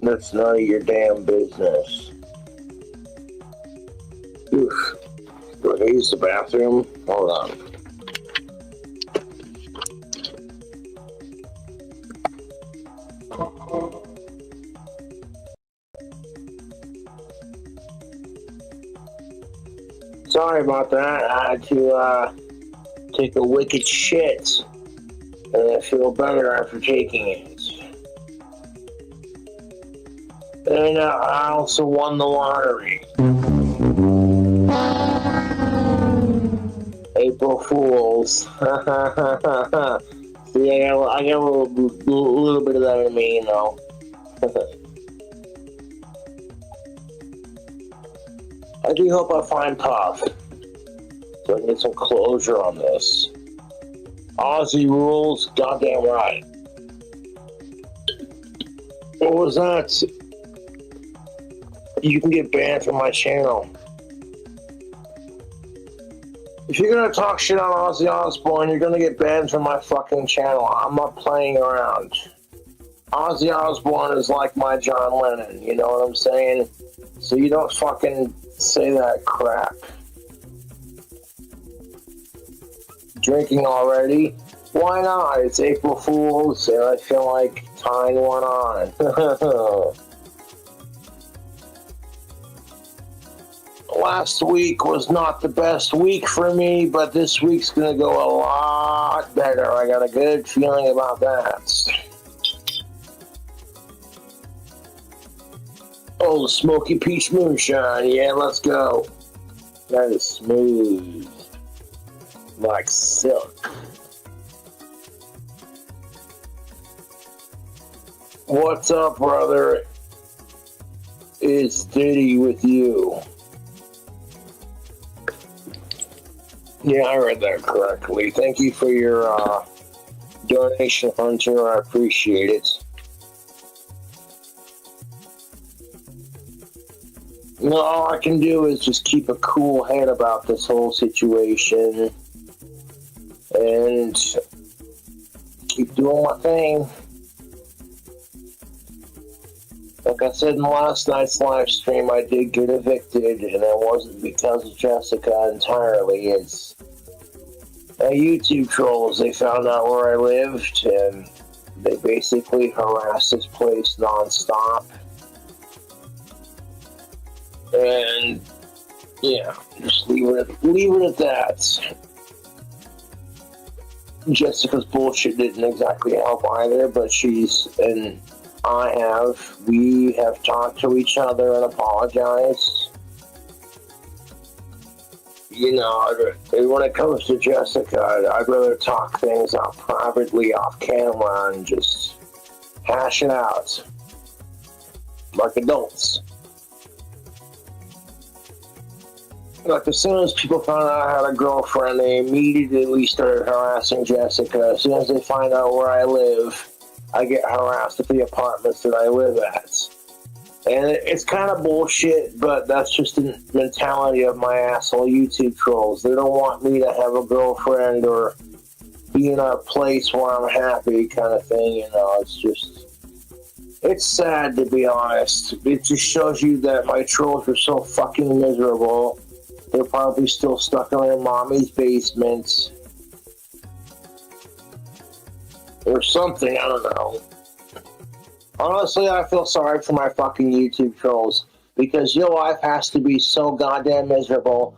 That's none of your damn business. Oof. Do I use the bathroom? Hold on. Sorry about that. I had to take a wicked shit, and I feel better after taking it. And I also won the lottery. April Fools. See, I got a little bit of that in me, I do hope I find Puff, so I can get some closure on this. Aussie rules, goddamn right. What was that? you can get banned from my channel. If you're gonna talk shit on Ozzy Osbourne, you're gonna get banned from my fucking channel. I'm not playing around. Ozzy Osbourne is like my John Lennon, you know what I'm saying? So you don't fucking say that crap. Drinking already? Why not? It's April Fool's, and I feel like tying one on. Last week was not the best week for me, but this week's gonna go a lot better. I got a good feeling about that. Oh, the Smoky Peach Moonshine. Yeah, let's go. That is smooth. Like silk. What's up, brother? It's Diddy with you. Yeah, I read that correctly. Thank you for your donation, Hunter. I appreciate it. No, all I can do is just keep a cool head about this whole situation and keep doing my thing. Like I said in last night's live stream, I did get evicted, and it wasn't because of Jessica entirely. It's YouTube trolls. They found out where I lived, and they basically harassed this place nonstop. And yeah, just leave it at that. Jessica's bullshit didn't exactly help either, but we have talked to each other and apologized. You know, when it comes to Jessica, I'd rather talk things out privately off camera and just hash it out like adults. Like, as soon as people found out I had a girlfriend, they immediately started harassing Jessica. As soon as they find out where I live, I get harassed at the apartments that I live at. And it's kind of bullshit, but that's just the mentality of my asshole YouTube trolls. They don't want me to have a girlfriend or be in a place where I'm happy, kind of thing, you know. It's sad, to be honest. It just shows you that my trolls are so fucking miserable. They're probably still stuck in their mommy's basement. Or something, I don't know. Honestly, I feel sorry for my fucking YouTube trolls. Because your life has to be so goddamn miserable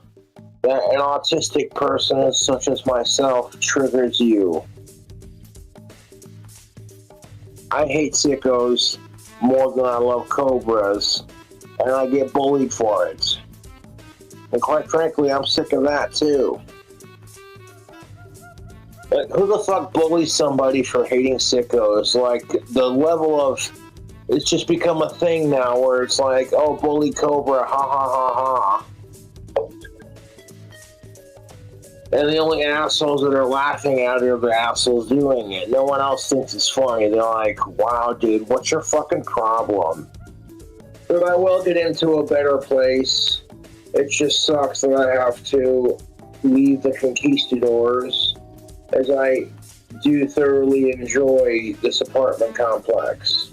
that an autistic person such as myself triggers you. I hate sickos more than I love cobras. And I get bullied for it. And quite frankly, I'm sick of that too. Like, who the fuck bullies somebody for hating sickos? Like, the level of... It's just become a thing now where it's like, oh, bully Cobra, ha ha ha ha. And the only assholes that are laughing at are the assholes doing it. No one else thinks it's funny. They're like, wow, dude, what's your fucking problem? But I will get into a better place. It just sucks that I have to leave the conquistadors, as I do thoroughly enjoy this apartment complex.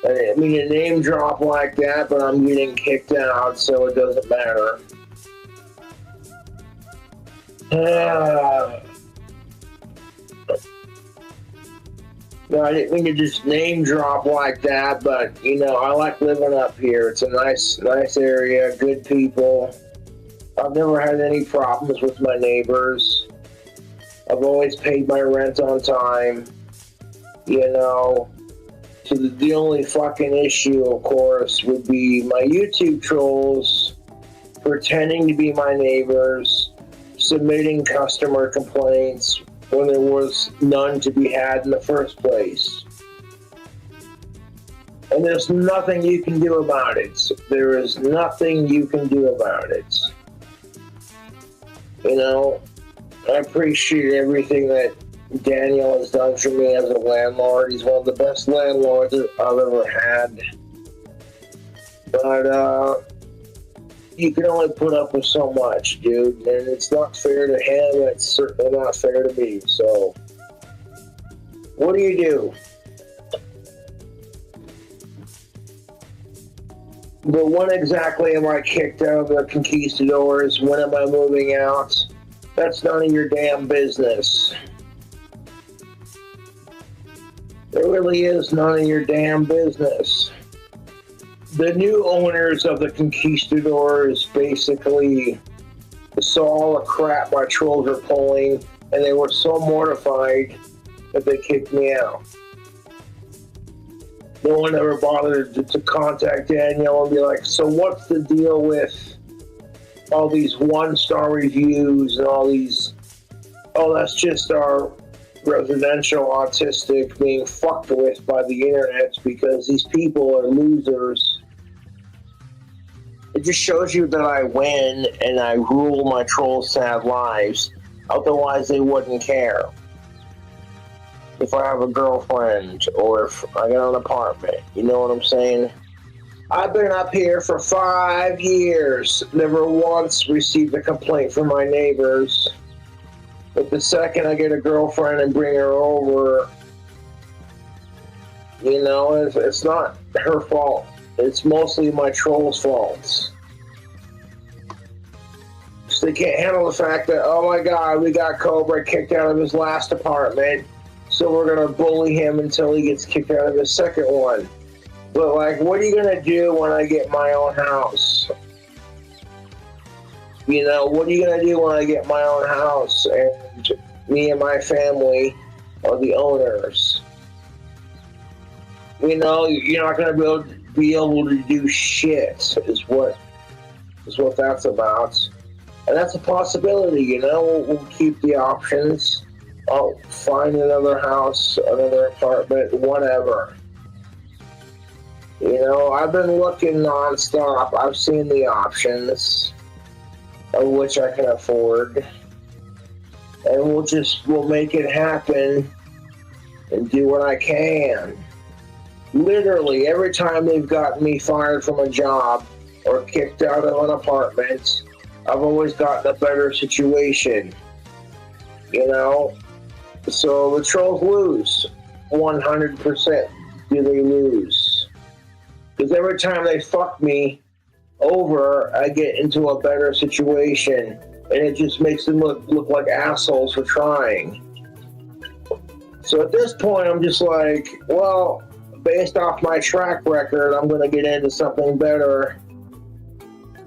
I didn't mean to name drop like that, but I'm getting kicked out, so it doesn't matter. No, I didn't mean to just name drop like that, but, you know, I like living up here. It's a nice area, good people. I've never had any problems with my neighbors. I've always paid my rent on time, you know. So the only fucking issue, of course, would be my YouTube trolls pretending to be my neighbors, submitting customer complaints when there was none to be had in the first place. And there's nothing you can do about it. There is nothing you can do about it. You know, I appreciate everything that Daniel has done for me as a landlord. He's one of the best landlords I've ever had. But, you can only put up with so much, dude. And it's not fair to him, it's certainly not fair to me. So, what do you do? But when exactly am I kicked out of the conquistadors? When am I moving out? That's none of your damn business. It really is none of your damn business. The new owners of the conquistadors basically saw all the crap my trolls are pulling, and they were so mortified that they kicked me out. No one ever bothered to contact Daniel and be like, so what's the deal with all these one-star reviews and all these, oh, that's just our residential autistic being fucked with by the internet because these people are losers. It just shows you that I win and I rule my trolls' sad lives. Otherwise, they wouldn't care. If I have a girlfriend or if I got an apartment, you know what I'm saying? I've been up here for 5 years, never once received a complaint from my neighbors. But the second I get a girlfriend and bring her over, you know, it's not her fault. It's mostly my trolls' faults. So they can't handle the fact that, oh my god, we got Cobra kicked out of his last apartment, so we're gonna bully him until he gets kicked out of his second one. But like, what are you gonna do when I get my own house? You know, what are you gonna do when I get my own house and me and my family are the owners? You know, you're not gonna be able to do shit, is what that's about. And that's a possibility, you know. We'll keep the options. I'll find another house, another apartment, whatever. You know, I've been looking nonstop. I've seen the options of which I can afford. And we'll make it happen and do what I can. Literally, every time they've gotten me fired from a job or kicked out of an apartment, I've always gotten a better situation. You know? So the trolls lose. 100% do they lose. Because every time they fuck me over, I get into a better situation. And it just makes them look like assholes for trying. So at this point, I'm just like, well, based off my track record, I'm going to get into something better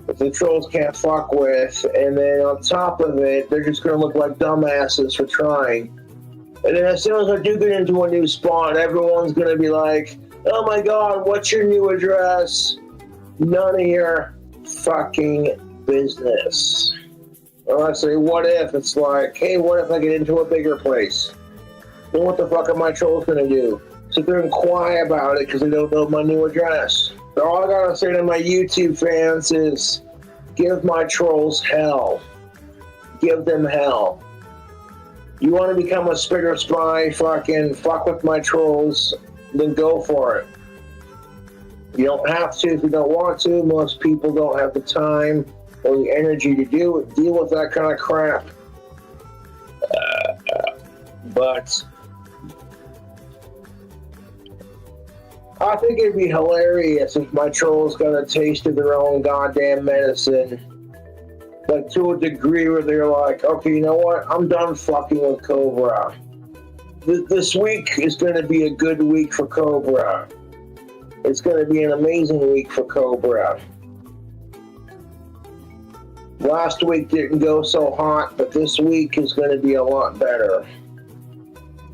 that the trolls can't fuck with. And then on top of it, they're just going to look like dumbasses for trying. And then as soon as I do get into a new spawn, everyone's going to be like, oh my god, what's your new address? None of your fucking business. Or I say, what if? It's like, hey, what if I get into a bigger place? Then what the fuck are my trolls going to do? Sit there and quiet about it because they don't know my new address. So all I gotta say to my YouTube fans is, give my trolls hell. Give them hell. You want to become a spitter spy, fucking fuck with my trolls, then go for it. You don't have to if you don't want to. Most people don't have the time or the energy to deal with that kind of crap. But I think it'd be hilarious if my trolls got a taste of their own goddamn medicine. Like, to a degree where they're like, okay, you know what? I'm done fucking with Cobra. This week is going to be a good week for Cobra. It's going to be an amazing week for Cobra. Last week didn't go so hot, but this week is going to be a lot better.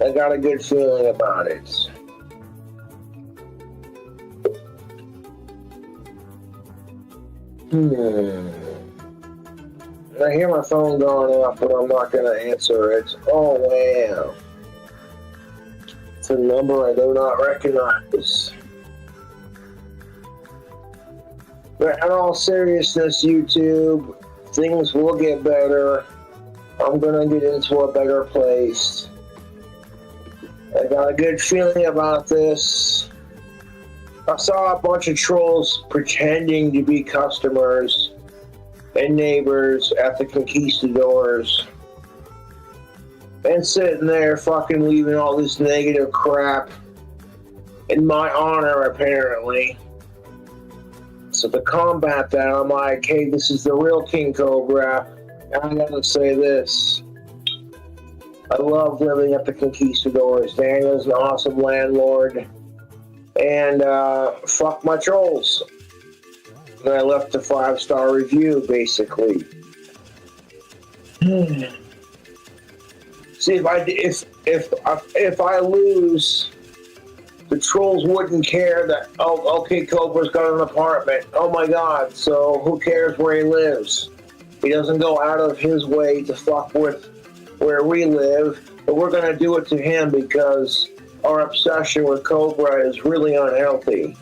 I got a good feeling about it. I hear my phone going off, but I'm not going to answer it. Oh, wow. It's a number I do not recognize. But in all seriousness, YouTube, things will get better. I'm going to get into a better place. I got a good feeling about this. I saw a bunch of trolls pretending to be customers and neighbors at the conquistadors and sitting there fucking leaving all this negative crap in my honor, apparently. So to combat that, I'm like, hey, this is the real King Cobra, and I gotta say this. I love living at the conquistadors. Daniel's an awesome landlord. And fuck my trolls. And I left a 5-star review, basically. See, if I lose, the trolls wouldn't care that, oh, okay, Cobra's got an apartment. Oh my god, so who cares where he lives? He doesn't go out of his way to fuck with where we live, but we're gonna do it to him because our obsession with Cobra is really unhealthy.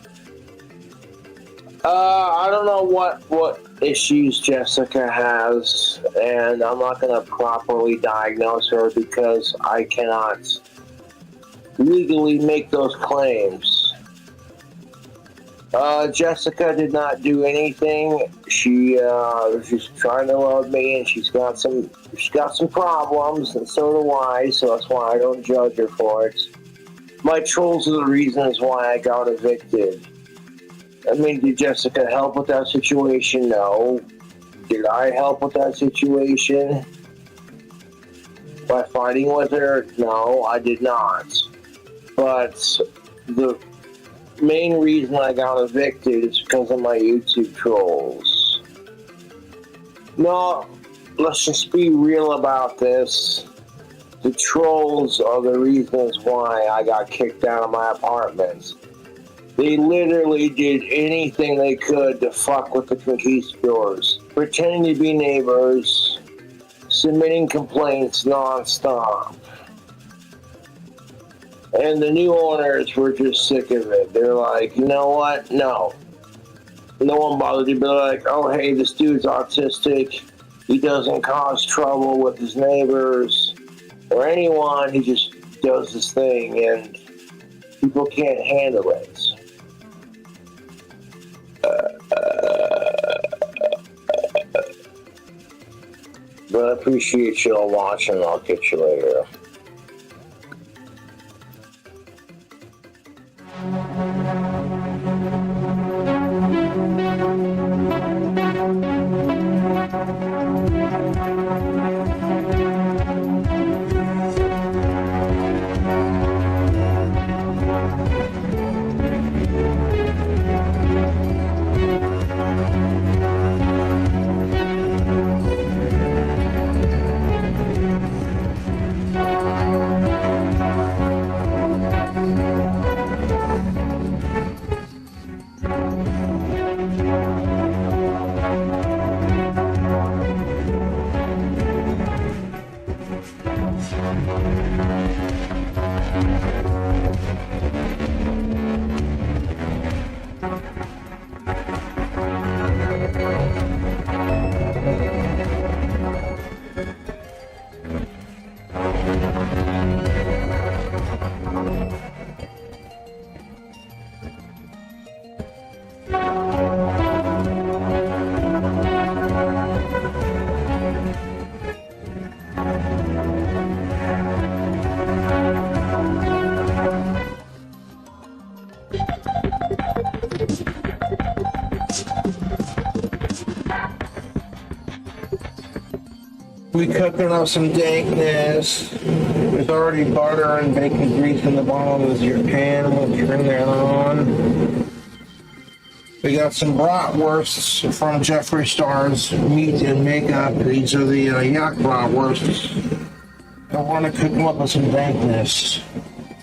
I don't know what issues Jessica has, and I'm not going to properly diagnose her because I cannot legally make those claims. Jessica did not do anything. She's trying to love me, and she's got some problems, and so do I. So that's why I don't judge her for it. My trolls are the reasons why I got evicted. I mean, did Jessica help with that situation? No. Did I help with that situation? By fighting with her? No, I did not. But the main reason I got evicted is because of my YouTube trolls. No, let's just be real about this. The trolls are the reasons why I got kicked out of my apartment. They literally did anything they could to fuck with the conquistadors, pretending to be neighbors, submitting complaints non-stop. And the new owners were just sick of it. They're like, you know what? No. No one bothered to be like, oh, hey, this dude's autistic. He doesn't cause trouble with his neighbors or anyone. He just does this thing, and people can't handle it. But I appreciate you all watching. I'll catch you later. We cooking up some dankness. There's already butter and bacon grease in the bottom of your pan. We'll turn that on. We got some bratwursts from Jeffree Star's Meat and Makeup. These are the yak bratwursts. I want to cook them up with some dankness.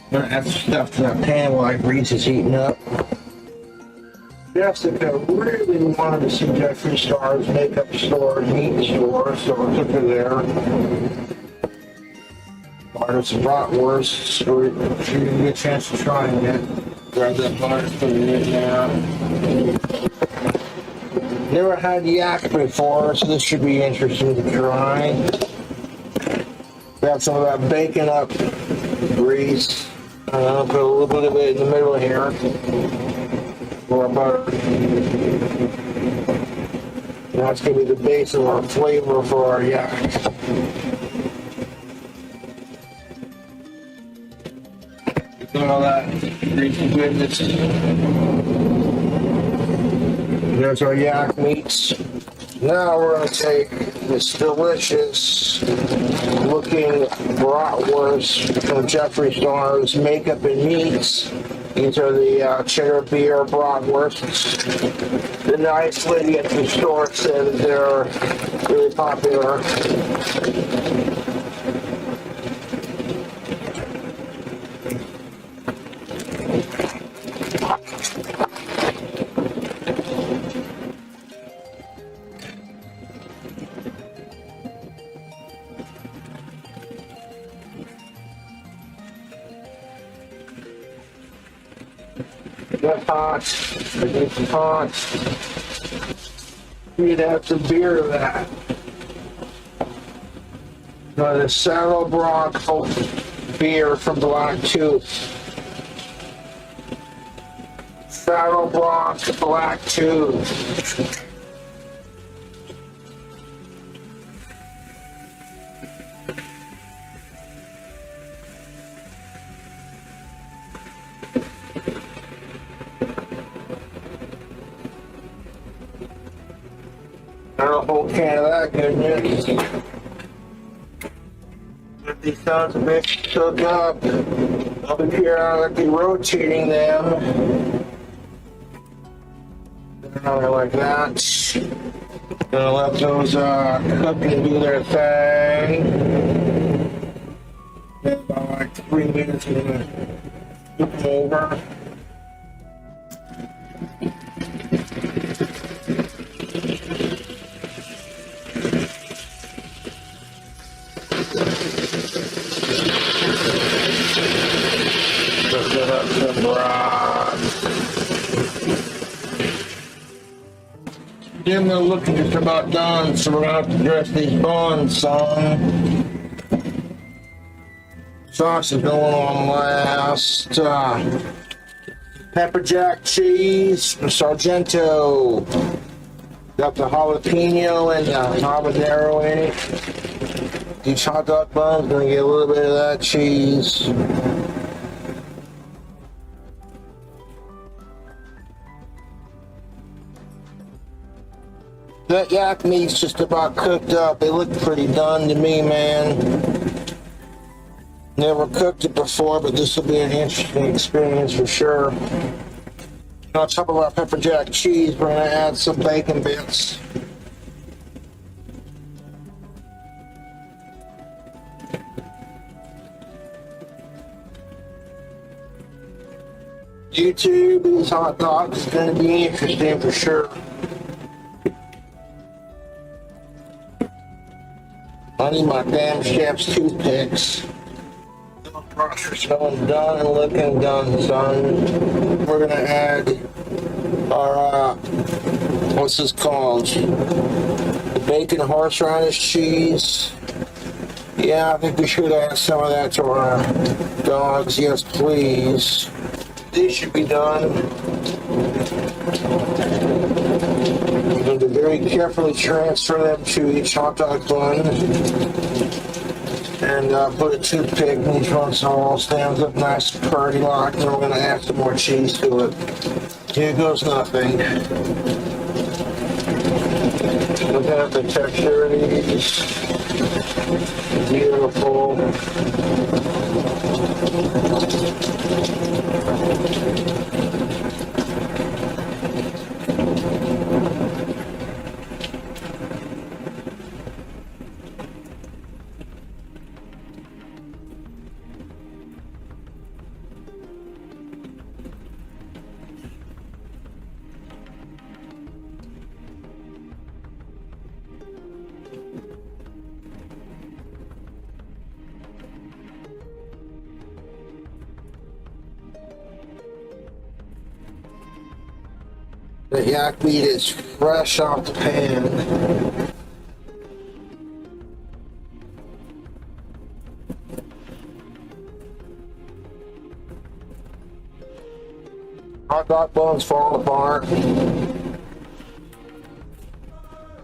I'm gonna add stuff to that pan while that grease is heating up. Jessica really wanted to see Jeffree Star's makeup store, meat store, so I took her there. Ordered some bratwursts, so she didn't get a chance to try it. Grab that butter, put it in there. Never had yak before, so this should be interesting to try. Got some of that bacon up grease. I'll put a little bit of it in the middle here. for butter. That's going to be the base of our flavor for our yak. Doing all that greasy goodness. There's our yak meats. Now we're going to take this delicious looking bratwurst from Jeffree Star's Makeup and Meats. These are the cheddar beer bratwursts. The nice lady at the store said that they're really popular. That's hot. It's hot. You'd have some beer to that. Now the Saddlebrock beer from Black Tooth. Saddlebrock Black Tooth. A whole can of that goodness. Get these sons of bitches cooked up. I'll be periodically rotating them. Like that. Gonna let those cook and do their thing. In about like 3 minutes, I'm gonna flip them over. Them are looking just about done, so we're gonna have to dress these buns, son. Sauce is going on last. Pepper jack cheese from Sargento. Got the jalapeno and the habanero in it. Each hot dog bun's gonna get a little bit of that cheese. That yak meat's just about cooked up. It looked pretty done to me, man. Never cooked it before, but this will be an interesting experience for sure. On top of our pepper jack cheese, we're gonna add some bacon bits. YouTube, these hot dogs is gonna be interesting for sure. I need my damn chef's toothpicks. The process going done and looking done, son. We're gonna add our what's this called? The bacon horseradish cheese. Yeah, I think we should add some of that to our dogs. Yes, please. These should be done. I'm going to very carefully transfer them to each hot dog bun and put a toothpick in each one so it all stands up nice purdy like. Then we're going to add some more cheese to it. Here goes nothing. Look at the texture of these. Beautiful. The yak meat is fresh off the pan. hot dog buns falling apart.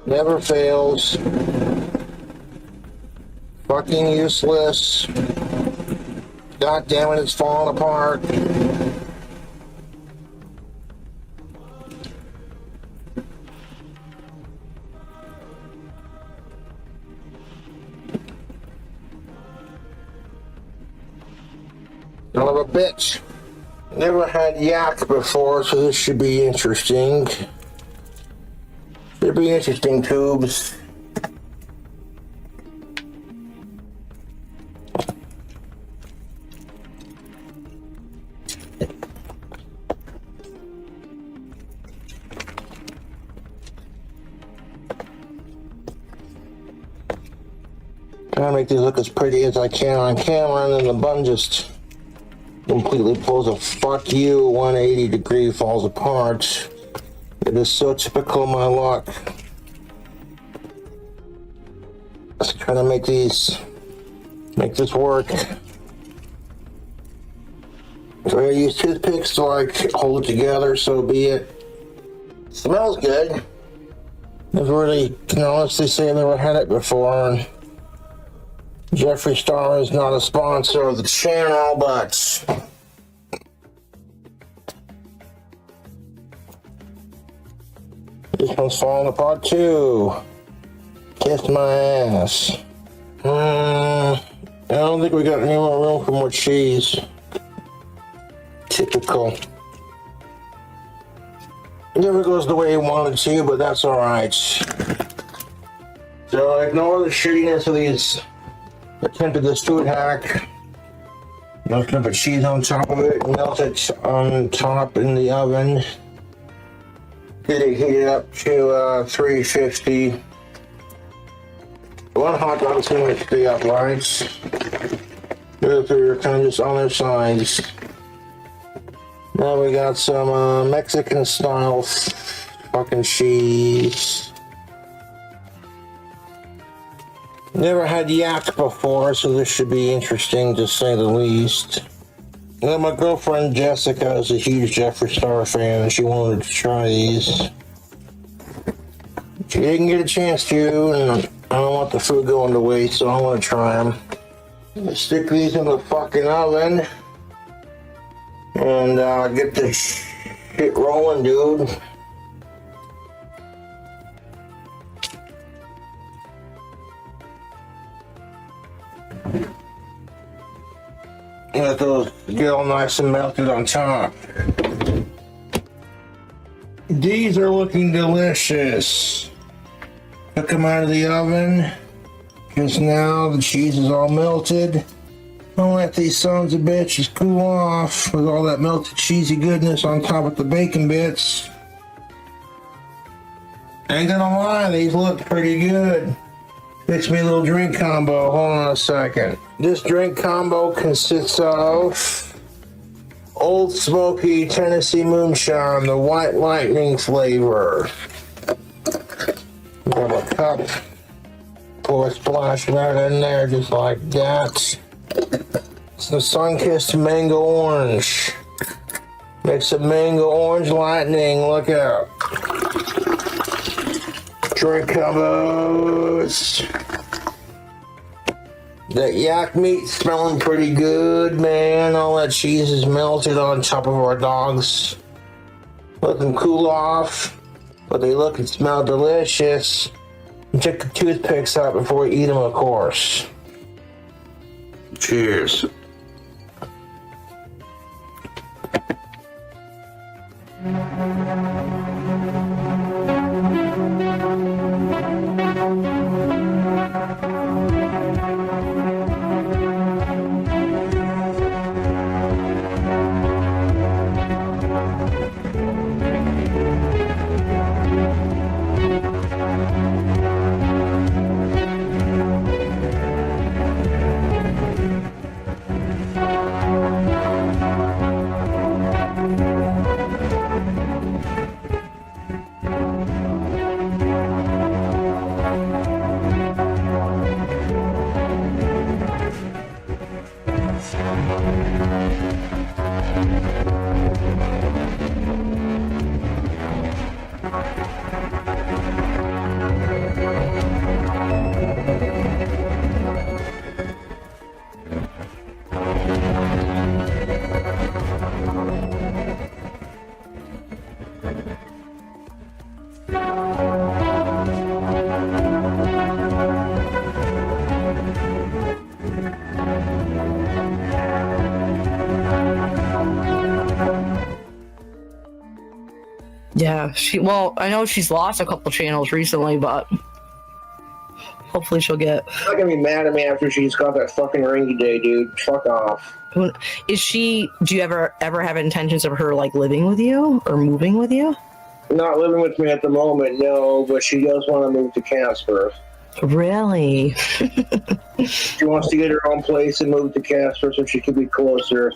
Never fails. Fucking useless. God damn it, it's falling apart. Son of a bitch. Never had yak before, so this should be interesting. Should be interesting, tubes. Trying to make these look as pretty as I can on camera, and then the bun just completely pulls a fuck you 180 degree, falls apart. It is so typical of my luck. Let's try to make this work. So I use toothpicks to like hold it together, so be it. Smells good. Never really can honestly say I've never had it before. And Jeffree Star is not a sponsor of the channel, but this one's falling apart too. Kiss my ass. I don't think we got any more room for more cheese. Typical. It never goes the way you wanted to, but that's alright. So ignore the shittiness of these attempted this food hack. I'm gonna put cheese on top of it, melt it on top in the oven. Get it heated up to 350. One hot dog too much to the uprights. They're kind of just on their sides. Now we got some Mexican style fucking cheese. Never had yak before, so this should be interesting to say the least. And then my girlfriend Jessica is a huge Jeffree Star fan, and she wanted to try these. She didn't get a chance to, and I don't want the food going to waste, so I want to try them. Stick these in the fucking oven, and get this shit rolling, dude. Let those get all nice and melted on top. These are looking delicious. Took them out of the oven. Just now the cheese is all melted. I'll let these sons of bitches cool off with all that melted cheesy goodness on top of the bacon bits. Ain't gonna lie, these look pretty good. Mix me a little drink combo. Hold on a second. This drink combo consists of Old Smoky Tennessee Moonshine, the White Lightning flavor. Grab a cup, pour a splash of that in there just like that. Some Sun-Kissed Mango Orange. Make some Mango Orange Lightning, look out. Drink combos. That yak meat smelling pretty good, man. All that cheese is melted on top of our dogs. Let them cool off, but they look and smell delicious. And check the toothpicks out before we eat them, of course. Cheers. Yeah, well, I know she's lost a couple channels recently, but hopefully she'll get. She's not gonna be mad at me after she's got that fucking ring today, dude. Fuck off. Is she? Do you ever have intentions of her like living with you or moving with you? Not living with me at the moment, no, but she does want to move to Casper. Really? She wants to get her own place and move to Casper so she can be closer.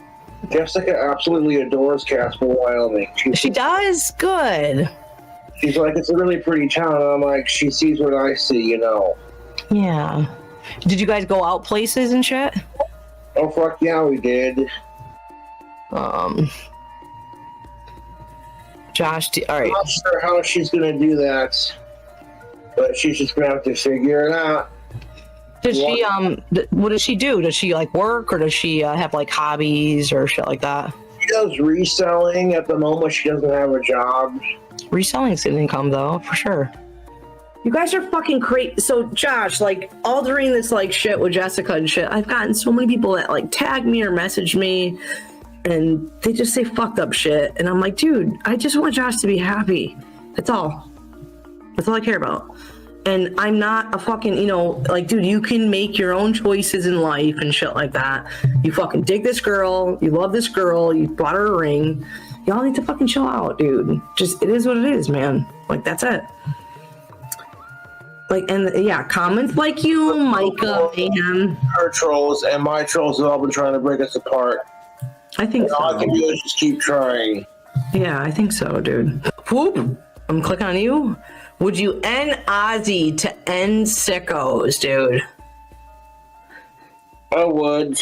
Jessica absolutely adores Casper, Wyoming. She does? Good. She's like, it's a really pretty town. And I'm like, she sees what I see, you know. Yeah. Did you guys go out places and shit? Oh, fuck yeah, we did. Josh, all right. I'm not sure how she's going to do that, but she's just going to have to figure it out. Does she, what does she do? Does she, like, work, or does she have, like, hobbies or shit like that? She does reselling. At the moment, she doesn't have a job. Reselling's an income, though, for sure. You guys are fucking crazy. So, Josh, like, all during this, like, shit with Jessica and shit, I've gotten so many people that, like, tag me or message me, and they just say fucked up shit. And I'm like, dude, I just want Josh to be happy. That's all. That's all I care about. And I'm not a fucking, you know, like, dude, you can make your own choices in life and shit like that. You fucking dig this girl. You love this girl. You bought her a ring. Y'all need to fucking chill out, dude. Just, it is what it is, man. Like, that's it. Like, and yeah, comments like you, Micah, Mayhem. Her trolls and my trolls have all been trying to break us apart. I think so. All I can do is just keep trying. Yeah, I think so, dude. Whoop. I'm clicking on you. Would you end Ozzy to end sickos, dude? I would.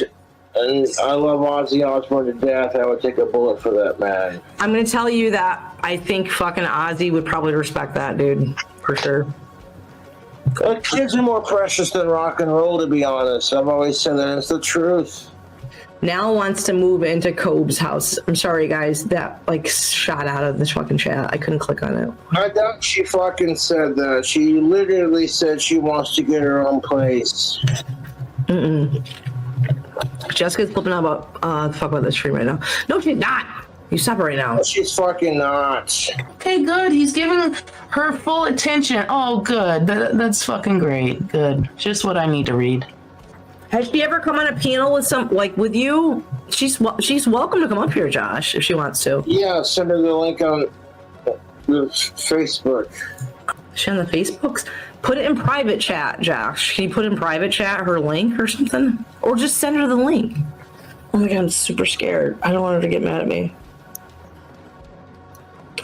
And I love Ozzy Osbourne to death. I would take a bullet for that man. I'm going to tell you that I think fucking Ozzy would probably respect that, dude. For sure. Kids are more precious than rock and roll, to be honest. I've always said that. It's the truth. Now wants to move into Cobb's house. I'm sorry, guys. That, like, shot out of this fucking chat. I couldn't click on it. I doubt she fucking said that. She literally said she wants to get her own place. Jessica's flipping out about, fuck about this stream right now. No, she's not. You stop it right now. She's fucking not. Okay, good. He's giving her full attention. Oh, good. That's fucking great. Good. Just what I need to read. Has she ever come on a panel with with you? She's welcome to come up here, Josh, if she wants to. Yeah, send her the link on the Facebook. Is she on the Facebooks? Put it in private chat, Josh. Can you put in private chat her link or something? Or just send her the link. Oh my god, I'm super scared. I don't want her to get mad at me.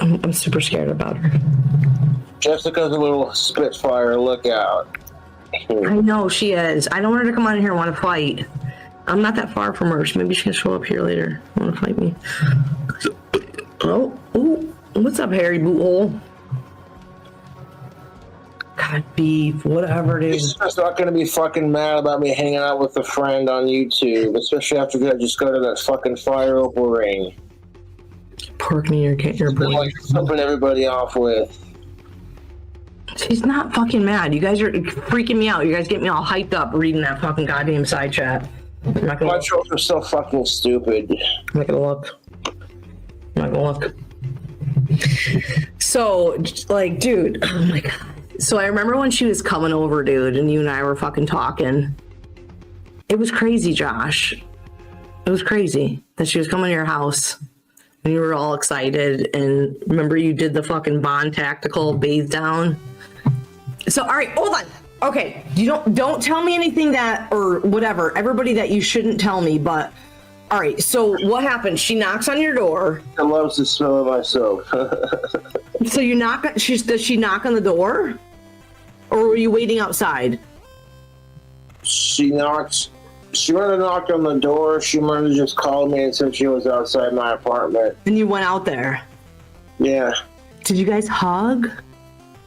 I'm super scared about her. Jessica's a little spitfire. Look out. I know she is. I don't want her to come on here and want to fight. I'm not that far from her. So maybe she can show up here later. Want to fight me? Oh, ooh. What's up, Harry Boothole? God, beef, whatever, dude. She's just not going to be fucking mad about me hanging out with a friend on YouTube, especially after I just go to that fucking fire opal ring. Pork me, your boy. Like flipping everybody off with. She's not fucking mad. You guys are freaking me out. You guys get me all hyped up reading that fucking goddamn side chat. My trolls are so fucking stupid. I'm not gonna look. I'm not gonna look. So, like, dude, oh my god. So I remember when she was coming over, dude, and you and I were fucking talking. It was crazy, Josh. It was crazy that she was coming to your house. And you were all excited. And remember you did the fucking Bond Tactical bathe down? So, all right, hold on. Okay, you don't tell me anything that, or whatever, everybody that you shouldn't tell me, but, all right, so what happened? She knocks on your door. I loves the smell of my soap. So you knock, does she knock on the door? Or were you waiting outside? She might have knocked on the door. She might have just called me and said she was outside my apartment. And you went out there? Yeah. Did you guys hug?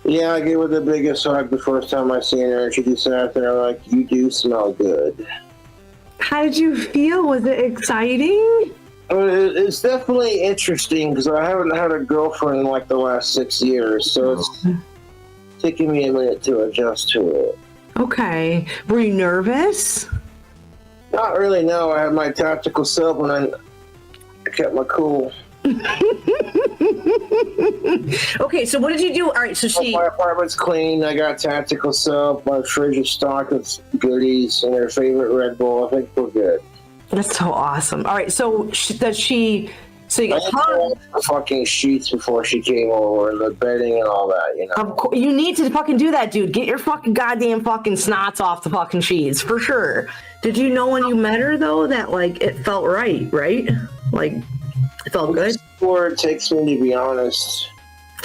Yeah, I gave her the biggest hug the first time I seen her, and she just sat there like, you do smell good. How did you feel? Was it exciting? It's definitely interesting because I haven't had a girlfriend in like the last 6 years, so it's taking me a minute to adjust to it. Okay. Were you nervous? Not really, no. I had my tactical self and I kept my cool. Okay, so what did you do? All right, so My apartment's clean. I got tactical soap. My fridge is stocked with goodies and her favorite Red Bull. I think we're good. That's so awesome. All right, so does she? So you I had the fucking sheets before she came over and the bedding and all that, you know. Of course, you need to fucking do that, dude. Get your fucking goddamn fucking snots off the fucking sheets for sure. Did you know when you met her though that like it felt right? Like it felt good. Where it takes me to be honest.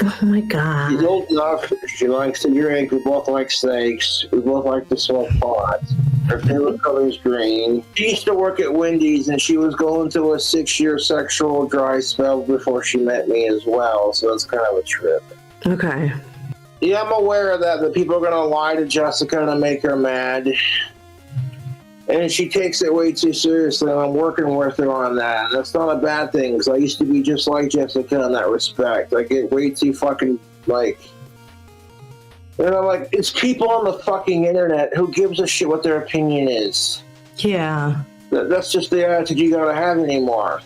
Oh my god. She's old enough. She likes to drink. We both like steaks. We both like to smoke pot. Her favorite color is green. She used to work at Wendy's, and she was going through a 6-year sexual dry spell before she met me as well. So it's kind of a trip. Okay. Yeah, I'm aware of that people are going to lie to Jessica to make her mad. And she takes it way too seriously, and I'm working with her on that. And that's not a bad thing, because I used to be just like Jessica in that respect. I get way too fucking, like... You know, like, it's people on the fucking internet. Who gives a shit what their opinion is? Yeah. That's just the attitude you gotta have anymore.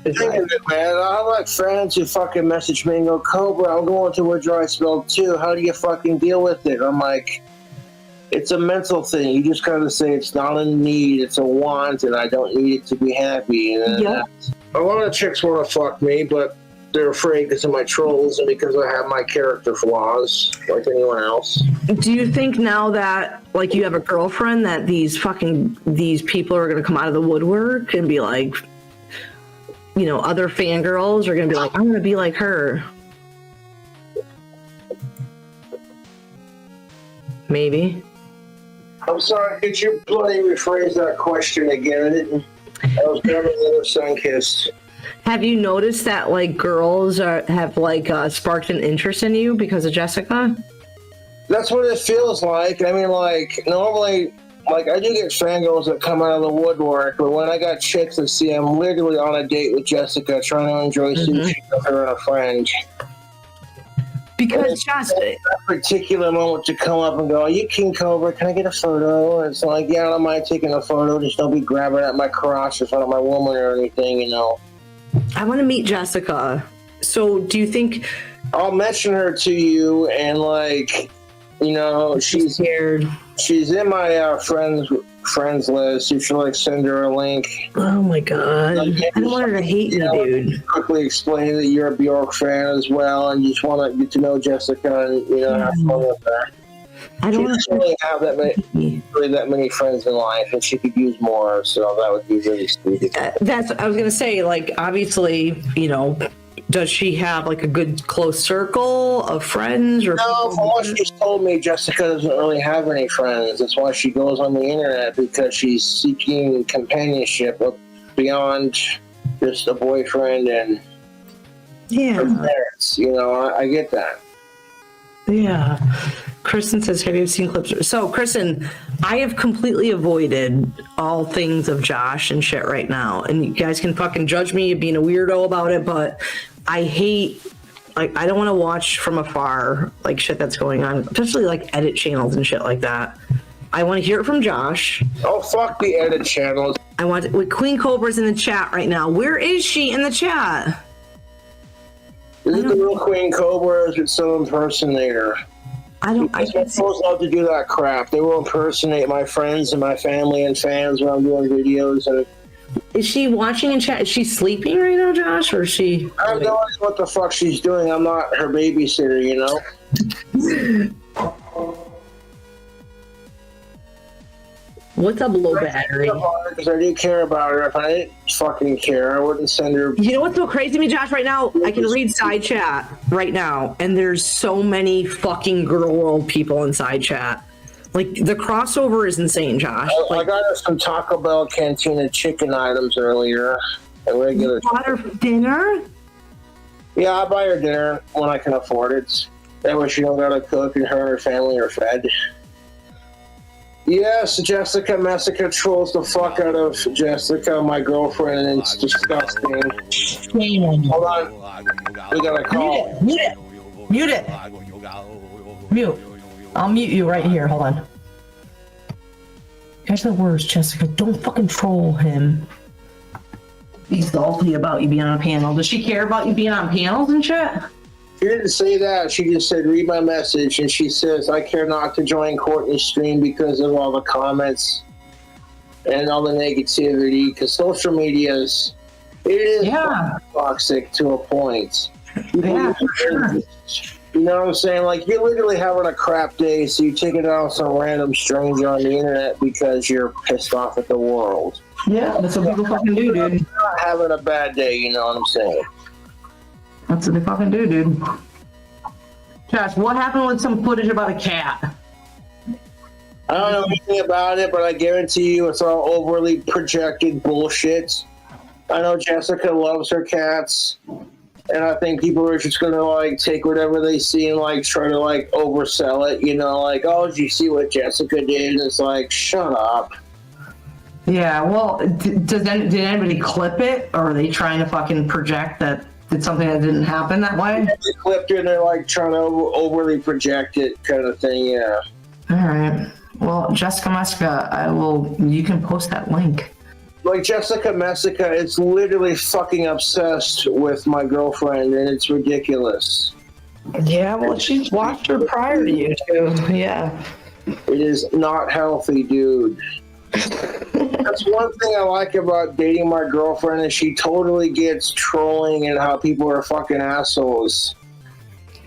The thing is, man, I like friends who fucking message me and go, Cobra, I'm going through a dry spell too. How do you fucking deal with it? I'm like... It's a mental thing. You just gotta say it's not a need, it's a want, and I don't need it to be happy. And a lot of chicks want to fuck me, but they're afraid because of my trolls and because I have my character flaws, like anyone else. Do you think now that, like, you have a girlfriend that these people are gonna come out of the woodwork and be like, you know, other fangirls are gonna be like, I'm gonna be like her? Maybe. I'm sorry, could you bloody rephrase that question again? I was grabbing the other sun-kissed. Have you noticed that, like, girls have sparked an interest in you because of Jessica? That's what it feels like. I mean, like, normally, like, I do get fangirls that come out of the woodwork, but when I got chicks that see I'm literally on a date with Jessica, trying to enjoy sushi with her and a friend. Because just that particular moment to come up and go, are you King Cobra? Can I get a photo? And it's like, yeah, I don't mind taking a photo. Just don't be grabbing at my crotch in front of my woman or anything, you know. I want to meet Jessica. So do you think... I'll mention her to you, and, like, you know, she's scared. She's in my friends list. You should, like, send her a link. Oh my god. Like, I don't want her to hate me, dude. Quickly explain that you're a Bjork fan as well, and you just want to get to know Jessica and, you know, have fun with her. I don't want to really have that many friends in life, and she could use more, so that would be really sweet. I was gonna say, like, obviously, you know, does she have like a good close circle of friends? Or no, from what she's told me, Jessica doesn't really have any friends. That's why she goes on the internet, because she's seeking companionship beyond just a boyfriend and her parents. You know, I get that. Yeah. Kristen says, have you seen clips? So, Kristen, I have completely avoided all things of Josh and shit right now. And you guys can fucking judge me being a weirdo about it, but I hate, like, I don't want to watch from afar, like, shit that's going on, especially, like, edit channels and shit like that. I want to hear it from Josh. Oh, fuck the edit channels. I want, Queen Cobra's in the chat right now. Where is she in the chat? Is it the real Queen Cobra, or is it some impersonator? I suppose love to do that crap. They will impersonate my friends and my family and fans when I'm doing videos. And is she watching in chat? Is she sleeping right now, Josh, or is she? I have no idea what the fuck she's doing. I'm not her babysitter, you know. What's up, low battery? Because I do care about her. If I didn't fucking care, I wouldn't send her. You know what's so crazy to me, Josh? Right now, I can read side chat right now, and there's so many fucking girl world people in side chat. Like, the crossover is insane, Josh. I got her some Taco Bell Cantina chicken items earlier. And regular. You bought her dinner? Yeah, I buy her dinner when I can afford it. That way she don't gotta cook and her and her family are fed. Yes, Jessica Messica trolls the fuck out of Jessica, my girlfriend, and it's disgusting. Shame on you. Hold on. We got a call. Mute it. Mute it. Mute. I'll mute you right here. Hold on. Catch the words, Jessica. Don't fucking troll him. He's salty about you being on a panel. Does she care about you being on panels and shit? She didn't say that. She just said, read my message. And she says, I care not to join Courtney's stream because of all the comments and all the negativity. Because social media is, toxic to a point. Yeah, for sure. You know what I'm saying? Like, you're literally having a crap day, so you take it out on some random stranger on the internet because you're pissed off at the world. Yeah, that's what people fucking do, dude. You're not having a bad day, you know what I'm saying? That's what they fucking do, dude. Josh, what happened with some footage about a cat? I don't know anything about it, but I guarantee you it's all overly projected bullshit. I know Jessica loves her cats, and I think people are just gonna like take whatever they see and like try to like oversell it, you know, like, oh, did you see what Jessica did? And it's like, shut up. Yeah, well, did anybody clip it, or are they trying to fucking project that it's something that didn't happen that way? They clipped it and they're like trying to overly project it kind of thing, yeah. All right. Well, Jessica Messica, you can post that link. Like Jessica Messica is literally fucking obsessed with my girlfriend, and it's ridiculous. Yeah, well, she's watched her prior to you too. Yeah. It is not healthy, dude. That's one thing I like about dating my girlfriend is she totally gets trolling and how people are fucking assholes.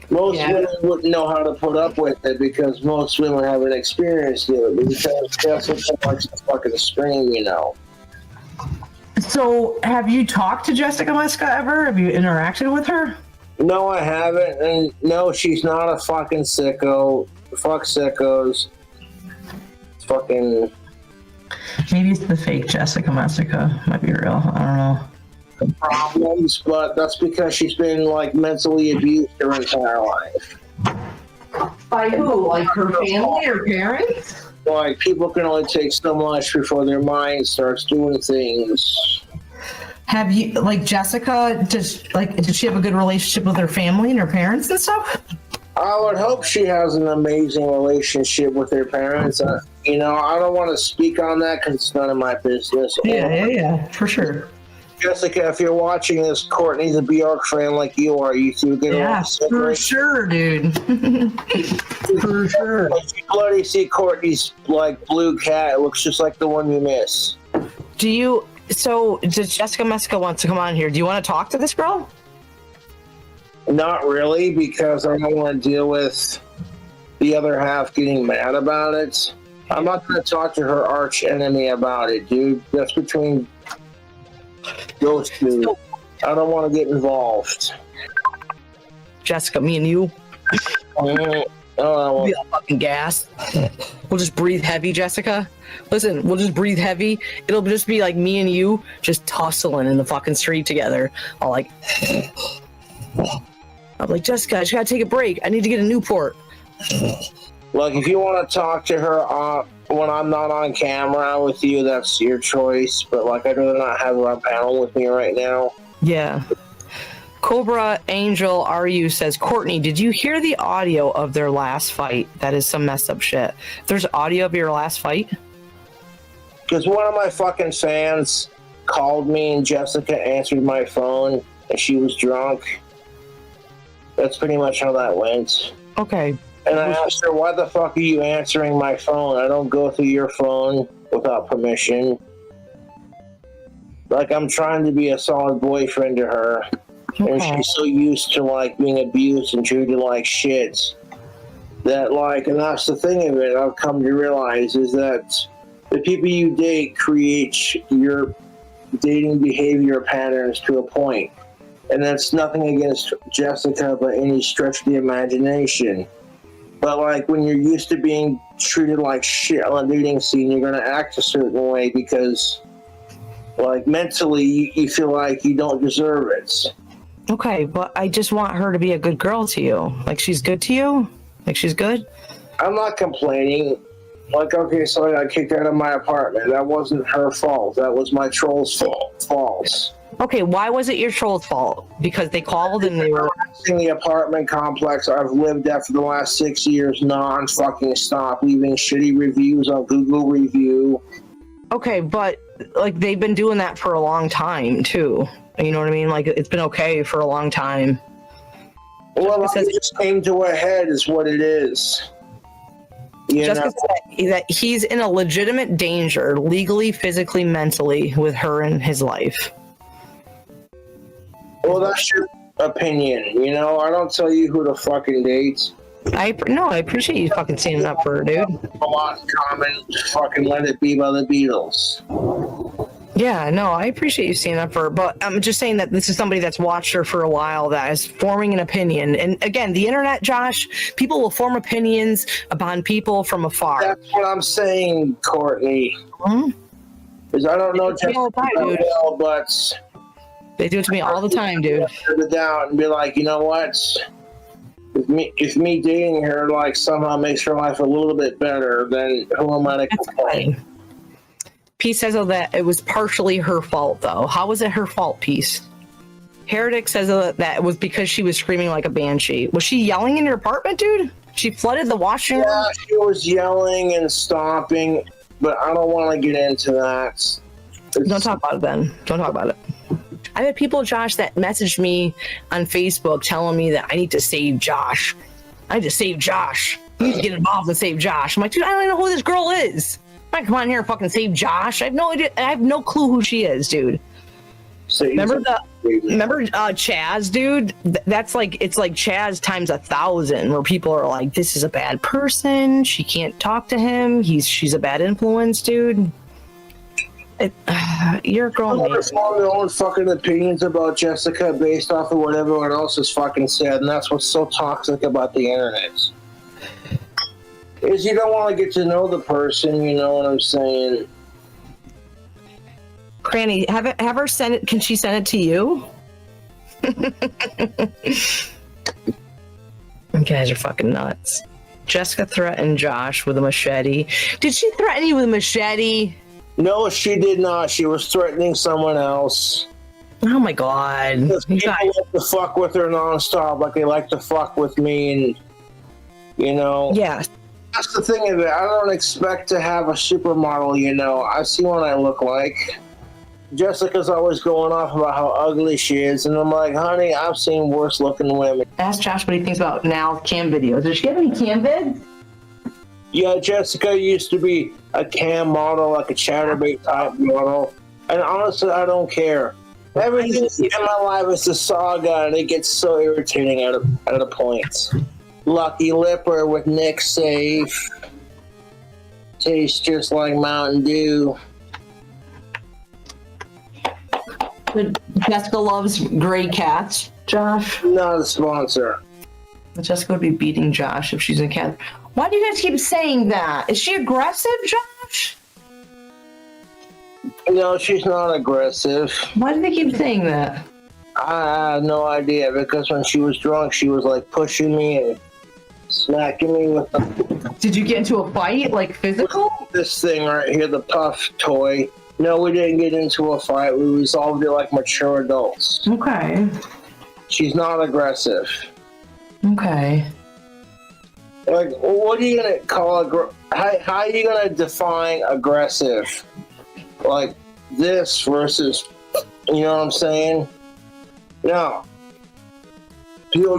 Most women wouldn't know how to put up with it because most women haven't experienced it. Because Jessica likes to fucking scream, you know. So, have you talked to Jessica Messica ever? Have you interacted with her? No, I haven't. And no, she's not a fucking sicko. Fuck sickos. Fucking... Maybe it's the fake Jessica Messica. Might be real. I don't know. Problems, but that's because she's been like mentally abused her entire life. By who? Like her family or parents? Like, people can only take so much before their mind starts doing things. Have you, like, Jessica, does she have a good relationship with her family and her parents and stuff? I would hope she has an amazing relationship with her parents. You know, I don't want to speak on that because it's none of my business. Yeah, for sure. Jessica, if you're watching this, Courtney's a Bjork fan like you are. You two get along. For sure, dude. For sure. If you bloody see Courtney's like blue cat, it looks just like the one you miss. Does Jessica Messica want to come on here? Do you want to talk to this girl? Not really, because I don't want to deal with the other half getting mad about it. I'm not going to talk to her arch enemy about it, dude. That's between those two. I don't want to get involved. Jessica, me and you. We'll be all fucking gas. We'll just breathe heavy, Jessica. Listen, we'll just breathe heavy. It'll just be like me and you just tussling in the fucking street together. I'll like... I'm like, Jessica, I just gotta take a break. I need to get a Newport. Look, if you want to talk to her when I'm not on camera with you, that's your choice. But, like, I'd rather not have her on panel with me right now. Yeah. Cobra Angel RU says, Courtney, did you hear the audio of their last fight? That is some messed up shit. There's audio of your last fight? Because one of my fucking fans called me and Jessica answered my phone and she was drunk. That's pretty much how that went. Okay. And I asked her, why the fuck are you answering my phone? I don't go through your phone without permission. Like, I'm trying to be a solid boyfriend to her. Okay. And she's so used to, like, being abused and treated like shit that, like, and that's the thing of it, I've come to realize is that the people you date create your dating behavior patterns to a point. And that's nothing against Jessica by any stretch of the imagination. But, like, when you're used to being treated like shit on a dating scene, you're going to act a certain way because, like, mentally you feel like you don't deserve it. Okay, but I just want her to be a good girl to you. Like, she's good to you? Like, she's good? I'm not complaining. Like, okay, so I got kicked out of my apartment. That wasn't her fault. That was my troll's fault. Okay, why was it your troll's fault? Because they called and they were in the apartment complex I've lived at for the last 6 years, non-fucking stop, leaving shitty reviews on Google Review. okay, but like they've been doing that for a long time too. You know what I mean? Like it's been okay for a long time. Well, it just came to a head, is what it is. Jessica said that he's in a legitimate danger, legally, physically, mentally, with her in his life. Well, that's your opinion, you know? I don't tell you who to fucking date. I appreciate you fucking standing up for her, dude. A lot in common, fucking Let It Be by the Beatles. Yeah, no, I appreciate you standing up for her, but I'm just saying that this is somebody that's watched her for a while that is forming an opinion. And again, the internet, Josh, people will form opinions upon people from afar. That's what I'm saying, Courtney. Because I don't know Jessica well, but they do it to me all the time, dude. Down and be like, you know what? If me dating her like somehow makes her life a little bit better, then who am I to complain? Peace says that it was partially her fault, though. How was it her fault, Peace? Heretic says that it was because she was screaming like a banshee. Was she yelling in your apartment, dude? She flooded the washing room? Yeah, she was yelling and stomping, but I don't want to get into that. Don't talk about it then. Don't talk about it. I've had people, Josh, that messaged me on Facebook telling me that I need to save Josh. I need to save Josh. You need to get involved and save Josh. I'm like, dude, I don't even know who this girl is. I come on here and fucking save Josh. I have no idea. I have no clue who she is, dude. So remember Chaz, dude? That's like, it's like Chaz times 1,000, where people are like, this is a bad person. She can't talk to him. She's a bad influence, dude. You're a grown man. People form their own fucking opinions about Jessica based off of what everyone else has fucking said, and that's what's so toxic about the internet. Is you don't want to get to know the person, you know what I'm saying? Granny, have her send it. Can she send it to you? You guys are fucking nuts. Jessica threatened Josh with a machete. Did she threaten you with a machete? No, she did not. She was threatening someone else. Oh my god. People like to fuck with her nonstop, like they like to fuck with me, and you know. Yeah. That's the thing of it. I don't expect to have a supermodel, you know. I see what I look like. Jessica's always going off about how ugly she is, and I'm like, honey, I've seen worse looking women. Ask Josh what he thinks about now cam videos. Does she have any cam vids? Yeah, Jessica used to be a cam model, like a chatterbait type model. And honestly, I don't care. Everything in my life is a saga, and it gets so irritating at a point. Lucky Lipper with Nick Safe. Tastes just like Mountain Dew. Jessica loves gray cats, Josh. Not a sponsor. Jessica would be beating Josh if she's in a cat. Why do you guys keep saying that? Is she aggressive, Josh? No, she's not aggressive. Why do they keep saying that? I have no idea, because when she was drunk, she was like pushing me and smacking me with the... Did you get into a fight, like physical? This thing right here, the puff toy. No, we didn't get into a fight. We resolved it like mature adults. Okay. She's not aggressive. Okay. Like, what are you gonna call how are you gonna define aggressive? Like this versus, you know what I'm saying? No. People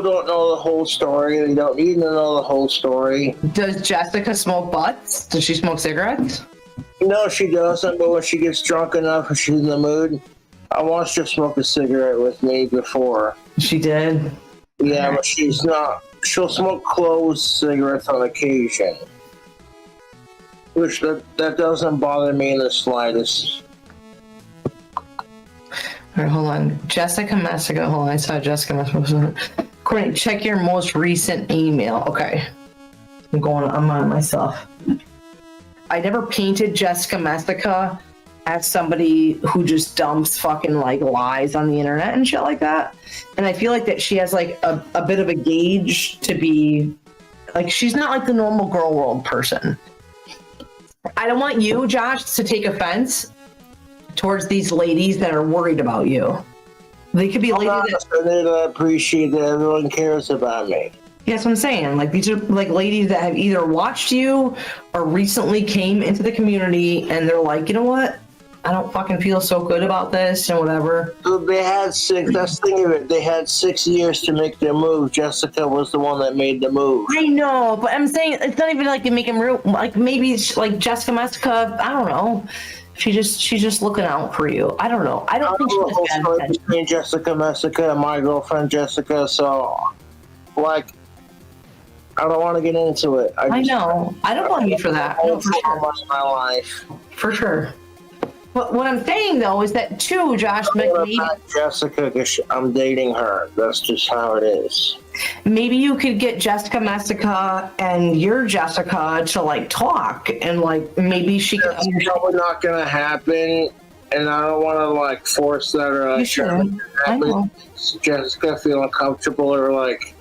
don't know the whole story. They don't need to know the whole story. Does Jessica smoke butts? Does she smoke cigarettes? No, she doesn't, but when she gets drunk enough and she's in the mood, I watched her smoke a cigarette with me before. She did? Yeah, but she's not. She'll smoke closed cigarettes on occasion. Which that doesn't bother me in the slightest. Alright, hold on. Jessica Messica. Hold on, I saw Jessica Messica. Courtney, check your most recent email. Okay. I'm on myself. I never painted Jessica Messica as somebody who just dumps fucking like lies on the internet and shit like that. And I feel like that she has like a bit of a gauge to be like, she's not like the normal girl world person. I don't want you, Josh, to take offense towards these ladies that are worried about you. They could be ladies that appreciate that everyone cares about me. Yeah, that's what I'm saying. Like, these are like ladies that have either watched you or recently came into the community and they're like, you know what? I don't fucking feel so good about this and whatever. They had that's the thing of it. They had 6 years to make their move. Jessica was the one that made the move. I know, but I'm saying it's not even like to make him real. Like maybe it's like Jessica Messica. I don't know. She's just looking out for you. I don't know. I don't think she has bad between Jessica Messica and my girlfriend Jessica. So, like, I don't want to get into it. I know. I don't want you for that. No, for sure. My life. For sure. But what I'm saying though is that too, Josh, maybe Jessica, because I'm dating her. That's just how it is. Maybe you could get Jessica Messica and your Jessica to like talk and like maybe she could. That's probably not gonna happen, and I don't want to like force that or you should. I know. Jessica feeling comfortable or like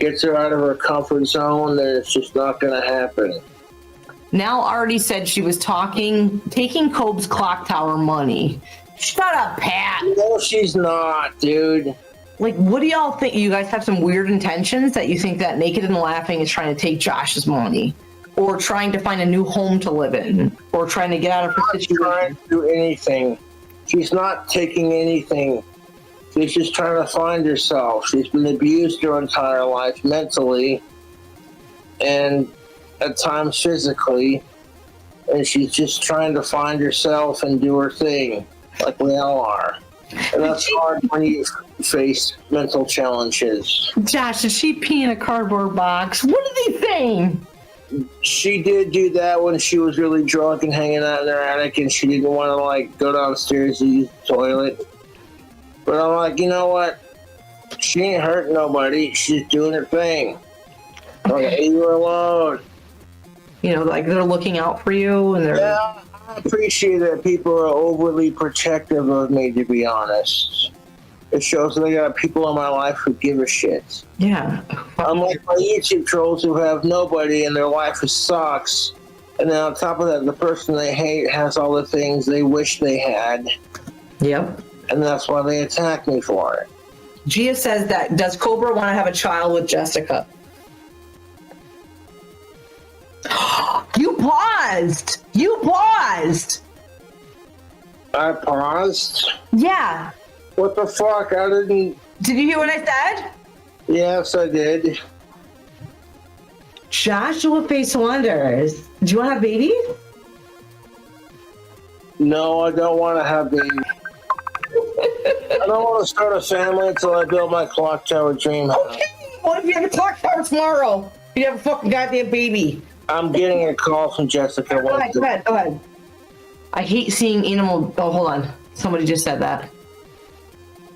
gets her out of her comfort zone, then it's just not gonna happen. Now already said she was taking Cobb's clock tower money. Shut up, Pat. No, she's not, dude. Like, what do y'all think? You guys have some weird intentions that you think that Naked and Laughing is trying to take Josh's money, or trying to find a new home to live in, or trying to get out of her situation? Trying to do anything. She's not taking anything. She's just trying to find herself. She's been abused her entire life mentally, and at times physically, and she's just trying to find herself and do her thing, like we all are. And that's hard when you face mental challenges. Josh, did she pee in a cardboard box? What are they saying? She did do that when she was really drunk and hanging out in her attic, and she didn't want to like go downstairs to use the toilet. But I'm like, you know what? She ain't hurting nobody. She's doing her thing. Like, leave her alone. You know, like they're looking out for you, and they're. Yeah, I appreciate that people are overly protective of me, to be honest. It shows that I got people in my life who give a shit. Yeah. Unlike my YouTube trolls who have nobody and their life sucks. And then on top of that, the person they hate has all the things they wish they had. Yep. And that's why they attack me for it. Gia says that, does Cobra want to have a child with Jessica? You paused! You paused! I paused? Yeah. What the fuck? I didn't... Did you hear what I said? Yes, I did. Joshua Face Wonders. Do you want to have babies? No, I don't want to have babies. I don't want to start a family until I build my clock tower dream house. Okay. What if you have a clock tower tomorrow? You have a fucking goddamn baby. I'm getting a call from Jessica. Go ahead. I hate seeing animal... Oh, hold on. Somebody just said that.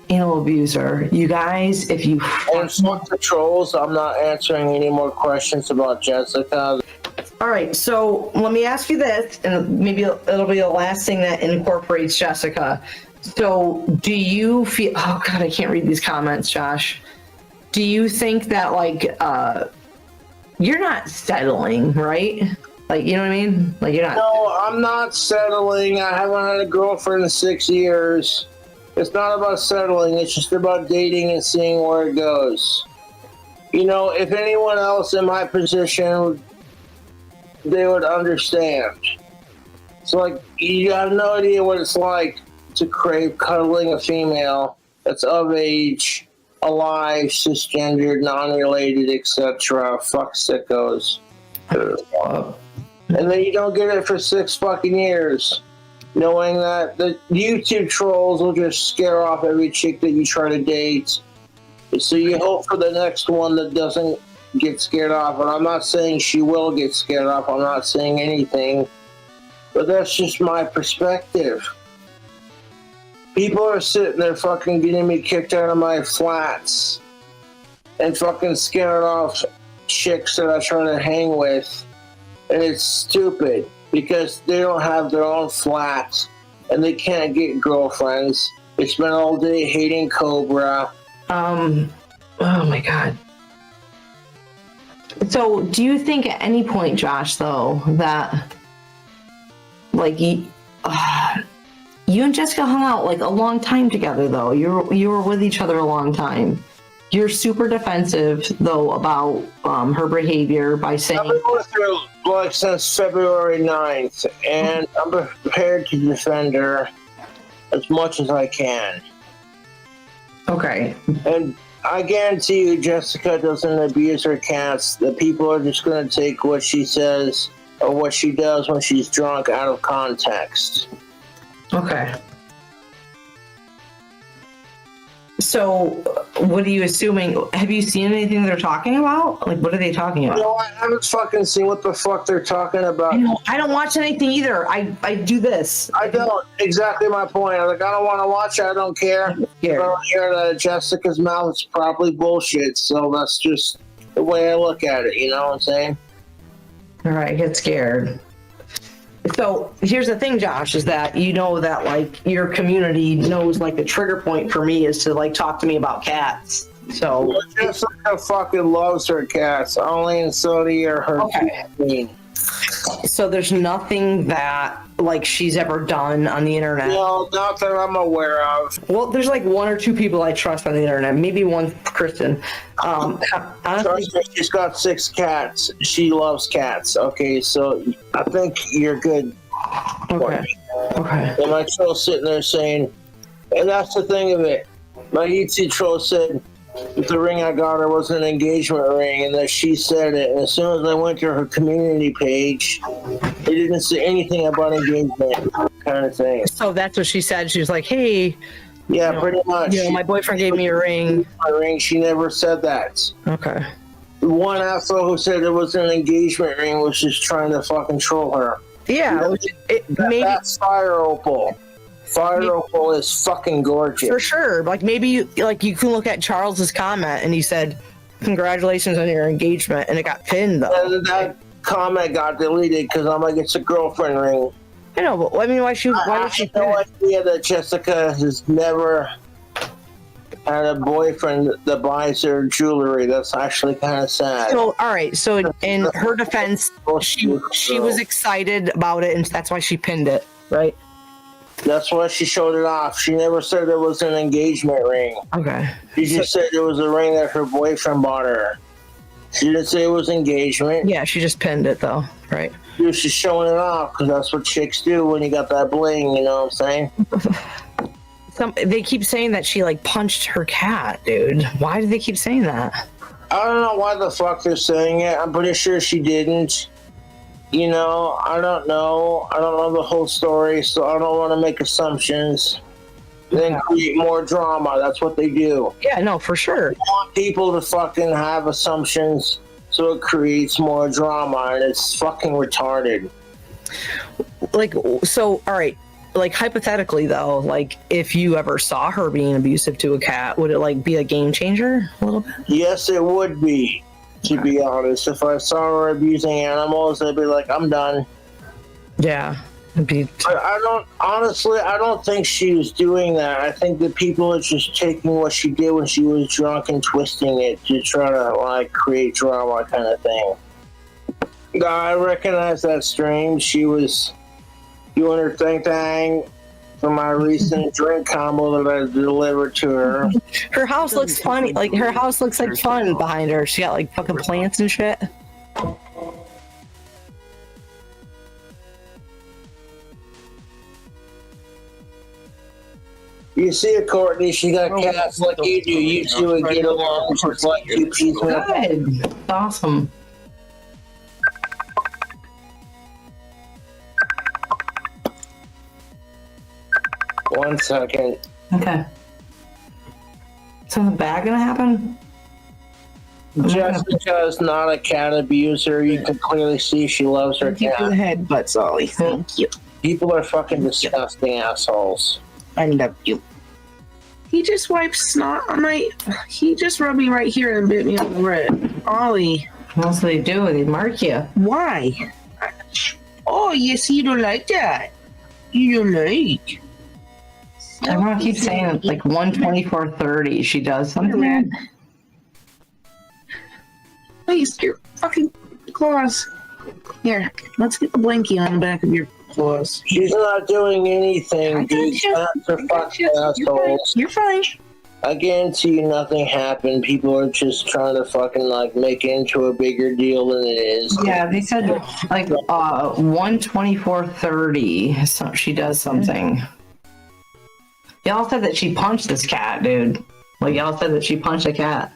Animal abuser. You guys, if you... And fuck the trolls, I'm not answering any more questions about Jessica. All right, so let me ask you this, and maybe it'll be the last thing that incorporates Jessica. So do you feel... Oh, God, I can't read these comments, Josh. Do you think that, like... you're not settling, right? Like, you know what I mean? Like, you're not... No, I'm not settling. I haven't had a girlfriend in 6 years. It's not about settling. It's just about dating and seeing where it goes. You know, if anyone else in my position, they would understand. So, like, you have no idea what it's like to crave cuddling a female that's of age, alive, cisgendered, non-related, etc. Fuck sickos. And then you don't get it for 6 fucking years, knowing that the YouTube trolls will just scare off every chick that you try to date. So you hope for the next one that doesn't get scared off. And I'm not saying she will get scared off. I'm not saying anything. But that's just my perspective. People are sitting there fucking getting me kicked out of my flats and fucking scaring off chicks that I try to hang with. And it's stupid because they don't have their own flats and they can't get girlfriends. They spend all day hating Cobra. Oh my God. So do you think at any point, Josh, though, that Like, you and Jessica hung out like a long time together, though. You were with each other a long time. You're super defensive, though, about her behavior by saying... I've been with her like since February 9th, and I'm prepared to defend her as much as I can. Okay. And I guarantee you Jessica doesn't abuse her cats. The people are just going to take what she says or what she does when she's drunk out of context. Okay. So, what are you assuming? Have you seen anything they're talking about? Like, what are they talking about? No, I haven't fucking seen what the fuck they're talking about. I don't watch anything either. I do this. I don't. Exactly my point. I don't want to watch it. I don't care. I don't hear that Jessica's mouth is probably bullshit. So that's just the way I look at it. You know what I'm saying? All right, get scared. So here's the thing, Josh, is that you know that like your community knows like the trigger point for me is to like talk to me about cats. So Jessica fucking loves her cats. Only in Saudi or her. Okay. So there's nothing that like she's ever done on the internet. No, not that I'm aware of. Well, there's like one or two people I trust on the internet. Maybe one, Kristen. Honestly, she's got 6 cats. She loves cats. Okay, so I think you're good. Okay. Okay. And my troll sitting there saying, and that's the thing of it. My YouTube troll said the ring I got her was an engagement ring, and that she said it. And as soon as I went to her community page, it didn't say anything about engagement kind of thing. So that's what she said. She was like, "Hey." Yeah, pretty much. You know, my boyfriend gave me a ring. My ring. She never said that. Okay. The one asshole who said it was an engagement ring was just trying to fucking troll her. Yeah. Maybe that's Fire Opal. Fire Opal is fucking gorgeous. For sure. Like maybe you can look at Charles's comment and he said, "Congratulations on your engagement," and it got pinned though. And that comment got deleted because I'm like, it's a girlfriend ring. I know, but I mean, why did she? I have no idea that Jessica has never had a boyfriend that buys her jewelry. That's actually kind of sad. So, all right. So, in her defense, she was excited about it, and that's why she pinned it, right? That's why she showed it off. She never said it was an engagement ring. Okay. She just said it was a ring that her boyfriend bought her. She didn't say it was engagement. Yeah, she just pinned it though, right? She's showing it off because that's what chicks do when you got that bling, you know what I'm saying? They keep saying that she like punched her cat, dude. Why do they keep saying that? I don't know why the fuck they're saying it. I'm pretty sure she didn't. You know, I don't know. I don't know the whole story, so I don't want to make assumptions. Then create more drama. That's what they do. Yeah, no, for sure. They want people to fucking have assumptions, so it creates more drama, and it's fucking retarded. Like, so, all right. Like, hypothetically, though, like, if you ever saw her being abusive to a cat, would it, like, be a game changer a little bit? Yes, it would be, to be honest. If I saw her abusing animals, I'd be like, I'm done. Yeah. I don't think she was doing that. I think that people are just taking what she did when she was drunk and twisting it to try to, like, create drama kind of thing. I recognize that stream. She was doing her thing for my recent drink combo that I delivered to her. Her house looks funny. Like, her house looks like fun behind her. She got, like, fucking plants and shit. You see it, Courtney, she got cats like you do. You two would get along just like two people. Good. Awesome. One second. Okay. So the bad gonna happen? Jessica is not a cat abuser. You can clearly see she loves her cat. Go ahead, but Solly. Thank you. People are fucking disgusting assholes. I love you. He just wiped snot on my... He just rubbed me right here and bit me on the red. Ollie. What else do they do? They mark you. Why? Oh, yes, you don't like that. You don't like. Everyone keeps saying it, like 124.30. She does something. Please, your fucking claws. Here, let's get the blankie on the back of your was. She's not doing anything, dude. Cats are fucking assholes. You're fine. I guarantee you nothing happened. People are just trying to fucking like make it into a bigger deal than it is. Yeah, they said like 124.30. So she does something. Y'all said that she punched this cat, dude. Like y'all said that she punched a cat.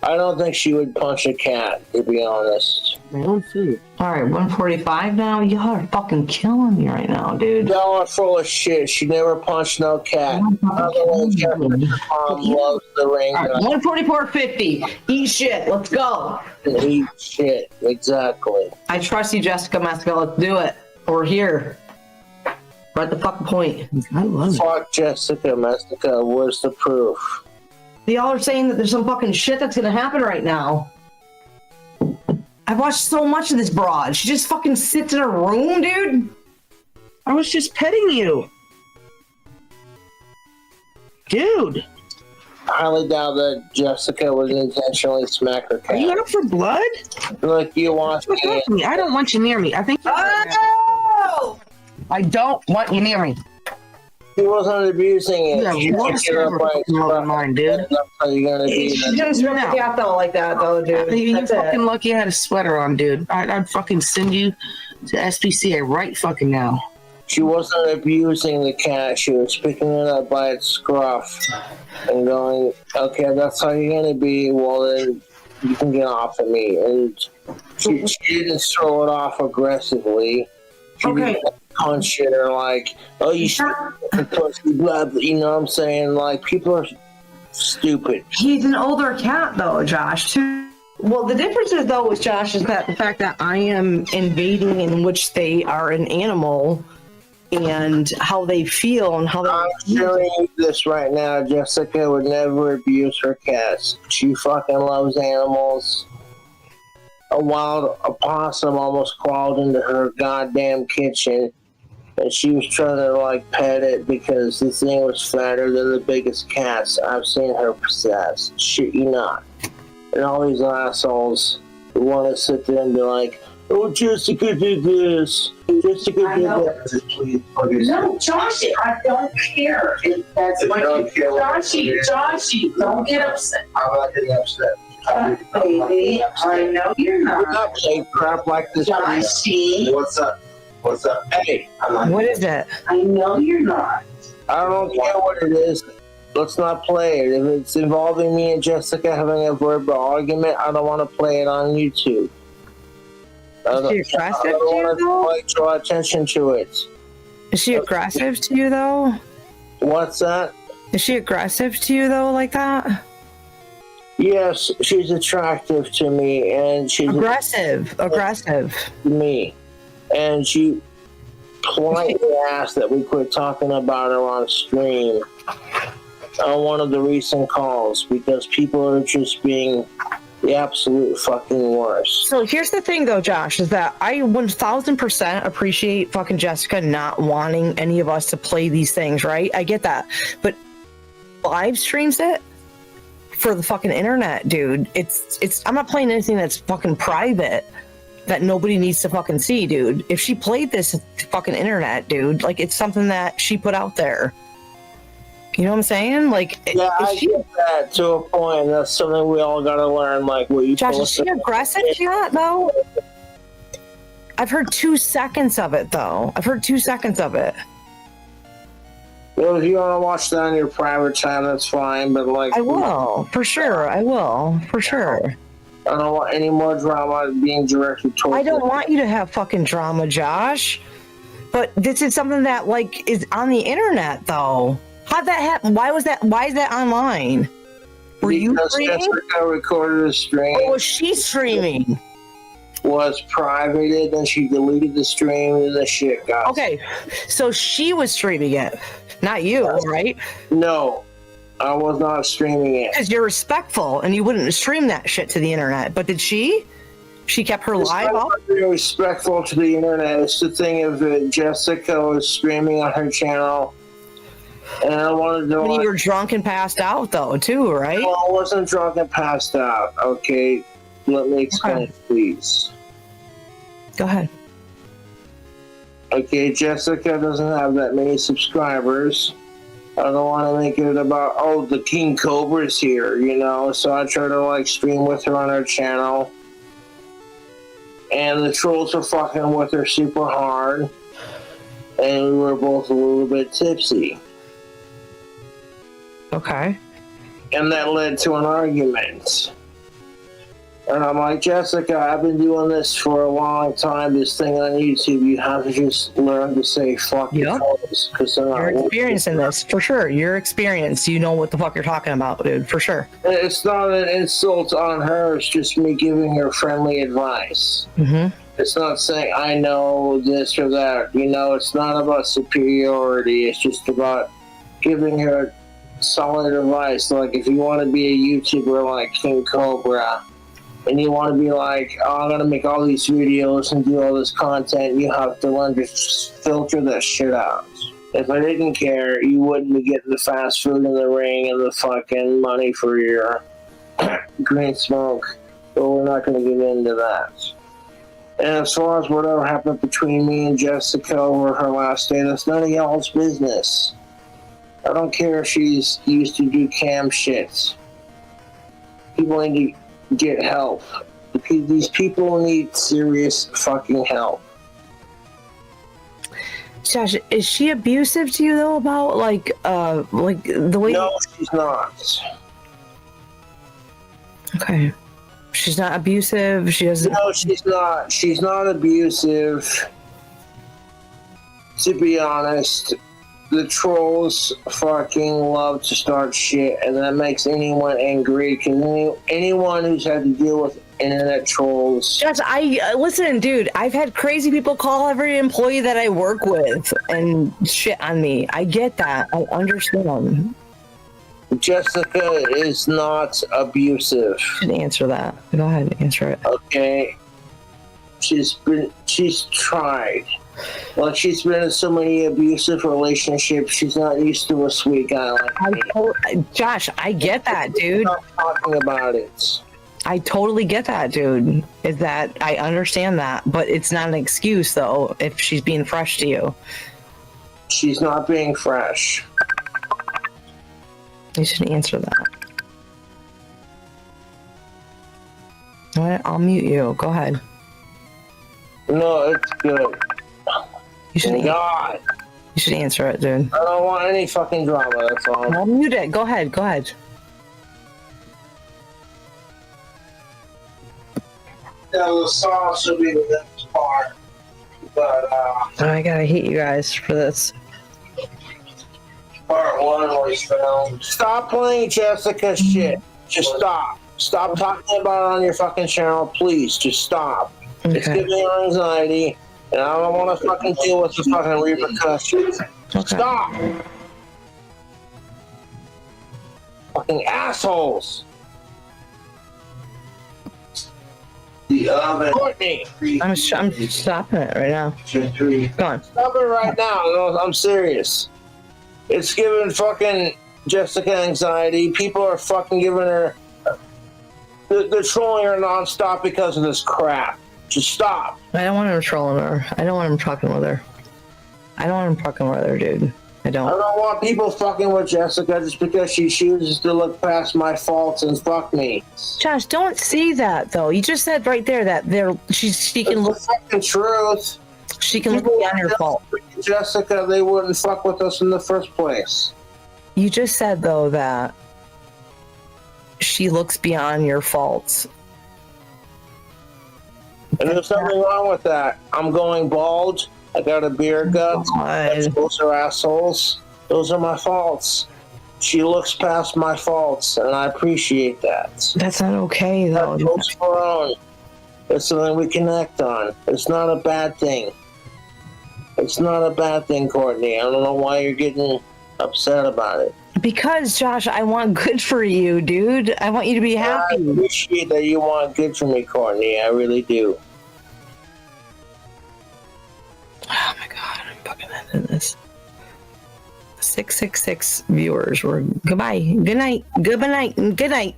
I don't think she would punch a cat, to be honest. I don't see it. All right, 145 now. Y'all are fucking killing me right now, dude. Y'all are full of shit. She never punched no cat. Otherwise, Jessica's mom loves the ring All right, gun. 144.50. Eat shit. Let's go. Eat shit. Exactly. I trust you, Jessica Mesca. Let's do it. We're here. We're at the fucking point. I love it. Fuck Jessica Mesca. Where's the proof? Y'all are saying that there's some fucking shit that's gonna happen right now. I've watched so much of this broad. She just fucking sits in her room, dude. I was just petting you. Dude, I highly doubt that Jessica would intentionally smack her are you cat. out for blood? Look, you watch What's me. wrong with me? I don't want you near me. I think Oh! I don't want you near me. She wasn't abusing it. Yeah, She one picked it up by its fucking scruff. mine, dude. That's how you're gonna be. She just ripped the cat though like that though, dude. You're That's it. fucking lucky I had a sweater on, dude. I'd fucking send you to SPCA right fucking now. She wasn't abusing the cat. She was picking it up by its scruff and going, okay, that's how you're going to be. Well, then you can get off of me. And she didn't throw it off aggressively. She didn't punch it or like, oh, you should punch me, blah, blah. You know what I'm saying? Like, people are stupid. He's an older cat though, Josh, too. Well, the difference is though with Josh is that the fact that I am invading in which they are an animal and how they feel and how they I'm showing you this right now. Jessica would never abuse her cats. She fucking loves animals. A opossum almost crawled into her goddamn kitchen, and she was trying to like pet it because this thing was fatter than the biggest cats I've seen her possess. Shit you not. And all these assholes who want to sit there and be like, oh, Jessica did this. Jessica did that. Please, No, Joshy, I don't care. That's what you, Joshy, don't get upset. I'm not getting upset. Baby, I know you're We're not. not playing crap like this. Joshy, What's up? What's up? Hey, What is it? I know you're not. I don't care what it is. Let's not play it. If it's involving me and Jessica having a verbal argument, I don't want to play it on YouTube. I Is she don't aggressive to you, want though? to like, draw attention to it. Is she aggressive to you though? What's that? Is she aggressive to you though, like that? Yes, she's attractive to me, and she's Aggressive. to me. And she politely asked that we quit talking about her on stream on one of the recent calls because people are just being the absolute fucking worst. So here's the thing though, Josh, is that I 1000% appreciate fucking Jessica not wanting any of us to play these things, right? I get that. But live streams it for the fucking internet, dude. It's I'm not playing anything that's fucking private that nobody needs to fucking see, dude. If she played this fucking internet, dude, like it's something that she put out there. You know what I'm saying? Like, Yeah, I get that to a point. That's something we all gotta learn. Like, what you Josh, told is us she aggressive to that though? I've heard 2 seconds of it though. I've heard 2 seconds of it. Well, if you want to watch that on your private time, that's fine. But like, I will, for sure. I will, for sure. I don't want any more drama being directed towards. I don't want you to have fucking drama, Josh. But this is something that like is on the internet though. How'd that happen? Why is that online? Were you Because streaming? Jessica recorded a stream. Or was she streaming? Was privated, and she deleted the stream, and the shit got. Okay, so she was streaming it, not you, right? No, I was not streaming it. Because you're respectful and you wouldn't stream that shit to the internet. But did she? She kept her live up? Being respectful to the internet. It's the thing of Jessica was streaming on her channel, and I wanted to. When you were drunk and passed out, though, too, right? Well, I wasn't drunk and passed out. Okay, let me explain, please. Go ahead. Okay, Jessica doesn't have that many subscribers. I don't want to make it about, oh, the King Cobra's here, you know? So I try to, like, stream with her on her channel. And the trolls were fucking with her super hard. And we were both a little bit tipsy. Okay. And that led to an argument. And I'm like, Jessica, I've been doing this for a long time, this thing on YouTube. You have to just learn to say fuck your colors, because they're not You're experiencing this, for sure. You're experienced. You know what the fuck you're talking about, dude, for sure. It's not an insult on her. It's just me giving her friendly advice. Mm-hmm. It's not saying I know this or that. You know, it's not about superiority. It's just about giving her solid advice. Like, if you want to be a YouTuber like King Cobra, and you want to be like, oh, I'm going to make all these videos and do all this content, you have to learn to filter that shit out. If I didn't care, you wouldn't be getting the fast food in the ring and the fucking money for your green smoke. But we're not going to get into that. And as far as whatever happened between me and Jessica over her last day, that's none of y'all's business. I don't care if she's used to do cam shit. People need to get help. These people need serious fucking help. Josh, is she abusive to you though about like the way? No, she's not. Okay. She's not abusive. She doesn't. No, she's not. She's not abusive. To be honest, the trolls fucking love to start shit, and that makes anyone angry. Because anyone who's had to deal with internet trolls. Josh, listen, dude. I've had crazy people call every employee that I work with and shit on me. I get that. I understand. Jessica is not abusive. You should answer that. Go ahead and answer it. Okay. She's tried. Like, she's been in so many abusive relationships, she's not used to a sweet guy like me. Josh, I get that, dude. I'm not talking about it. I totally get that, dude. Is that I understand that, but it's not an excuse though if she's being fresh to you. She's not being fresh. You should answer that. All right, I'll mute you. Go ahead. No, it's good. You should. God. You should answer it, dude. I don't want any fucking drama. That's all. I'll mute it. Go ahead. Go ahead. Yeah, the sauce will be the next part. But, I gotta hate you guys for this. part one was filmed. Stop playing Jessica shit. Just stop. Stop talking about it on your fucking channel, please. Just stop. Okay. It's giving her anxiety, and I don't want to fucking deal with the fucking repercussions. Okay. Stop! Fucking assholes! The oven. Courtney! I'm stopping it right now. Go on. Stop it right now. No, I'm serious. It's giving fucking Jessica anxiety. People are fucking giving her... They're trolling her nonstop because of this crap. Just stop. I don't want him trolling her. I don't want him fucking with her. I don't want him fucking with her, dude. I don't. I don't want people fucking with Jessica just because she chooses to look past my faults and fuck me. Josh, don't say that though. You just said right there that she can look. It's the fucking truth. She can look beyond your fault. Jessica, they wouldn't fuck with us in the first place. You just said though that she looks beyond your faults. And there's nothing wrong with that. I'm going bald. I got a beer gut. Those are assholes. Those are my faults. She looks past my faults, and I appreciate that. That's not okay, though. That's her own. It's something we connect on. It's not a bad thing. It's not a bad thing, Courtney. I don't know why you're getting upset about it. Because, Josh, I want good for you, dude. I want you to be happy. I appreciate that you want good for me, Courtney. I really do. Oh my god, I'm fucking ending this. 666 viewers were goodbye. Good night. Good night. Good night.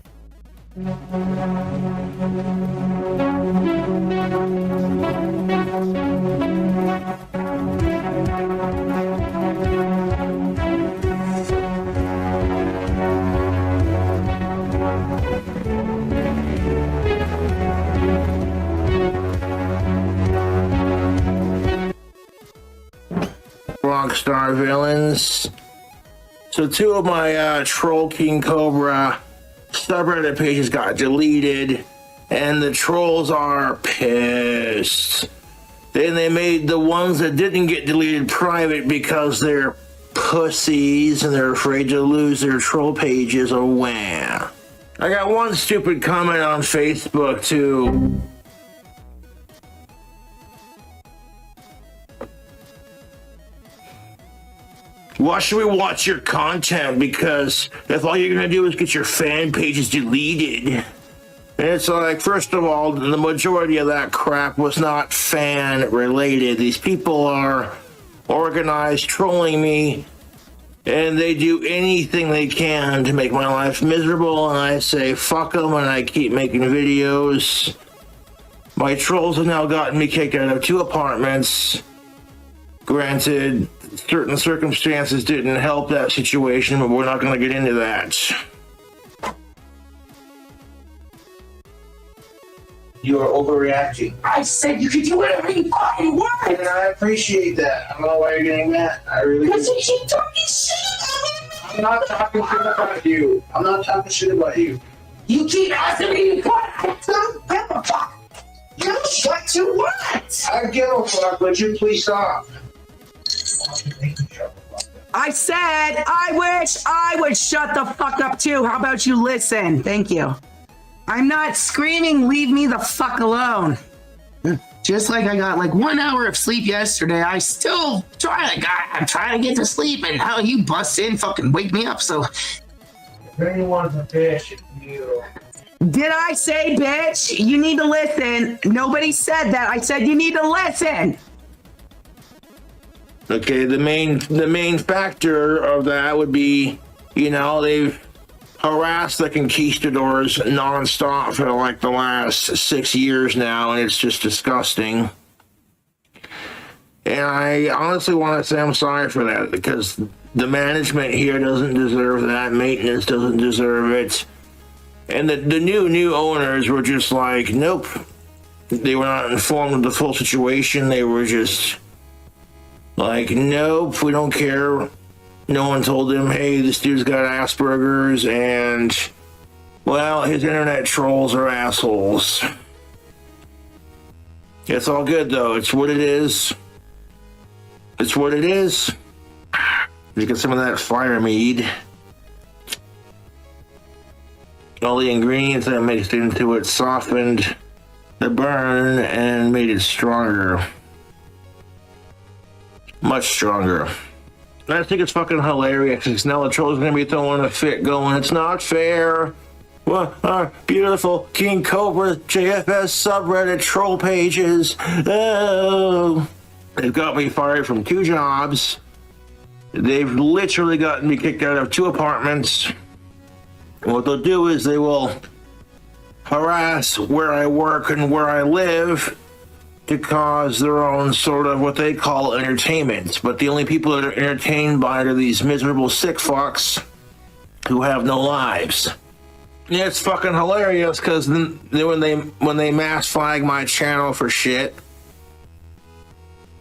Rockstar villains. So 2 of my Troll King Cobra subreddit pages got deleted, and the trolls are pissed. Then they made the ones that didn't get deleted private because they're pussies and they're afraid to lose their troll pages. Oh wow. I got one stupid comment on Facebook too. Why should we watch your content? Because if all you're gonna do is get your fan pages deleted. And it's like, first of all, the majority of that crap was not fan related. These people are organized trolling me, and they do anything they can to make my life miserable, and I say fuck them, and I keep making videos. My trolls have now gotten me kicked out of 2 apartments. Granted, certain circumstances didn't help that situation, but we're not going to get into that. You are overreacting. I said you could do whatever you fucking want. And I appreciate that. I don't know why you're getting mad. I really do. Because you keep talking shit. I'm not talking shit about you. I'm not talking shit about you. You keep asking me what. I don't give a fuck. You what you want. I give a fuck, but you please stop. I said I wish I would shut the fuck up too. How about you listen? Thank you. I'm not screaming, leave me the fuck alone. Just like I got like 1 hour of sleep yesterday, I'm trying to get to sleep, and how you bust in fucking wake me up. So If anyone's a bitch, it's you. did I say bitch? You need to listen. Nobody said that. I said you need to listen. Okay, the main factor of that would be, they've harassed the conquistadors nonstop for like the last 6 years now, and it's just disgusting. And I honestly want to say I'm sorry for that, because the management here doesn't deserve that, maintenance doesn't deserve it. And the new owners were just like, nope. They were not informed of the full situation. They were just like, nope, we don't care. No one told them, hey, this dude's got Asperger's, and, well, his internet trolls are assholes. It's all good, though. It's what it is. It's what it is. You get some of that fire mead. All the ingredients that mixed into it softened the burn and made it stronger. Much stronger. I think it's fucking hilarious because now the troll's gonna be throwing a fit going, it's not fair. Well, our beautiful King Cobra JFS subreddit troll pages. Oh. They've got me fired from 2 jobs. They've literally gotten me kicked out of 2 apartments. And what they'll do is they will harass where I work and where I live to cause their own sort of what they call entertainment. But the only people that are entertained by it are these miserable sick fucks who have no lives. Yeah, it's fucking hilarious because then when they mass flag my channel for shit,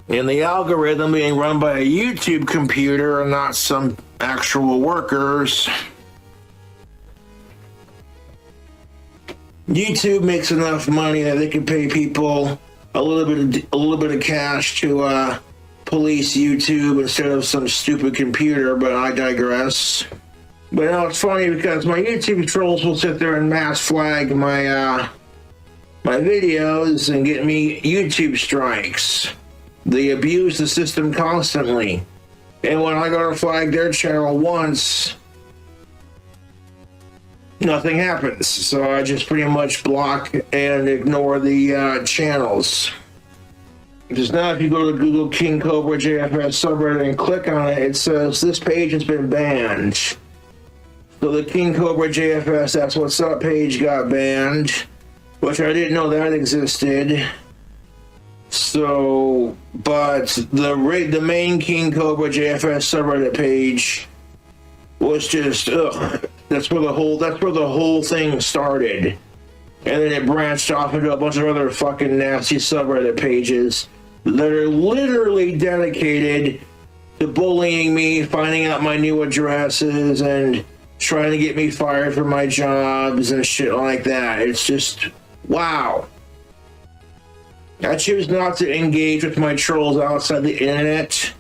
and the algorithm being run by a YouTube computer and not some actual workers, YouTube makes enough money that they can pay people a little bit of cash to police YouTube instead of some stupid computer, but I digress. But now it's funny because my YouTube trolls will sit there and mass flag my videos and get me YouTube strikes. They abuse the system constantly. And when I go to flag their channel once, nothing happens. So I just pretty much block and ignore the channels. Because now if you go to Google King Cobra JFS subreddit and click on it, it says this page has been banned. So the King Cobra JFS That's What's Up page got banned, which I didn't know that existed. So, but the main King Cobra JFS subreddit page was just, ugh. That's where the whole thing started. And then it branched off into a bunch of other fucking nasty subreddit pages that are literally dedicated to bullying me, finding out my new addresses, and trying to get me fired from my jobs and shit like that. It's just, wow. I choose not to engage with my trolls outside the internet,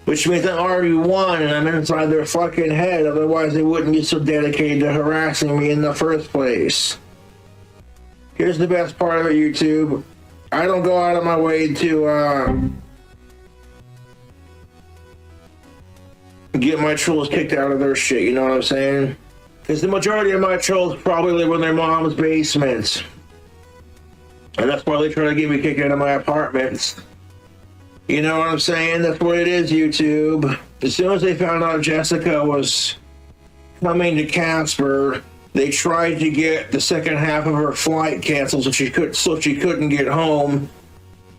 which means I'm already won and I'm inside their fucking head, otherwise they wouldn't get so dedicated to harassing me in the first place. Here's the best part of it, YouTube. I don't go out of my way to get my trolls kicked out of their shit, you know what I'm saying? Because the majority of my trolls probably live in their mom's basements. And that's why they try to get me kicked out of my apartments. You know what I'm saying? That's what it is, YouTube. As soon as they found out Jessica was coming to Casper, they tried to get the second half of her flight canceled so she couldn't get home.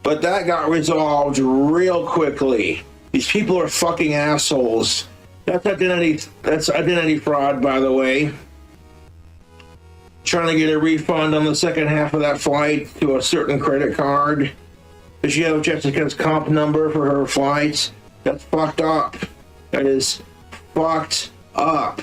But that got resolved real quickly. These people are fucking assholes. That's identity fraud, by the way. Trying to get a refund on the second half of that flight to a certain credit card. Does she have Jessica's comp number for her flights? That's fucked up. That is fucked up.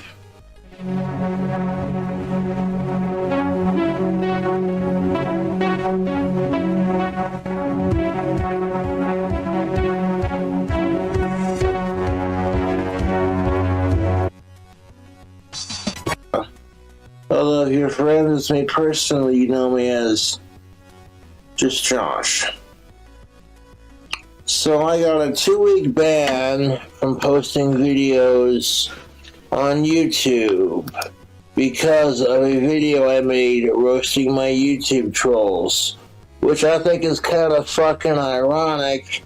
Hello, your friends. Me personally, you know me as just Josh. So I got a 2-week ban from posting videos on YouTube because of a video I made roasting my YouTube trolls, which I think is kind of fucking ironic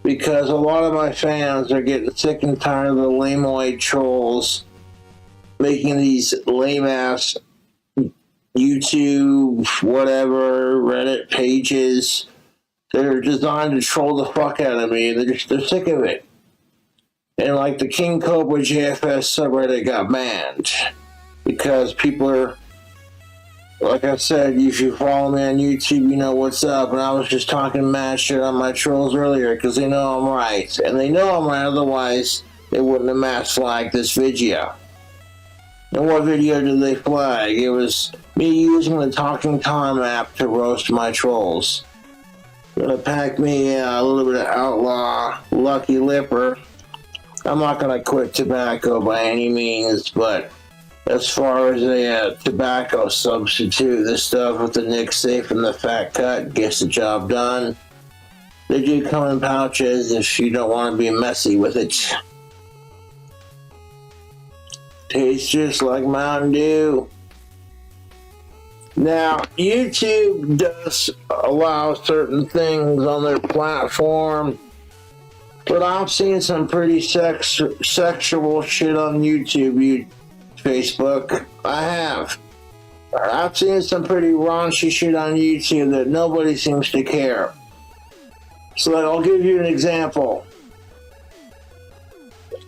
because a lot of my fans are getting sick and tired of the lameoid trolls making these lame-ass YouTube, whatever, Reddit pages that are designed to troll the fuck out of me, and they're sick of it. And like the King Cobra JFS subreddit got banned because people are, like I said, if you follow me on YouTube, you know what's up. And I was just talking mad shit on my trolls earlier because they know I'm right. And they know I'm right, otherwise they wouldn't have mass flagged this video. And what video did they flag? It was me using the Talking Tom app to roast my trolls. Gonna pack me a little bit of outlaw Lucky Lipper. I'm not gonna quit tobacco by any means, but as far as a tobacco substitute, this stuff with the Nick Safe and the Fat Cut gets the job done. They do come in pouches if you don't want to be messy with it. Tastes just like Mountain Dew. Now, YouTube does allow certain things on their platform, but I've seen some pretty sexual shit on YouTube, Facebook. I have. I've seen some pretty raunchy shit on YouTube that nobody seems to care. So I'll give you an example.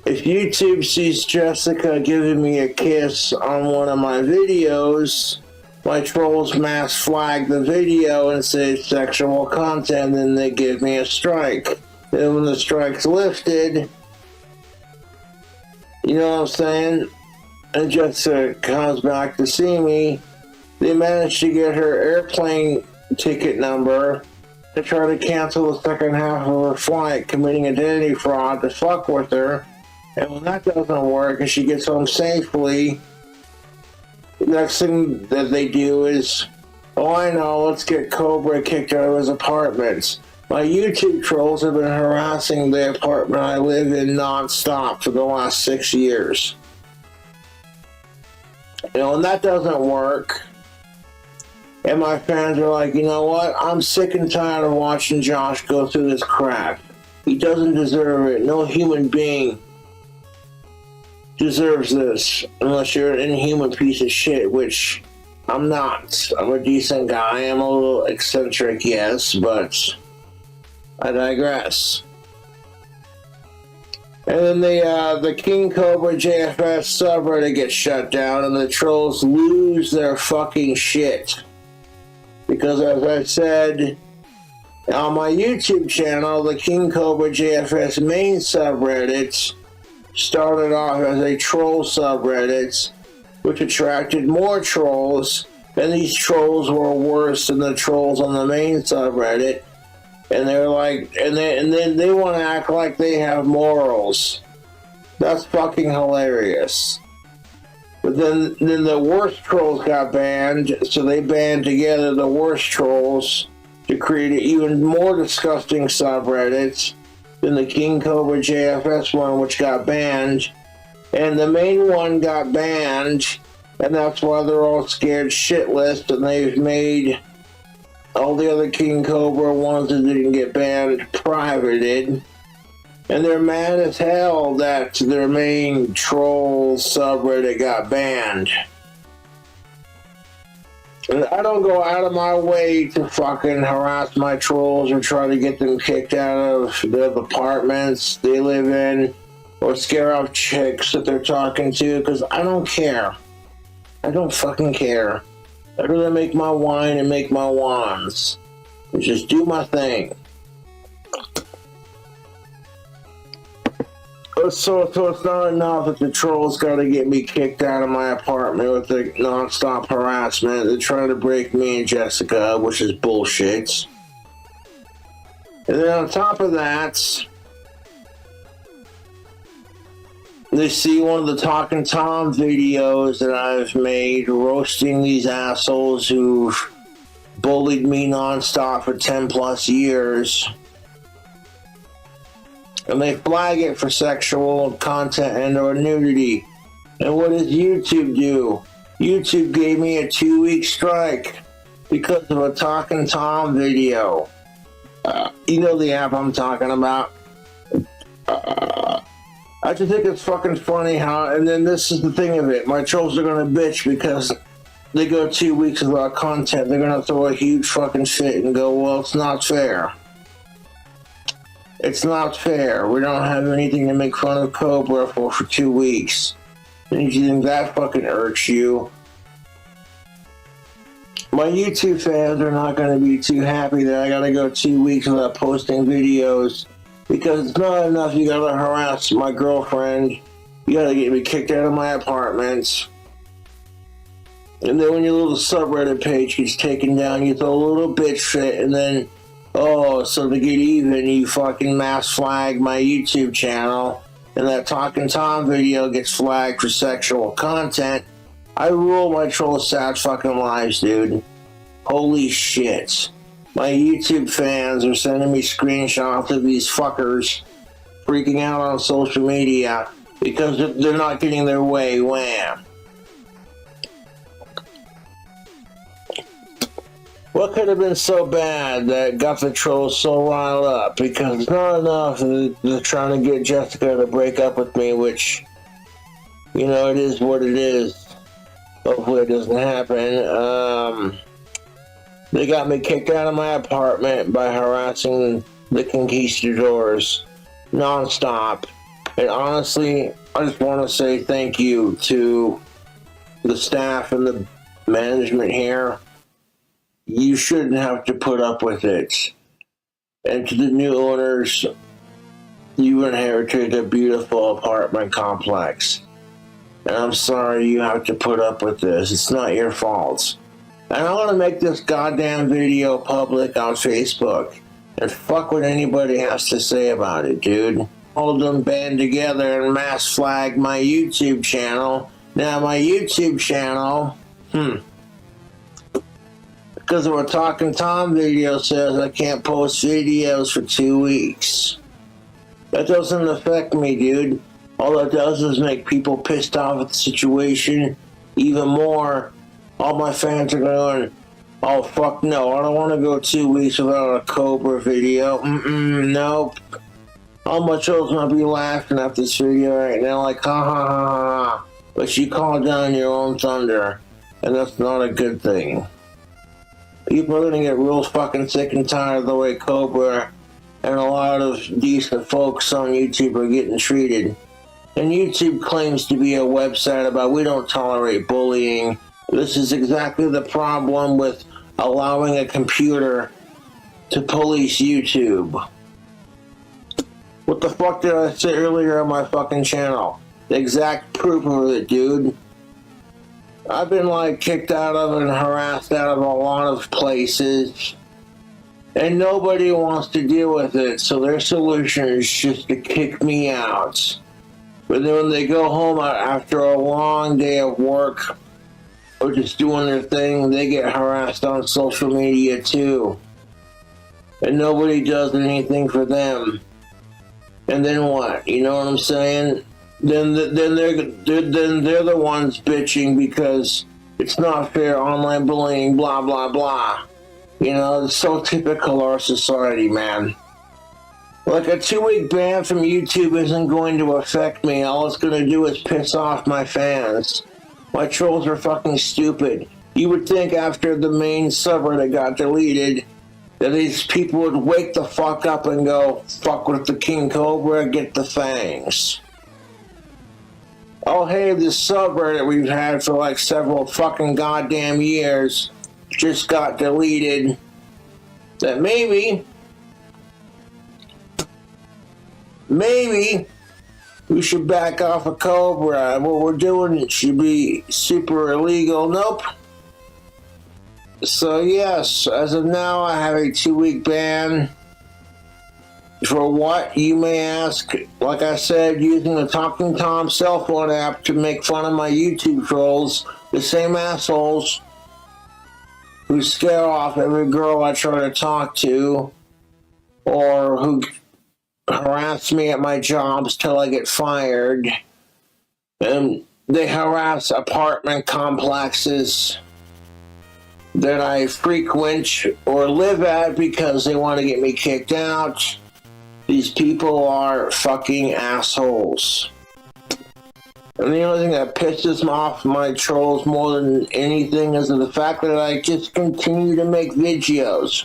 If YouTube sees Jessica giving me a kiss on one of my videos, my trolls mass flag the video and say sexual content, then they give me a strike. Then when the strike's lifted, you know what I'm saying, and Jessica comes back to see me, they manage to get her airplane ticket number to try to cancel the second half of her flight, committing identity fraud to fuck with her. And when that doesn't work and she gets home safely, the next thing that they do is, oh, I know, let's get Cobra kicked out of his apartments. My YouTube trolls have been harassing the apartment I live in non-stop for the last 6 years. You know, and that doesn't work. And my fans are like, you know what? I'm sick and tired of watching Josh go through this crap. He doesn't deserve it. No human being deserves this unless you're an inhuman piece of shit, which I'm not. I'm a decent guy. I'm a little eccentric, yes, but I digress. And then the King Cobra JFS subreddit gets shut down and the trolls lose their fucking shit. Because as I said, On my YouTube channel, the King Cobra JFS main subreddit started off as a troll subreddit, which attracted more trolls, and these trolls were worse than the trolls on the main subreddit. And they're like, and then they want to act like they have morals. That's fucking hilarious. But then the worst trolls got banned, so they banned together the worst trolls to create an even more disgusting subreddit than the King Cobra JFS one, which got banned. And the main one got banned, and that's why they're all scared shitless, and they've made all the other King Cobra ones that didn't get banned privated. And they're mad as hell that their main troll subreddit got banned. And I don't go out of my way to fucking harass my trolls or try to get them kicked out of the apartments they live in or scare off chicks that they're talking to, because I don't care. I don't fucking care. I'd rather make my wine and make my wands. And just do my thing. So it's not enough that the trolls gotta get me kicked out of my apartment with the non-stop harassment. They're trying to break me and Jessica, which is bullshit. And then on top of that, they see one of the Talking Tom videos that I've made roasting these assholes who've bullied me non-stop for 10 plus years. And they flag it for sexual content and or nudity. And what does YouTube do? YouTube gave me a 2-week strike because of a Talking Tom video. You know the app I'm talking about. I just think it's fucking funny how, and then this is the thing of it, my trolls are gonna bitch because they go 2 weeks without content. They're gonna throw a huge fucking fit and go, well, it's not fair. It's not fair. We don't have anything to make fun of Cobra for 2 weeks. And you think that fucking irks you? My YouTube fans are not going to be too happy that I gotta go 2 weeks without posting videos, because it's not enough you gotta harass my girlfriend, you gotta get me kicked out of my apartment, and then when your little subreddit page gets taken down, you throw a little bitch fit, and then oh, so to get even, you fucking mass flag my YouTube channel, and that Talking Tom video gets flagged for sexual content. I rule my troll sad fucking lives, dude. Holy shit. My YouTube fans are sending me screenshots of these fuckers freaking out on social media because they're not getting their way. Wham. What could have been so bad that got the trolls so riled up? Because it's not enough that they're trying to get Jessica to break up with me, which, you know, it is what it is. Hopefully it doesn't happen. They got me kicked out of my apartment by harassing the conquistadors non-stop. And honestly, I just want to say thank you to the staff and the management here. You shouldn't have to put up with it. And to the new owners, you inherited a beautiful apartment complex. And I'm sorry you have to put up with this. It's not your fault. And I want to make this goddamn video public on Facebook. And fuck what anybody has to say about it, dude. All of them band together and mass flag my YouTube channel. Now my YouTube channel, because of a Talking Tom video says I can't post videos for 2 weeks. That doesn't affect me, dude. All that does is make people pissed off at the situation even more. All my fans are going, oh fuck no, I don't want to go 2 weeks without a Cobra video. Nope. All my trolls might be laughing at this video right now like, ha ha ha ha. But you called down your own thunder, and that's not a good thing. People are gonna get real fucking sick and tired of the way Cobra and a lot of decent folks on YouTube are getting treated. And YouTube claims to be a website about we don't tolerate bullying. This is exactly the problem with allowing a computer to police YouTube. What the fuck did I say earlier on my fucking channel? The exact proof of it, dude. I've been like kicked out of and harassed out of a lot of places, and nobody wants to deal with it, so their solution is just to kick me out. But then when they go home after a long day of work or just doing their thing, they get harassed on social media too. And nobody does anything for them. And then what? You know what I'm saying? Then they're the ones bitching because it's not fair, online bullying, blah blah blah. You know, it's so typical of our society, man. Like a 2-week ban from YouTube isn't going to affect me. All it's going to do is piss off my fans. My trolls are fucking stupid. You would think after the main subreddit got deleted that these people would wake the fuck up and go, fuck with the King Cobra, get the fangs. Oh hey, this subreddit we've had for like several fucking goddamn years just got deleted. That maybe we should back off of Cobra. What we're doing should be super illegal. Nope. So yes, as of now, I have a 2-week ban. For what, you may ask? Like I said, using the Talking Tom cell phone app to make fun of my YouTube trolls, the same assholes who scare off every girl I try to talk to, or who harass me at my jobs till I get fired, and they harass apartment complexes that I frequent or live at because they want to get me kicked out. These people are fucking assholes. And the only thing that pisses off my trolls more than anything is the fact that I just continue to make videos.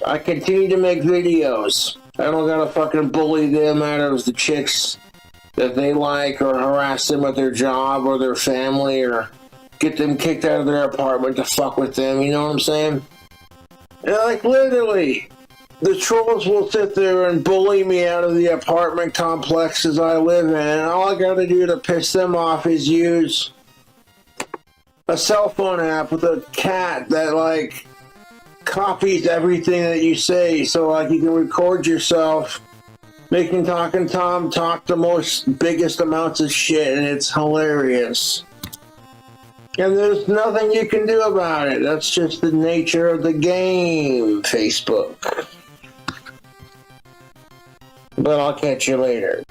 I continue to make videos. I don't gotta fucking bully them out of the chicks that they like, or harass them at their job or their family, or get them kicked out of their apartment to fuck with them, you know what I'm saying? And like literally, the trolls will sit there and bully me out of the apartment complexes I live in, and all I gotta do to piss them off is use a cell phone app with a cat that like copies everything that you say, so like you can record yourself making Talking Tom talk the most biggest amounts of shit, and it's hilarious. And there's nothing you can do about it. That's just the nature of the game, Facebook. But I'll catch you later.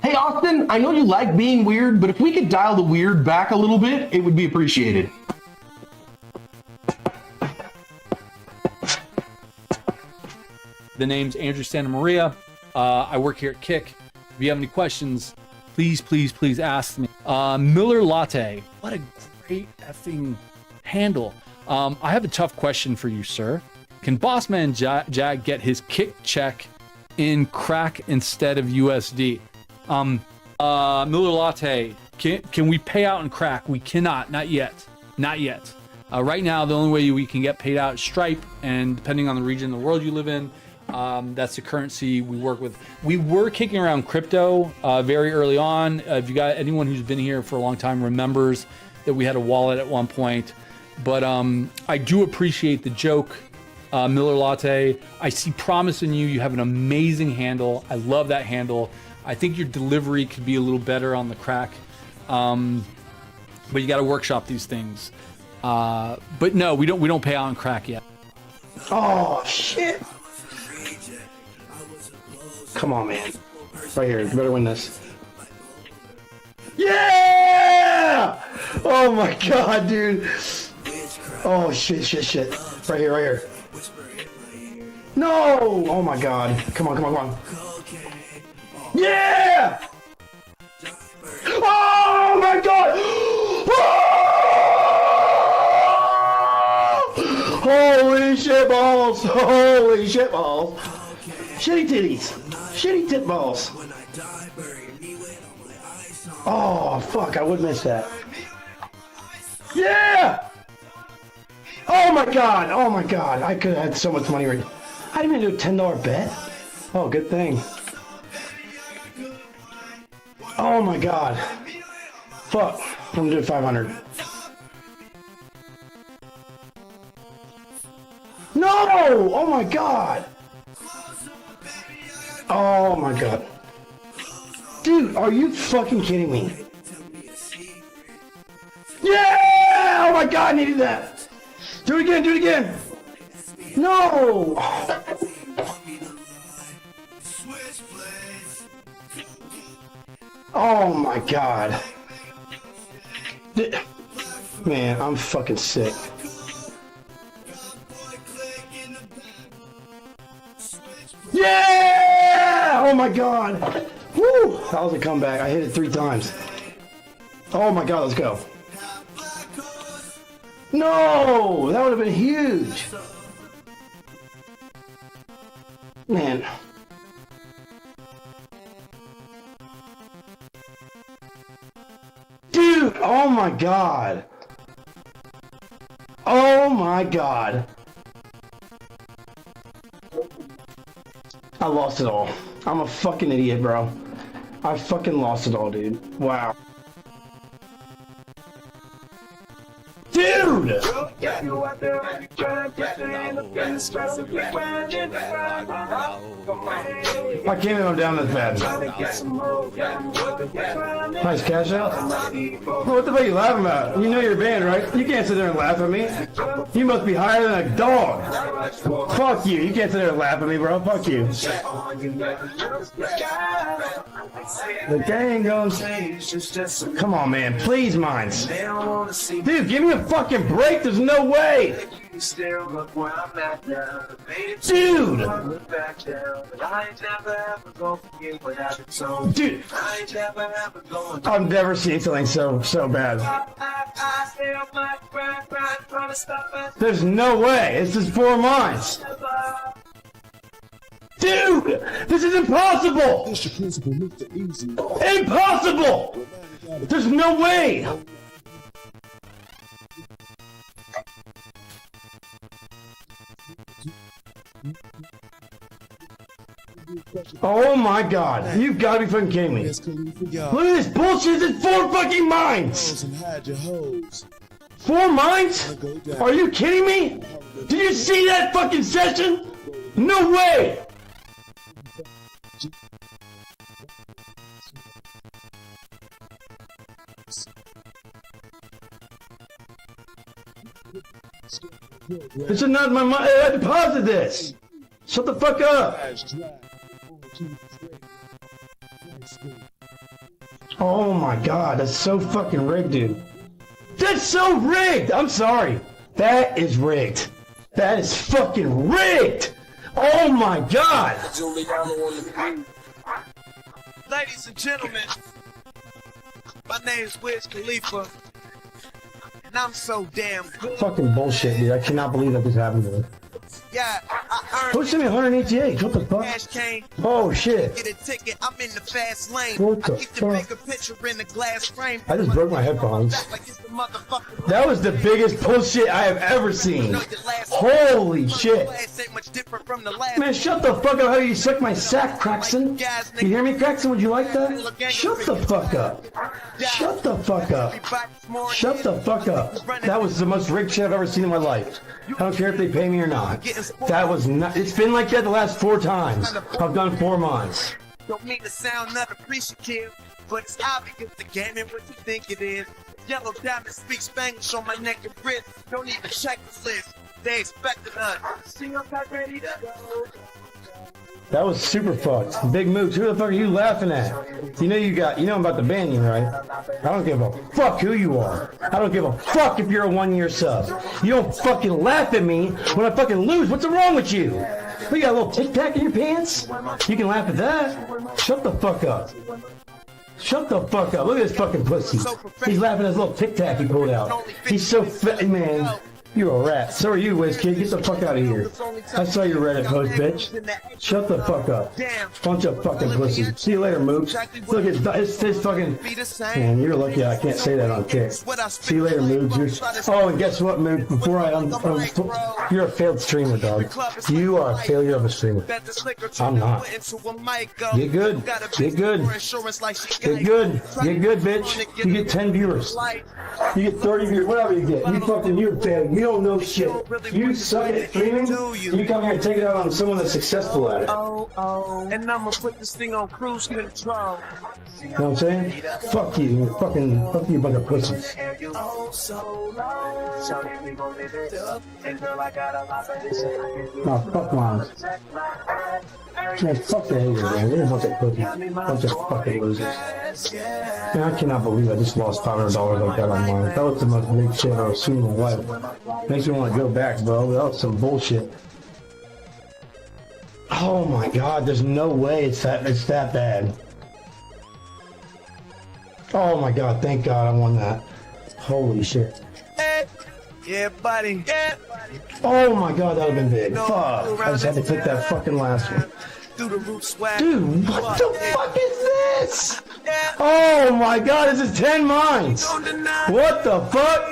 Hey Austin, I know you like being weird, but if we could dial the weird back a little bit, it would be appreciated. The name's Andrew Santa Maria. I work here at Kick. If you have any questions, please ask me. Miller Latte. What a great effing handle. I have a tough question for you, sir. Can Bossman Jag get his Kick check in crack instead of USD? Miller Latte. Can we pay out in crack? We cannot. Not yet. Right now, the only way we can get paid out is Stripe, and depending on the region of the world you live in, that's the currency we work with. We were kicking around crypto very early on. If you got anyone who's been here for a long time remembers that we had a wallet at one point. But I do appreciate the joke, Miller Latte. I see promise in you. You have an amazing handle. I love that handle. I think your delivery could be a little better on the crack. But you got to workshop these things. But no, we don't pay out on crack yet. Oh shit! Come on, man. Right here. You better win this. Yeah! Oh my god, dude. Oh shit. Right here. No! Oh my god. Come on. Yeah! shit balls. Holy shit balls. Shitty titties. Shitty tit balls. Oh, fuck, I would miss that. Yeah! Oh my god, oh my god. I could have had so much money right now. I didn't even do a $10 bet. Oh, good thing. Oh my god. Fuck, I'm gonna do 500. No! Oh my god! Oh my god. Dude, are you fucking kidding me? Yeah! Oh my god, I needed that! Do it again, do it again! No! Oh my god. Man, I'm fucking sick. Yeah! Oh my god! Woo! That was a comeback. I hit it 3 times. Oh my god, let's go. No! That would have been huge! Man. Dude! Oh my god! Oh my god! I lost it all. I'm a fucking idiot, bro. I fucking lost it all, dude. Wow. Dude! I can't even go down this bad. Nice cash out. What the fuck are you laughing about? You know you're banned, right? You can't sit there and laugh at me. You must be higher than a dog. Fuck you. You can't sit there and laugh at me, bro. Fuck you. The gang goes. Come on, man. Please, mines. Dude, give me a fucking break. There's no way. Dude! Dude! I've never seen something so bad. There's no way. It's just 4 mines. Dude! This is impossible! Impossible! There's no way! Oh my god, you've got to be fucking kidding me. Look at this bullshit, it's 4 fucking mines! 4 mines? Are you kidding me? Did you see that fucking session? No way! This is not my money. I deposited this. Shut the fuck up. Oh my god, that's so fucking rigged, dude. That's so rigged. I'm sorry. That is rigged. That is fucking rigged. Oh my god. Ladies and gentlemen, my name's Wiz Khalifa. And I'm so damn good. Fucking bullshit, dude. I cannot believe that this happened to me. Yeah, I Who sent me 188? What the fuck? Oh shit. Get a ticket, I'm in the fast lane. What the I keep the fuck? bigger picture in the glass frame. I just broke my headphones. That was the biggest bullshit I have ever seen. Holy shit. Man, shut the fuck up. How do you suck my sack, Craxton? You hear me, Craxton? Would you like that? Shut the fuck up. Shut the fuck up. Shut the fuck up. That was the most rigged shit I've ever seen in my life. I don't care if they pay me or not. That was not. It's been like that the last 4 times. I've done 4 months. Don't mean to sound not appreciative, but it's obvious the game ain't what you think it is. Yellow diamond speaks Spanish on my neck and wrist. Don't even check the list. They expecting us. See, I'm not ready to go. That was super fucked. Big moves. Who the fuck are you laughing at? You know I'm about to ban you, right? I don't give a fuck who you are. I don't give a fuck if you're a 1-year sub. You don't fucking laugh at me when I fucking lose. What's wrong with you? You got a little tic tac in your pants? You can laugh at that? Shut the fuck up. Shut the fuck up. Look at this fucking pussy. He's laughing at his little tic tac he pulled out. He's so fat, man. You a rat. So are you, WizKid. Get the fuck out of here. I saw your Reddit post, bitch. Shut the fuck up. Bunch of fucking pussies. See you later, Mooks. Look, it's fucking... Man, you're lucky I can't say that on Kick. See you later, Mooks. Oh, and guess what, Mooks? Before you're a failed streamer, dog. You are a failure of a streamer. I'm not. Get good. Get good. Get good. Get good, bitch. You get 10 viewers. You get 30 viewers. Whatever you get. You're a failure. You don't know shit. You suck at streaming. You come here and take it out on someone that's successful at it. And I'ma put this thing on cruise control. You know what I'm saying? Fuck you. Fuck you, bunch of pussies. No, fuck mine. Man, fuck the haters, man. They're a bunch of pussies. Bunch of fucking losers. Man, I cannot believe I just lost $500 like that online. That was the most big shit I've ever seen in my life. Makes me want to go back, bro. That was some bullshit. Oh my god, there's no way it's that bad. Oh my god, thank god I won that. Holy shit. Yeah, buddy. Yeah. Oh my god, that would have been big. Fuck. I just had to pick that fucking last one. Dude, what the fuck is this? Oh my god, this is 10 mines. What the fuck?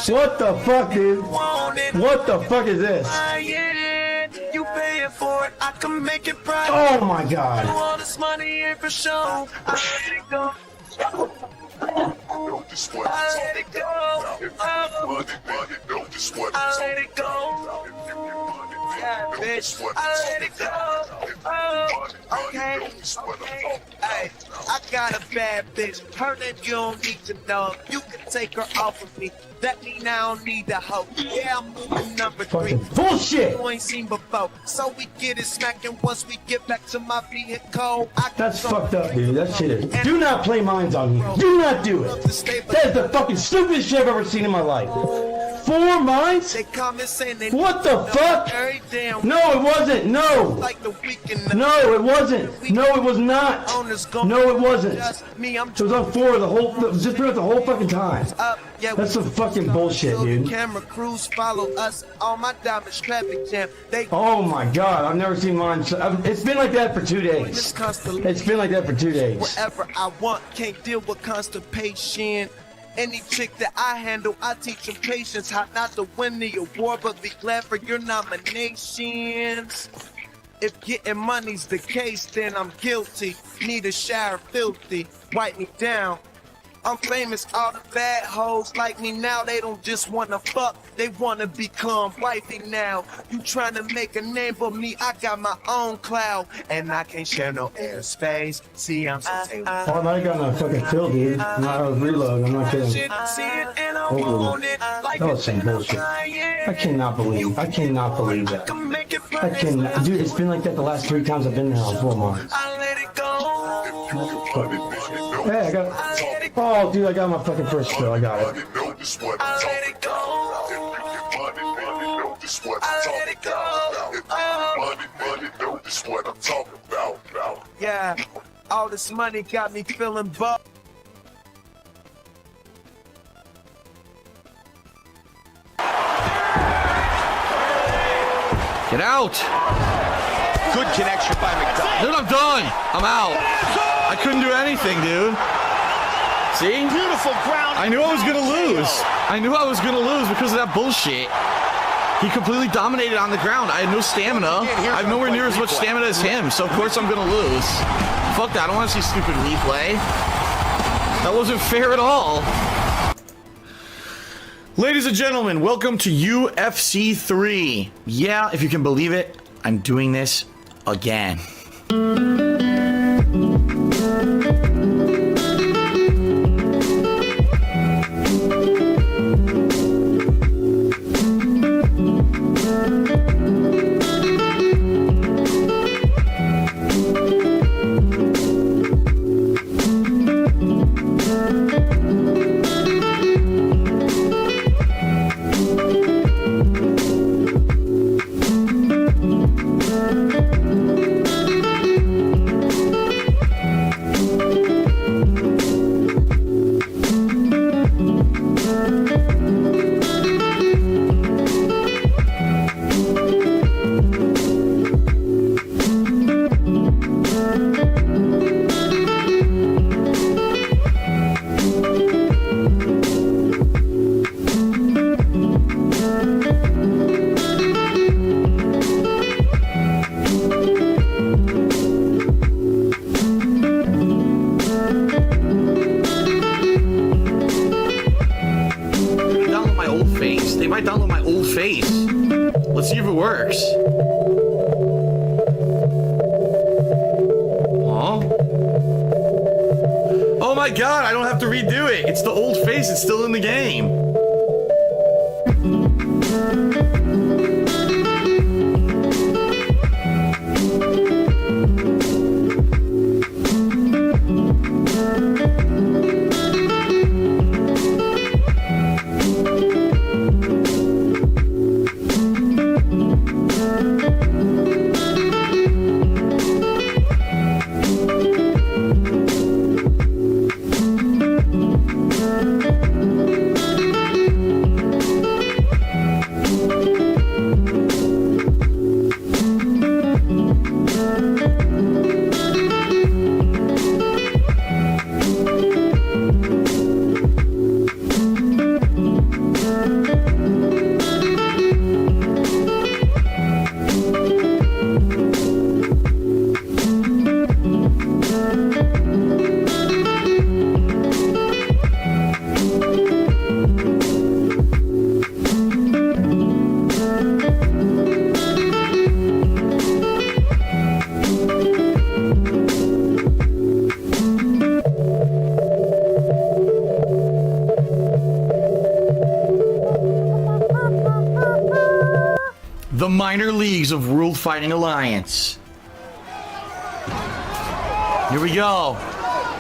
What the fuck, dude? What the fuck is this? Oh my god. I let it go. I let it go. Yeah, bitch. I let it go. Okay. Hey, I got a bad bitch. Her that you don't need to know. You can take her off of me. That mean I don't need the hoe. Yeah, I'm moving number 3. Bullshit. You ain't seen before. So we get it smacking once we get back to my vehicle. That's fucked up, dude. That shit is. Do not play mines on me. Do not do it. That is the fucking stupidest shit I've ever seen in my life. 4 mines? What the fuck? No, it wasn't. No. No, it wasn't. No, it was not. No, it wasn't. It was on 4 the whole. Just pretty much the whole fucking time. That's some fucking bullshit, dude. Camera crews follow us on my diamond traffic jam. Oh my god, I've never seen mine. It's been like that for 2 days. It's been like that for 2 days. Whatever I want, can't deal with constipation. Any chick that I handle, I teach them patience. How not to win the award, but be glad for your nominations. If getting money's the case, then I'm guilty. Need a shower filthy, wipe me down. I'm famous, all the bad hoes like me now. They don't just wanna fuck, they wanna become wifey now. You tryna make a name for me, I got my own cloud. And I can't share no airspace. See, I'm so Oh, now I got my fucking fill, dude. I was reloading, I'm not kidding. Hopefully. That was some bullshit. I cannot believe that. I cannot. Dude, it's been like that the last 3 times I've been there on 4 months. Hey, I got it. Oh, dude, I got my fucking first fill. I got it. Yeah, all this money got me feeling buff. Get out! Good connection by McDonald. Dude, I'm done. I'm out. I couldn't do anything, dude. See? Beautiful ground. I knew I was gonna lose. I knew I was gonna lose because of that bullshit. He completely dominated on the ground. I had no stamina. I have nowhere near as much stamina as him, so of course I'm gonna lose. Fuck that. I don't want to see stupid replay. That wasn't fair at all. Ladies and gentlemen, welcome to UFC 3. Yeah, if you can believe it, I'm doing this again. download my old face. Let's see if it works. Huh? Oh my god, I don't have to redo it. It's the old face, it's still in the game. The minor leagues of World Fighting Alliance. Here we go.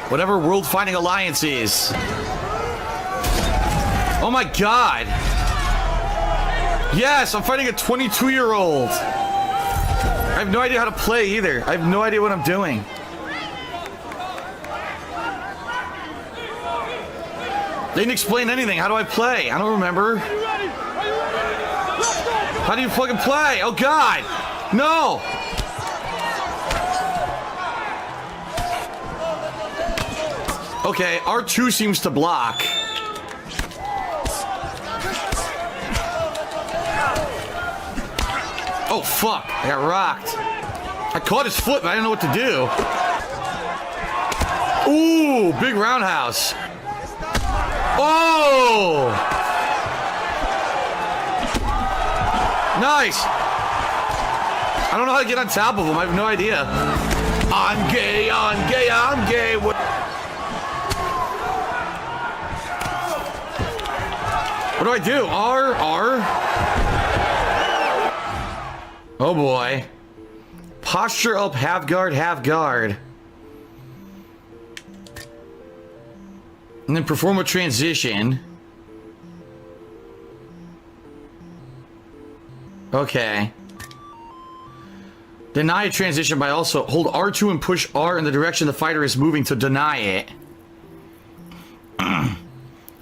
Whatever World Fighting Alliance is. Oh my god. Yes, I'm fighting a 22-year-old. I have no idea how to play either. I have no idea what I'm doing. They didn't explain anything. How do I play? I don't remember. How do you fucking play? Oh god! No! Okay, R2 seems to block. Oh fuck, I got rocked. I caught his foot, but I didn't know what to do. Ooh, big roundhouse. Oh! Nice! I don't know how to get on top of him. I have no idea. I'm gay, I'm gay, I'm gay. What do I do? R? Oh boy. Posture up, half guard, half guard. And then perform a transition. Okay. Deny a transition by also hold R2 and push R in the direction the fighter is moving to deny it.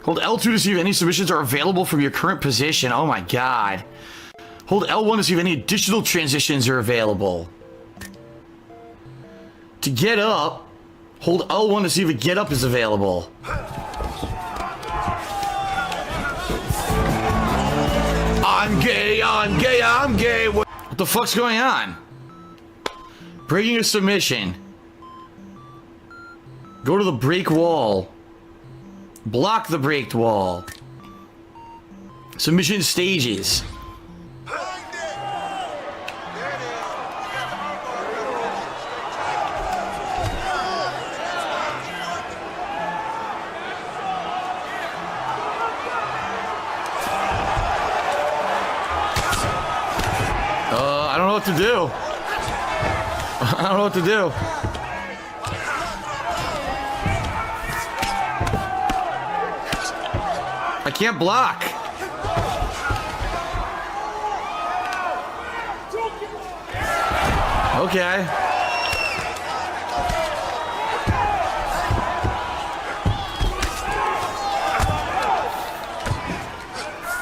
Hold L2 to see if any submissions are available from your current position. Oh my god. Hold L1 to see if any additional transitions are available. To get up, hold L1 to see if a get up is available. I'm gay, I'm gay, I'm gay. What the fuck's going on? Breaking a submission. Go to the break wall. Block the breaked wall. Submission stages. I don't know what to do. I don't know what to do. I can't block. Okay.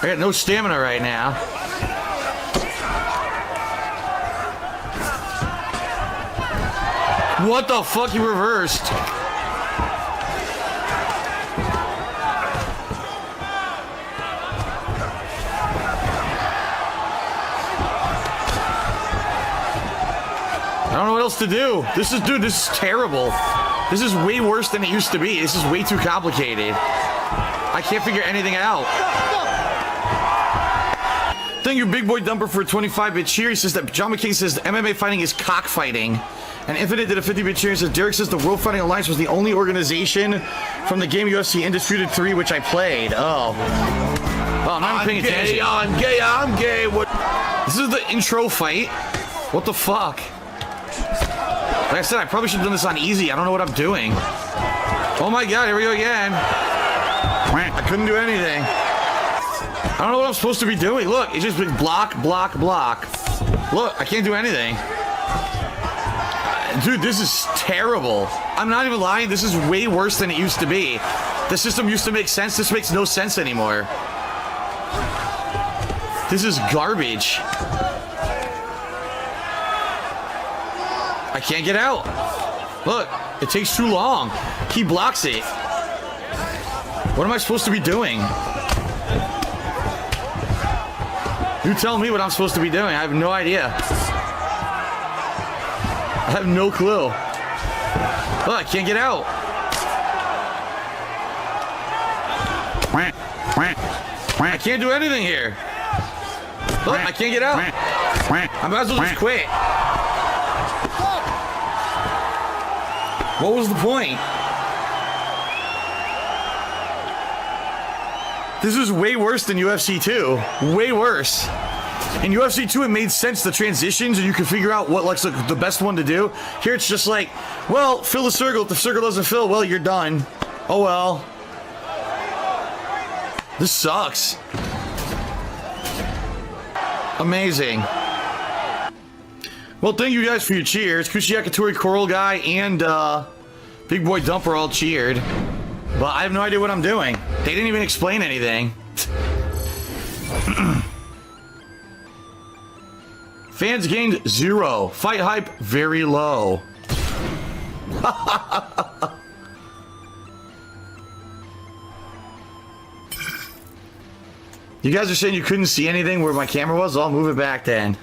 I got no stamina right now. What the fuck? He reversed. I don't know what else to do. This is, dude, this is terrible. This is way worse than it used to be. This is way too complicated. I can't figure anything out. Thank you, Big Boy Dumper, for a 25-bit cheer. He says that John McCain says MMA fighting is cockfighting. And Infinite did a 50-bit cheer and says Derek says the World Fighting Alliance was the only organization from the game UFC Undisputed 3 which I played. Oh. Oh, I'm not even paying attention. I'm gay. What? This is the intro fight. What the fuck? Like I said, I probably should have done this on easy. I don't know what I'm doing. Oh my god, here we go again. I couldn't do anything. I don't know what I'm supposed to be doing. Look, it's just been block, block, block. Look, I can't do anything. Dude, this is terrible. I'm not even lying. This is way worse than it used to be. The system used to make sense. This makes no sense anymore. This is garbage. I can't get out. Look, it takes too long. He blocks it. What am I supposed to be doing? You tell me what I'm supposed to be doing. I have no idea. I have no clue. Look, I can't get out. I can't do anything here. Look, I can't get out. I might as well just quit. What was the point? This is way worse than UFC 2. Way worse. In UFC 2, it made sense, the transitions, and you can figure out what like the best one to do. Here, it's just like, well, fill the circle. If the circle doesn't fill, well, you're done. Oh, well. This sucks. Amazing. Well, thank you guys for your cheers. Kushiakatori, Coral Guy, and Big Boy Dumper all cheered. But I have no idea what I'm doing. They didn't even explain anything. Fans gained 0. Fight hype very low. You guys are saying you couldn't see anything where my camera was? I'll move it back then.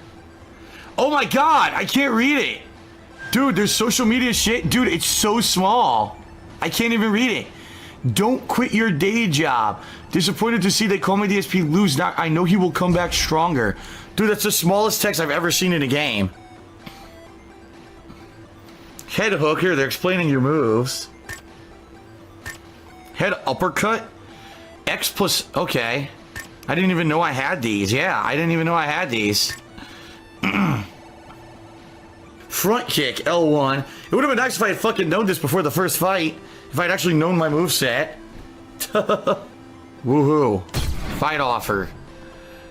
Oh my god, I can't read it. Dude, there's social media shit. Dude, it's so small. I can't even read it. Don't quit your day job. Disappointed to see that Call Me DSP lose. Now, I know he will come back stronger. Dude, that's the smallest text I've ever seen in a game. Head hook. Here, they're explaining your moves. Head uppercut. X plus... Okay. I didn't even know I had these. Yeah, I didn't even know I had these. Front kick, L1. It would have been nice if I had fucking known this before the first fight. If I'd actually known my moveset. Woohoo. Fight offer.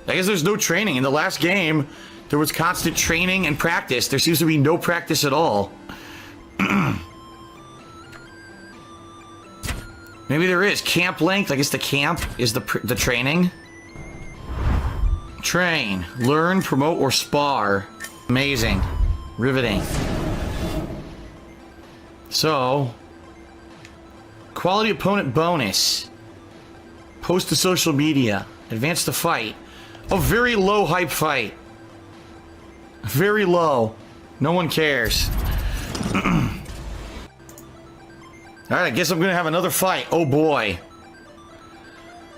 I guess there's no training. In the last game, there was constant training and practice. There seems to be no practice at all. Maybe there is. Camp length. I guess the camp is the training. Train. Learn, promote, or spar. Amazing. Riveting. So... Quality opponent bonus. Post to social media. Advance the fight. A very low hype fight. Very low. No one cares. Alright, I guess I'm gonna have another fight. Oh boy.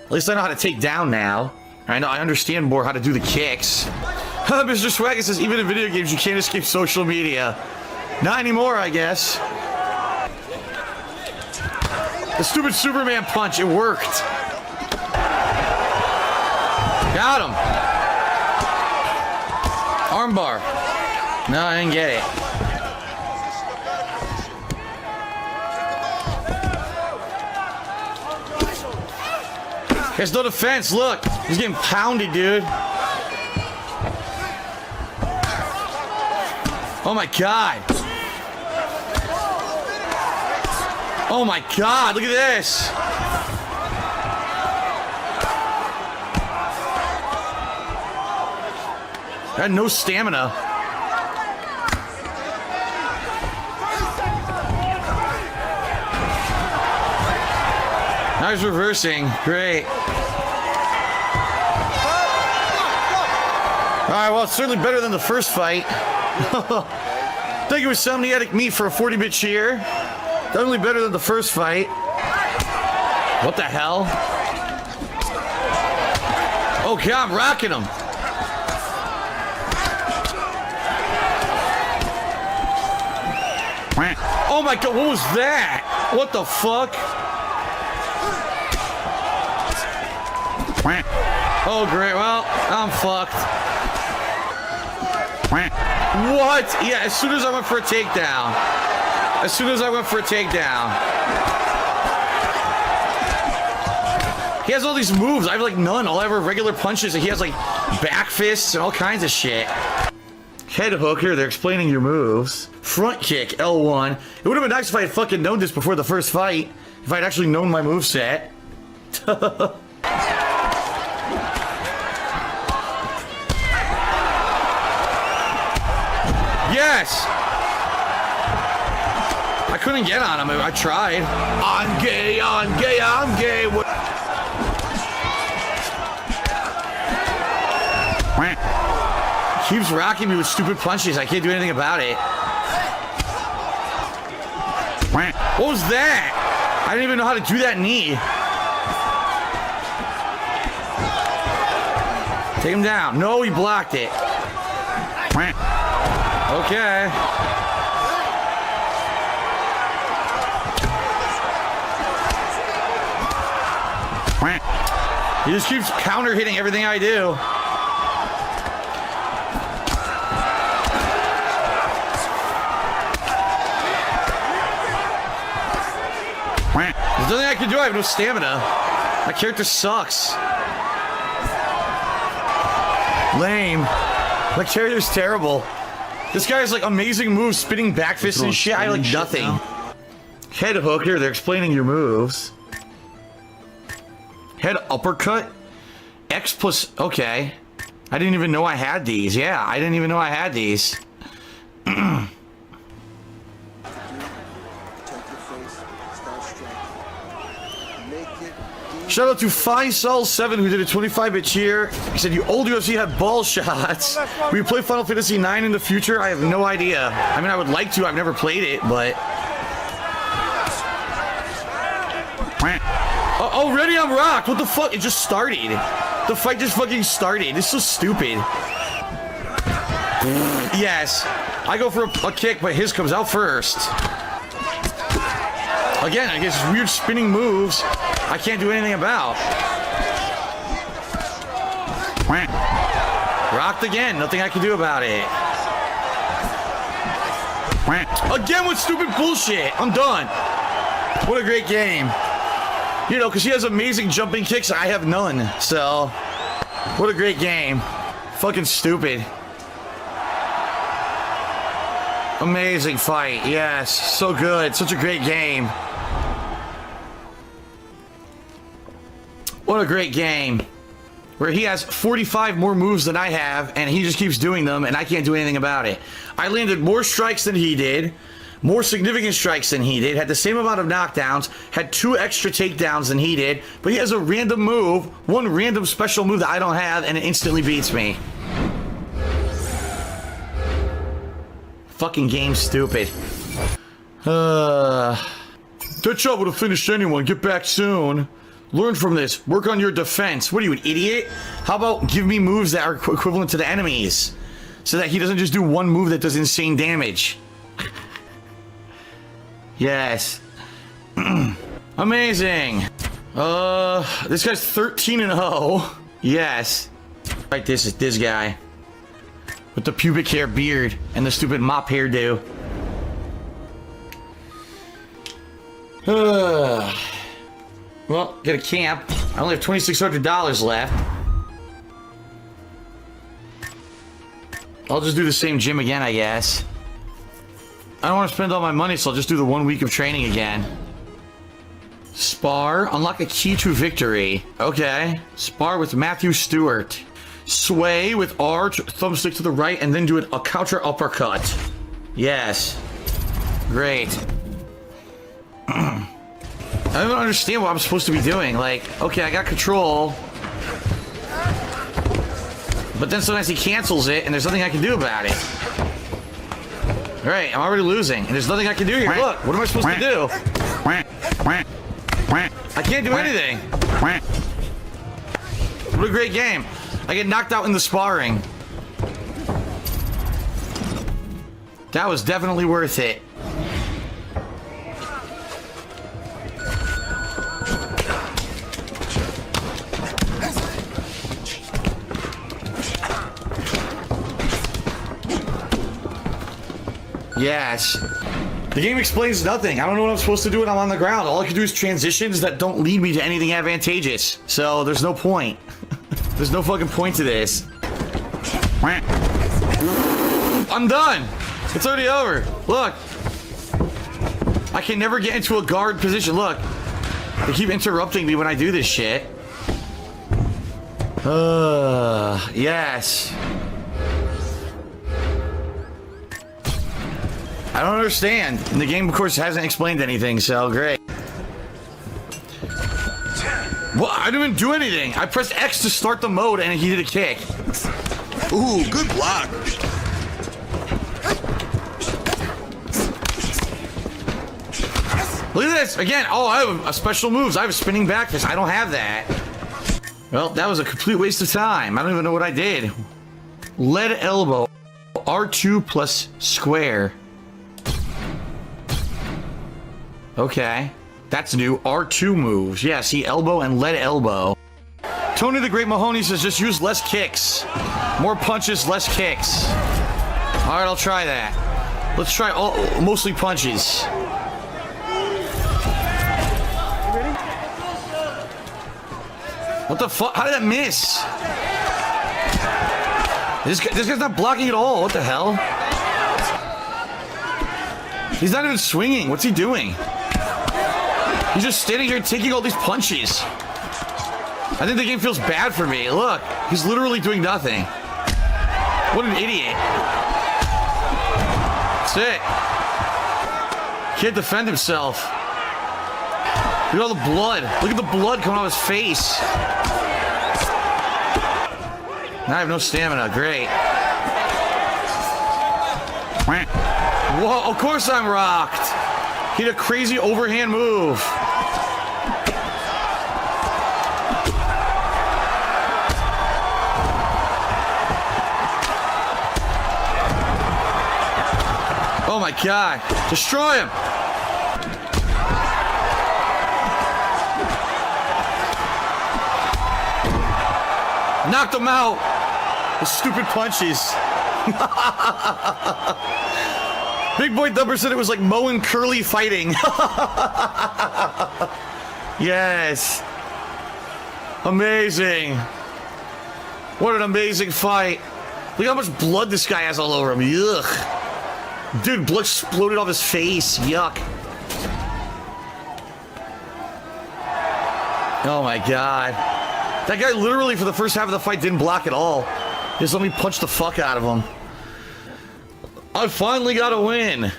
At least I know how to take down now. I understand more how to do the kicks. Mr. Swagger says, even in video games you can't escape social media. Not anymore, I guess. The stupid Superman punch, it worked. Got him. Armbar. No, I didn't get it. There's no defense, look. He's getting pounded, dude. Oh my god. Oh my god, look at this. I had no stamina. Now he's reversing. Great. Alright, well, it's certainly better than the first fight. Thank you, Insomniatic Me, for a 40-bit cheer. Definitely better than the first fight. What the hell? Oh, God, I'm rocking him. Oh my god, what was that? What the fuck? Oh great, well, I'm fucked. What? Yeah, as soon as I went for a takedown. He has all these moves. I have like none. All I have are regular punches, and he has like back fists and all kinds of shit. Head hook, here, they're explaining your moves. Front kick, L1. It would have been nice if I had fucking known this before the first fight. If I'd actually known my moveset. Yes! I couldn't get on him. I tried. I'm gay, I'm gay, I'm gay. Keeps rocking me with stupid punches. I can't do anything about it. What was that? I didn't even know how to do that knee. Take him down. No, he blocked it. Okay. He just keeps counter hitting everything I do. There's nothing I can do. I have no stamina. My character sucks. Lame. My character's terrible. This guy has like amazing moves, spinning back fists and shit. I have like nothing. Head hook, here, they're explaining your moves. Head uppercut. X plus, okay. I didn't even know I had these. Yeah, I didn't even know I had these. Shout out to Faisal7 who did a 25-bit cheer. He said, you old UFC have ball shots. Will you play Final Fantasy 9 in the future? I have no idea. I mean, I would like to. I've never played it, but... Already I'm rocked. What the fuck? It just started. The fight just fucking started. It's so stupid. Yes. I go for a kick, but his comes out first. Again, I guess weird spinning moves I can't do anything about. Rocked again. Nothing I can do about it. Again with stupid bullshit. I'm done. What a great game. You know, because he has amazing jumping kicks. I have none. So, what a great game. Fucking stupid. Amazing fight. Yes. So good. Such a great game. What a great game. Where he has 45 more moves than I have, and he just keeps doing them, and I can't do anything about it. I landed more strikes than he did, more significant strikes than he did, had the same amount of knockdowns, had 2 extra takedowns than he did, but he has a random move, one random special move that I don't have, and it instantly beats me. Fucking game stupid. That shot would have finished anyone. Get back soon. Learn from this. Work on your defense. What are you, an idiot? How about give me moves that are equivalent to the enemies? So that he doesn't just do one move that does insane damage. Yes. Amazing. This guy's 13-0. Yes. Right, this is this guy. With the pubic hair beard and the stupid mop hairdo. Well, get a camp. I only have $2,600 left. I'll just do the same gym again, I guess. I don't want to spend all my money, so I'll just do the 1 week of training again. Spar. Unlock a key to victory. Okay. Spar with Matthew Stewart. Sway with R, thumbstick to the right, and then do a counter uppercut. Yes. Great. I don't understand what I'm supposed to be doing. Like, okay, I got control. But then sometimes he cancels it, and there's nothing I can do about it. Alright, I'm already losing, and there's nothing I can do here. Look, what am I supposed to do? I can't do anything. What a great game. I get knocked out in the sparring. That was definitely worth it. Yes. The game explains nothing. I don't know what I'm supposed to do when I'm on the ground. All I can do is transitions that don't lead me to anything advantageous. So there's no point. There's no fucking point to this. I'm done. It's already over. Look. I can never get into a guard position. Look. They keep interrupting me when I do this shit. Yes. I don't understand. And the game, of course, hasn't explained anything, so great. Well, I didn't even do anything. I pressed X to start the mode, and he did a kick. Ooh, good block. Look at this. Again, oh, I have a special moves. I have a spinning back fist. I don't have that. Well, that was a complete waste of time. I don't even know what I did. Lead elbow. R2 plus square. Okay. That's new. R2 moves. Yeah, see, elbow and lead elbow. Tony the Great Mahoney says just use less kicks. More punches, less kicks. All right, I'll try that. Let's try mostly punches. What the fuck? How did that miss? This guy's not blocking at all. What the hell? He's not even swinging. What's he doing? He's just standing here taking all these punches. I think the game feels bad for me. Look, he's literally doing nothing. What an idiot. That's it. Can't defend himself. Look at all the blood. Look at the blood coming out of his face. Now I have no stamina. Great. Whoa, of course I'm rocked. He had a crazy overhand move. Oh my God. Destroy him. Knocked him out. The stupid punches. Big Boy Dubber said it was like Moe and Curly fighting. Yes. Amazing. What an amazing fight. Look how much blood this guy has all over him. Ugh. Dude, blood exploded off his face. Yuck. Oh my God. That guy literally for the first half of the fight didn't block at all. Just let me punch the fuck out of him. I finally got a win.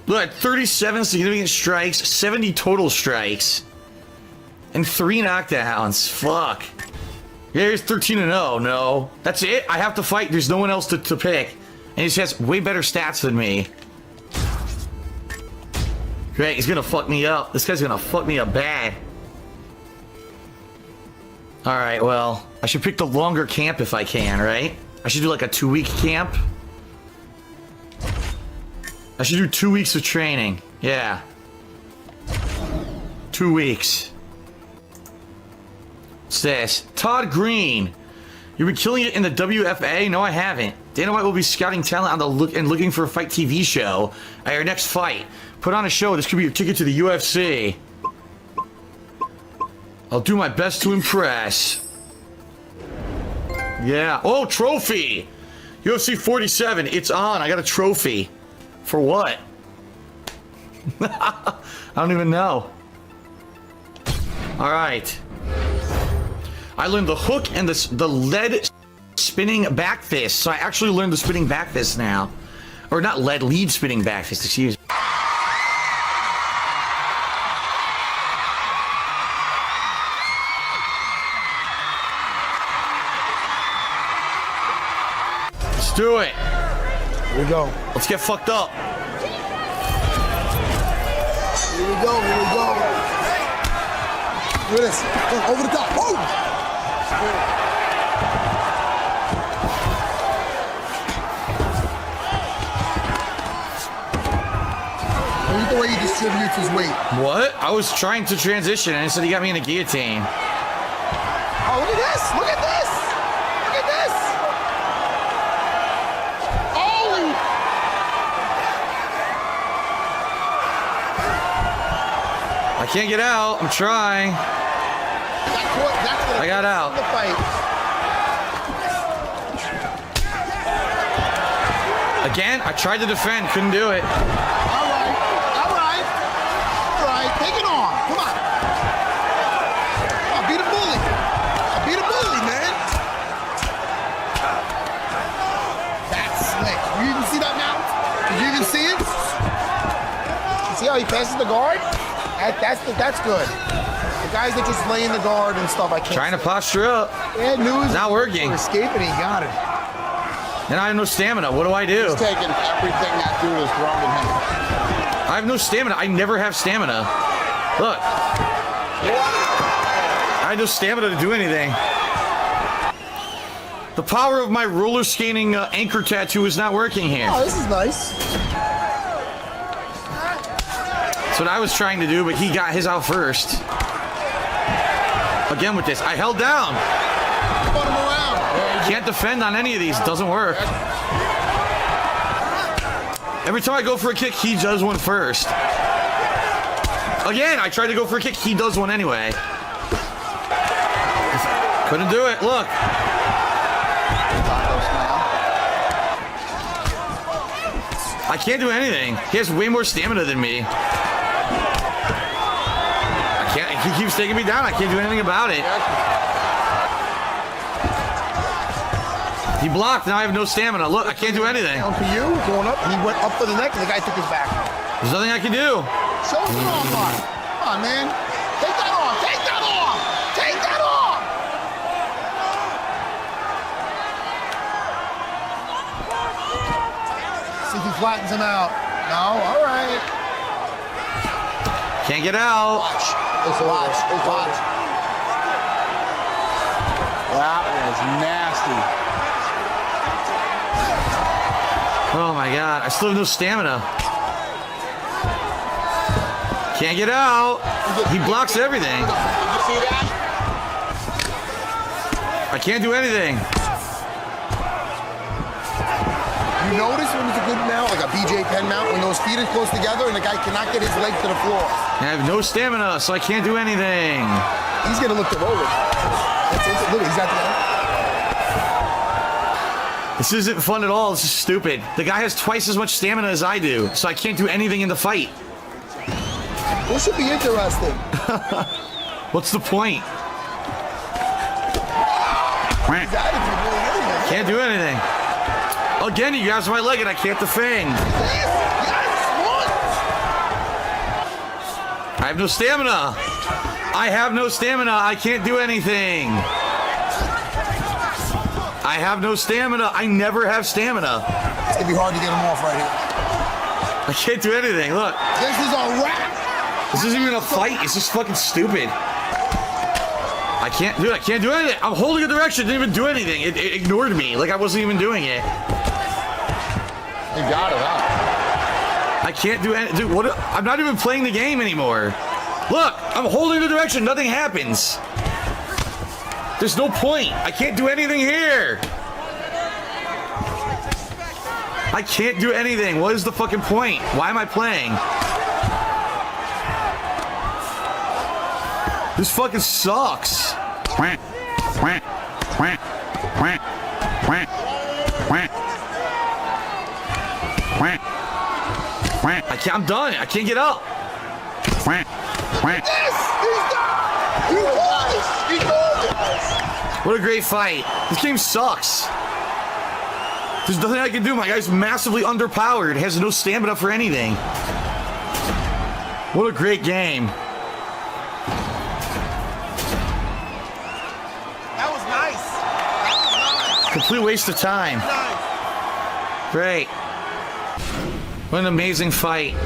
Look at 37 significant strikes, 70 total strikes, and 3 knockdowns. Fuck. Yeah, here's 13-0. No. That's it? I have to fight. There's no one else to pick. And he just has way better stats than me. Great, he's gonna fuck me up. This guy's gonna fuck me up bad. Alright, well, I should pick the longer camp if I can, right? I should do like a 2-week camp. I should do 2 weeks of training. Yeah. 2 weeks. What's this? Todd Green. You've been killing it in the WFA? No, I haven't. Dana White will be scouting talent on the looking for a fight TV show at your next fight. Put on a show. This could be your ticket to the UFC. I'll do my best to impress. Yeah. Oh, trophy! UFC 47. It's on. I got a trophy. For what? I don't even know. Alright. I learned the hook and the lead spinning back fist. So I actually learned the spinning back fist now. Or not lead spinning back fist, excuse me. Let's do it. Here we go. Let's get fucked up. Here we go. Here we go. Look at this. Look, over the top. Boom! Look at the way he distributes his weight. What? I was trying to transition and he said he got me in a guillotine. Oh, look at this! Look at this! Look at this! can't get out. I'm trying. I got out. Again, I tried to defend, couldn't do it. All right. Take it on. Come on. I'll beat a bully. Man. That's slick. You even see that now? Did you even see it? You see how he passes the guard? That's good. The guys that just lay in the guard and stuff, I can't. Trying to posture up. Yeah, news. Not working. Escaping, he got it. And I have no stamina. What do I do? He's taking everything that dude has thrown at him. I have no stamina. I never have stamina. Look. I have no stamina to do anything. The power of my roller skating anchor tattoo is not working here. Oh, this is nice. That's what I was trying to do, but he got his out first. Again with this. I held down. Put him around. Can't defend on any of these. It doesn't work. Every time I go for a kick, he does one first. Again, I tried to go for a kick. He does one anyway. Couldn't do it. Look. I can't do anything. He has way more stamina than me. I can't. He keeps taking me down. I can't do anything about it. He blocked, now I have no stamina. Look, I can't do anything. Down for you, going up. He went up for the neck, and the guy took his back. There's nothing I can do. Show him the arm lock. Come on, man. Take that off. Take that off. Take that off. See if he flattens him out. No, all right. Can't get out. Watch. Watch. That was nasty. Oh my god, I still have no stamina. Can't get out. He blocks everything. Did you see that? I can't do anything. You notice when it's a good mount, like a BJ Penn mount, when those feet are close together and the guy cannot get his leg to the floor. I have no stamina, so I can't do anything. He's gonna look the roller. That's it. Look, he's got the. This isn't fun at all. This is stupid. The guy has twice as much stamina as I do, so I can't do anything in the fight. This should be interesting. What's the point? Can't do anything. Again, you grabs my leg and I can't defend. I have no stamina. I have no stamina. I can't do anything. I have no stamina. I never have stamina. It's gonna be hard to get him off right here. I can't do anything. Look. This is a wrap. This isn't even a fight. It's just fucking stupid. I can't do it. I can't do anything. I'm holding a direction. Didn't even do anything. It ignored me. Like I wasn't even doing it. You got it, huh? I can't do anything. Dude, what? I'm not even playing the game anymore. Look, I'm holding the direction. Nothing happens. There's no point. I can't do anything here. I can't do anything. What is the fucking point? Why am I playing? This fucking sucks. I can't. I'm done. I can't get up. What a great fight. This game sucks. There's nothing I can do. My guy's massively underpowered. Has no stamina for anything. What a great game. That was nice. Complete waste of time. Great. What an amazing fight.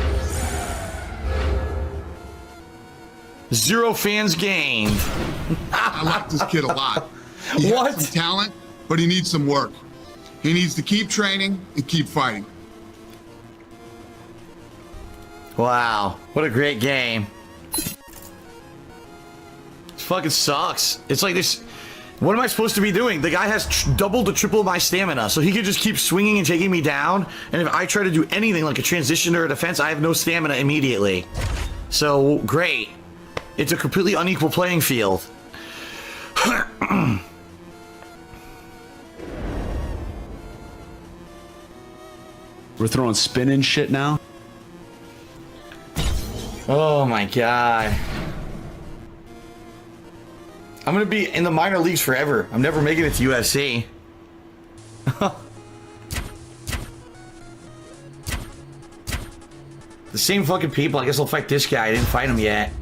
0 fans gained. I like this kid a lot. He has some talent, but he needs some work. He needs to keep training and keep fighting. Wow. What a great game. This fucking sucks. It's like this. What am I supposed to be doing? The guy has double to triple my stamina, so he could just keep swinging and taking me down. And if I try to do anything like a transition or a defense, I have no stamina immediately. So, great. It's a completely unequal playing field. We're throwing spin and shit now. Oh my god. I'm gonna be in the minor leagues forever. I'm never making it to UFC. The same fucking people. I guess I'll fight this guy. I didn't fight him yet.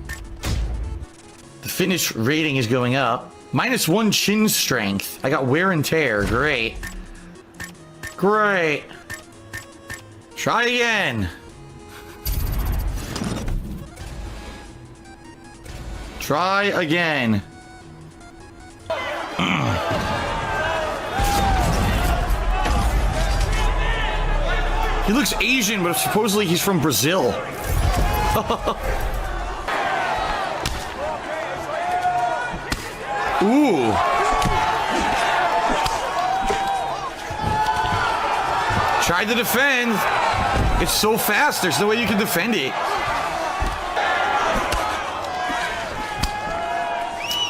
The fitness rating is going up. -1 chin strength. I got wear and tear. Great. Great. Try again. Try again. He looks Asian, but supposedly he's from Brazil. Ooh. Tried to defend. It's so fast, there's no way you can defend it.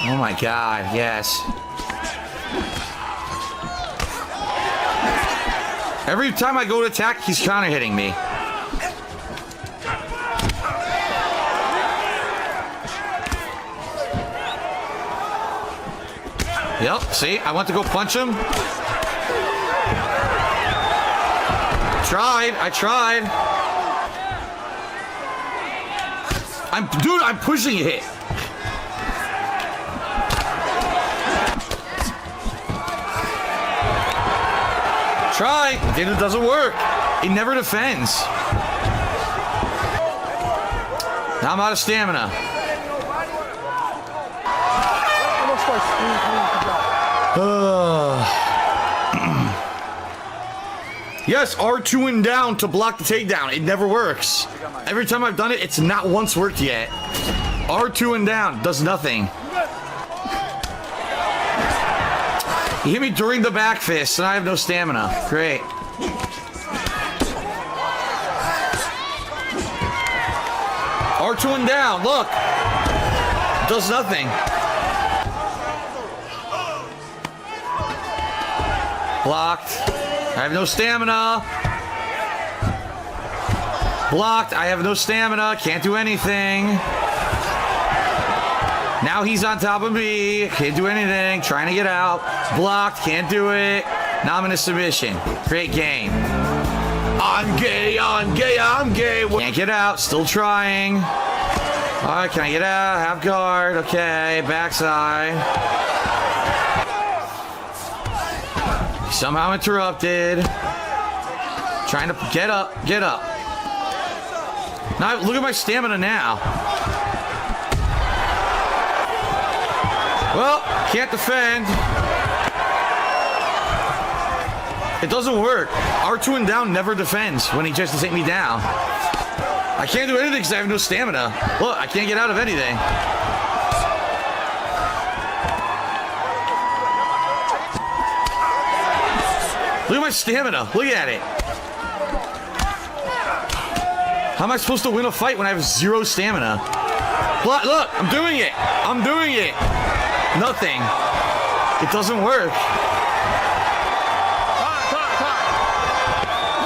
Oh my god, yes. Every time I go to attack, he's counter hitting me. Yep, see, I went to go punch him. I tried. Dude, I'm pushing it. Try. Then it doesn't work. It never defends. Now I'm out of stamina. Yes, R2 and down to block the takedown. It never works. Every time I've done it, it's not once worked yet. R2 and down does nothing. He hit me during the back fist, and I have no stamina. Great. R2 and down, look. Does nothing. Blocked. I have no stamina. Blocked. I have no stamina. Can't do anything. Now he's on top of me. Can't do anything. Trying to get out. Blocked. Can't do it. Now I'm in a submission. Great game. I'm gay. I'm gay. I'm gay. Can't get out. Still trying. All right. Can I get out? Half guard. Okay. Backside. Somehow interrupted. Trying to get up. Get up. Now look at my stamina now. Well, can't defend. It doesn't work. R2 and down never defends when he tries to take me down. I can't do anything because I have no stamina. Look, I can't get out of anything. Look at my stamina. Look at it. How am I supposed to win a fight when I have 0 stamina? Look, I'm doing it. I'm doing it. Nothing. It doesn't work.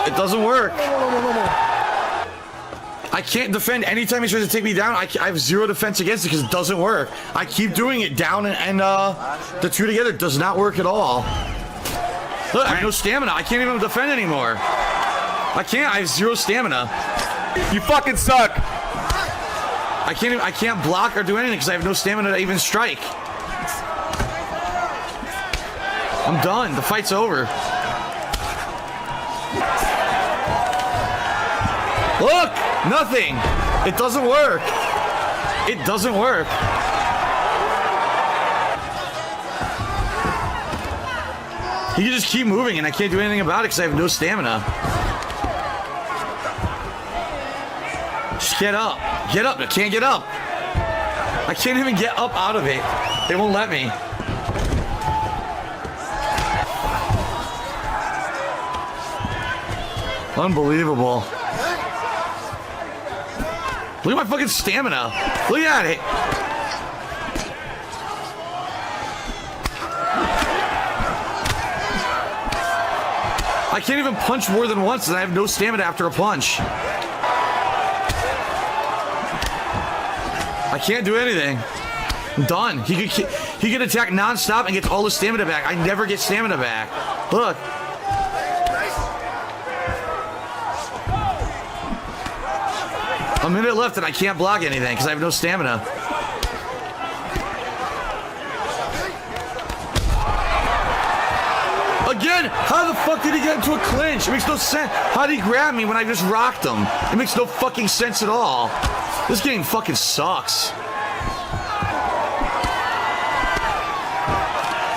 It doesn't work. I can't defend anytime he tries to take me down. I have 0 defense against it because it doesn't work. I keep doing it down and the two together does not work at all. Look, I have no stamina. I can't even defend anymore. I can't. I have 0 stamina. You fucking suck. I can't block or do anything because I have no stamina to even strike. I'm done. The fight's over. Look! Nothing! It doesn't work. It doesn't work. He can just keep moving and I can't do anything about it because I have no stamina. Just get up. Get up. I can't get up. I can't even get up out of it. They won't let me. Unbelievable. Look at my fucking stamina. Look at it. can't even punch more than once, and I have no stamina after a punch. I can't do anything. I'm done. He can attack non-stop and gets all his stamina back. I never get stamina back. Look. A minute left and I can't block anything because I have no stamina. Again, how the fuck did he get into a clinch? It makes no sense. How did he grab me when I just rocked him? It makes no fucking sense at all. This game fucking sucks.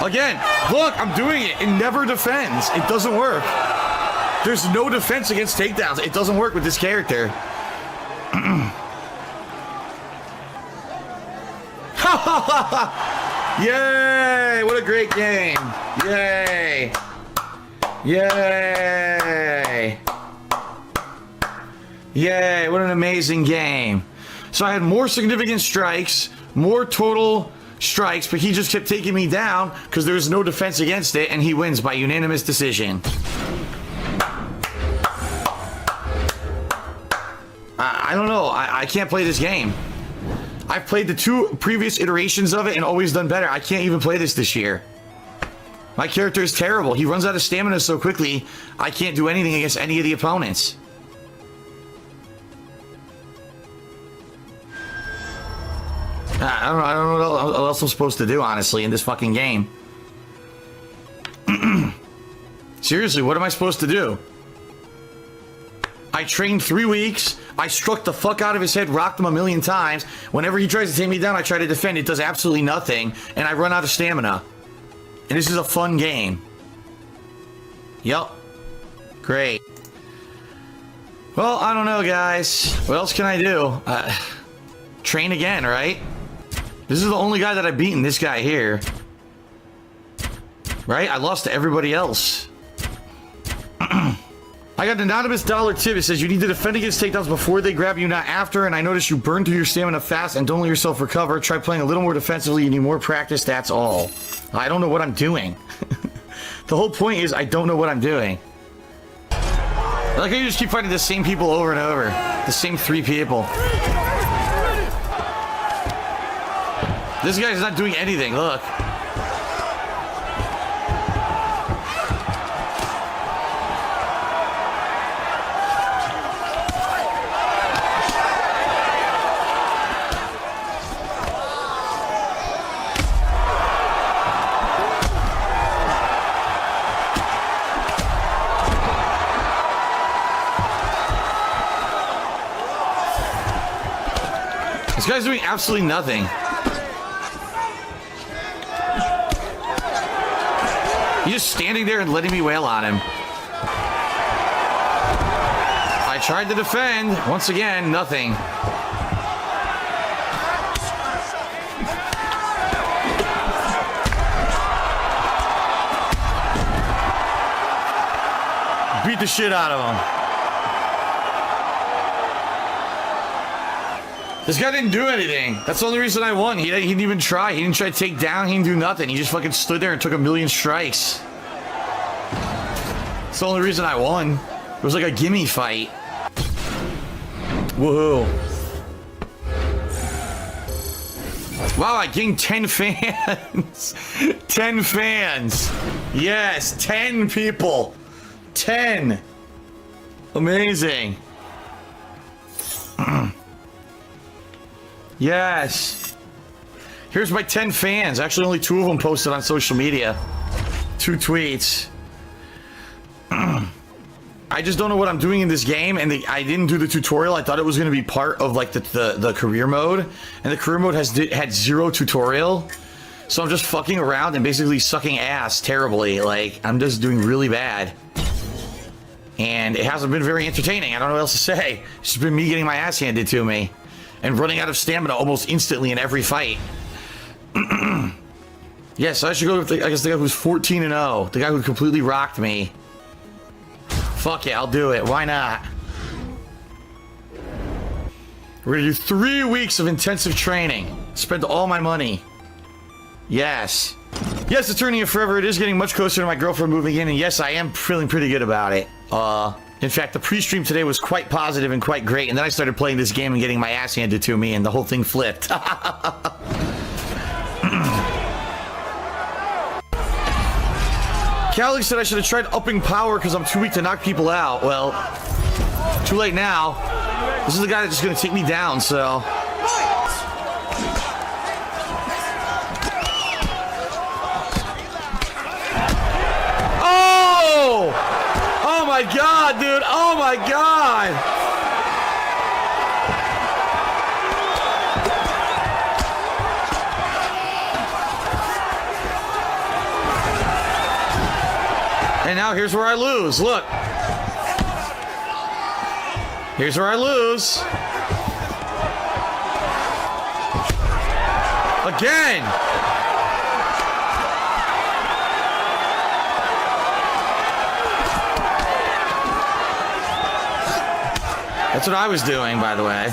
Again, look, I'm doing it. It never defends. It doesn't work. There's no defense against takedowns. It doesn't work with this character. Yay! What a great game. Yay! Yay! Yay! What an amazing game. So I had more significant strikes, more total strikes, but he just kept taking me down because there was no defense against it, and he wins by unanimous decision. I don't know. I can't play this game. I've played the 2 previous iterations of it and always done better. I can't even play this year. My character is terrible. He runs out of stamina so quickly, I can't do anything against any of the opponents. I don't know what else I'm supposed to do, honestly, in this fucking game. Seriously, what am I supposed to do? I trained 3 weeks. I struck the fuck out of his head, rocked him a million times. Whenever he tries to take me down, I try to defend. It does absolutely nothing, and I run out of stamina. And this is a fun game. Yup. Great. Well, I don't know, guys. What else can I do? Train again, right? This is the only guy that I've beaten, this guy here. Right? I lost to everybody else. I got an anonymous dollar tip. It says you need to defend against takedowns before they grab you, not after. And I noticed you burn through your stamina fast and don't let yourself recover. Try playing a little more defensively. You need more practice. That's all. I don't know what I'm doing. The whole point is I don't know what I'm doing. Like, you just keep fighting the same people over and over. The same 3 people. This guy's not doing anything. Look. This guy's doing absolutely nothing. He's just standing there and letting me wail on him. I tried to defend. Once again, nothing. Beat the shit out of him. This guy didn't do anything. That's the only reason I won. He didn't even try. He didn't try to take down. He didn't do nothing. He just fucking stood there and took a million strikes. That's the only reason I won. It was like a gimme fight. Woohoo. Wow, I gained 10 fans. 10 fans. Yes, 10 people. 10. Amazing. Yes. Here's my 10 fans. Actually, only 2 of them posted on social media. 2 tweets. I just don't know what I'm doing in this game, and I didn't do the tutorial. I thought it was going to be part of like the career mode, and the career mode had 0 tutorial. So I'm just fucking around and basically sucking ass terribly. Like, I'm just doing really bad. And it hasn't been very entertaining. I don't know what else to say. It's just been me getting my ass handed to me. And running out of stamina almost instantly in every fight. Yeah, so I should go with, I guess, the guy who's 14-0. The guy who completely rocked me. Fuck yeah, I'll do it. Why not? We're gonna do 3 weeks of intensive training. Spend all my money. Yes. Yes, it's turning it forever. It is getting much closer to my girlfriend moving in, and yes, I am feeling pretty good about it. In fact, the pre-stream today was quite positive and quite great, and then I started playing this game and getting my ass handed to me, and the whole thing flipped. Callie said I should have tried upping power because I'm too weak to knock people out. Well, too late now. This is the guy that's just going to take me down, so... Oh! Oh my god, dude! Oh my god! And now here's where I lose. Look. Here's where I lose. Again. That's what I was doing, by the way.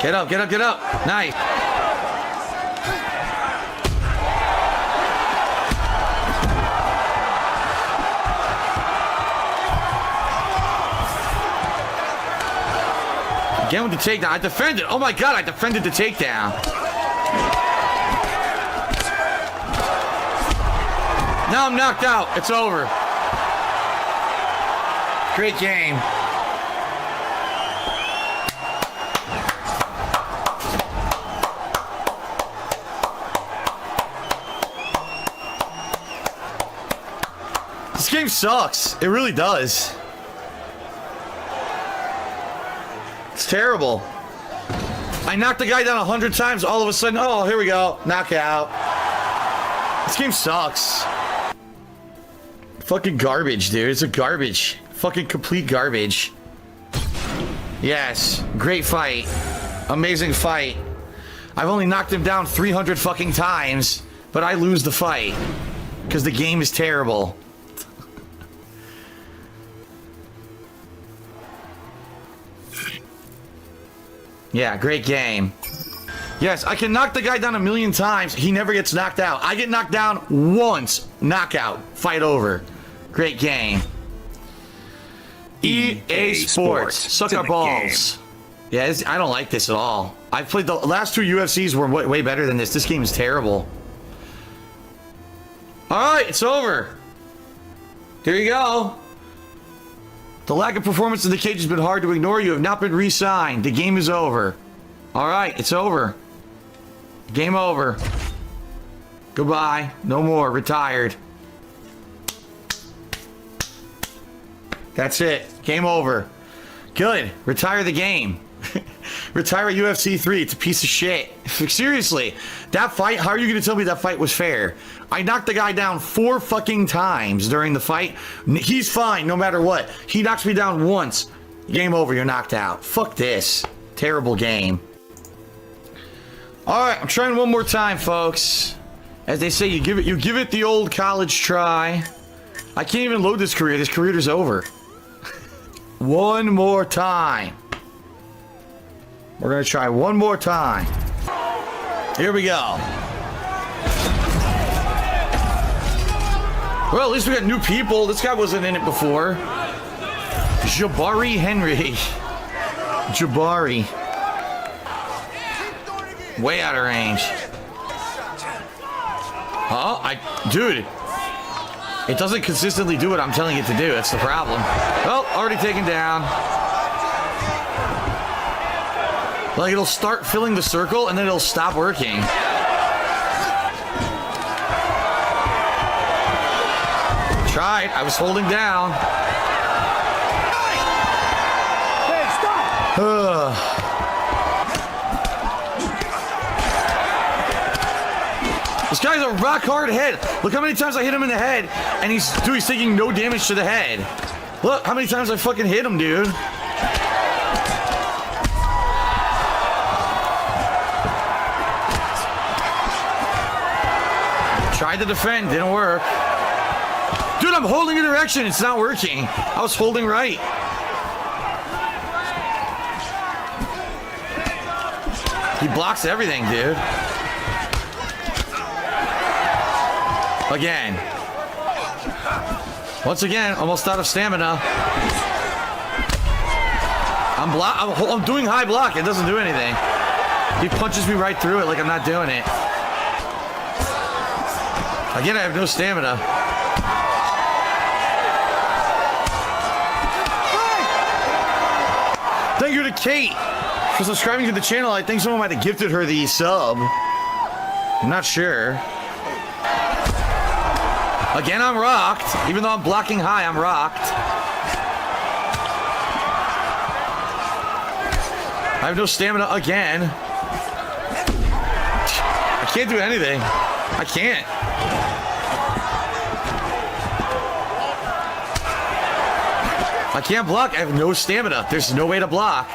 Get up, get up, get up. Nice. Again with the takedown. I defended. Oh my god, I defended the takedown. Now I'm knocked out. It's over. Great game. This game sucks. It really does. It's terrible. I knocked the guy down 100 times. All of a sudden, oh, here we go. Knockout. This game sucks. Fucking garbage, dude. It's a garbage. Fucking complete garbage. Yes. Great fight. Amazing fight. I've only knocked him down 300 fucking times, but I lose the fight. Because the game is terrible. Yeah, great game. Yes, I can knock the guy down 1,000,000 times. He never gets knocked out. I get knocked down once. Knockout. Fight over. Great game. EA Sports. Suck our balls. Yeah, I don't like this at all. I've played the last 2 UFCs were way better than this. This game is terrible. Alright, it's over. There you go. The lack of performance in the cage has been hard to ignore. You have not been re-signed. The game is over. Alright, it's over. Game over. Goodbye. No more. Retired. That's it. Game over. Good. Retire the game. Retire UFC 3. It's a piece of shit. Seriously. That fight, how are you going to tell me that fight was fair? I knocked the guy down 4 fucking times during the fight. He's fine no matter what. He knocks me down once. Game over. You're knocked out. Fuck this. Terrible game. Alright, I'm trying one more time, folks. As they say, you give it the old college try. I can't even load this career. This career is over. One more time. We're gonna try one more time. Here we go. Well, at least we got new people. This guy wasn't in it before. Jabari Henry. Jabari. Way out of range. Dude. It doesn't consistently do what I'm telling it to do. That's the problem. Well, already taken down. Like, it'll start filling the circle, and then it'll stop working. Tried. I was holding down. Hey, stop! This guy's a rock hard head. Look how many times I hit him in the head, and he's taking no damage to the head. Look how many times I fucking hit him, dude. Tried to defend, didn't work. Dude, Dude, I'm holding a direction. It's not working. I was holding right. He blocks everything, dude. Again. Once again, almost out of stamina. I'm doing high block. It doesn't do anything. He punches me right through it like I'm not doing it. Again, I have no stamina. Thank you to Kate for subscribing to the channel. I think someone might have gifted her the sub. I'm not sure. Again, I'm rocked. Even though I'm blocking high, I'm rocked. I have no stamina again. I can't do anything. I can't. I can't block. I have no stamina. There's no way to block.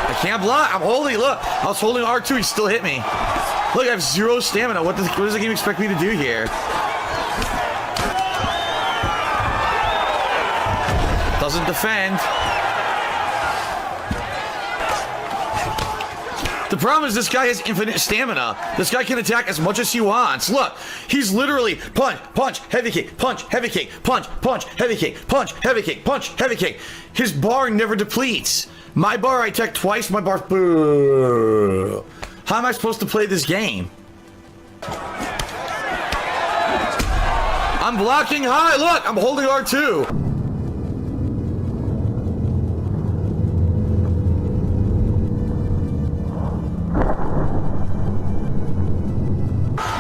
I can't block. I'm holding. Look, I was holding R2. He still hit me. Look, I have zero stamina. What does the game expect me to do here? Doesn't defend. The problem is this guy has infinite stamina. This guy can attack as much as he wants. Look, he's literally punch, punch, heavy kick, punch, heavy kick, punch, punch, heavy kick, punch, heavy kick, punch, heavy kick. His bar never depletes. My bar, I attack twice, my bar, boo. How am I supposed to play this game? I'm blocking high. Look, I'm holding R2.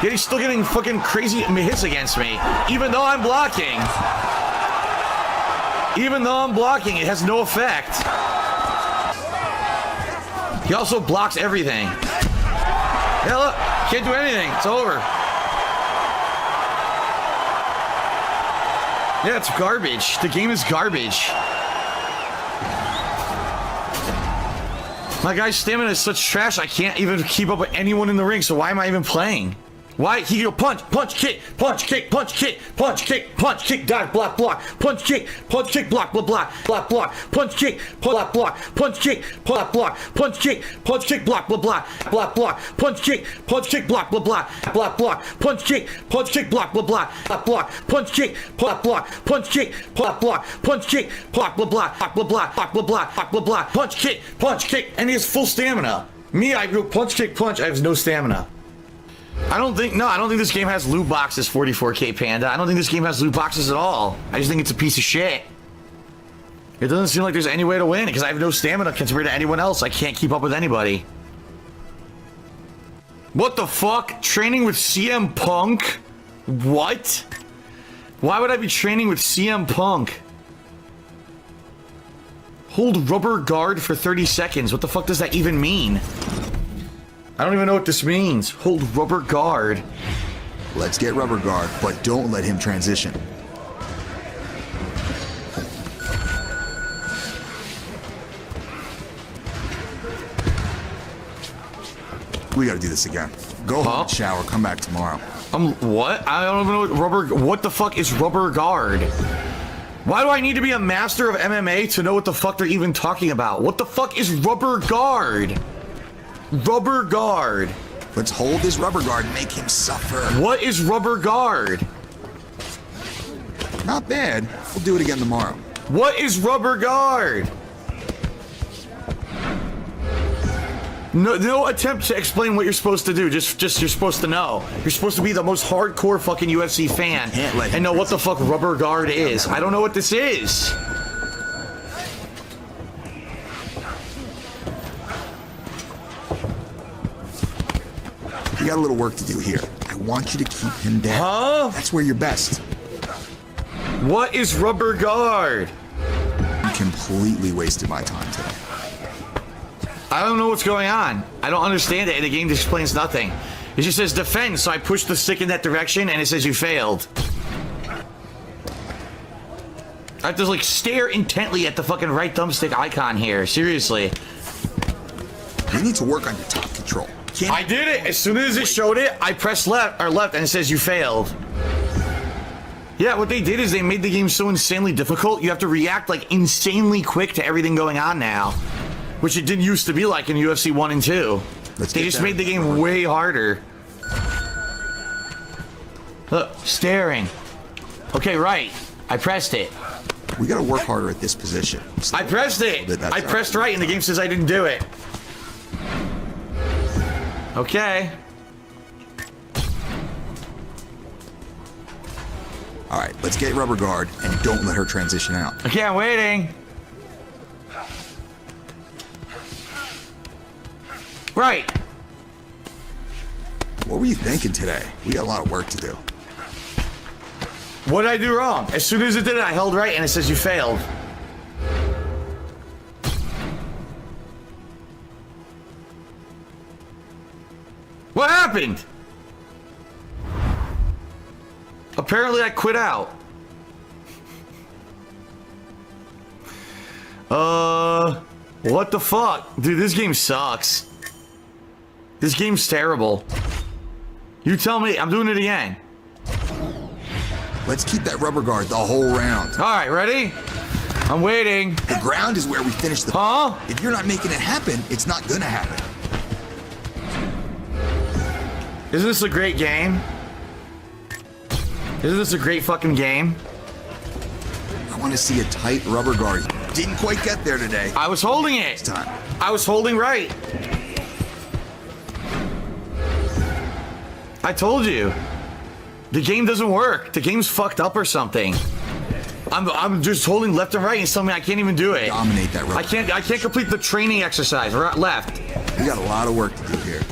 Yet he's still getting fucking crazy hits against me, even though I'm blocking. Even though I'm blocking, it has no effect. He also blocks everything. Yeah, look, can't do anything. It's over. Yeah, it's garbage. The game is garbage. My guy's stamina is such trash, I can't even keep up with anyone in the ring, so why am I even playing? Why? He go punch, punch, kick, punch, kick, punch, kick, punch, kick, punch, kick, dodge, block, block, punch, kick, block, block, block, block, block, punch, kick, block, block, punch, kick, block, block, punch, kick, block, block, block, block, block, punch, kick, block, block, block, block, block, punch, kick, block, block, block, block, block, punch, kick, block, block, punch, kick, block, block, punch, kick, block, block, block, block, block, block, block, block, block, punch, kick, and he has full stamina. Me, I go punch, kick, punch, I have no stamina. I don't think this game has loot boxes, 44K Panda. I don't think this game has loot boxes at all. I just think it's a piece of shit. It doesn't seem like there's any way to win because I have no stamina compared to anyone else. I can't keep up with anybody. What the fuck? Training with CM Punk? What? Why would I be training with CM Punk? Hold rubber guard for 30 seconds. What the fuck does that even mean? I don't even know what this means. Hold rubber guard. Let's get rubber guard, but don't let him transition. We gotta do this again. Go home, shower, come back tomorrow. What? I don't even know what what the fuck is rubber guard? Why do I need to be a master of MMA to know what the fuck they're even talking about? What the fuck is rubber guard? Rubber guard. Let's hold this rubber guard and make him suffer. What is rubber guard? Not bad. We'll do it again tomorrow. What is rubber guard? No attempt to explain what you're supposed to do. Just you're supposed to know. You're supposed to be the most hardcore fucking UFC fan and know what the fuck rubber guard is. I don't know what this is. You got a little work to do here. I want you to keep him down. Huh? That's where you're best. What is rubber guard? You completely wasted my time today. I don't know what's going on. I don't understand it, and the game explains nothing. It just says defend, so I push the stick in that direction, and it says you failed. I have to, like, stare intently at the fucking right thumbstick icon here. Seriously. You need to work on your top control. It's can't. I did it. As soon as it showed it, I pressed left, and it says you failed. Yeah, what they did is they made the game so insanely difficult, you have to react like insanely quick to everything going on now. Which it didn't used to be like in UFC 1 and 2. They just made the game way harder. Look, staring. Okay, right. I pressed it. We gotta work harder at this position. I pressed it. I pressed right and the game says I didn't do it. Okay. All right, let's get rubber guard and don't let her transition out. Okay, I'm waiting. Right. What were you thinking today? We got a lot of work to do. What did I do wrong? As soon as it did it, I held right and it says you failed. What happened? Apparently I quit out. What the fuck? Dude, this game sucks. This game's terrible. You tell me, I'm doing it again. Let's keep that rubber guard the whole round. All right, ready? I'm waiting. The ground is where we finish the... Huh? If you're not making it happen, it's not gonna happen. Isn't this a great game? Isn't this a great fucking game? I want to see a tight rubber guard. Didn't quite get there today. I was holding it. It's time. I was holding right. I told you. The game doesn't work. The game's fucked up or something. I'm just holding left and right and telling me I can't even do it. Dominate that rubber. I can't complete the training exercise. Right, left. We got a lot of work to do here.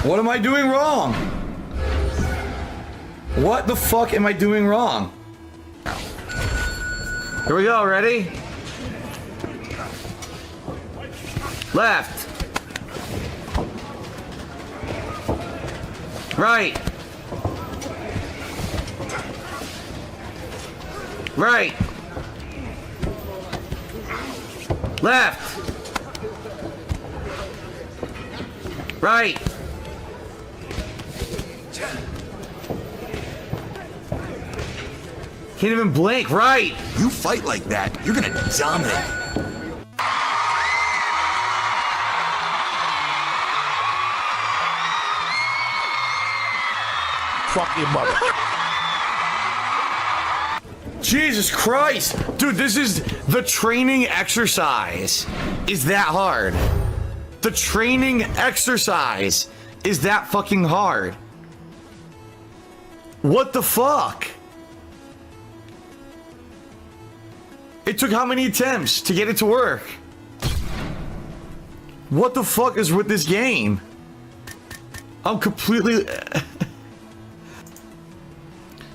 What am I doing wrong? What the fuck am I doing wrong? Here we go, ready? Left. Right. Right. Left. Right. Can't even blink, right? You fight like that, you're gonna dominate. Fuck your mother. Jesus Christ. Dude, this is the training exercise. Is that hard? The training exercise is that fucking hard. What the fuck? It took how many attempts to get it to work? What the fuck is with this game? I'm completely...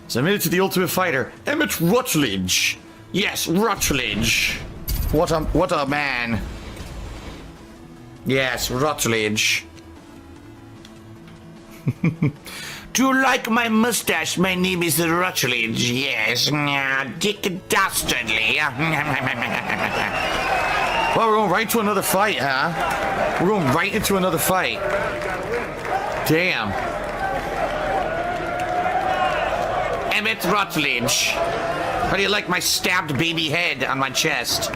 Submitted to the Ultimate Fighter, Emmett Rutledge. Yes, Rutledge. What a man. Yes, Rutledge. Do you like my mustache? My name is Rutledge. Yes, Dick Dastardly. Well, we're going right to another fight, huh? We're going right into another fight. Damn. Emmett Rutledge. How do you like my stabbed baby head on my chest?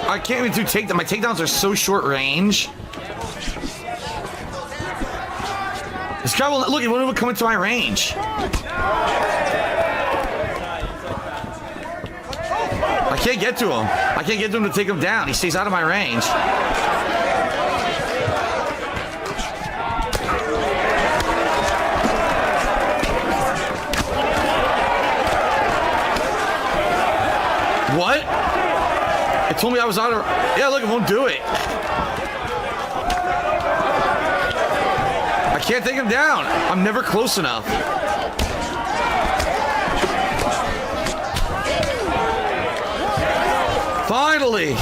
I can't even do takedowns. My takedowns are so short range. This guy will look. He won't even come into my range. I can't get to him. I can't get to him to take him down. He stays out of my range. What? It told me I was out of... Yeah, look, it won't do it. I can't take him down. I'm never close enough. Finally!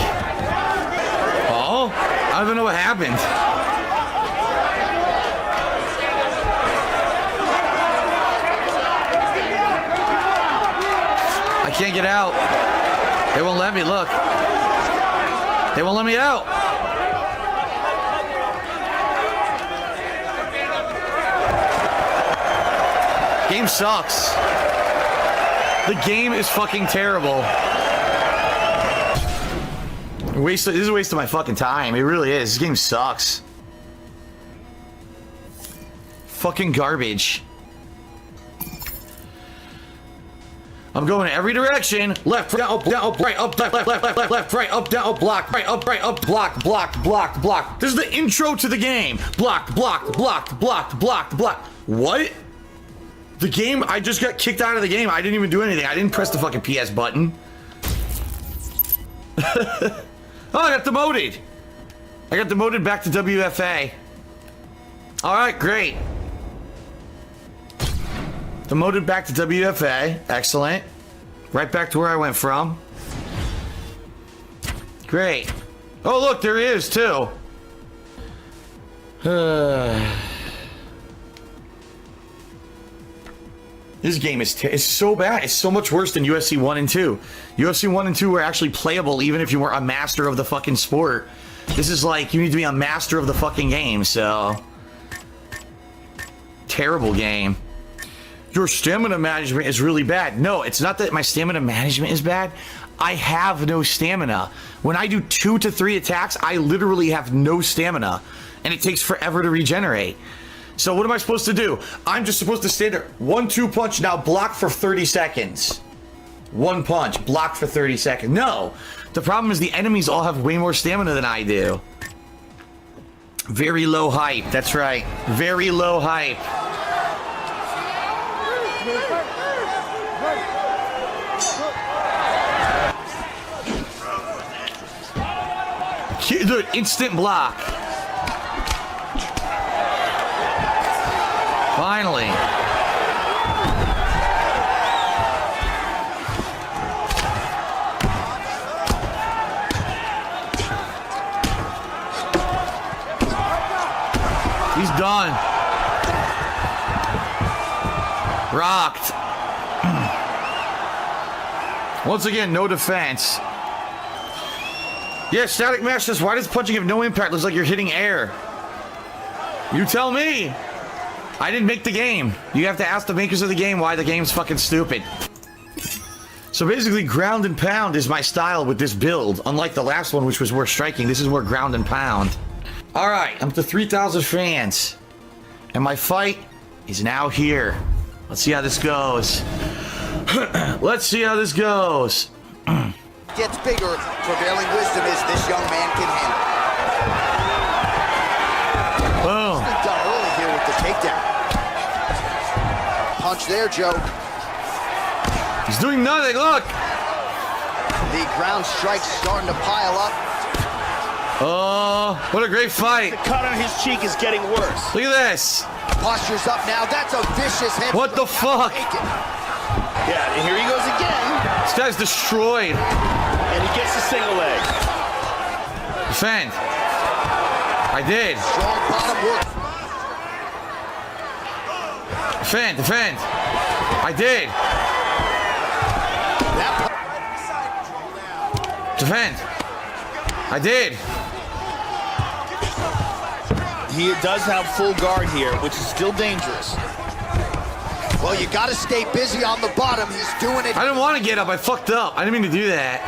Oh, I don't even know what happened. can't get out. They won't let me, look. They won't let me out. Game sucks. The game is fucking terrible. This is a waste of my fucking time. It really is. This game sucks. Fucking garbage. I'm going in every direction. Left, right, up, down, up, right, up, left, left, left, left, left, left, right, up, down, up, block, right, up, block, block, block, block. This is the intro to the game. Block, block, block, block, block, block. What? The game, I just got kicked out of the game. I didn't even do anything. I didn't press the fucking PS button. Oh, I got demoted. I got demoted back to WFA. All right, great. Demoted back to WFA. Excellent. Right back to where I went from. Great. Oh, look, there he is, too. This game is so bad. It's so much worse than UFC 1 and 2. UFC 1 and 2 were actually playable even if you weren't a master of the fucking sport. This is like, you need to be a master of the fucking game, so... Terrible game. Your stamina management is really bad. No, it's not that my stamina management is bad. I have no stamina. When I do 2 to 3 attacks, I literally have no stamina. And it takes forever to regenerate. So what am I supposed to do? I'm just supposed to stand there. 1-2 punch, now block for 30 seconds. 1 punch, block for 30 seconds. No! The problem is the enemies all have way more stamina than I do. Very low hype, that's right. Very low hype. Dude, instant block. Finally. He's done. Rocked. Once again, no defense. Yeah, static mash says, why does punching have no impact? Looks like you're hitting air. You tell me. I didn't make the game. You have to ask the makers of the game why the game's fucking stupid. So basically, ground and pound is my style with this build. Unlike the last one, which was more striking, this is more ground and pound. All right, I'm to 3,000 fans. And my fight is now here. Let's see how this goes. Let's see how this goes. Gets bigger, prevailing wisdom is this young man can handle. Boom. Done early here with the takedown. Punch there, Joe. He's doing nothing, look. The ground strikes starting to pile up. Oh, what a great fight. The cut on his cheek is getting worse. Look at this. Posture's up now. That's a vicious hit. What the fuck? Yeah, and here he goes again. This guy's destroyed. And he gets a single leg. Defend. I did. Strong bottom work. Defend, defend. I did. Defend. I did. He does have full guard here, which is still dangerous. Well, you got to stay busy on the bottom. He's doing it. I didn't want to get up. I fucked up. I didn't mean to do that.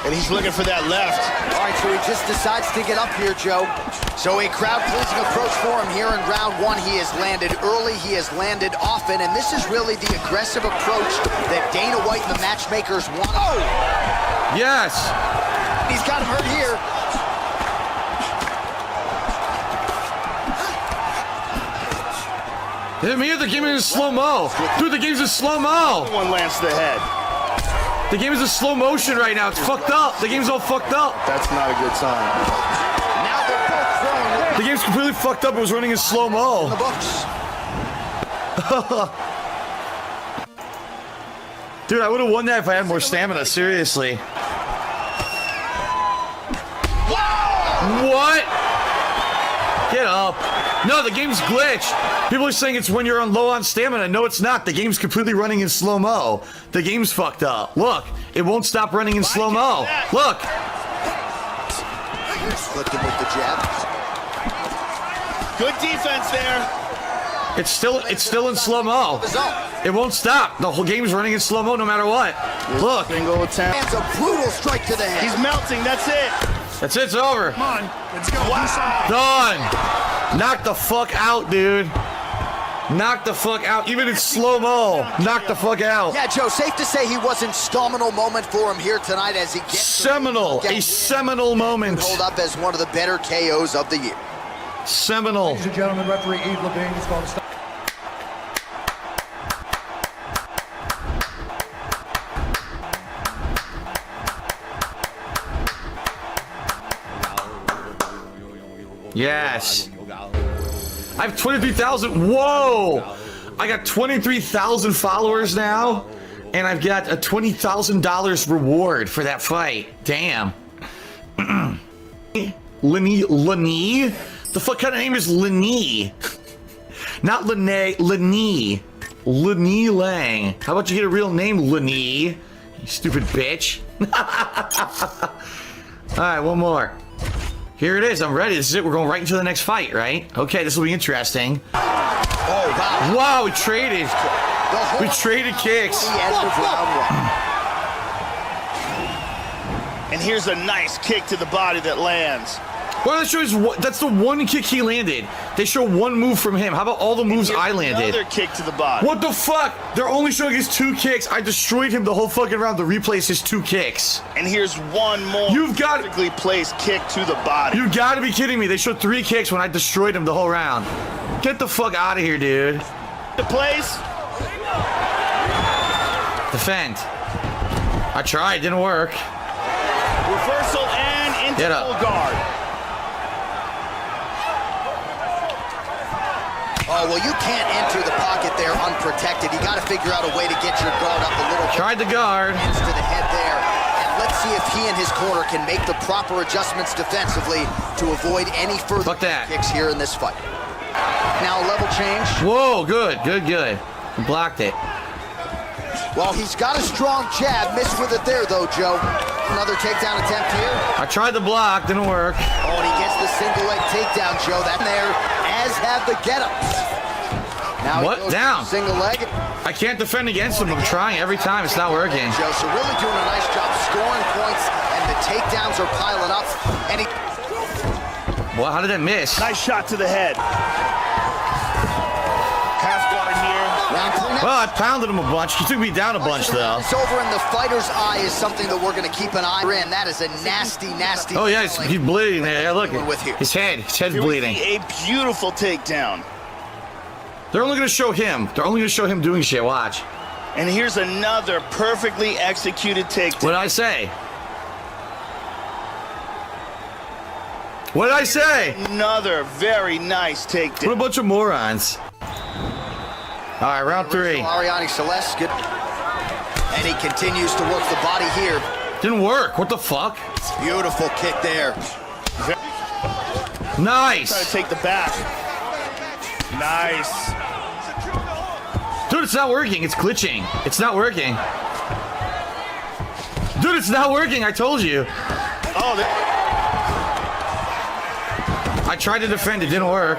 And he's looking for that left. All right, so he just decides to get up here, Joe. So a crowd-pleasing approach for him here in round one. He has landed early. He has landed often. And this is really the aggressive approach that Dana White and the matchmakers want. Oh! Yes. He's got him hurt here. Hit me, the game is slow-mo. Dude, the game's in slow-mo. One lands to the head. The game is in slow motion right now. It's fucked up. The game's all fucked up. That's not a good sign. Now they're both throwing. The game's completely fucked up. It was running in slow-mo. The books. Dude, I would have won that if I had more stamina. Seriously. Wow! What? Get up. No, the game's glitched. People are saying it's when you're low on stamina. No, it's not. The game's completely running in slow-mo. The game's fucked up. Look, it won't stop running in slow-mo. Look. Flipped him with the jab. Good defense there. It's still in slow-mo. It won't stop. The whole game's running in slow-mo no matter what. Look. Single attempt. It's a brutal strike to the head. He's melting. That's it. That's it. It's over. Come on. Let's go. Wow. Done. Knock the fuck out, dude. Knock the fuck out. Even in slow-mo. Knock the fuck out. Yeah, Joe, safe to say he wasn't seminal moment for him here tonight as he gets seminal. A seminal moment. Hold up as one of the better KOs of the year. Seminal. Ladies and gentlemen, referee Eve Levine is going to stop. Yes. I have 23,000. Whoa. I got 23,000 followers now. And I've got a $20,000 reward for that fight. Damn. Lenny? The fuck kind of name is Lenny? Not Lenny. Lenny. Lenny Lang. How about you get a real name, Lenny? You stupid bitch. Alright, one more. Here it is. I'm ready. This is it. We're going right into the next fight, right? Okay, this will be interesting. Oh, wow. Wow, we traded. We traded kicks. And here's a nice kick to the body that lands. Well, that shows that's the one kick he landed. They show one move from him. How about all the moves I landed? Another kick to the body. What the fuck? They're only showing his 2 kicks. I destroyed him the whole fucking round. The replay is his 2 kicks. And here's one more perfectly placed kick to the body. You gotta be kidding me. They showed 3 kicks when I destroyed him the whole round. Get the fuck out of here, dude. The place. Defend. I tried. Didn't work. Reversal and into full guard. Oh, well, you can't enter the pocket there unprotected. You got to figure out a way to get your guard up a little bit. Tried the guard. Hands to the head there. And let's see if he and his corner can make the proper adjustments defensively to avoid any further kicks here in this fight. Now, level change. Whoa, good. Blocked it. Well, he's got a strong jab. Missed with it there, though, Joe. Another takedown attempt here. I tried the block. Didn't work. Oh, and he gets the single leg takedown, Joe. That there, as have the get-ups. Now what? Down. Single leg. I can't defend against him. I'm trying every time. It's not working. Joe, so really doing a nice job scoring points, and the takedowns are piling up. And he. Well, how did that miss? Nice shot to the head. Half guard here. Well, I pounded him a bunch. He took me down a bunch, though. It's over in the fighter's eye is something that we're going to keep an eye on. That is a nasty. Oh, yeah, he's bleeding there. Yeah, look. His head's bleeding. A beautiful takedown. They're only going to show him. They're only going to show him doing shit. Watch. And here's another perfectly executed takedown. What did I say? What did I say? Another very nice takedown. What a bunch of morons. All right, round 3. Ariane Celeste, good. And he continues to work the body here. Didn't work. What the fuck? Beautiful kick there. Nice. Try to take the back. Nice. Dude, it's not working. It's glitching. It's not working. Dude, it's not working. I told you. Oh, I tried to defend it. Didn't work.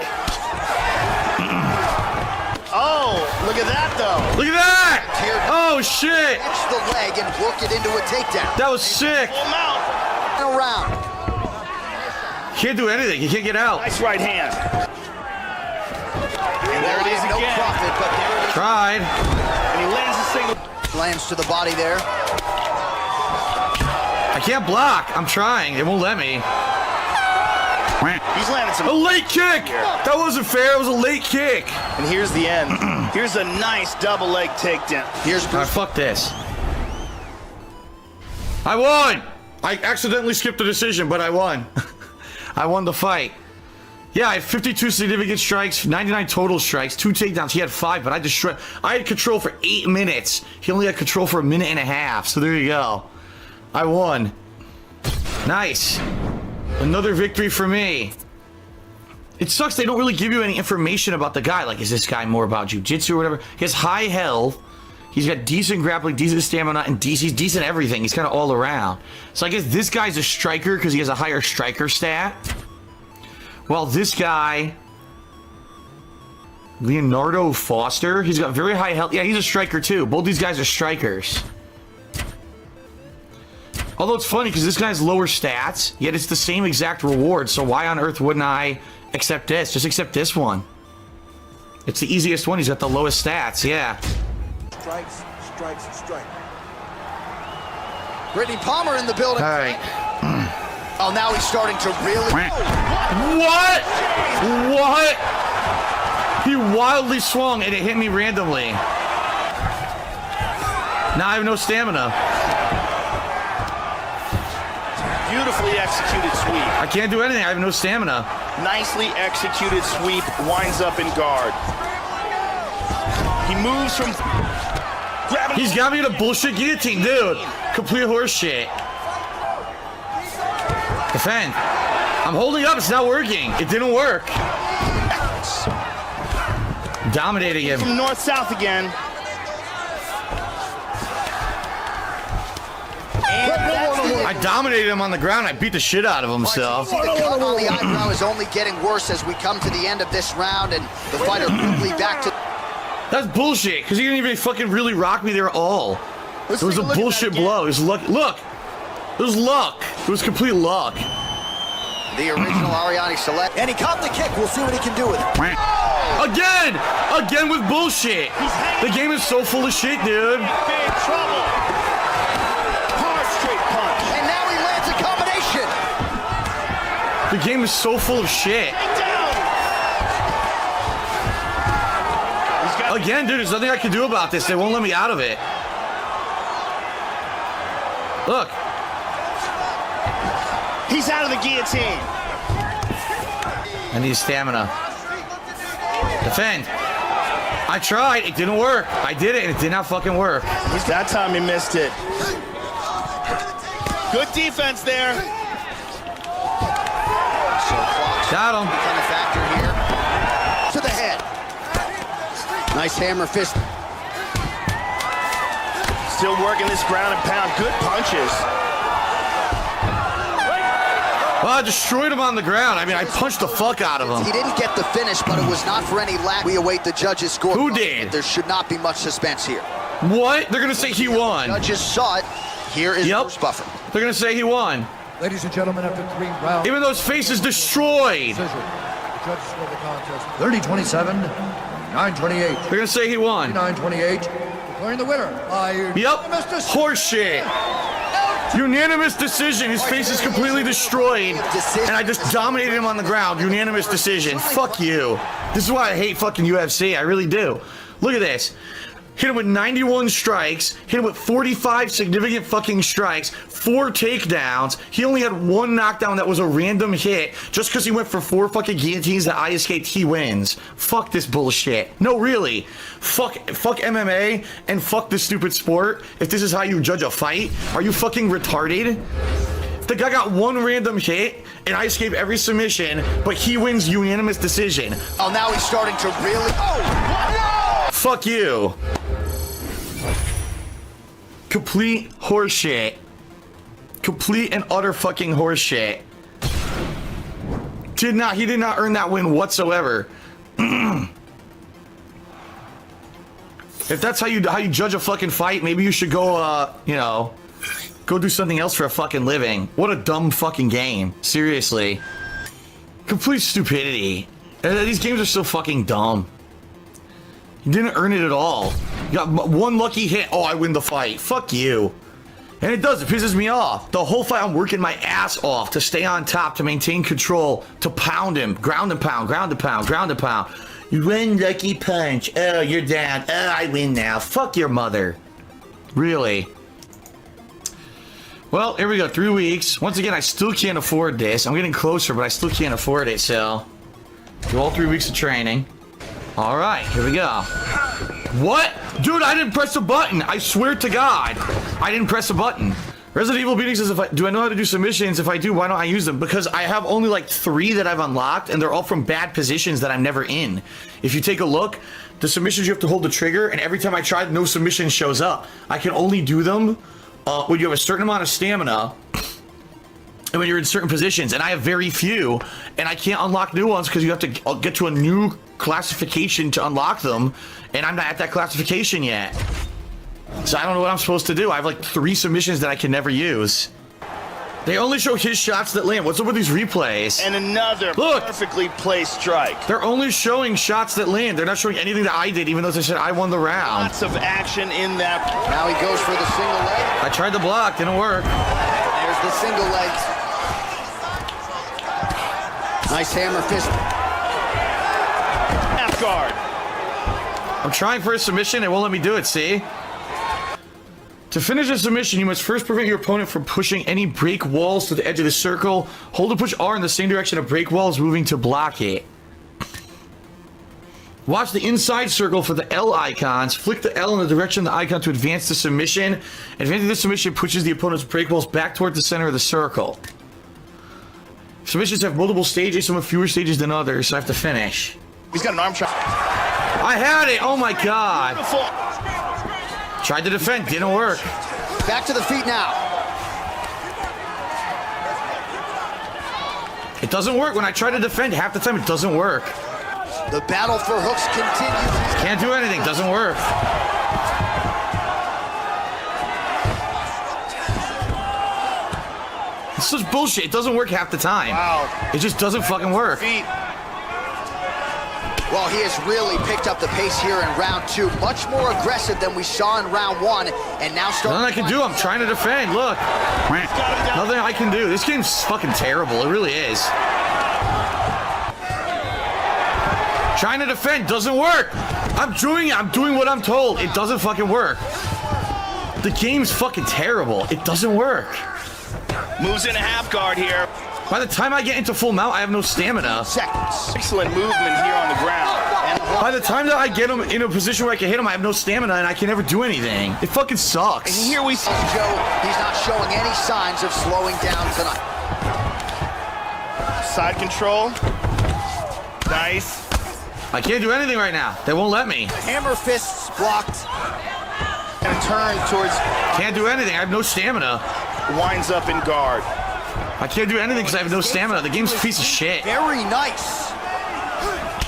Oh, look at that, though. Look at that! Oh, shit! Catch the leg and work it into a takedown. That was sick. Around. Can't do anything. He can't get out. Nice right hand. And there it is again. No profit, but there it is. Tried. And he lands a single. Lands to the body there. I can't block. I'm trying. It won't let me. He's landed some. A late kick! That wasn't fair. It was a late kick. And here's the end. Here's a nice double leg takedown. Here's All right, fuck this. I won! I accidentally skipped the decision, but I won. I won the fight. Yeah, I had 52 significant strikes, 99 total strikes, 2 takedowns. He had 5, but I destroyed. I had control for 8 minutes. He only had control for 1.5 minutes. So there you go. I won. Nice. Another victory for me. It sucks they don't really give you any information about the guy. Like, is this guy more about jiu-jitsu or whatever? He has high health. He's got decent grappling, decent stamina, and he's decent everything. He's kind of all around. So I guess this guy's a striker because he has a higher striker stat. Well, this guy, Leonardo Foster, he's got very high health. Yeah, he's a striker too. Both these guys are strikers. Although it's funny because this guy has lower stats, yet it's the same exact reward. So why on earth wouldn't I accept this? Just accept this one. It's the easiest one. He's got the lowest stats. Yeah. Strikes, strikes, strike. Brittany Palmer in the building. All right. Oh, now he's starting to really. What? What? He wildly swung and it hit me randomly. Now I have no stamina. Beautifully executed sweep. I can't do anything. I have no stamina. Nicely executed sweep. Winds up in guard. He moves from. He's got me in a bullshit guillotine, dude. Complete horse shit. Defend. I'm holding up. It's not working. It didn't work. Dominating him. From north-south again. I dominated him on the ground. I beat the shit out of him, so. The cut on the eyebrow is only getting worse as we come to the end of this round, and the fighter quickly back to. That's bullshit, because he didn't even fucking really rock me there at all. It was a bullshit blow. It was luck. Look. It was luck. It was complete luck. The original Ariane select. And he caught the kick. We'll see what he can do with it. Again! Again with bullshit. The game is so full of shit, dude. Big trouble. Hard straight punch. And now he lands a combination. The game is so full of shit. Again, dude, there's nothing I can do about this. They won't let me out of it. Look. He's out of the guillotine. I need stamina. Defend. I tried. It didn't work. I did it, and it did not fucking work. That time he missed it. Good defense there. Got him. Become a factor here. To the head. Nice hammer fist. Still working this ground and pound. Good punches. Well, I destroyed him on the ground. I mean, I punched the fuck out of him. He didn't get the finish, but it was not for any lack. We await the judges' score. Who did? There should not be much suspense here. What? They're going to say he won. Judges saw it. Here is Bruce Buffer. They're going to say he won. Ladies and gentlemen, after 3 rounds. Even though his face is destroyed. The judges scored the contest 30-27, 9-28. They're going to say he won. 9-28. Declaring the winner by unanimous decision. Horseshit. Unanimous decision. His face is completely destroyed. And I just dominated him on the ground. Unanimous decision. Fuck you. This is why I hate fucking UFC. I really do. Look at this. Hit him with 91 strikes, hit him with 45 significant fucking strikes, 4 takedowns. He only had 1 knockdown that was a random hit. Just because he went for 4 fucking guillotines that I escaped, he wins. Fuck this bullshit. No, really. Fuck MMA and fuck this stupid sport. If this is how you judge a fight, are you fucking retarded? The guy got 1 random hit, and I escape every submission, but he wins unanimous decision. Oh, now he's starting to really. Oh, no! Fuck you. Complete horseshit. Complete and utter fucking horseshit. He did not earn that win whatsoever. If that's how you judge a fucking fight, maybe you should go go do something else for a fucking living. What a dumb fucking game. Seriously. Complete stupidity. These games are so fucking dumb. You didn't earn it at all. You got 1 lucky hit. Oh, I win the fight. Fuck you. And it does. It pisses me off. The whole fight, I'm working my ass off to stay on top, to maintain control, to pound him. Ground and pound, ground and pound, ground and pound. You win, lucky punch. Oh, you're down. Oh, I win now. Fuck your mother. Really. Well, here we go. 3 weeks. Once again, I still can't afford this. I'm getting closer, but I still can't afford it, so. Do all 3 weeks of training. All right, here we go. What? Dude, I didn't press a button. I swear to God. I didn't press a button. Resident Evil Beating says, do I know how to do submissions? If I do, why don't I use them? Because I have only like 3 that I've unlocked, and they're all from bad positions that I'm never in. If you take a look, the submissions, you have to hold the trigger, and every time I try, no submission shows up. I can only do them when you have a certain amount of stamina, and when you're in certain positions, and I have very few, and I can't unlock new ones because you have to get to a new classification to unlock them, and I'm not at that classification yet. So I don't know what I'm supposed to do. I have like 3 submissions that I can never use. They only show his shots that land. What's up with these replays? And another perfectly placed strike. They're only showing shots that land. They're not showing anything that I did, even though they said I won the round. Lots of action in that. Now he goes for the single leg. I tried to block, didn't work. There's the single leg. Nice hammer fist. Half guard. I'm trying for a submission. It won't let me do it, see? To finish a submission, you must first prevent your opponent from pushing any break walls to the edge of the circle. Hold and push R in the same direction a break wall is moving to block it. Watch the inside circle for the L icons. Flick the L in the direction of the icon to advance the submission. Advancing the submission pushes the opponent's break walls back toward the center of the circle. Submissions have multiple stages, some have fewer stages than others, so I have to finish. He's got an arm shot. I had it! Oh my god! Beautiful. Tried to defend, didn't work. Back to the feet now. It doesn't work. When I try to defend, half the time it doesn't work. The battle for hooks continues. Can't do anything, doesn't work. It's just bullshit. It doesn't work half the time. Wow. It just doesn't fucking work. Feet. Well, he has really picked up the pace here in round 2. Much more aggressive than we saw in round 1. And now starting. Nothing I can do. I'm trying to defend. Look. Nothing I can do. This game's fucking terrible. It really is. Trying to defend doesn't work. I'm doing it. I'm doing what I'm told. It doesn't fucking work. The game's fucking terrible. It doesn't work. Moves in a half guard here. By the time I get into full mount, I have no stamina. Excellent movement here on the ground. And by the time that I get him in a position where I can hit him, I have no stamina and I can never do anything. It fucking sucks. And here we see Joe. He's not showing any signs of slowing down tonight. Side control. Nice. I can't do anything right now. They won't let me. Hammer fists blocked. And turn towards. Can't do anything. I have no stamina. Winds up in guard. I can't do anything because I have no stamina. The game's a piece of shit. Very nice.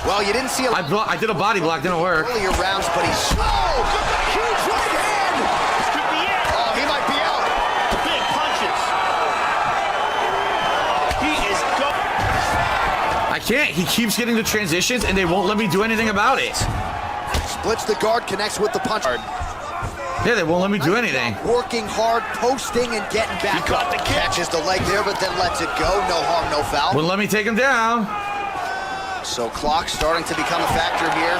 Well, you didn't see a I did a body block, didn't work. Earlier rounds, but he's huge right hand. This could be it. Oh, he might be out. Big punches. He is I can't. He keeps getting the transitions and they won't let me do anything about it. Splits the guard, connects with the punch. Yeah, they won't let me do anything. Working hard, posting, and getting back. He caught the kick. Catches the leg there, but then lets it go. No harm, no foul. Wouldn't let me take him down. So clock starting to become a factor here.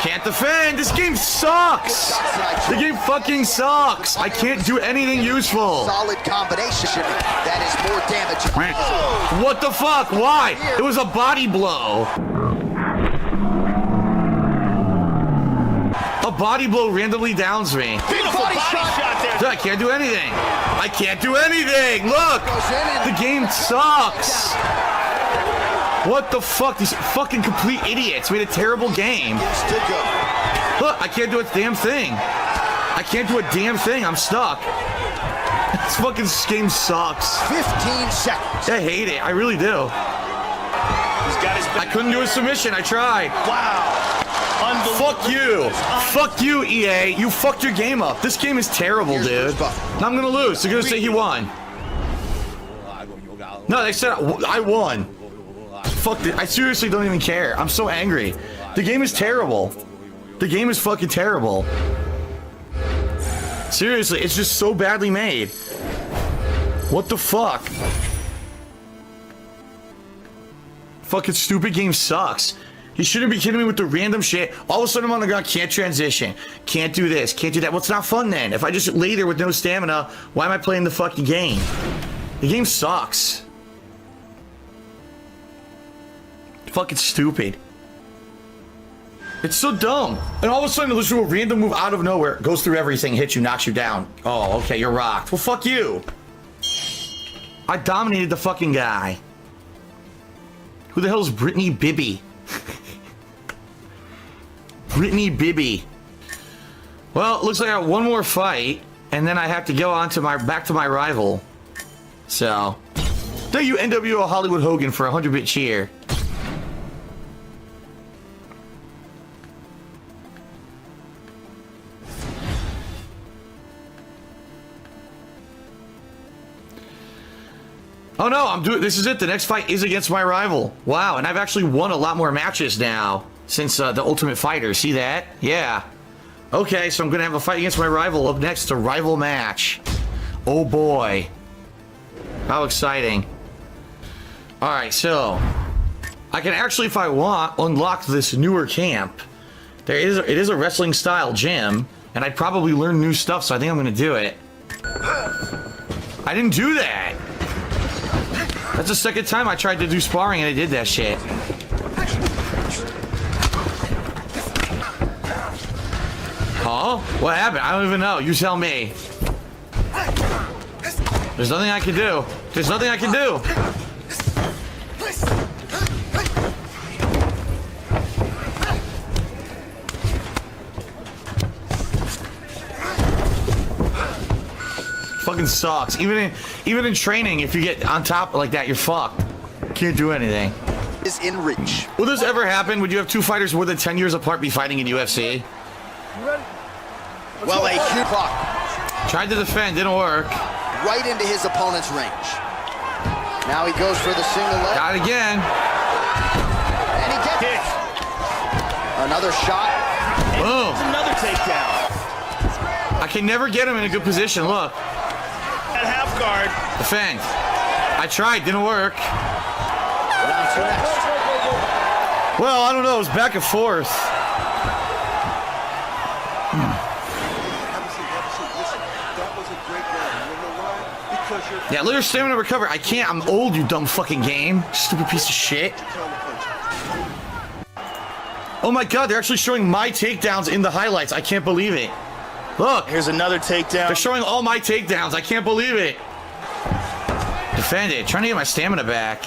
Can't defend. This game sucks. The game fucking sucks. I can't do anything useful. Solid combination that is more damaging. What the fuck? Why? It was a body blow. A body blow randomly downs me. beautiful body shot there. I can't do anything. I can't do anything. Look. The game sucks. What the fuck? These fucking complete idiots made a terrible game. Look, I can't do a damn thing. I can't do a damn thing. I'm stuck. This fucking game sucks. 15 seconds. I hate it. I really do. I couldn't do a submission. I tried. Wow. Fuck you. Fuck you, EA. You fucked your game up. This game is terrible, dude. Now I'm gonna lose. They're gonna say he won. No, they said I won. Fuck it. I seriously don't even care. I'm so angry. The game is terrible. The game is fucking terrible. Seriously, it's just so badly made. What the fuck? Fucking stupid game sucks. He shouldn't be kidding me with the random shit. All of a sudden I'm on the ground, can't transition. Can't do this, can't do that. Well, it's not fun then. If I just lay there with no stamina, why am I playing the fucking game? The game sucks. Fucking stupid. It's so dumb. And all of a sudden, there's a random move out of nowhere, goes through everything, hits you, knocks you down. Oh, okay, you're rocked. Well, fuck you. I dominated the fucking guy. Who the hell is Brittany Bibby? Brittany Bibby. Well, it looks like I got one more fight, and then I have to go on to back to my rival. So, thank you, NWO Hollywood Hogan, for a 100-bit cheer. Oh no, I'm doing. This is it. The next fight is against my rival. Wow, and I've actually won a lot more matches now since the Ultimate Fighter. See that? Yeah. Okay, so I'm gonna have a fight against my rival up next. A rival match. Oh boy, how exciting! All right, so I can actually, if I want, unlock this newer camp. It is a wrestling style gym, and I'd probably learn new stuff. So I think I'm gonna do it. I didn't do that. That's the second time I tried to do sparring and I did that shit. Huh? What happened? I don't even know. You tell me. There's nothing I can do. There's nothing I can do. Fucking sucks. Even in training, if you get on top like that, you're fucked. Can't do anything. Is in reach. Will this ever happen? Would you have two fighters more than 10 years apart be fighting in UFC? Well, a huge block. Tried to defend, didn't work. Right into his opponent's range. Now he goes for the single leg. Got it again. And he gets it. Another shot. Boom. Another takedown. I can never get him in a good position. Look. At half guard. Defend. I tried, didn't work. Round two next. Well, I don't know. It was back and forth. Yeah, let your stamina recover. I can't. I'm old, you dumb fucking game. Stupid piece of shit. Oh my god, they're actually showing my takedowns in the highlights. I can't believe it. Look. Here's another takedown. They're showing all my takedowns. I can't believe it. Defend it. Trying to get my stamina back.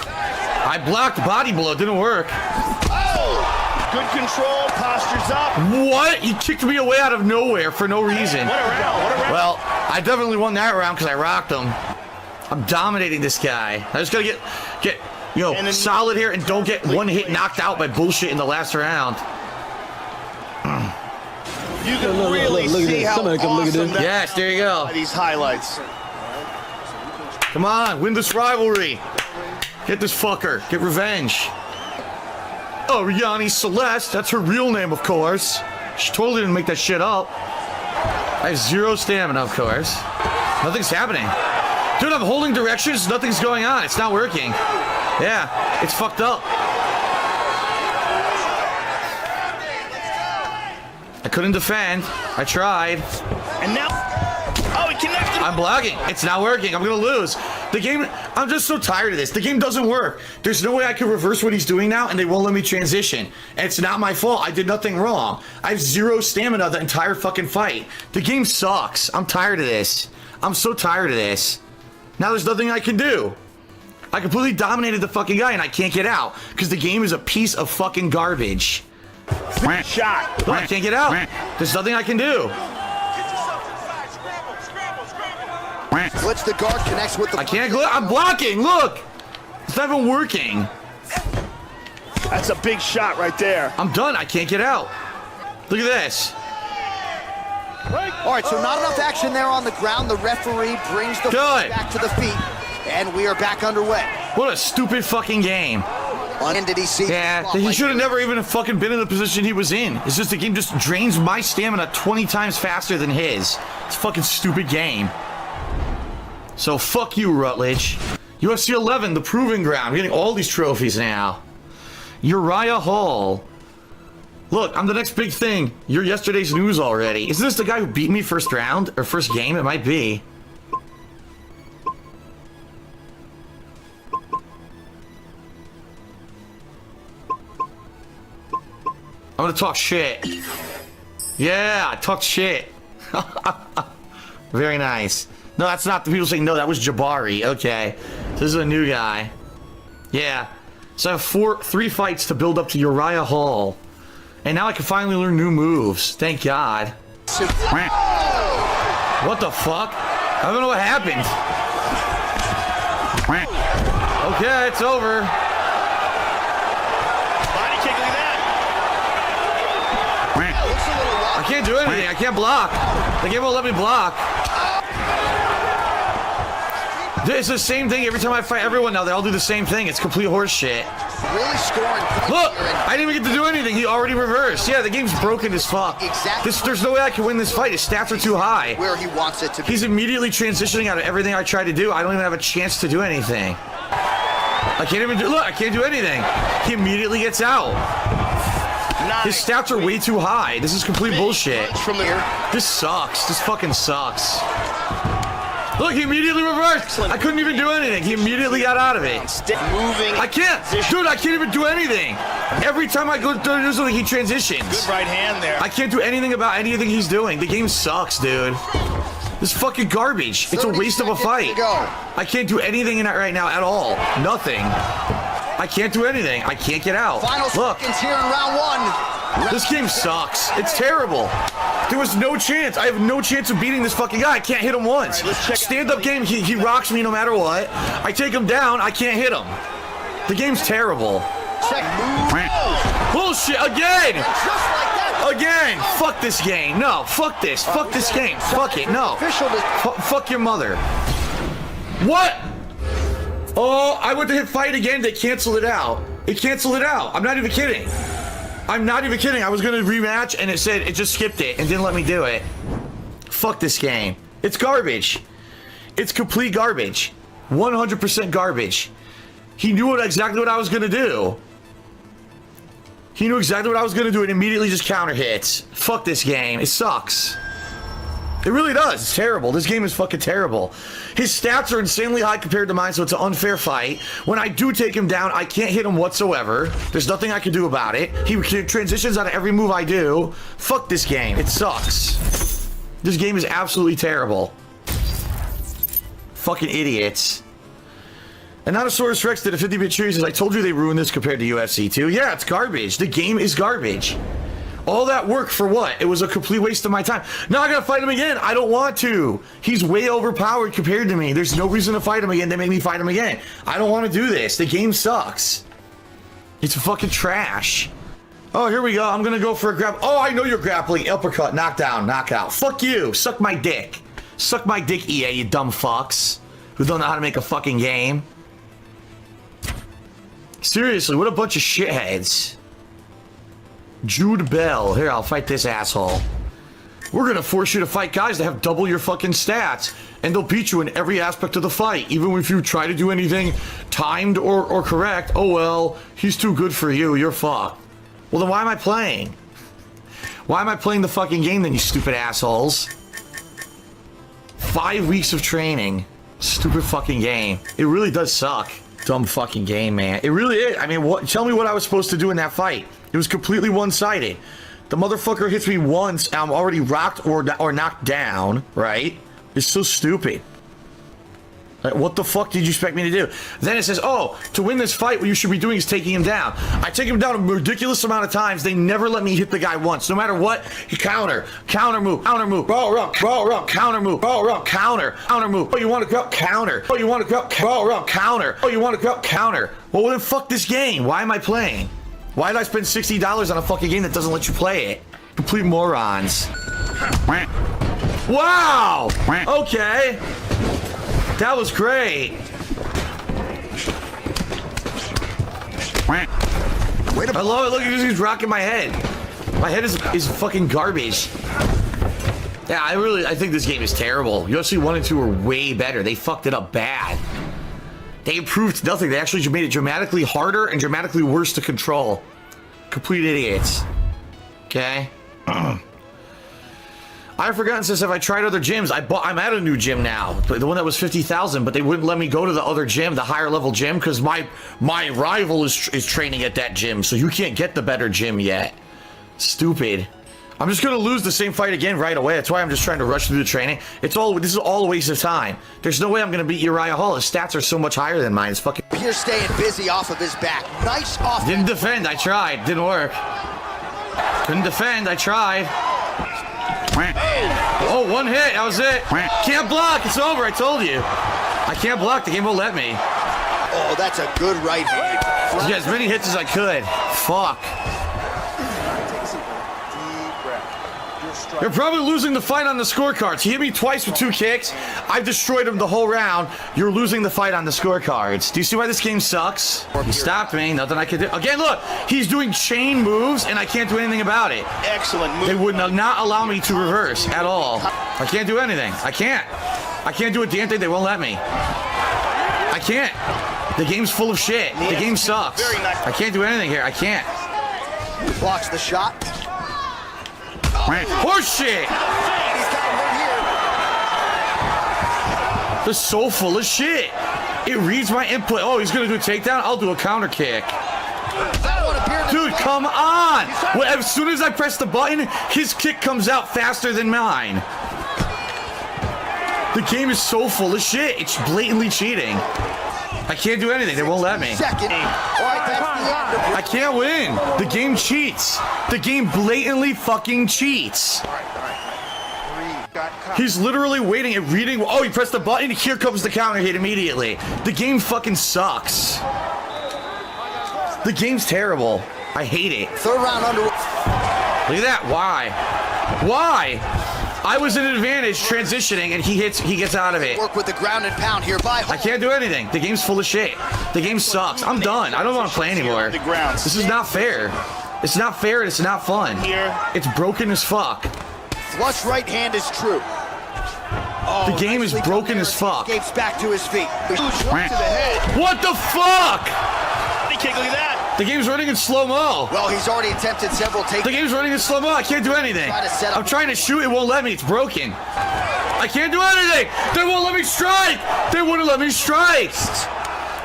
I blocked body blow. Didn't work. Oh! Good control. Posture's up. What? He kicked me away out of nowhere for no reason. What a round. What a round. Well, I definitely won that round because I rocked him. I'm dominating this guy. I just gotta get solid here and don't get one hit knocked out by bullshit in the last round. You can really see how awesome that yes, there you go. These highlights. Come on, win this rivalry. Get this fucker. Get revenge. Ariane Celeste. That's her real name, of course. She totally didn't make that shit up. I have zero stamina, of course. Nothing's happening. Dude, I'm holding directions. Nothing's going on. It's not working. Yeah, it's fucked up. I couldn't defend. I tried. And now, oh, he connected. I'm blocking. It's not working. I'm gonna lose. The game, I'm just so tired of this. The game doesn't work. There's no way I can reverse what he's doing now, and they won't let me transition. And it's not my fault. I did nothing wrong. I have zero stamina the entire fucking fight. The game sucks. I'm tired of this. I'm so tired of this. Now there's nothing I can do. I completely dominated the fucking guy, and I can't get out because the game is a piece of fucking garbage. Shot. I can't get out. There's nothing I can do. Glitch the guard connects with the. I can't. I'm blocking. Look, it's not even working. That's a big shot right there. I'm done. I can't get out. Look at this. All right, so not enough action there on the ground. The referee brings the back to the feet, and we are back underway. What a stupid fucking game. Did he see? Yeah, he should have never even fucking been in the position he was in. It's just the game just drains my stamina 20 times faster than his. It's a fucking stupid game. So fuck you, Rutledge. UFC 11, the proving ground. I'm getting all these trophies now. Uriah Hall. Look, I'm the next big thing. You're yesterday's news already. Isn't this the guy who beat me first round? Or first game? It might be. I'm gonna talk shit. Yeah, talk shit. Very nice. No, that's not the people saying no, that was Jabari. Okay. So this is a new guy. Yeah. So I have 3 fights to build up to Uriah Hall. And now I can finally learn new moves. Thank God. What the fuck? I don't know what happened. Okay, it's over. Body kick, look at that. I can't do anything. I can't block. The game won't let me block. It's the same thing every time I fight everyone now. They all do the same thing. It's complete horse shit. Really scoring points. Look, I didn't even get to do anything. He already reversed. Yeah, the game's broken as fuck. Exactly. There's no way I can win this fight. His stats are too high. Where he wants it to be. He's immediately transitioning out of everything I try to do. I don't even have a chance to do anything. I can't even do. Look, I can't do anything. He immediately gets out. His stats are way too high. This is complete bullshit. This sucks. This fucking sucks. Look, he immediately reversed. I couldn't even do anything. He immediately got out of it. I can't. Dude, I can't even do anything. Every time I go through something, he transitions. Good right hand there. I can't do anything about anything he's doing. The game sucks, dude. This is fucking garbage. It's a waste of a fight. I can't do anything in it right now at all. Nothing. I can't do anything. I can't get out. Look. Here in round 1. This game sucks. It's terrible. There was no chance. I have no chance of beating this fucking guy. I can't hit him once. Stand-up game, he rocks me no matter what. I take him down, I can't hit him. The game's terrible. Bullshit, again! Again! Fuck this game. No, fuck this. Fuck this game. Fuck it, no. Fuck your mother. What? Oh, I went to hit fight again, they canceled it out. It canceled it out. I'm not even kidding. I'm not even kidding. I was going to rematch and it said it just skipped it and didn't let me do it. Fuck this game. It's garbage. It's complete garbage. 100% garbage. He knew exactly what I was going to do. He knew exactly what I was going to do and immediately just counter hits. Fuck this game. It sucks. It really does. It's terrible. This game is fucking terrible. His stats are insanely high compared to mine, so it's an unfair fight. When I do take him down, I can't hit him whatsoever. There's nothing I can do about it. He transitions out of every move I do. Fuck this game. It sucks. This game is absolutely terrible. Fucking idiots. And Anatosaurus Rex did a 50-bit series says, I told you they ruined this compared to UFC 2. Yeah, it's garbage. The game is garbage. All that work for what? It was a complete waste of my time. Now I gotta fight him again. I don't want to. He's way overpowered compared to me. There's no reason to fight him again. They make me fight him again. I don't want to do this. The game sucks. It's fucking trash. Oh, here we go. I'm gonna go for a grab. Oh, I know you're grappling. Uppercut, knockdown, knockout. Fuck you. Suck my dick. Suck my dick, EA, you dumb fucks who don't know how to make a fucking game. Seriously, what a bunch of shitheads. Jude Bell. Here, I'll fight this asshole. We're gonna force you to fight guys that have double your fucking stats, and they'll beat you in every aspect of the fight, even if you try to do anything timed or correct. Oh well, he's too good for you. You're fucked. Well, then why am I playing? Why am I playing the fucking game then, you stupid assholes? 5 weeks of training. Stupid fucking game. It really does suck. Dumb fucking game, man. It really is. I mean, what? Tell me what I was supposed to do in that fight. It was completely one-sided. The motherfucker hits me once, and I'm already rocked or knocked down, right? It's so stupid. Like, what the fuck did you expect me to do? Then it says, oh, to win this fight, what you should be doing is taking him down. I take him down a ridiculous amount of times. They never let me hit the guy once. No matter what, he counter move, counter move, roll, counter move, roll, counter move. Oh, you want to go counter? Oh, you want to go roll, counter? Oh, you want to go counter? Well, then fuck this game. Why am I playing? Why did I spend $60 on a fucking game that doesn't let you play it? Complete morons. Wow! Okay. That was great. I love it. Look, he's rocking my head. My head is fucking garbage. Yeah, I think this game is terrible. UFC 1 and 2 are way better. They fucked it up bad. They improved nothing. They actually made it dramatically harder and dramatically worse to control. Complete idiots. Okay? I've forgotten since if I tried other gyms. I'm at a new gym now. The one that was 50,000, but they wouldn't let me go to the other gym, the higher level gym, because my rival is training at that gym, so you can't get the better gym yet. Stupid. I'm just gonna lose the same fight again right away. That's why I'm just trying to rush through the training. This is all a waste of time. There's no way I'm gonna beat Uriah Hall. His stats are so much higher than mine. It's fucking. Pierce staying busy off of his back. Nice offense. Didn't defend. I tried. Didn't work. Couldn't defend. I tried. Oh, one hit. That was it. Can't block. It's over. I told you. I can't block. The game won't let me. Oh, that's a good right hand. Yeah, as many hits as I could. Fuck. You're probably losing the fight on the scorecards. He hit me twice with 2 kicks. I've destroyed him the whole round. You're losing the fight on the scorecards. Do you see why this game sucks? He stopped me. Nothing I could do. Again, look. He's doing chain moves, and I can't do anything about it. Excellent move. They would not allow me to reverse at all. I can't do anything. I can't do a damn thing. They won't let me. I can't. The game's full of shit. The game sucks. I can't do anything here. I can't. Blocks the shot. Horse shit! They're so full of shit. It reads my input. Oh, he's gonna do a takedown? I'll do a counter kick. Dude, come on! Well, as soon as I press the button, his kick comes out faster than mine. The game is so full of shit. It's blatantly cheating. I can't do anything. They won't let me. I can't win. The game cheats. The game blatantly fucking cheats. He's literally waiting and reading. Oh, he pressed the button. Here comes the counter hit immediately. The game fucking sucks. The game's terrible. I hate it. Third round under. Look at that. Why? Why? I was in an advantage transitioning, and he gets out of it. Work with the ground and pound here by. I can't do anything. The game's full of shit. The game sucks. I'm done. I don't want to play anymore. This is not fair. It's not fair and it's not fun. It's broken as fuck. Flush right hand is true. Oh, the game is broken as fuck. Escapes back to his feet. What the fuck? Look at that. The game's running in slow-mo. Well, he's already attempted several takes. The game's running in slow-mo. I can't do anything. I'm trying to shoot. It won't let me. It's broken. I can't do anything. They won't let me strike. They wouldn't let me strike.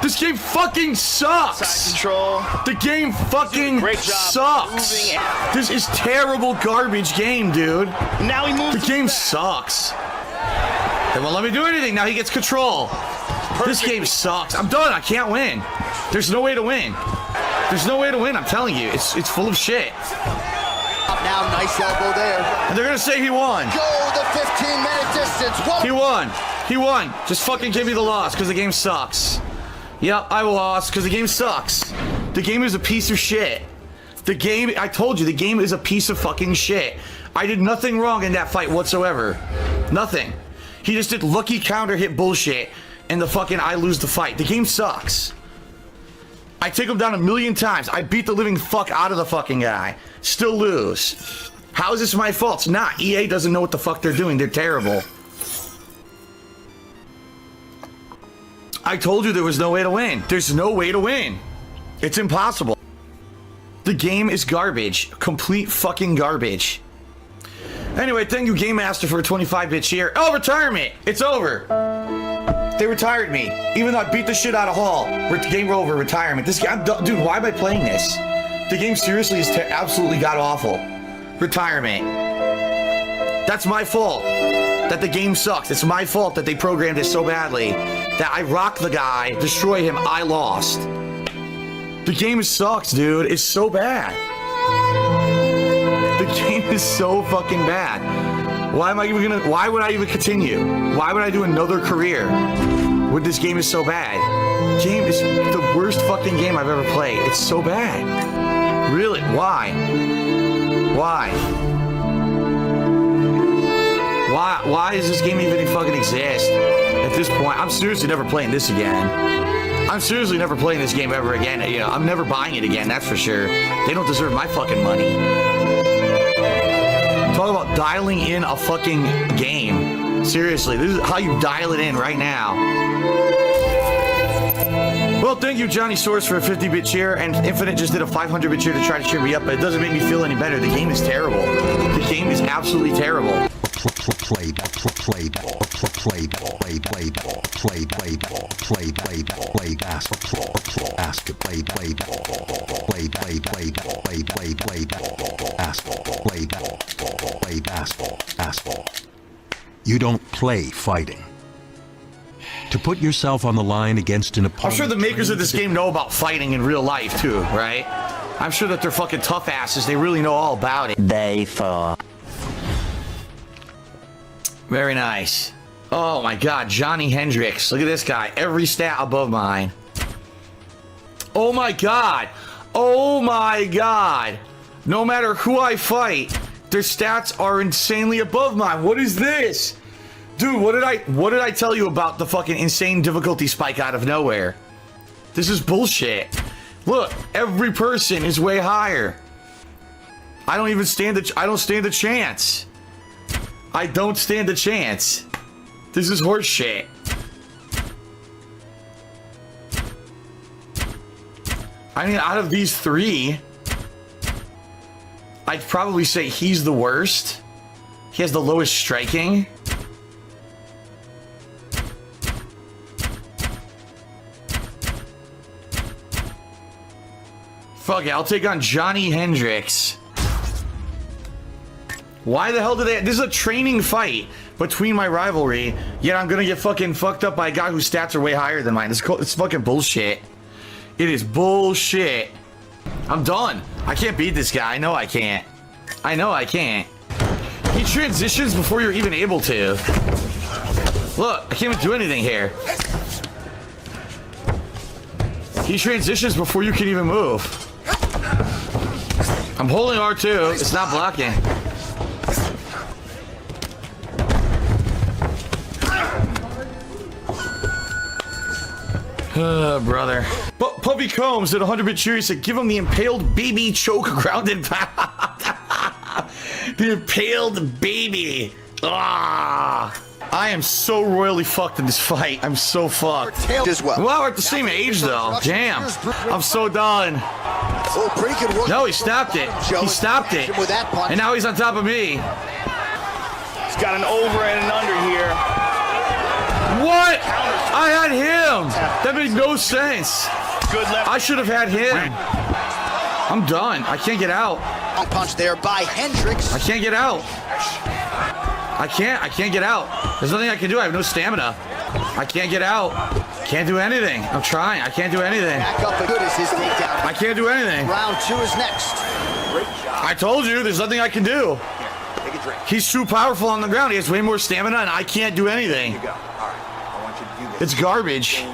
This game fucking sucks. Control. The game fucking sucks. This is terrible garbage game, dude. Now he moves. The game sucks. They won't let me do anything. Now he gets control. This game sucks. I'm done. I can't win. There's no way to win. There's no way to win. I'm telling you. It's full of shit. Now, nice elbow there. And they're gonna say he won. Go the 15-minute distance. Whoa. He won. He won. Just fucking give me the loss because the game sucks. Yep, I lost because the game sucks. The game is a piece of shit. The game, I told you, the game is a piece of fucking shit. I did nothing wrong in that fight whatsoever. Nothing. He just did lucky counter hit bullshit and the fucking I lose the fight. The game sucks. I take him down 1,000,000 times. I beat the living fuck out of the fucking guy. Still lose. How is this my fault? It's not. EA doesn't know what the fuck they're doing. They're terrible. I told you there was no way to win. There's no way to win. It's impossible. The game is garbage. Complete fucking garbage. Anyway, thank you, Game Master, for a 25-bit cheer. Oh, retirement. It's over. They retired me. Even though I beat the shit out of Hall. Game over, retirement. This game, dude, why am I playing this? The game seriously is absolutely god-awful. Retirement. That's my fault. That the game sucks. It's my fault that they programmed it so badly that I rocked the guy, destroy him, I lost. The game sucks, dude. It's so bad. The game is so fucking bad. Why would I even continue? Why would I do another career when this game is so bad? Game is the worst fucking game I've ever played. It's so bad. Really? Why? Why? Why does this game even fucking exist at this point? I'm seriously never playing this again. I'm seriously never playing this game ever again. You know, I'm never buying it again, that's for sure. They don't deserve my fucking money. Talk about dialing in a fucking game. Seriously, this is how you dial it in right now. Well, thank you, Johnny Source, for a 50-bit cheer, and Infinite just did a 500-bit cheer to try to cheer me up, but it doesn't make me feel any better. The game is terrible. The game is absolutely terrible. You don't play fighting. To put yourself on the line against an opponent. I'm sure the makers of this game know about fighting in real life too, right? I'm sure that they're fucking tough asses. They really know all about it. Day 4. Very nice. Oh my god, Johnny Hendricks. Look at this guy. Every stat above mine. Oh my god. Oh my god. No matter who I fight, their stats are insanely above mine. What is this? Dude, what did I tell you about the fucking insane difficulty spike out of nowhere? This is bullshit. Look, every person is way higher. I don't stand a chance. I don't stand a chance. This is horse shit. I mean, out of these three, I'd probably say he's the worst. He has the lowest striking. Fuck it, I'll take on Johnny Hendricks. Why the hell do they... This is a training fight between my rivalry, yet I'm gonna get fucking fucked up by a guy whose stats are way higher than mine. It's fucking bullshit. It is bullshit. I'm done. I can't beat this guy. I know I can't. I know I can't. He transitions before you're even able to. Look, I can't even do anything here. He transitions before you can even move. I'm holding R2. It's not blocking. Brother. But Puppy Combs at 100-bit cheery said, give him the impaled baby choke grounded pound. The impaled baby. Ah. I am so royally fucked in this fight. I'm so fucked. As well. Wow, we're at the same age though. Damn. I'm so done. Oh, pretty good work. No, he stopped it. He stopped it. And now he's on top of me. He's got an over and an under here. What? I had him. That made no sense. Good left. I should have had him. I'm done. I can't get out. Punch there by Hendricks. I can't get out. I can't get out. There's nothing I can do. I have no stamina. I can't get out. Can't do anything. I'm trying. I can't do anything. Back up and good as his takedown. I can't do anything. Round 2 is next. I told you, there's nothing I can do. He's too powerful on the ground. He has way more stamina, and I can't do anything. It's garbage.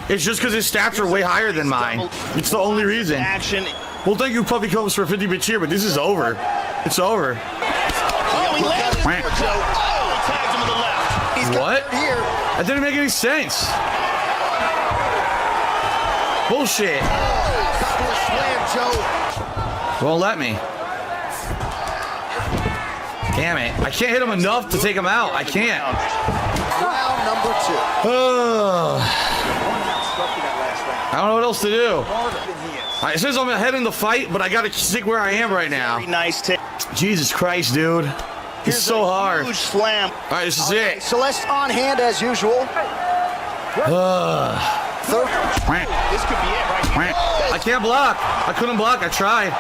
It's just because his stats are way higher than mine. It's the only reason. Action. Well, thank you, Puppy Combs, for a 50-bit cheer, but this is over. It's over. Oh, he landed for Joe. Oh, he tags him with the left. He's what? That didn't make any sense. Bullshit. Won't let me. Damn it. I can't hit him enough to take him out. I can't. Round number 2. I don't know what else to do. It says I'm ahead in the fight, but I gotta stick where I am right now. Very nice take. Jesus Christ, dude. It's so hard. Huge slam. All right, this is it. Celeste on hand as usual. This could be it right here. I can't block. I couldn't block. I tried.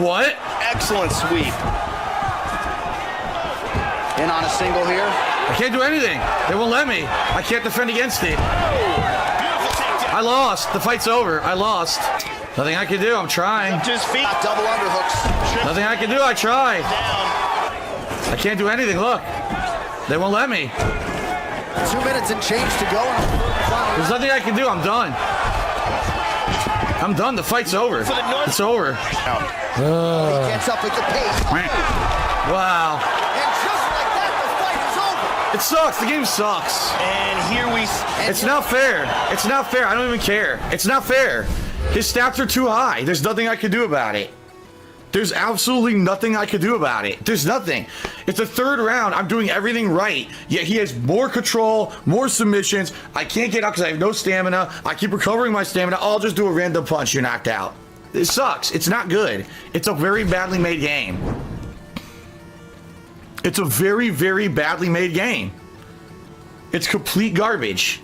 What? Excellent sweep. In on a single here. I can't do anything. They won't let me. I can't defend against it. I lost. The fight's over. I lost. Nothing I can do. I'm trying. Just feet. Double underhooks. Nothing I can do. I tried. I can't do anything. Look. They won't let me. 2 minutes and change to go. There's nothing I can do. I'm done. I'm done. The fight's over. It's over. He gets up at the pace. Wow. And just like that, the fight is over. It sucks. The game sucks. And here we... It's not fair. It's not fair. I don't even care. It's not fair. His stats are too high. There's nothing I can do about it. There's absolutely nothing I can do about it. There's nothing. It's the third round. I'm doing everything right. Yet he has more control, more submissions. I can't get out because I have no stamina. I keep recovering my stamina. I'll just do a random punch. You're knocked out. It sucks. It's not good. It's a very badly made game. It's a very, very badly made game. It's complete garbage.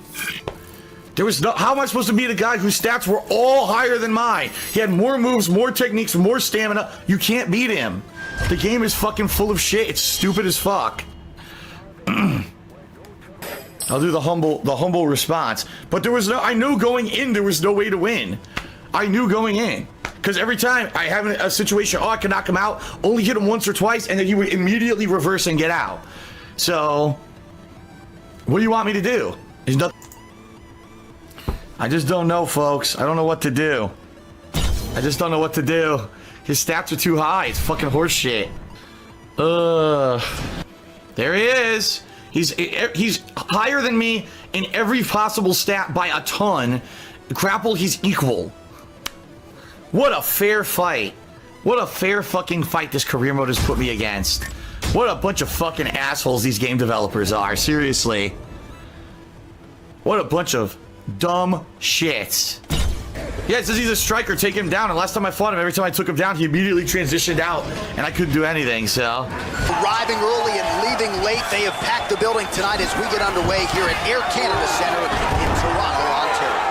There was no, how am I supposed to beat a guy whose stats were all higher than mine? He had more moves, more techniques, more stamina. You can't beat him. The game is fucking full of shit. It's stupid as fuck. I'll do the humble response. But there was no, I knew going in there was no way to win. I knew going in. Because every time I have a situation, oh, I can knock him out, only hit him once or twice, and then he would immediately reverse and get out. So, what do you want me to do? There's nothing. I just don't know, folks. I don't know what to do. I just don't know what to do. His stats are too high. It's fucking horse shit. There he is. He's higher than me in every possible stat by a ton. Grapple, he's equal. What a fair fight. What a fair fucking fight this career mode has put me against. What a bunch of fucking assholes these game developers are. Seriously. What a bunch of dumb shits. Yeah, it says he's a striker. Take him down. And last time I fought him, every time I took him down, he immediately transitioned out. And I couldn't do anything, so. Arriving early and leaving late, they have packed the building tonight as we get underway here at Air Canada Centre in Toronto, Ontario.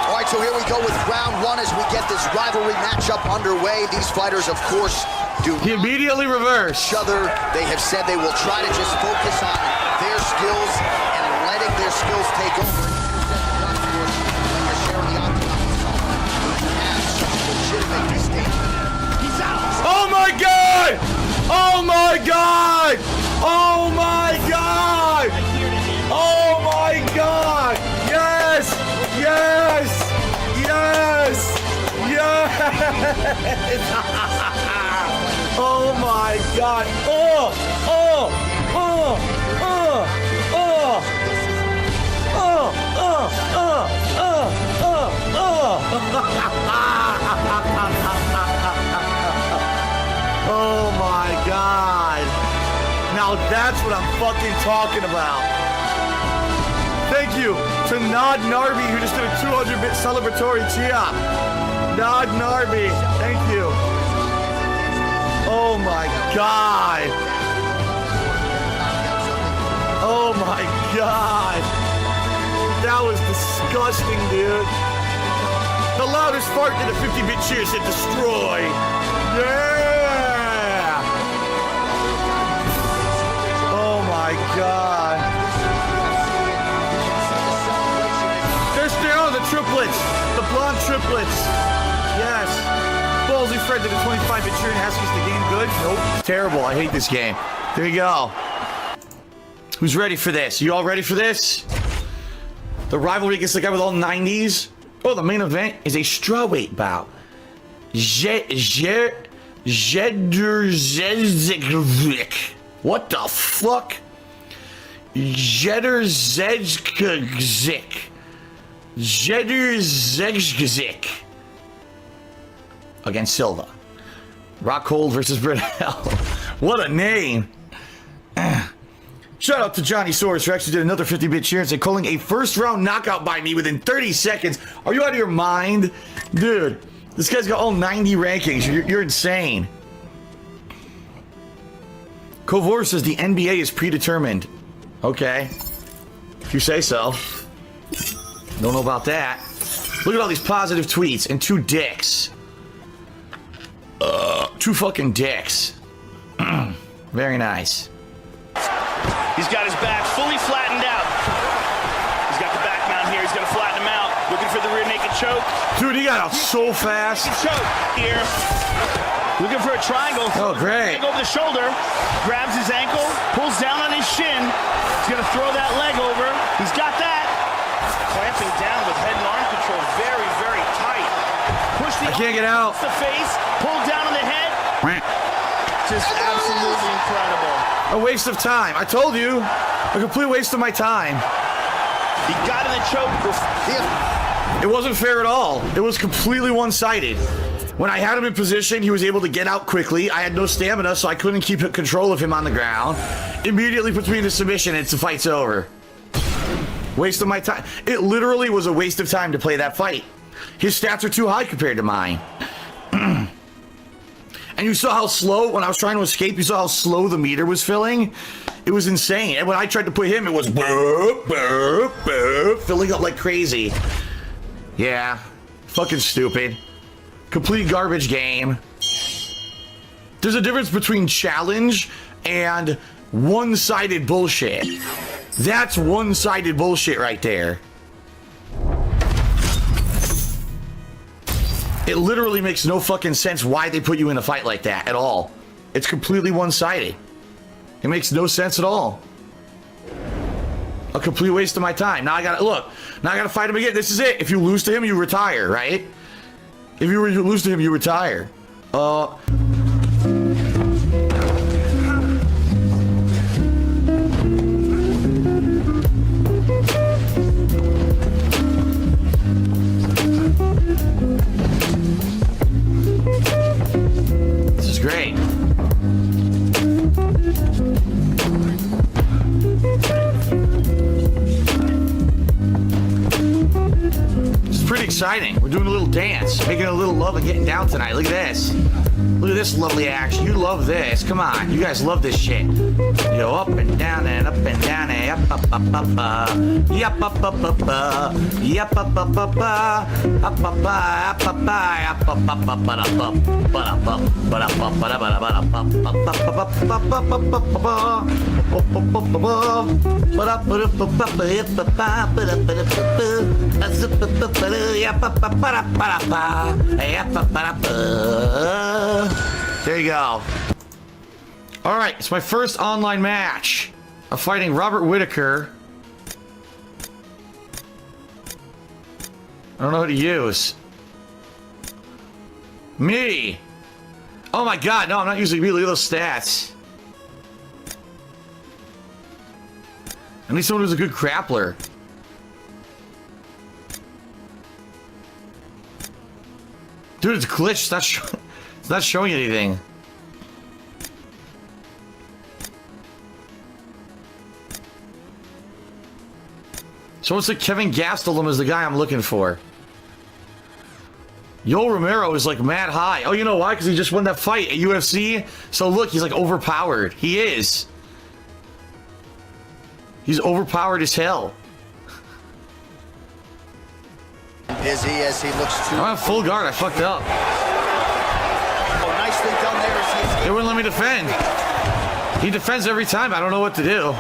All right, so here we go with round one as we get this rivalry matchup underway. These fighters, of course, do he immediately reversed each other. They have said they will try to just focus on their skills and letting their skills take over. Oh my god! Oh my god! Oh my god! Oh my god! Yes! Yes! Yes! Yes! Oh my god! Oh! Oh! Oh! Oh! Oh! Oh! Oh! Oh! Oh! Oh my god. Now that's what I'm fucking talking about. Thank you to Nod Narby who just did a 200-bit celebratory cheer. Nod Narby, thank you. Oh my god. Oh my god. That was disgusting, dude. The loudest fart in a 50-bit cheer said destroy. Yeah! Oh my god. They're on the triplets. The blonde triplets. Yes. Ballsy Fred did a 25-bit cheer and Haskins the game good? Nope. Terrible. I hate this game. There you go. Who's ready for this? You all ready for this? The rivalry against the guy with all 90s? Oh, the main event is a strawweight bout. What the fuck? Jedrzejczyk against Silva. Rockhold versus Britell. What a name. Shout out to Johnny Soros who actually did another 50-bit cheer and said, calling a first-round knockout by me within 30 seconds. Are you out of your mind? Dude, this guy's got all 90 rankings. You're insane. Kovor says the NBA is predetermined. Okay. If you say so. Don't know about that. Look at all these positive tweets and 2 dicks. 2 fucking dicks. Very nice. He's got his back fully flattened out. He's got the back mount here. He's going to flatten him out. Looking for the rear naked choke. Dude, he got out so fast. Choke here. Looking for a triangle. Oh, great. Over the shoulder. Grabs his ankle. Pulls down on his shin. He's going to throw that leg over. He's got that. Clamping down with head and arm control. Very, very tight. Push the I can't get out. The face. Pull down on the head. Just absolutely incredible. A waste of time. I told you. A complete waste of my time. He got in the choke. It wasn't fair at all. It was completely one-sided. When I had him in position, he was able to get out quickly. I had no stamina, so I couldn't keep control of him on the ground. Immediately puts me into submission, and the fight's over. Waste of my time. It literally was a waste of time to play that fight. His stats are too high compared to mine. And you saw how slow, when I was trying to escape, you saw how slow the meter was filling? It was insane. And when I tried to put him, it was burp, burp, burp, filling up like crazy. Yeah, fucking stupid. Complete garbage game. There's a difference between challenge and one-sided bullshit. That's one-sided bullshit right there. It literally makes no fucking sense why they put you in a fight like that at all. It's completely one-sided. It makes no sense at all. A complete waste of my time. Now I gotta, look, now I gotta fight him again. This is it. If you lose to him, you retire, right? If you lose to him, you retire. This is great. This is pretty exciting. We're doing a little dance, making a little love and getting down tonight. Look at this. Look at this lovely action. You love this. Come on. You guys love this shit. Yo, up and down and up and down and up, up, up, up. Yup, up, up, up, up. Yup, up, up, up, up. Up, up, up, up, up, up, up, up, up, up, there you go. All right, it's my first online match. I'm fighting Robert Whitaker. I don't know how to use. Me. Oh my god, no, I'm not using me. Look at those stats. I need someone who's a good grappler. Dude, it's glitched. It's not showing anything. Someone said Kevin Gastelum is the guy I'm looking for. Yoel Romero is like mad high. Oh, you know why? Because he just won that fight at UFC. So look, he's like overpowered. He is. He's overpowered as hell. Busy as he looks to. I'm on full guard. I fucked up. Oh, nicely done there as he They wouldn't let me defend. He defends every time. I don't know what to do.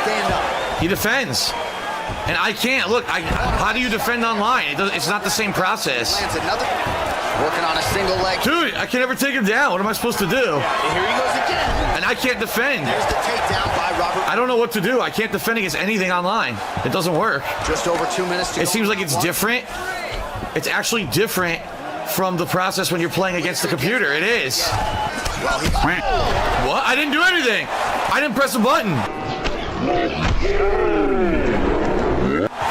stand up. He defends. And I can't. Look, how do you defend online? It's not the same process. Lands another. Working on a single leg. Dude, I can never take him down. What am I supposed to do? Here he goes again. And I can't defend. There's the takedown by Robert. I don't know what to do. I can't defend against anything online. It doesn't work. Just over 2 minutes to go. It seems like it's different. It's actually different from the process when you're playing against the computer. It is. Well, what? I didn't do anything. I didn't press a button.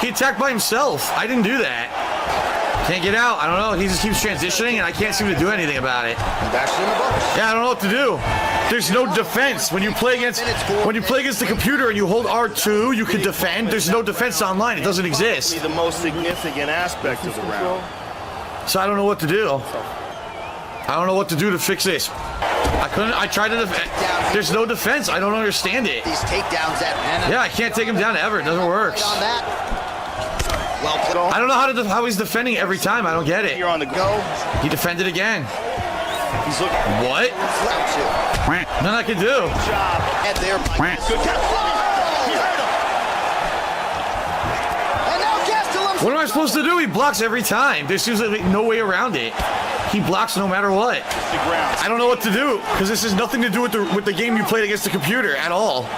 He attacked by himself. I didn't do that. Can't get out. I don't know. He just keeps transitioning, and I can't seem to do anything about it. Yeah, I don't know what to do. There's no defense when you play against the computer and you hold R2. You can defend. There's no defense online. It doesn't exist. The most significant aspect of the round. So I don't know what to do. I don't know what to do to fix this. I tried to defend. There's no defense. I don't understand it. These takedowns at Yeah, I can't take him down ever. It doesn't work. on that. Well put on. I don't know how he's defending every time. I don't get it. You're on the go. He defended again. He's looking. What? Nothing I can do. Good job. Head there by Good catch. He hurt him. And now Gastelum. What am I supposed to do? He blocks every time. There seems like no way around it. He blocks no matter what. The ground. I don't know what to do because this has nothing to do with the game you played against the computer at all.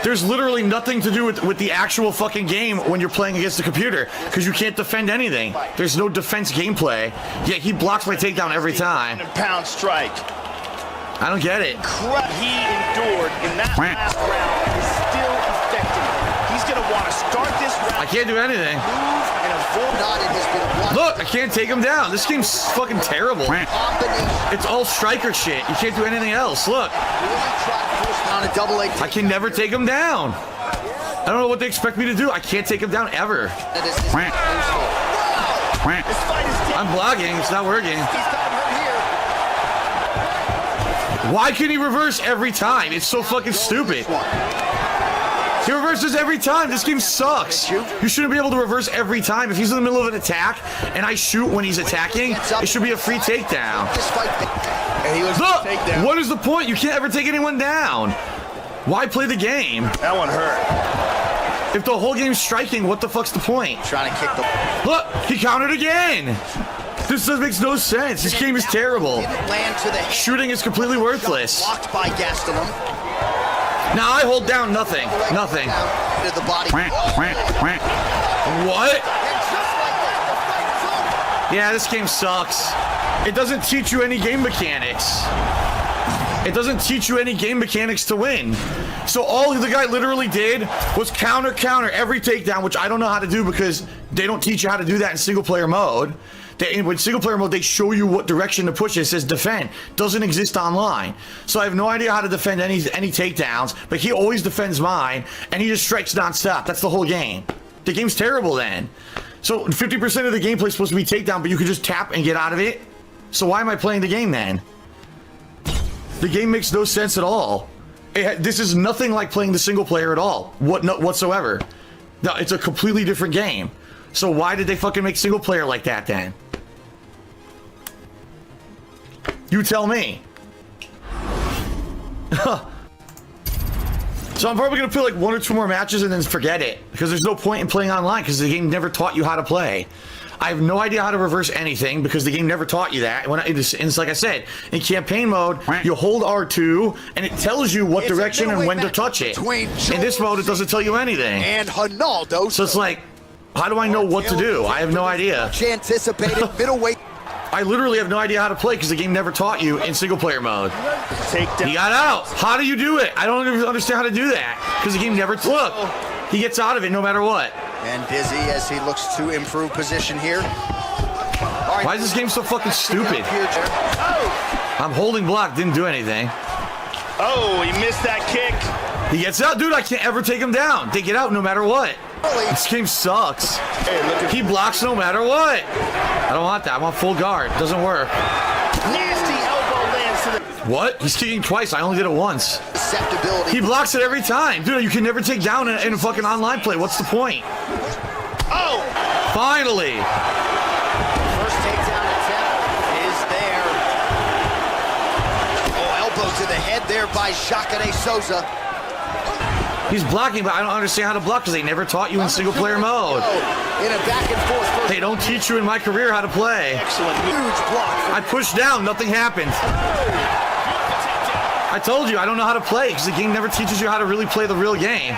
There's literally nothing to do with the actual fucking game when you're playing against the computer because you can't defend anything. There's no defense gameplay. Yet he blocks my takedown every time. Pound strike. I don't get it. He endured in that last round is still affecting him. He's going to want to start this round. I can't do anything. And avoid Look, I can't take him down. This game's fucking terrible. It's all striker shit. You can't do anything else. Look. I can never take him down. I don't know what they expect me to do. I can't take him down ever. I'm blocking. It's not working. Why can he reverse every time? It's so fucking stupid. He reverses every time. This game sucks. You shouldn't be able to reverse every time. If he's in the middle of an attack and I shoot when he's attacking, it should be a free takedown. Look, what is the point? You can't ever take anyone down. Why play the game? That one hurt. If the whole game's striking, what the fuck's the point? Trying to kick the... Look, he countered again. This makes no sense. This game is terrible. Shooting is completely worthless. Blocked by Gastelum. Now I hold down nothing. Nothing. What? Yeah, this game sucks. It doesn't teach you any game mechanics. It doesn't teach you any game mechanics to win. So all the guy literally did was counter every takedown, which I don't know how to do because they don't teach you how to do that in single player mode. In single player mode, they show you what direction to push. It says defend. Doesn't exist online. So I have no idea how to defend any takedowns, but he always defends mine, and he just strikes nonstop. That's the whole game. The game's terrible then. So 50% of the gameplay is supposed to be takedown, but you can just tap and get out of it. So why am I playing the game then? The game makes no sense at all. This is nothing like playing the single player at all, whatsoever. No, it's a completely different game. So why did they fucking make single player like that then? You tell me. So I'm probably gonna play like 1 or 2 more matches and then forget it because there's no point in playing online because the game never taught you how to play. I have no idea how to reverse anything because the game never taught you that. It's like I said, in campaign mode, you hold R2 and it tells you what direction and when to touch it. In this mode, it doesn't tell you anything. And Ronaldo. So it's like, how do I know what to do? I have no idea. Anticipated middleweight. I literally have no idea how to play because the game never taught you in single player mode. He got out. How do you do it? I don't even understand how to do that because the game never. Look, he gets out of it no matter what. And Dizzy as he looks to improve position here. Right. Why is this game so fucking stupid? I'm holding block, didn't do anything. Oh, he missed that kick. He gets out, dude. I can't ever take him down. They get out no matter what. This game sucks. Hey, he blocks no matter what. I don't want that. I want full guard. Doesn't work. Nasty elbow lands to the... What? He's kicking twice. I only did it once. He blocks it every time. Dude, you can never take down in a fucking online play. What's the point? Oh! Finally! First takedown attempt is there. Oh, elbow to the head there by Jacare Souza. He's blocking, but I don't understand how to block because they never taught you in single player mode. In a back and forth first. They don't teach you in my career how to play. Excellent. Huge block. I pushed down, nothing happened. I told you, I don't know how to play because the game never teaches you how to really play the real game.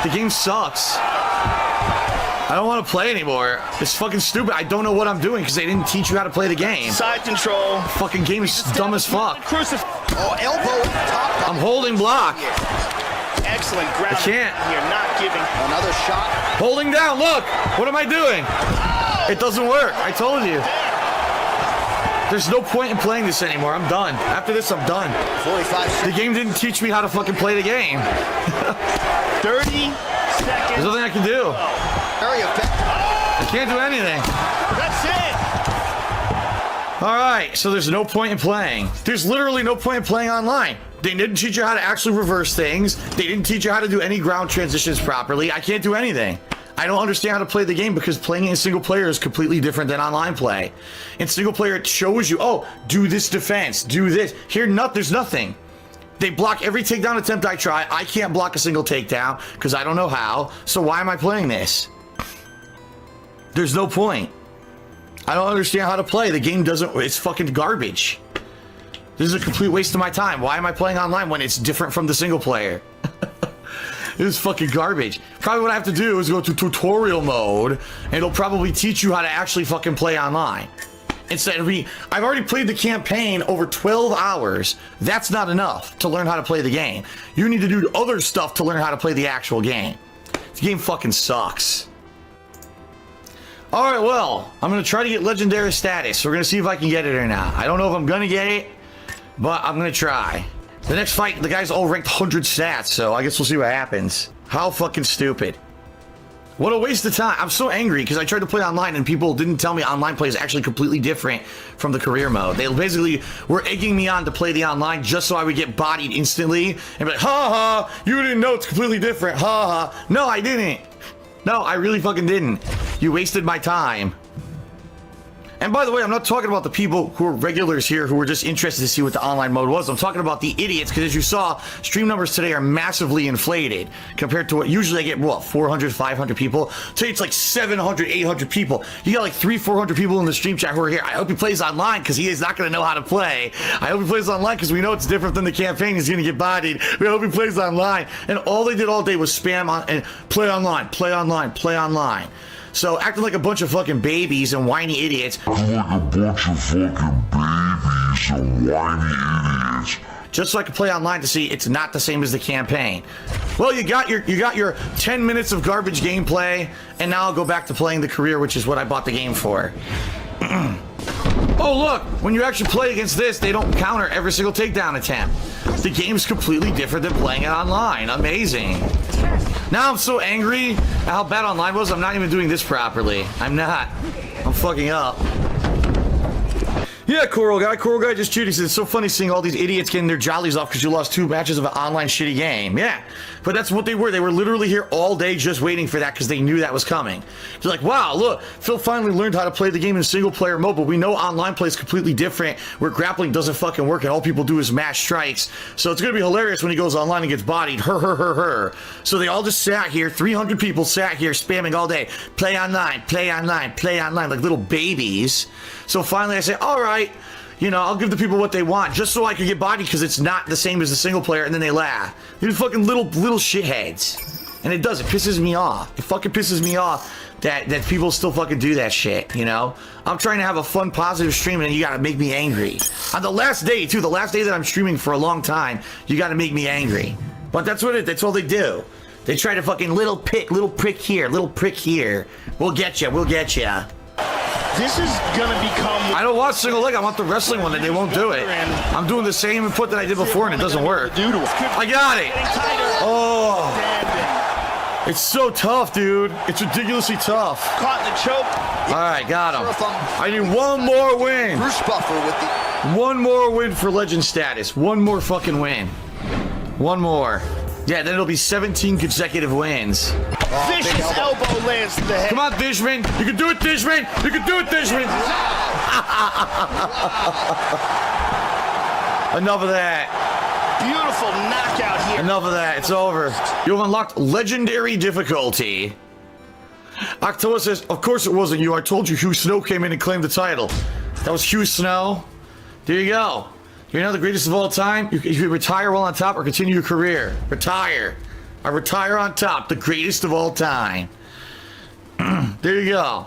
The game sucks. I don't want to play anymore. It's fucking stupid. I don't know what I'm doing because they didn't teach you how to play the game. Side control. The fucking game is dumb as fuck. Oh, elbow top. I'm holding block. Excellent ground. I can't. You're not giving. Another shot. Holding down. Look. What am I doing? It doesn't work. I told you. There's no point in playing this anymore. I'm done. After this, I'm done. 45. The game didn't teach me how to fucking play the game. 30 seconds. There's nothing I can do. Very effective. I can't do anything. That's it. All right, so there's no point in playing. There's literally no point in playing online. They didn't teach you how to actually reverse things. They didn't teach you how to do any ground transitions properly. I can't do anything. I don't understand how to play the game because playing it in single player is completely different than online play. In single player, it shows you, oh, do this defense, do this. Here, there's nothing. They block every takedown attempt I try. I can't block a single takedown because I don't know how. So why am I playing this? There's no point. I don't understand how to play. The game doesn't, it's fucking garbage. This is a complete waste of my time. Why am I playing online when it's different from the single player? This is fucking garbage. Probably what I have to do is go to tutorial mode and it'll probably teach you how to actually fucking play online. Instead of me, I've already played the campaign over 12 hours. That's not enough to learn how to play the game. You need to do other stuff to learn how to play the actual game. The game fucking sucks. All right, well, I'm going to try to get legendary status. We're going to see if I can get it or not. I don't know if I'm going to get it, but I'm going to try. The next fight, the guy's all ranked 100 stats, so I guess we'll see what happens. How fucking stupid. What a waste of time. I'm so angry because I tried to play online and people didn't tell me online play is actually completely different from the career mode. They basically were egging me on to play the online just so I would get bodied instantly and be like, ha ha, you didn't know it's completely different, ha ha. No, I didn't. No, I really fucking didn't. You wasted my time. And by the way, I'm not talking about the people who are regulars here who were just interested to see what the online mode was. I'm talking about the idiots, because as you saw, stream numbers today are massively inflated compared to what usually I get, what, 400, 500 people? Today it's like 700, 800 people. You got like 300, 400 people in the stream chat who are here. I hope he plays online because he is not going to know how to play. I hope he plays online because we know it's different than the campaign. He's going to get bodied. We hope he plays online. And all they did all day was spam on and play online, play online, play online. So acting like a bunch of fucking babies and whiny idiots. Acting like a bunch of fucking babies and whiny idiots. Just so I can play online to see it's not the same as the campaign. Well, you got your 10 minutes of garbage gameplay, and now I'll go back to playing the career, which is what I bought the game for. Oh look, when you actually play against this, they don't counter every single takedown attempt. The game's completely different than playing it online. Amazing. Now I'm so angry at how bad online was, I'm not even doing this properly. I'm not. I'm fucking up. Yeah, Coral Guy just cheated. He said, it's so funny seeing all these idiots getting their jollies off because you lost 2 matches of an online shitty game. Yeah, but that's what they were. They were literally here all day just waiting for that because they knew that was coming. They're like, wow, look, Phil finally learned how to play the game in single player mode, but we know online play is completely different where grappling doesn't fucking work and all people do is mash strikes. So it's going to be hilarious when he goes online and gets bodied. Her. So they all just sat here, 300 people sat here spamming all day. Play online, play online, play online, like little babies. So finally I say, all right, you know, I'll give the people what they want just so I can get bodied because it's not the same as the single player, and then they laugh. They're fucking little shitheads. And it does, it pisses me off. It fucking pisses me off that people still fucking do that shit, you know? I'm trying to have a fun, positive stream and you gotta make me angry. On the last day, too, the last day that I'm streaming for a long time, you gotta make me angry. But that's all they do. They try to fucking little prick here, little prick here. We'll get ya. This is gonna become... I don't want single leg, I want the wrestling one, and they won't do it. I'm doing the same input that I did before, and it doesn't work. I got it! Oh! It's so tough, dude. It's ridiculously tough. Caught in the choke. Alright, got him. I need one more win. One more win for legend status. One more fucking win. One more. Yeah, then it'll be 17 consecutive wins. Vicious elbow lands to the head. Come on, Dishman. You can do it, Dishman. You can do it, Dishman. Enough of that. Beautiful knockout here. Enough of that. It's over. You have unlocked legendary difficulty. October says, of course it wasn't you. I told you Hugh Snow came in and claimed the title. That was Hugh Snow. There you go. You're now the greatest of all time. You can retire while on top or continue your career. Retire. I retire on top, the greatest of all time. There you go.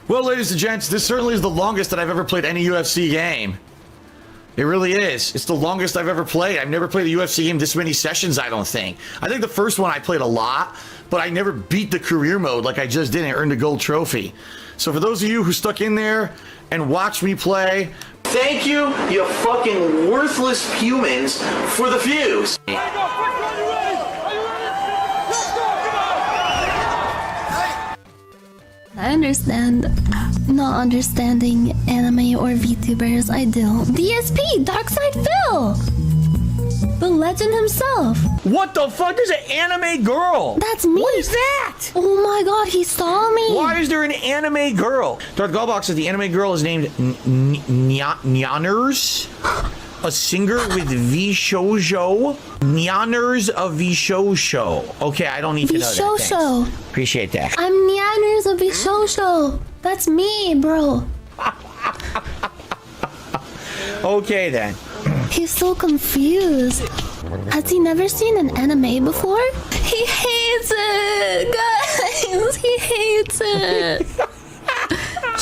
Well, ladies and gents, this certainly is the longest that I've ever played any UFC game. It really is. It's the longest I've ever played. I've never played a UFC game this many sessions, I don't think. I think the first one I played a lot, but I never beat the career mode like I just did and earned a gold trophy. So for those of you who stuck in there and watched me play, thank you, you fucking worthless humans, for the views. I understand not understanding anime or VTubers. I do. DSP, Darkside Phil! The legend himself. What the fuck? There's an anime girl. That's me. What is that? Oh my god, he saw me. Why is there an anime girl? Darth Galbox says the anime girl is named Nyaners. A singer with Vishoujo. Nyaners of Vishoujo. Okay, I don't need to know that. Vishoujo. Appreciate that. I'm Nyaners of Vishoujo. That's me, bro. Okay then. He's so confused. Has he never seen an anime before? He hates it, guys. He hates it.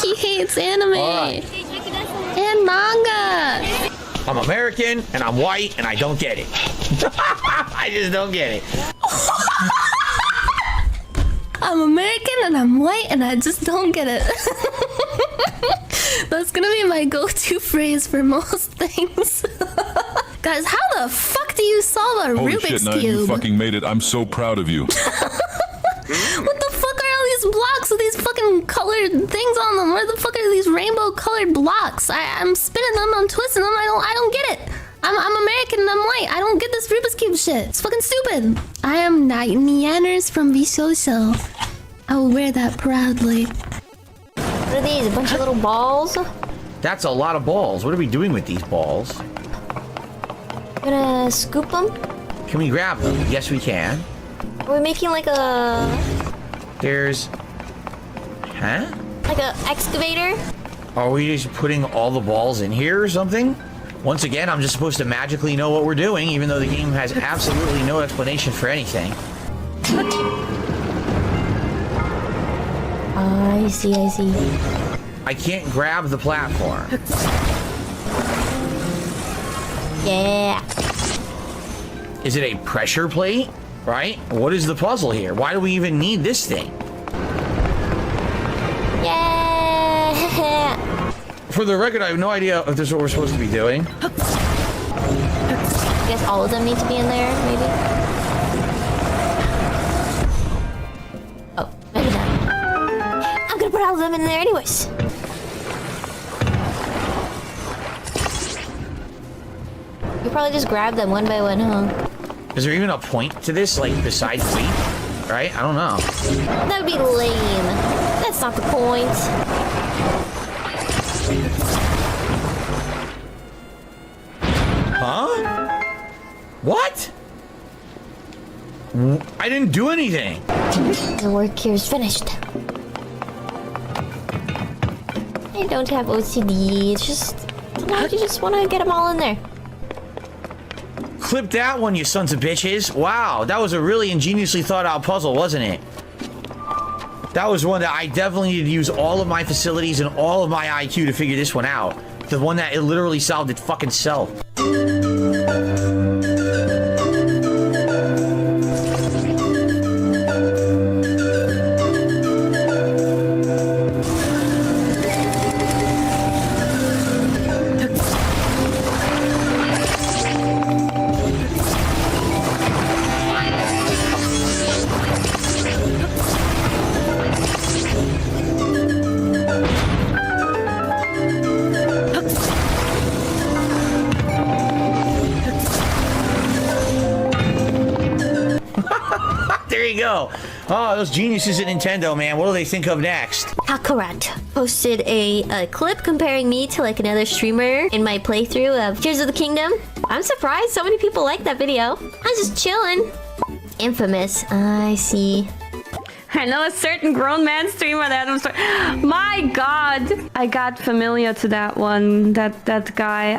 He hates anime and manga. I'm American and I'm white and I don't get it. I just don't get it. I'm American and I'm white and I just don't get it. That's gonna be my go-to phrase for most things. Guys, how the fuck do you solve a Holy Rubik's shit, Cube? you fucking made it. I'm so proud of you. What the fuck are all these blocks with these fucking colored things on them? Where the fuck are these rainbow colored blocks? I'm spinning them, I'm twisting them, I don't get it. I'm American and I'm white. I don't get this Rubik's Cube shit. It's fucking stupid. I am Nianners from Visoso. I will wear that proudly. What are these? A bunch of little balls? That's a lot of balls. What are we doing with these balls? Gonna scoop them? Can we grab them? Yes, we can. Are we making like a... There's... Huh? Like a excavator? Are we just putting all the balls in here or something? Once again, I'm just supposed to magically know what we're doing, even though the game has absolutely no explanation for anything. I see. I can't grab the platform. Yeah. Is it a pressure plate? Right? What is the puzzle here? Why do we even need this thing? Yeah. For the record, I have no idea if this is what we're supposed to be doing. I guess all of them need to be in there, maybe? Oh, maybe not. I'm gonna put all of them in there anyways. You probably just grab them one by one, huh? Is there even a point to this, like, besides weight? Right? I don't know. That would be lame. That's not the point. Huh? What? I didn't do anything. The work here is finished. I don't have OCD. It's just sometimes you just want to get them all in there. Clip that one, you sons of bitches. Wow, that was a really ingeniously thought out puzzle, wasn't it? That was one that I definitely needed to use all of my facilities and all of my IQ to figure this one out. The one that it literally solved it fucking self. There you go. Oh, those geniuses at Nintendo, man. What do they think of next? Kakarot posted a clip comparing me to like another streamer in my playthrough of Tears of the Kingdom. I'm surprised so many people like that video. I'm just chilling. Infamous. I see. I know a certain grown man streamer that was... My god! I got familiar to that one. That guy.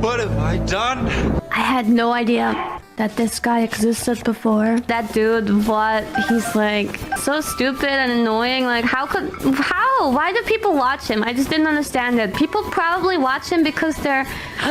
What have I done? I had no idea that this guy existed before. That dude, what? He's like so stupid and annoying. Like, how? Why do people watch him? I just didn't understand it. People probably watch him because they're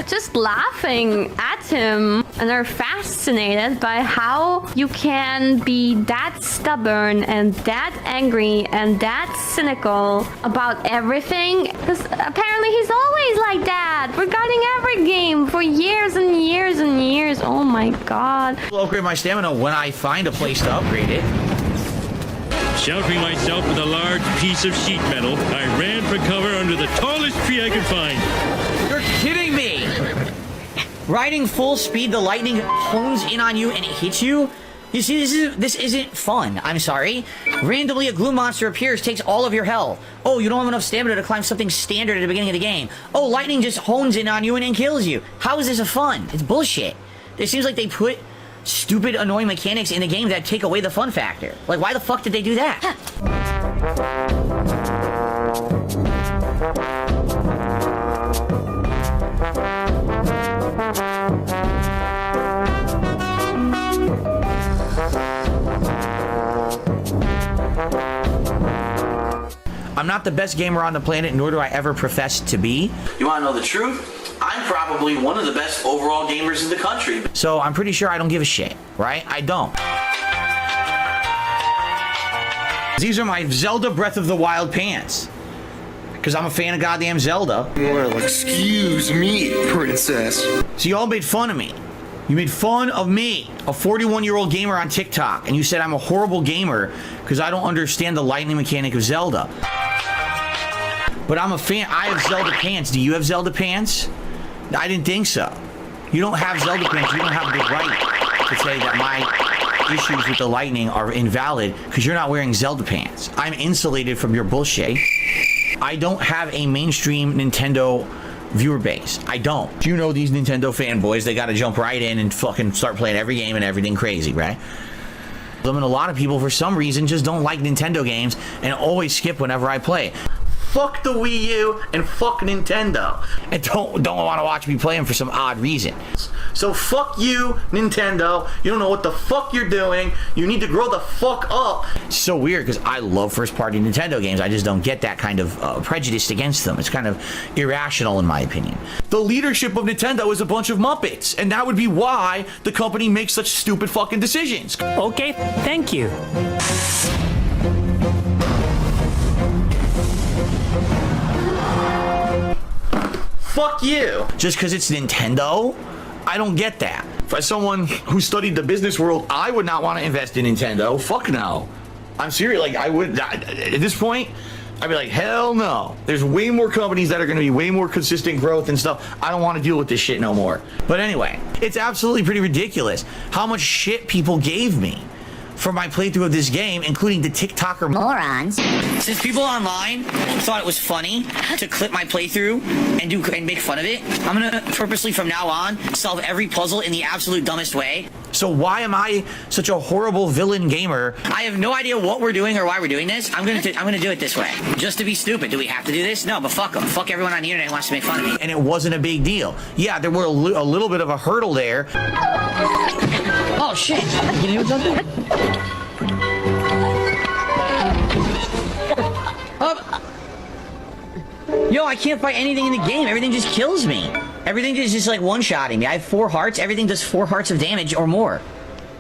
just laughing at him and are fascinated by how you can be that stubborn and that angry and that cynical about everything. Because apparently he's always like that regarding every game for years and years and years. Oh my god. I'll upgrade my stamina when I find a place to upgrade it. Sheltering myself with a large piece of sheet metal, I ran for cover under the tallest tree I could find. You're kidding me! Riding full speed, the lightning hones in on you and it hits you? You see, this isn't fun. I'm sorry. Randomly, a glue monster appears, takes all of your health. Oh, you don't have enough stamina to climb something standard at the beginning of the game. Oh, lightning just hones in on you and then kills you. How is this a fun? It's bullshit. It seems like they put stupid, annoying mechanics in the game that take away the fun factor. Like, why the fuck did they do that? I'm not the best gamer on the planet, nor do I ever profess to be. You want to know the truth? I'm probably one of the best overall gamers in the country. So I'm pretty sure I don't give a shit, right? I don't. These are my Zelda Breath of the Wild pants. Because I'm a fan of goddamn Zelda. Well, excuse me, princess. So you all made fun of me. You made fun of me, a 41-year-old gamer on TikTok, and you said I'm a horrible gamer because I don't understand the lightning mechanic of Zelda. But I'm a fan. I have Zelda pants. Do you have Zelda pants? I didn't think so. You don't have Zelda pants. You don't have the right to say that my issues with the lightning are invalid because you're not wearing Zelda pants. I'm insulated from your bullshit. I don't have a mainstream Nintendo viewer base. I don't. You know these Nintendo fanboys, they gotta jump right in and fucking start playing every game and everything crazy, right? I mean, a lot of people, for some reason, just don't like Nintendo games and always skip whenever I play. Fuck the Wii U and fuck Nintendo. And don't want to watch me play them for some odd reason. So fuck you, Nintendo. You don't know what the fuck you're doing. You need to grow the fuck up. It's so weird because I love first-party Nintendo games. I just don't get that kind of prejudice against them. It's kind of irrational in my opinion. The leadership of Nintendo is a bunch of Muppets, and that would be why the company makes such stupid fucking decisions. Okay, thank you. Fuck you. Just because it's Nintendo? I don't get that. As someone who studied the business world, I would not want to invest in Nintendo. Fuck no. I'm serious. Like, I would, at this point, I'd be like, hell no. There's way more companies that are going to be way more consistent growth and stuff. I don't want to deal with this shit no more. But anyway, it's absolutely pretty ridiculous how much shit people gave me for my playthrough of this game, including the TikToker morons. Since people online thought it was funny to clip my playthrough and make fun of it, I'm gonna purposely from now on solve every puzzle in the absolute dumbest way. So why am I such a horrible villain gamer? I have no idea what we're doing or why we're doing this. I'm gonna do it this way, just to be stupid. Do we have to do this? No, but fuck them. Fuck everyone on the internet who wants to make fun of me. And it wasn't a big deal. Yeah, there were a little bit of a hurdle there. Oh shit! Can you do something? Yo, I can't fight anything in the game. Everything just kills me. Everything is just like one-shotting me. I have 4 hearts. Everything does 4 hearts of damage or more.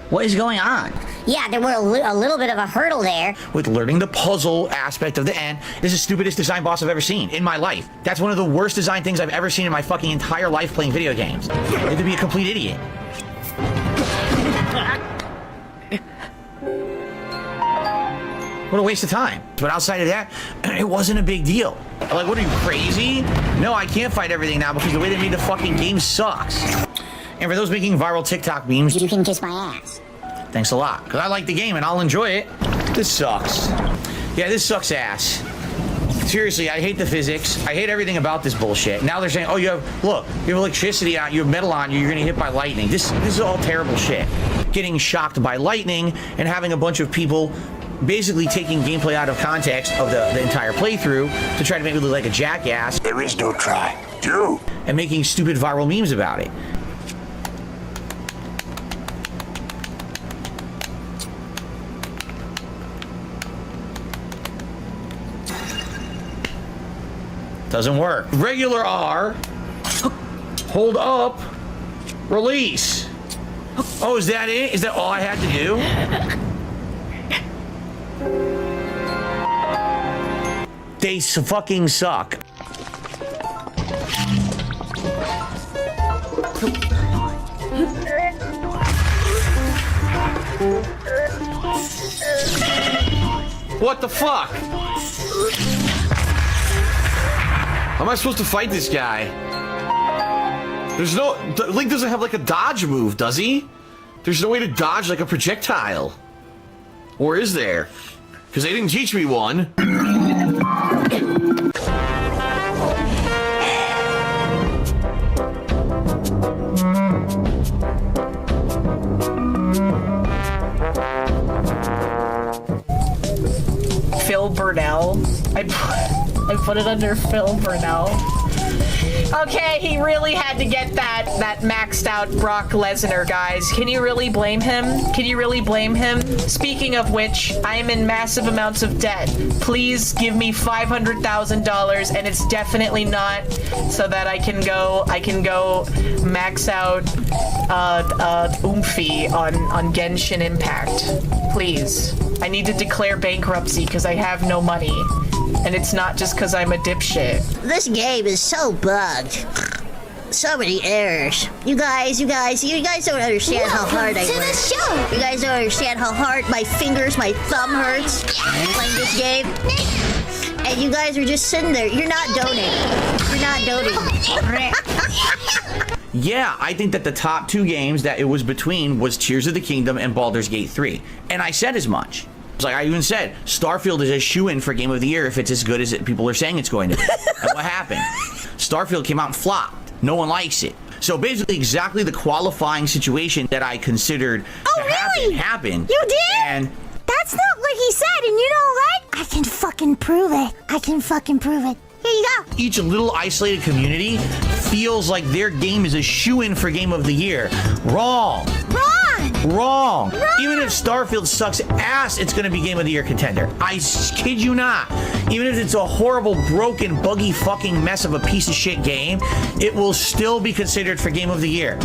What is going on? Yeah, there were a little bit of a hurdle there. With learning the puzzle aspect of the end, this is the stupidest design boss I've ever seen in my life. That's one of the worst design things I've ever seen in my fucking entire life playing video games. You have to be a complete idiot. What a waste of time. But outside of that, it wasn't a big deal. Like, what are you, crazy? No, I can't fight everything now because the way they made the fucking game sucks. And for those making viral TikTok memes, you can kiss my ass. Thanks a lot, because I like the game and I'll enjoy it. This sucks. Yeah, this sucks ass. Seriously, I hate the physics. I hate everything about this bullshit. Now they're saying, oh, you have electricity on you, have metal on you, you're gonna get hit by lightning. This is all terrible shit. Getting shocked by lightning and having a bunch of people basically taking gameplay out of context of the entire playthrough to try to make me look like a jackass. There is no try. Do. And making stupid viral memes about it. Doesn't work. Regular R. Hold up. Release. Oh, is that it? Is that all I had to do? They fucking suck. What the fuck? How am I supposed to fight this guy? There's no... Link doesn't have like a dodge move, does he? There's no way to dodge like a projectile. Or is there? Because they didn't teach me one. Phil Burnell. I put it under Phil Burnell. Okay, he really had to get that maxed out Brock Lesnar, guys. Can you really blame him? Can you really blame him? Speaking of which, I am in massive amounts of debt. Please give me $500,000, and it's definitely not so that I can go max out Oomphy on Genshin Impact. Please. I need to declare bankruptcy because I have no money. And it's not just because I'm a dipshit. This game is so bugged. So many errors. You guys don't understand how hard I work. You guys don't understand how hard my fingers, my thumb hurts playing this game. And you guys are just sitting there. You're not donating. You're not donating. Yeah, I think that the top 2 games that it was between was Tears of the Kingdom and Baldur's Gate 3. And I said as much. It's like I even said, Starfield is a shoo-in for Game of the Year if it's as good as people are saying it's going to be. And what happened? Starfield came out and flopped. No one likes it. So basically exactly the qualifying situation that I considered to happen. You did? And that's not what he said, and you know what? I can fucking prove it. Here you go. Each little isolated community feels like their game is a shoo-in for Game of the Year. Wrong. Even if Starfield sucks ass, it's going to be Game of the Year contender. I kid you not. Even if it's a horrible, broken, buggy fucking mess of a piece of shit game, it will still be considered for Game of the Year.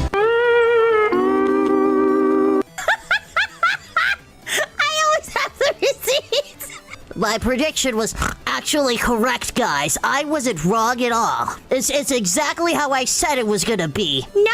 My prediction was actually correct, guys. I wasn't wrong at all. It's exactly how I said it was gonna be. No.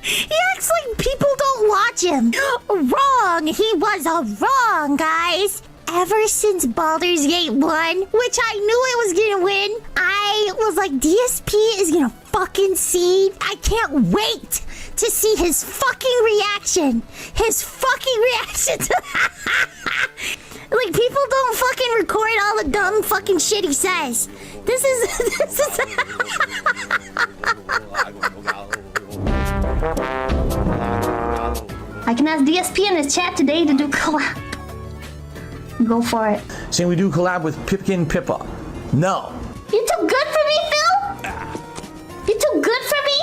He acts like people don't watch him. Wrong. He was wrong, guys. Ever since Baldur's Gate 1, which I knew it was gonna win, I was like, DSP is gonna fucking see. I can't wait to see his fucking reaction. Like, people don't fucking record all the dumb fucking shit he says. This is I can ask DSP in his chat today to do collab. Go for it. Saying we do collab with Pipkin Pippa. No. You too good for me, Phil? You too good for me?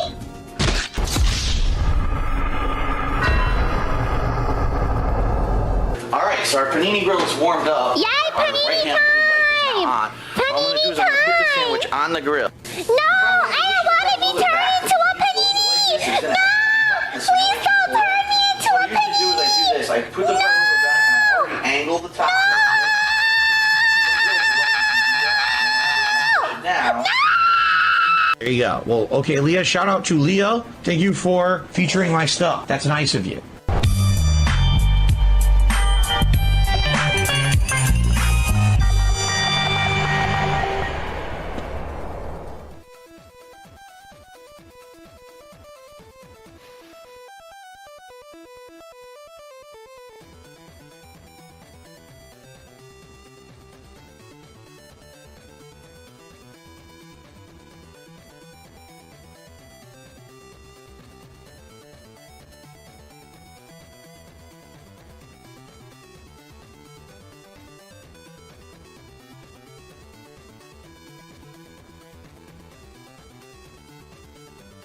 Alright, so our panini grill is warmed up. Yay, panini time! What I'm going to do is I'm going to put the sandwich on the grill. No, I don't want to be turned into a panini! No! Please don't turn me into a panini! What I usually do is I do this. I put the bread over back and I already angle the top. Now. There you go. Well, okay, Leah, shout out to Leo. Thank you for featuring my stuff. That's nice of you.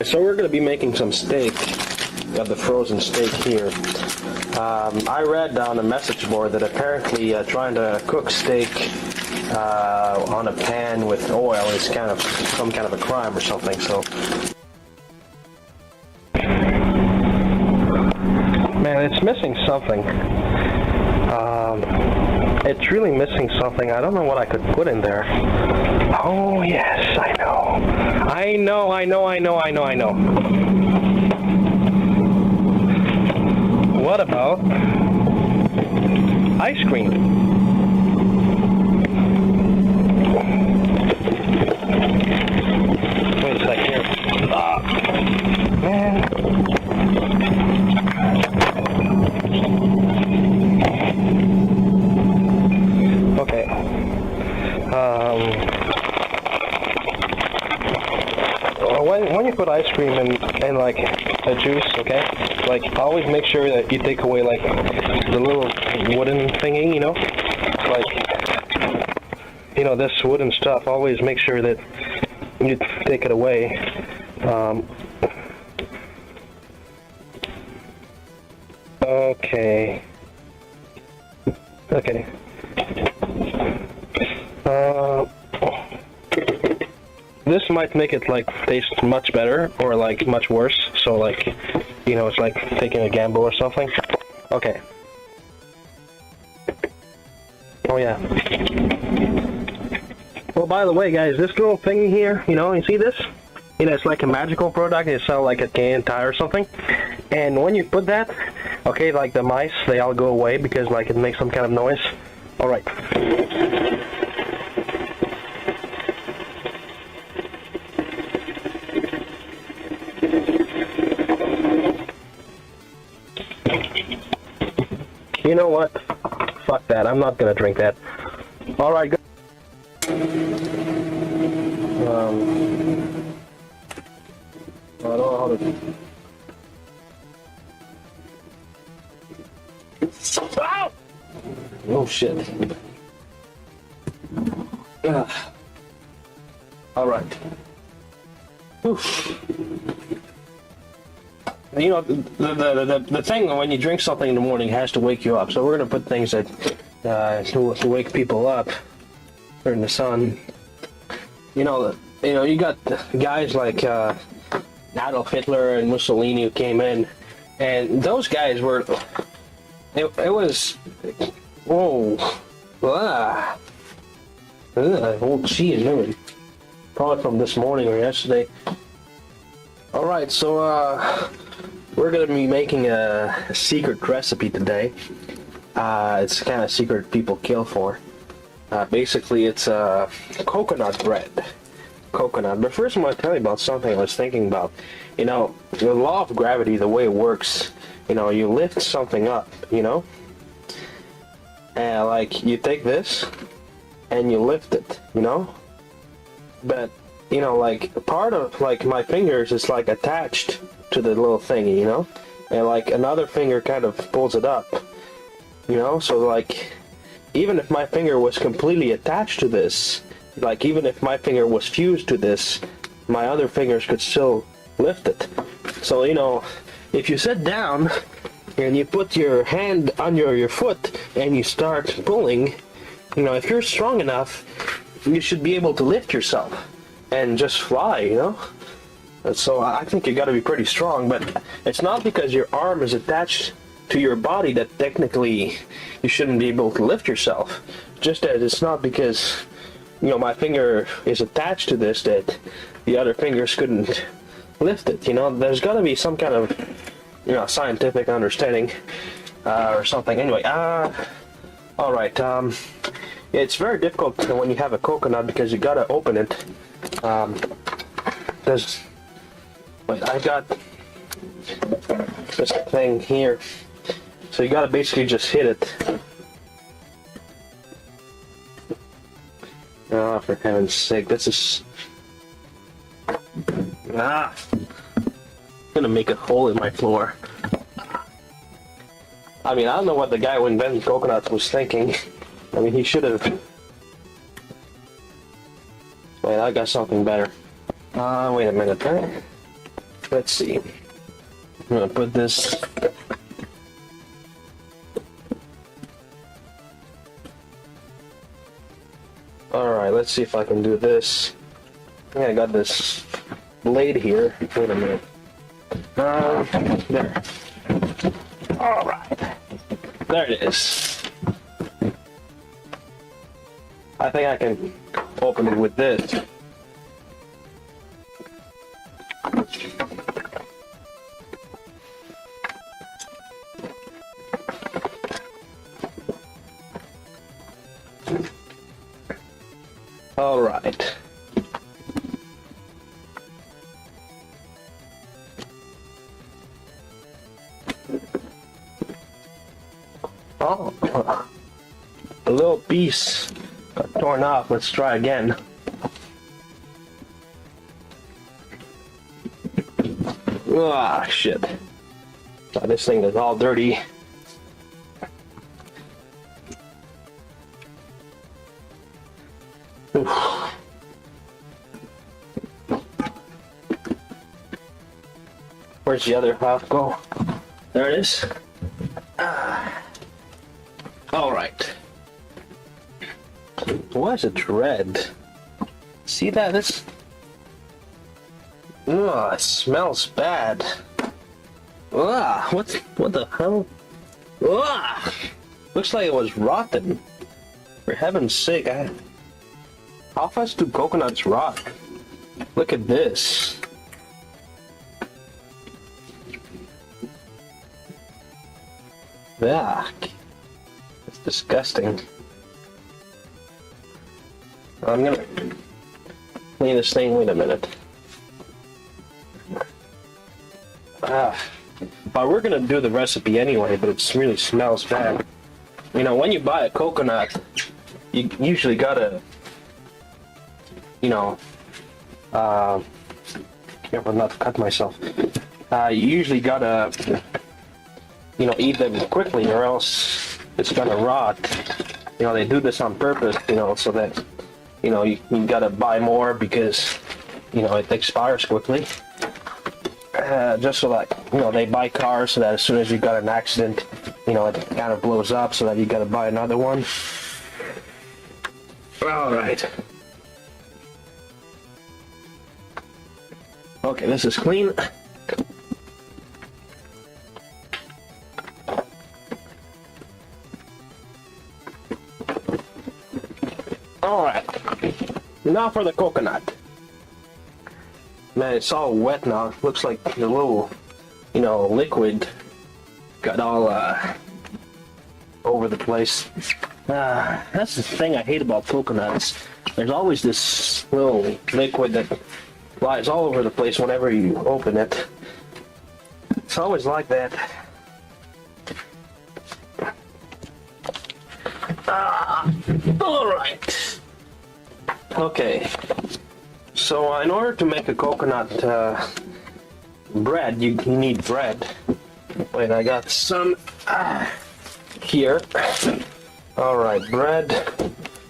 So we're going to be making some steak, of the frozen steak here. I read on a message board that apparently trying to cook steak on a pan with oil is kind of some kind of a crime or something. So, man, it's missing something. It's really missing something. I don't know what I could put in there. Oh yes, I know. What about ice cream? Wait a sec here. Man. Okay. When you put ice cream in like a juice, okay, like always make sure that you take away like the little wooden thingy, you know, like, you know, this wooden stuff. Always make sure that you take it away. Okay. This might make it like taste much better or like much worse. So like, you know, it's like taking a gamble or something. Okay. Oh yeah. Well, by the way, guys, this little thing here, you know, you see this? You know, it's like a magical product. It sells like a Canadian Tire or something. And when you put that, okay, like the mice, they all go away because like it makes some kind of noise. All right. You know what? Fuck that. I'm not gonna drink that. All right. Go. I don't know how to. Ow! Oh shit. All right. Oof. You know, the thing when you drink something in the morning has to wake you up. So we're gonna put things that to wake people up during the sun. You know, you got guys like Adolf Hitler and Mussolini who came in, and those guys were. It was. Whoa. Ah. Oh, geez, really. Probably from this morning or yesterday. All right, so we're gonna be making a secret recipe today. It's kind of secret people kill for. Basically, it's coconut bread. Coconut. But first, I'm gonna tell you about something I was thinking about. You know, the law of gravity, the way it works. You know, you lift something up. You know, and like you take this and you lift it. You know, but you know, like part of like my fingers is like attached to the little thingy, you know, and like another finger kind of pulls it up, you know. So like, even if my finger was completely attached to this, like even if my finger was fused to this, my other fingers could still lift it. So you know, if you sit down and you put your hand under your foot and you start pulling, you know, if you're strong enough, you should be able to lift yourself and just fly, you know. And so I think you got to be pretty strong, but it's not because your arm is attached to your body that technically you shouldn't be able to lift yourself. Just as it's not because, you know, my finger is attached to this that the other fingers couldn't lift it, you know. There's got to be some kind of, you know, scientific understanding or something. Anyway, all right. It's very difficult when you have a coconut because you got to open it. Wait, I got this thing here, so you gotta basically just hit it. Oh, for heaven's sake, this is... I'm gonna make a hole in my floor. I mean, I don't know what the guy who invented coconuts was thinking. I mean, he should have... Wait, I got something better. Wait a minute, right? Let's see. I'm gonna put this... Alright, let's see if I can do this. I think I got this blade here. Wait a minute. There. Alright. There it is. I think I can open it with this. All right. Oh, a little piece got torn off. Let's try again. Ah, shit. Oh, this thing is all dirty. Oof. Where's the other half go? There it is. All right. Why is it red? See that? This. Ugh, it smells bad. Ugh, what the hell? Ugh, looks like it was rotten. For heaven's sake, how fast do coconuts rot? Look at this. Yeah. It's disgusting. I'm gonna clean this thing. Wait a minute. But we're gonna do the recipe anyway, but it really smells bad. You know, when you buy a coconut, you usually gotta, you know, careful not to cut myself. You usually gotta, you know, eat them quickly or else it's gonna rot. You know, they do this on purpose, you know, so that, you know, you gotta buy more because, you know, it expires quickly. Just so that, you know, they buy cars so that as soon as you got an accident, you know, it kind of blows up so that you gotta buy another one. Alright. Okay, this is clean. Alright. Now for the coconut. Man, it's all wet now. It looks like the little, you know, liquid got all over the place. That's the thing I hate about coconuts. There's always this little liquid that lies all over the place whenever you open it. It's always like that. Alright. Okay. So in order to make a coconut bread, you need bread. Wait, I got some here. Alright, bread.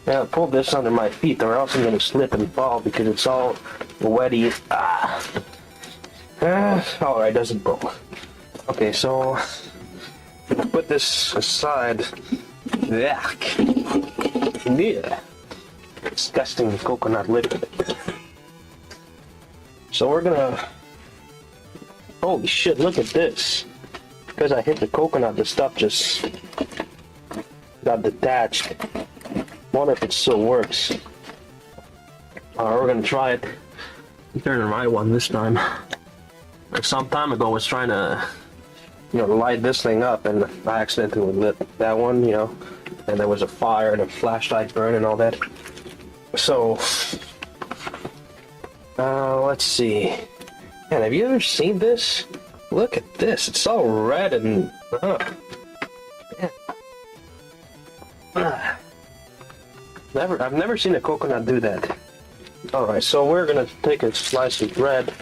Now pull this under my feet or else I'm going to slip and fall because it's all wetty. Alright, doesn't pull. Okay, so put this aside. Yeah. Disgusting coconut liquid. So we're gonna... Holy shit, look at this. Because I hit the coconut, the stuff just got detached. Wonder if it still works. Alright, we're gonna try it. Turn the right one this time. Some time ago I was trying to, you know, light this thing up and I accidentally lit that one, you know, and there was a fire and a flashlight burn and all that. So, let's see. Man, have you ever seen this? Look at this. It's all red and... I've never seen a coconut do that. Alright, so we're gonna take a slice of bread.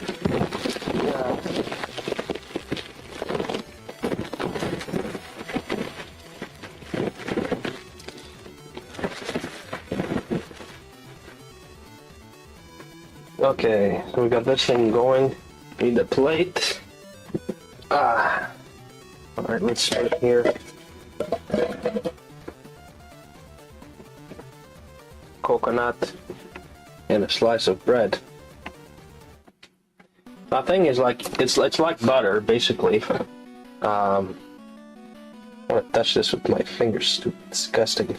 Okay, so we got this thing going. Need a plate. Alright, let's start here. Coconut and a slice of bread. The thing is, like, it's like butter, basically. I want to touch this with my fingers. Stupid, disgusting.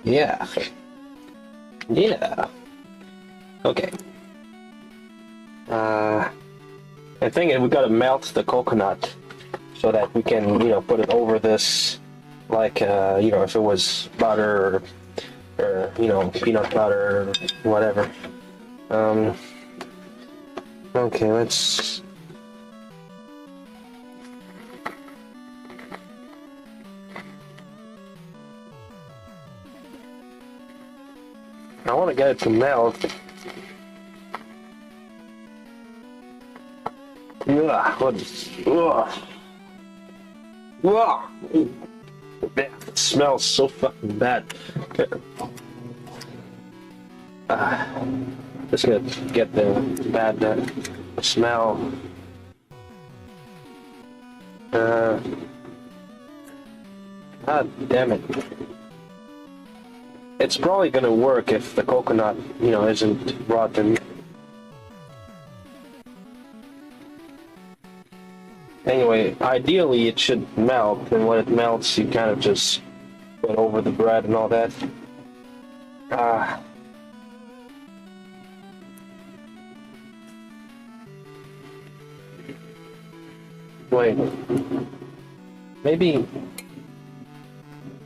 Yeah. Yeah. Okay. The thing is, we gotta melt the coconut so that we can, you know, put it over this, like, you know, if it was butter or you know, peanut butter or whatever. Okay, let's... I want to get it to melt. Yeah, what is... It smells so fucking bad. Just gonna get the bad smell. God damn it. It's probably gonna work if the coconut, you know, isn't rotten. Anyway, ideally it should melt, and when it melts you kind of just put over the bread and all that. Wait. Maybe.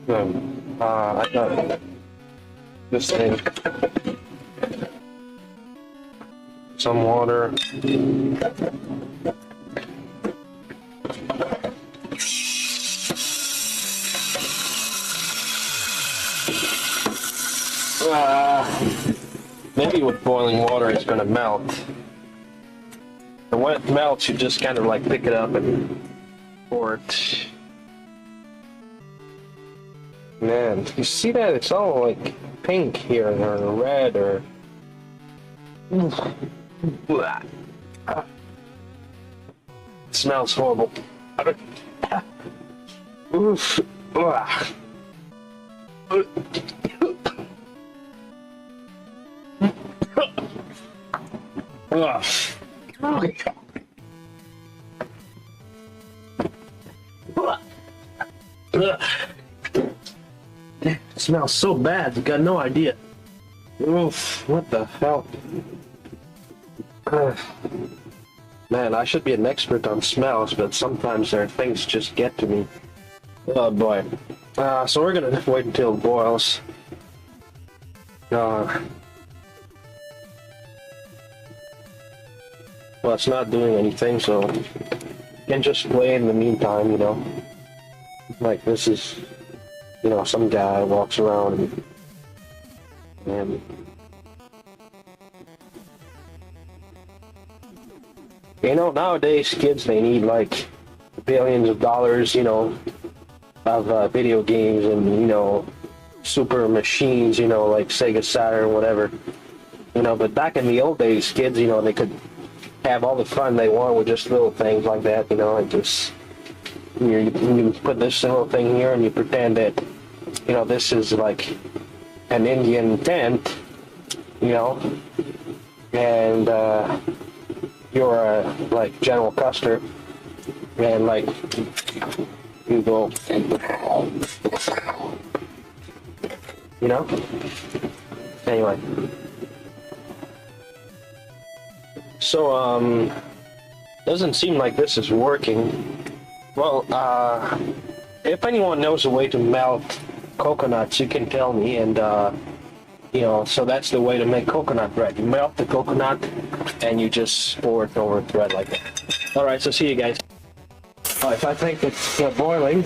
I got this thing. Some water. Maybe with boiling water it's gonna melt. And when it melts, you just kind of like pick it up and pour it. Man, you see that? It's all like pink here, or red, or... It smells horrible. Oof. It smells so bad, you got no idea. Oof, what the hell? Man, I should be an expert on smells, but sometimes there are things just get to me. Oh boy. So we're gonna wait until it boils. Well, it's not doing anything, so you can just play in the meantime, you know. Like this is, you know, some guy walks around and you know, nowadays kids, they need like billions of dollars, you know, of video games and, you know, super machines, you know, like Sega Saturn, whatever. You know, but back in the old days, kids, you know, they could have all the fun they want with just little things like that, you know, and just, you put this little thing here and you pretend that, you know, this is like an Indian tent, you know, and you're a like General Custer, and like you go, you know. Anyway, so doesn't seem like this is working. Well, if anyone knows a way to melt coconuts, you can tell me, and you know, so that's the way to make coconut bread. You melt the coconut and you just pour it over thread like that. Alright, so see you guys. If I think it's boiling,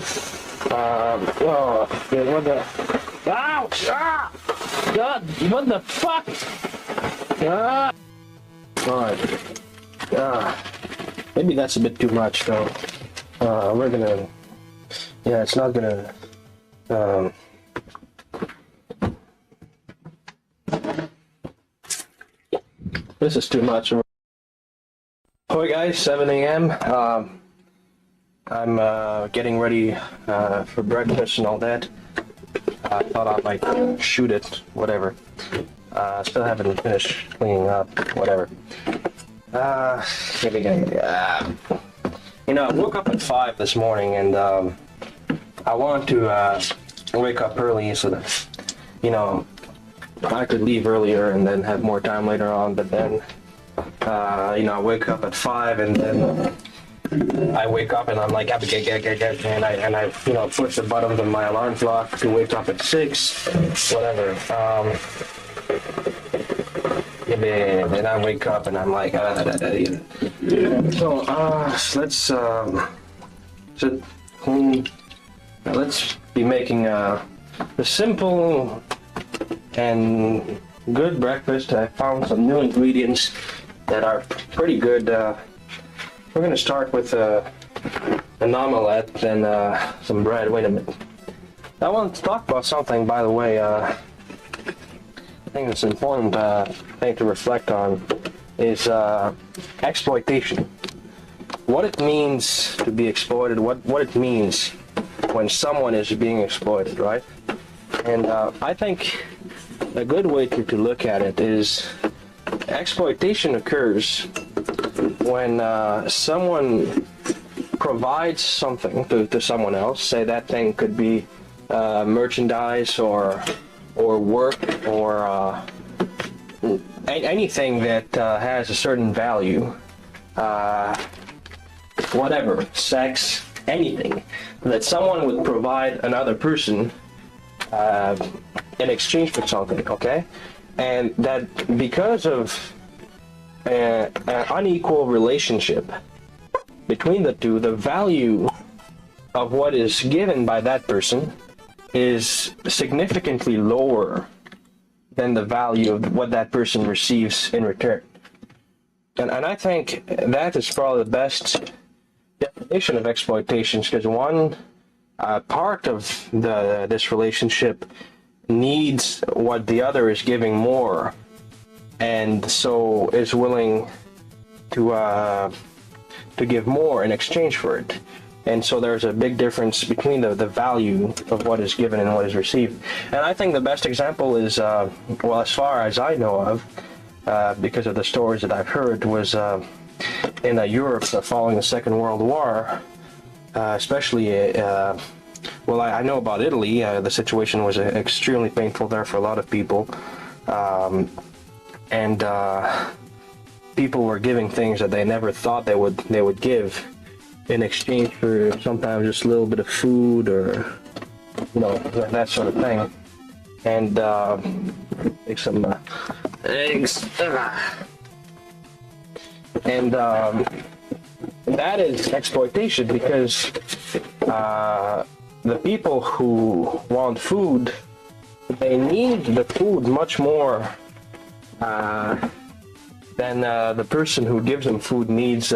oh, what the, ouch, ah, God, what the fuck, ah, alright, maybe that's a bit too much though. We're gonna, yeah, it's not gonna, this is too much. Hi guys, 7 a.m. I'm getting ready for breakfast and all that. I thought I might shoot it, whatever. Still haven't finished cleaning up, whatever. You know, I woke up at 5 this morning and I wanted to wake up early so that, you know, I could leave earlier and then have more time later on, but then, you know, I wake up at 5 and then I wake up and I'm like, and I, you know, push the button of my alarm clock to wake up at 6, whatever. And I wake up and I'm like, so, let's be making a simple and good breakfast. I found some new ingredients that are pretty good. We're gonna start with an omelette, then some bread. Wait a minute. I want to talk about something, by the way. I think it's an important thing to reflect on is exploitation. What it means to be exploited, what it means when someone is being exploited, right? And I think a good way to look at it is exploitation occurs when someone provides something to someone else. Say that thing could be merchandise or work or anything that has a certain value, whatever, sex, anything, that someone would provide another person in exchange for something, okay? And that because of an unequal relationship between the two, the value of what is given by that person is significantly lower than the value of what that person receives in return. And I think that is probably the best definition of exploitation, because one part of this relationship needs what the other is giving more, and so is willing to give more in exchange for it. And so there's a big difference between the value of what is given and what is received. And I think the best example is, well, as far as I know of, because of the stories that I've heard, was in Europe following the Second World War, especially, well, I know about Italy. The situation was extremely painful there for a lot of people. And people were giving things that they never thought they would give in exchange for sometimes just a little bit of food or, you know, that sort of thing. And make some eggs. And that is exploitation, because the people who want food, they need the food much more than the person who gives them food needs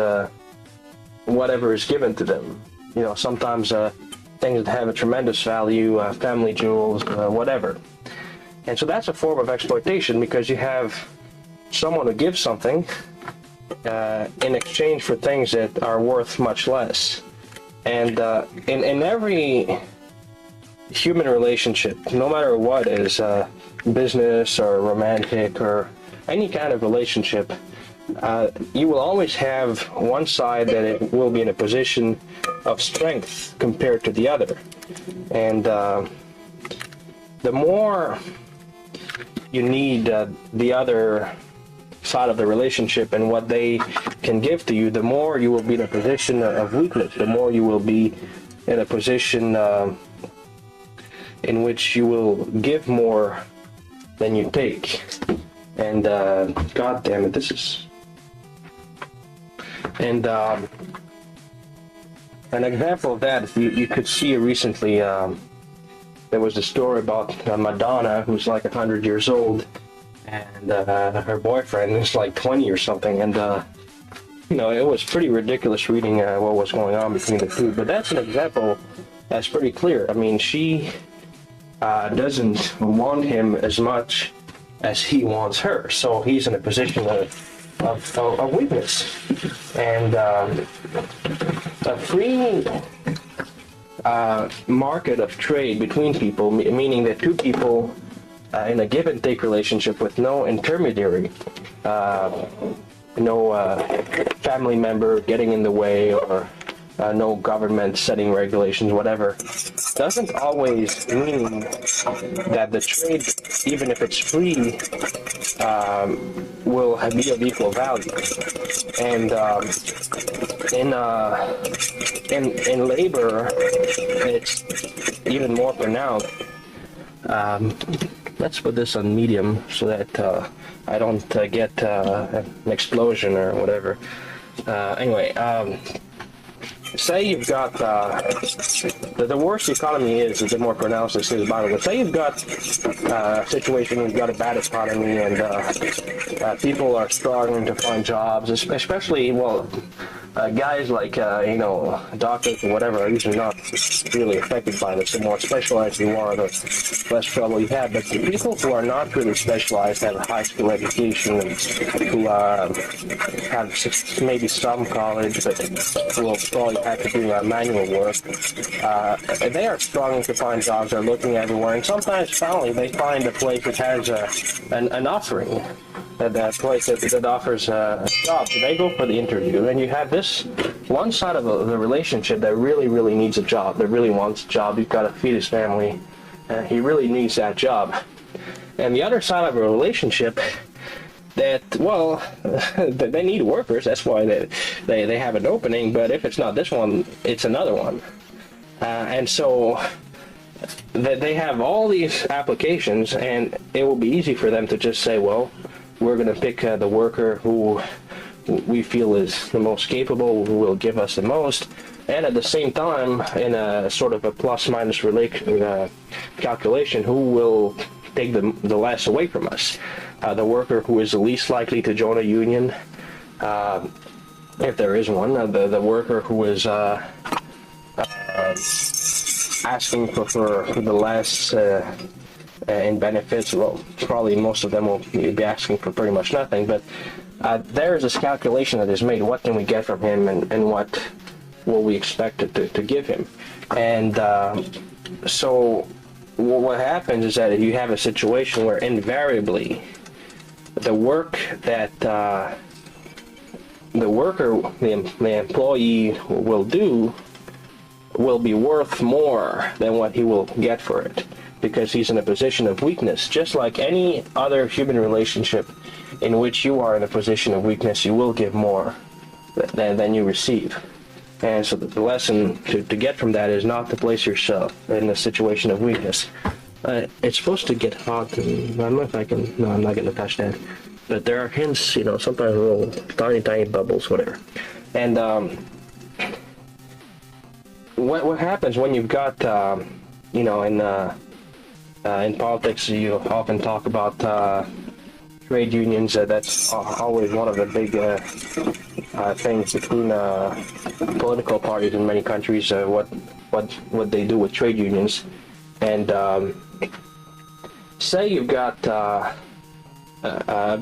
whatever is given to them. You know, sometimes things that have a tremendous value, family jewels, whatever. And so that's a form of exploitation, because you have someone who gives something in exchange for things that are worth much less. And in every human relationship, no matter what is business or romantic or any kind of relationship, you will always have one side that it will be in a position of strength compared to the other. And the more you need the other side of the relationship and what they can give to you, the more you will be in a position of weakness, the more you will be in a position in which you will give more than you take. And God damn it, this is... And an example of that, you could see recently, there was a story about Madonna, who's like 100 years old, and her boyfriend is like 20 or something, and you know, it was pretty ridiculous reading what was going on between the two. But that's an example that's pretty clear. I mean, she doesn't want him as much as he wants her, so he's in a position of weakness. And a free market of trade between people, meaning that two people in a give and take relationship with no intermediary, no family member getting in the way, or no government setting regulations, whatever, doesn't always mean that the trade, even if it's free, will be of equal value. And in labor, it's even more pronounced. Let's put this on medium so that I don't get an explosion or whatever. Anyway, say you've got the worse the economy is, the more pronounced this is. By the way, say you've got a situation where you've got a bad economy and people are struggling to find jobs, especially, well, guys like you know, doctors or whatever are usually not really affected by this. The more specialized you are, the less trouble you have. But the people who are not really specialized, have a high school education, and who have maybe some college, but will probably have to do manual work, they are struggling to find jobs. They're looking everywhere, and sometimes finally they find a place that has an offering, that place that offers a job. So they go for the interview, and you have this one side of the relationship that really needs a job, that really wants a job. He's got to feed his family, he really needs that job. And the other side of a relationship that, well, they need workers. That's why they have an opening. But if it's not this one, it's another one. And so they have all these applications, and it will be easy for them to just say, well, we're going to pick the worker who we feel is the most capable, who will give us the most, and at the same time, in a sort of a plus-minus calculation, who will take the less away from us. The worker who is the least likely to join a union, if there is one, the worker who is asking for the less in benefits. Well, probably most of them will be asking for pretty much nothing, but there is this calculation that is made. What can we get from him, and what will we expect to give him? And so what happens is that if you have a situation where invariably the work that the employee will do will be worth more than what he will get for it, because he's in a position of weakness. Just like any other human relationship in which you are in a position of weakness, you will give more than you receive. And so the lesson to get from that is not to place yourself in a situation of weakness. It's supposed to get hot, and I don't know if I can, no, I'm not going to touch that. But there are hints, you know, sometimes little tiny bubbles, whatever. And what happens when you've got, you know, in politics, you often talk about trade unions. That's always one of the big things between political parties in many countries. What they do with trade unions, and say you've got a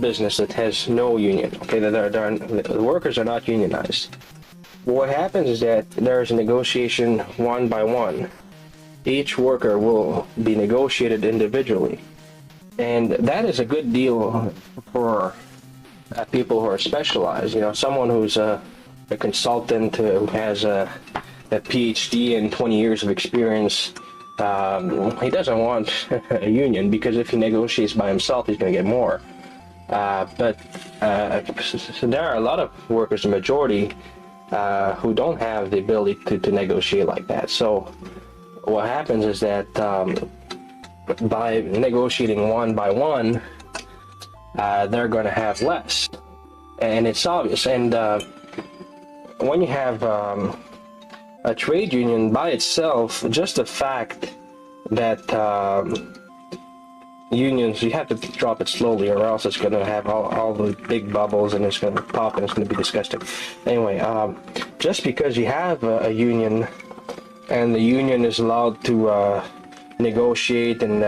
business that has no union. Okay, the workers are not unionized. What happens is that there is a negotiation one by one. Each worker will be negotiated individually. And that is a good deal for people who are specialized. You know, someone who's a consultant who has a PhD and 20 years of experience, he doesn't want a union, because if he negotiates by himself, he's going to get more. But so there are a lot of workers, the majority, who don't have the ability to negotiate like that. So what happens is that by negotiating one by one, they're going to have less, and it's obvious. And when you have a trade union by itself, just the fact that unions, you have to drop it slowly, or else it's going to have all the big bubbles, and it's going to pop, and it's going to be disgusting. Anyway, just because you have a union, and the union is allowed to negotiate, and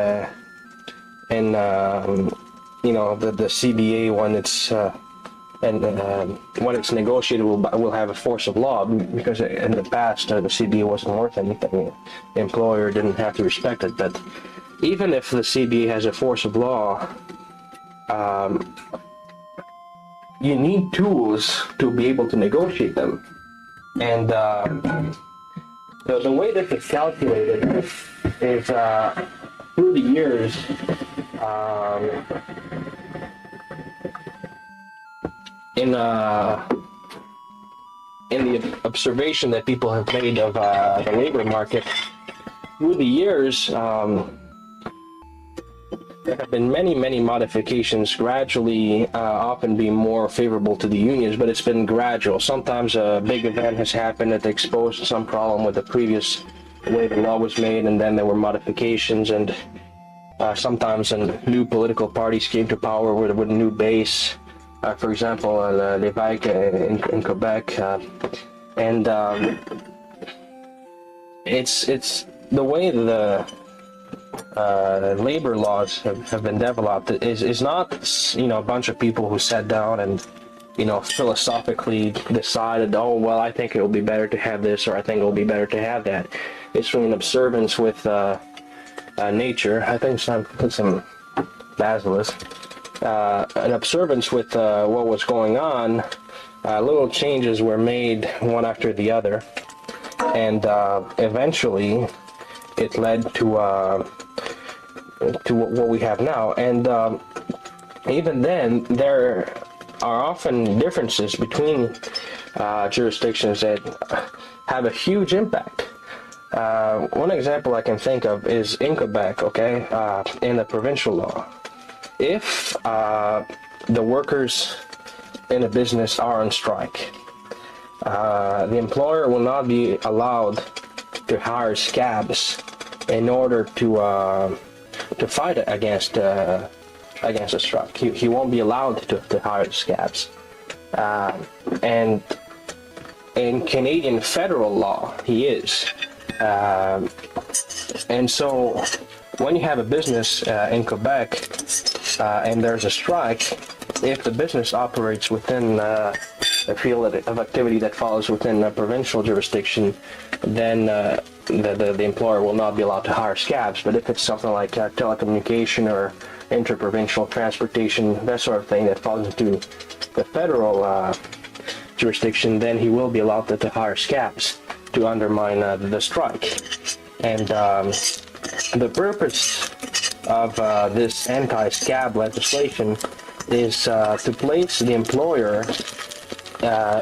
you know, the CBA, when it's when it's negotiated, will have a force of law, because in the past the CBA wasn't worth anything. The employer didn't have to respect it. But even if the CBA has a force of law, you need tools to be able to negotiate them. And the way this is calculated is through the years, in the observation that people have made of the labor market, through the years, there have been many modifications, gradually often being more favorable to the unions, but it's been gradual. Sometimes a big event has happened that exposed some problem with the previous way the law was made, and then there were modifications, and sometimes new political parties came to power with a new base. For example, Lévesque in Quebec, and it's the way the labor laws have been developed is not, you know, a bunch of people who sat down and, you know, philosophically decided, oh well, I think it will be better to have this, or I think it will be better to have that. It's really an observance with nature. I think some basilisk. An observance with what was going on. Little changes were made one after the other, and eventually it led to what we have now. And even then, there are often differences between jurisdictions that have a huge impact. One example I can think of is in Quebec, okay, in the provincial law. If the workers in a business are on strike, the employer will not be allowed to hire scabs in order to fight against a strike. He won't be allowed to hire scabs. And in Canadian federal law, he is. And so when you have a business in Quebec and there's a strike, if the business operates within a field of activity that falls within a provincial jurisdiction, then the employer will not be allowed to hire scabs. But if it's something like telecommunication or interprovincial transportation, that sort of thing that falls into the federal jurisdiction, then he will be allowed to hire scabs to undermine the strike. And the purpose of this anti-scab legislation is to place the employer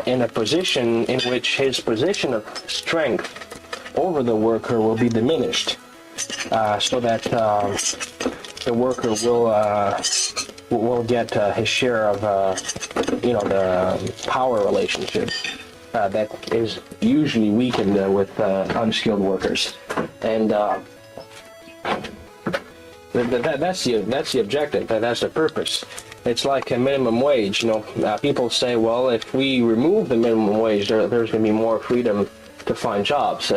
in a position in which his position of strength over the worker will be diminished, so that the worker will get his share of the power relationship that is usually weakened with unskilled workers. And that's the objective. That's the purpose. It's like a minimum wage. People say, well, if we remove the minimum wage, there's going to be more freedom to find jobs.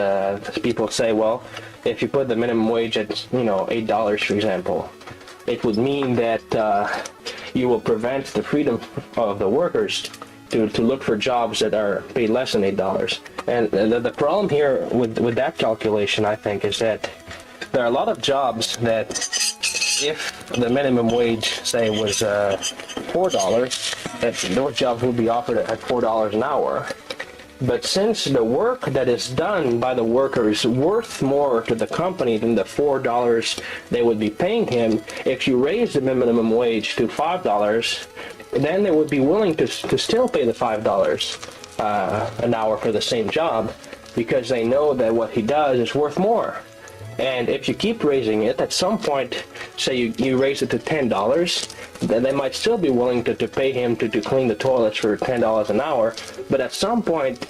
People say, well, if you put the minimum wage at $8, for example, it would mean that you will prevent the freedom of the workers to look for jobs that are paid less than $8. And the problem here with that calculation, I think, is that there are a lot of jobs that, if the minimum wage, say, was $4, that those jobs would be offered at $4 an hour. But since the work that is done by the worker is worth more to the company than the $4 they would be paying him, if you raise the minimum wage to $5, then they would be willing to still pay the $5 an hour for the same job, because they know that what he does is worth more. And if you keep raising it, at some point, say you raise it to $10, then they might still be willing to pay him to clean the toilets for $10 an hour. But at some point,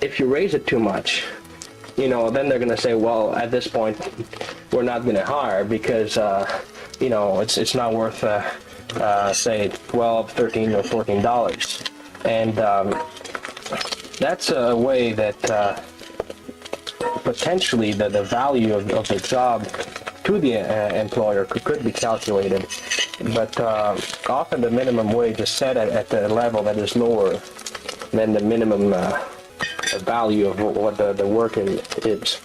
if you raise it too much, then they're going to say, well, at this point, we're not going to hire because, it's not worth, say, $12, $13, or $14. And that's a way that potentially the value of the job to the employer could be calculated, but often the minimum wage is set at a level that is lower than the minimum value of what the work is.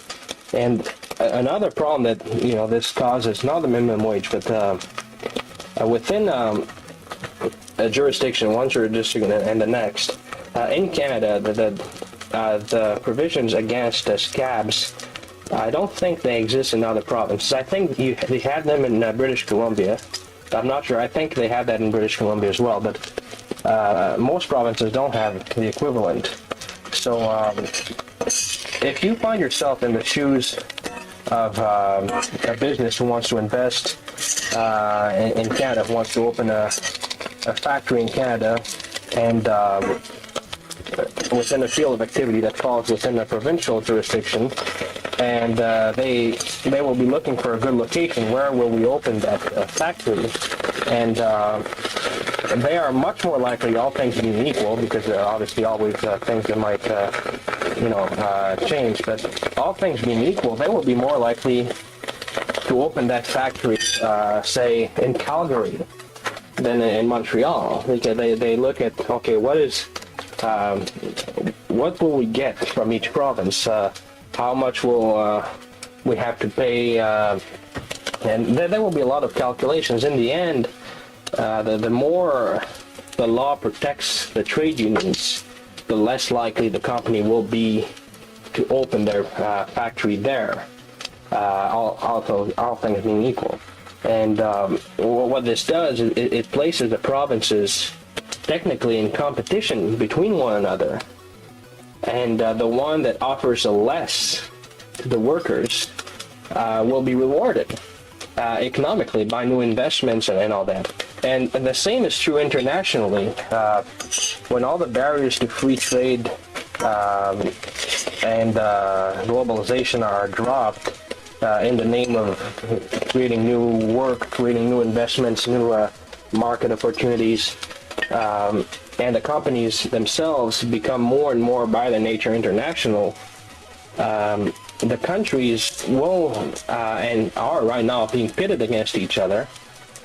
And another problem that this causes, not the minimum wage, but within a jurisdiction, one jurisdiction and the next, in Canada, the provisions against scabs, I don't think they exist in other provinces. I think they have them in British Columbia. I'm not sure. I think they have that in British Columbia as well, but most provinces don't have the equivalent. So if you find yourself in the shoes of a business who wants to invest in Canada, who wants to open a factory in Canada, and within a field of activity that falls within a provincial jurisdiction, and they will be looking for a good location. Where will we open that factory? And they are much more likely, all things being equal, because there are obviously always things that might change, but all things being equal, they will be more likely to open that factory, say, in Calgary than in Montreal, because they look at, okay, what will we get from each province? How much will we have to pay? And there will be a lot of calculations. In the end, the more the law protects the trade unions, the less likely the company will be to open their factory there, all things being equal. And what this does is it places the provinces technically in competition between one another. And the one that offers the less to the workers will be rewarded economically by new investments and all that. And the same is true internationally. When all the barriers to free trade and globalization are dropped in the name of creating new work, creating new investments, new market opportunities, and the companies themselves become more and more by their nature international, the countries will and are right now being pitted against each other,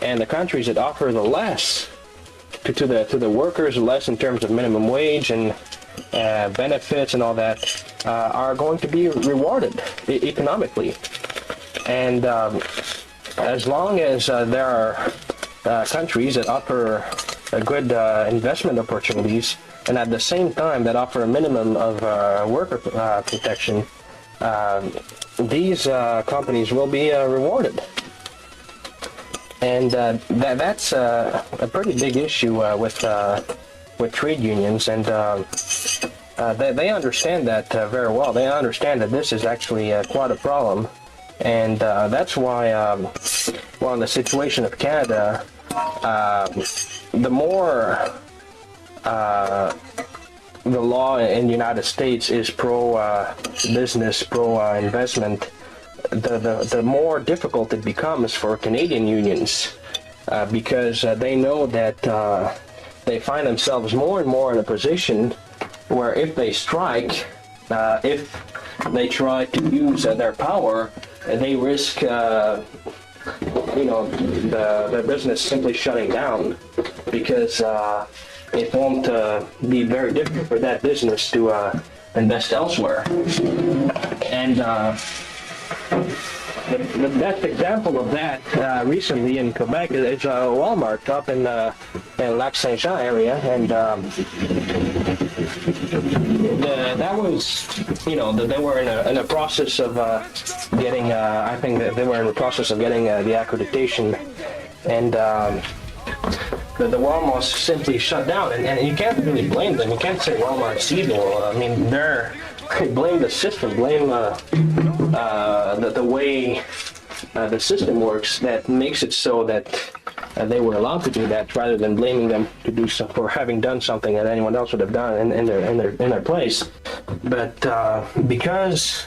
and the countries that offer the less to the workers, less in terms of minimum wage and benefits and all that, are going to be rewarded economically. And as long as there are countries that offer good investment opportunities, and at the same time that offer a minimum of worker protection, these companies will be rewarded. And that's a pretty big issue with trade unions, and they understand that very well. They understand that this is actually quite a problem, and that's why, well, in the situation of Canada, the more the law in the United States is pro-business, pro-investment, the more difficult it becomes for Canadian unions, because they know that they find themselves more and more in a position where if they strike, if they try to use their power, they risk the business simply shutting down, because it won't be very difficult for that business to invest elsewhere. And the best example of that recently in Quebec is Walmart up in Lac Saint Jean area, and that was, they were in a process of getting. I think that they were in the process of getting the accreditation, and the Walmart simply shut down, and you can't really blame them. You can't say Walmart's evil. I mean, blame the system, blame the way the system works that makes it so that they were allowed to do that, rather than blaming them to do so for having done something that anyone else would have done in their place. But because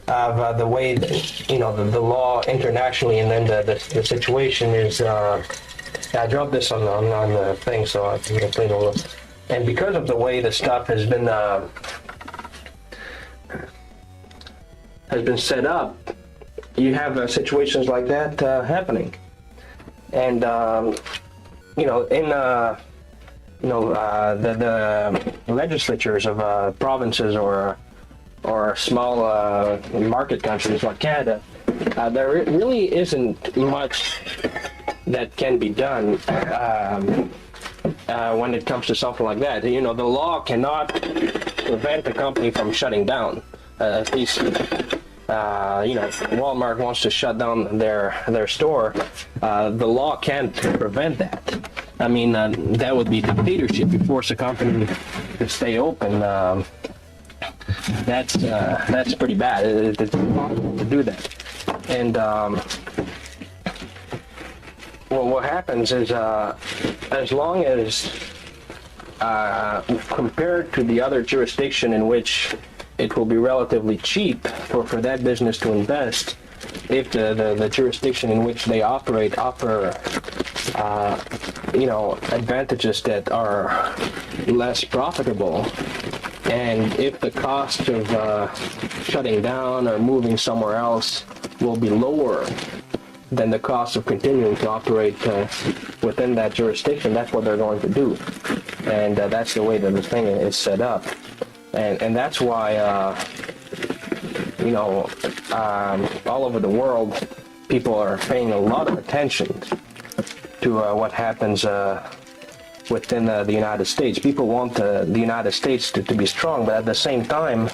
of the way the law internationally, and then the situation is. I dropped this on the thing, so I can play it over. And because of the way the stuff has been set up, you have situations like that happening. And the legislatures of provinces or small market countries like Canada, there really isn't much that can be done when it comes to something like that. The law cannot prevent a company from shutting down. At least, Walmart wants to shut down their store. The law can't prevent that. I mean, that would be dictatorship. You force a company to stay open. That's pretty bad. It's impossible to do that. And what happens is, as long as compared to the other jurisdiction in which it will be relatively cheap for that business to invest, if the jurisdiction in which they operate offer advantages that are less profitable, and if the cost of shutting down or moving somewhere else will be lower than the cost of continuing to operate within that jurisdiction, that's what they're going to do. And that's the way that the thing is set up. And that's why, all over the world, people are paying a lot of attention to what happens within the United States. People want the United States to be strong, but at the same time,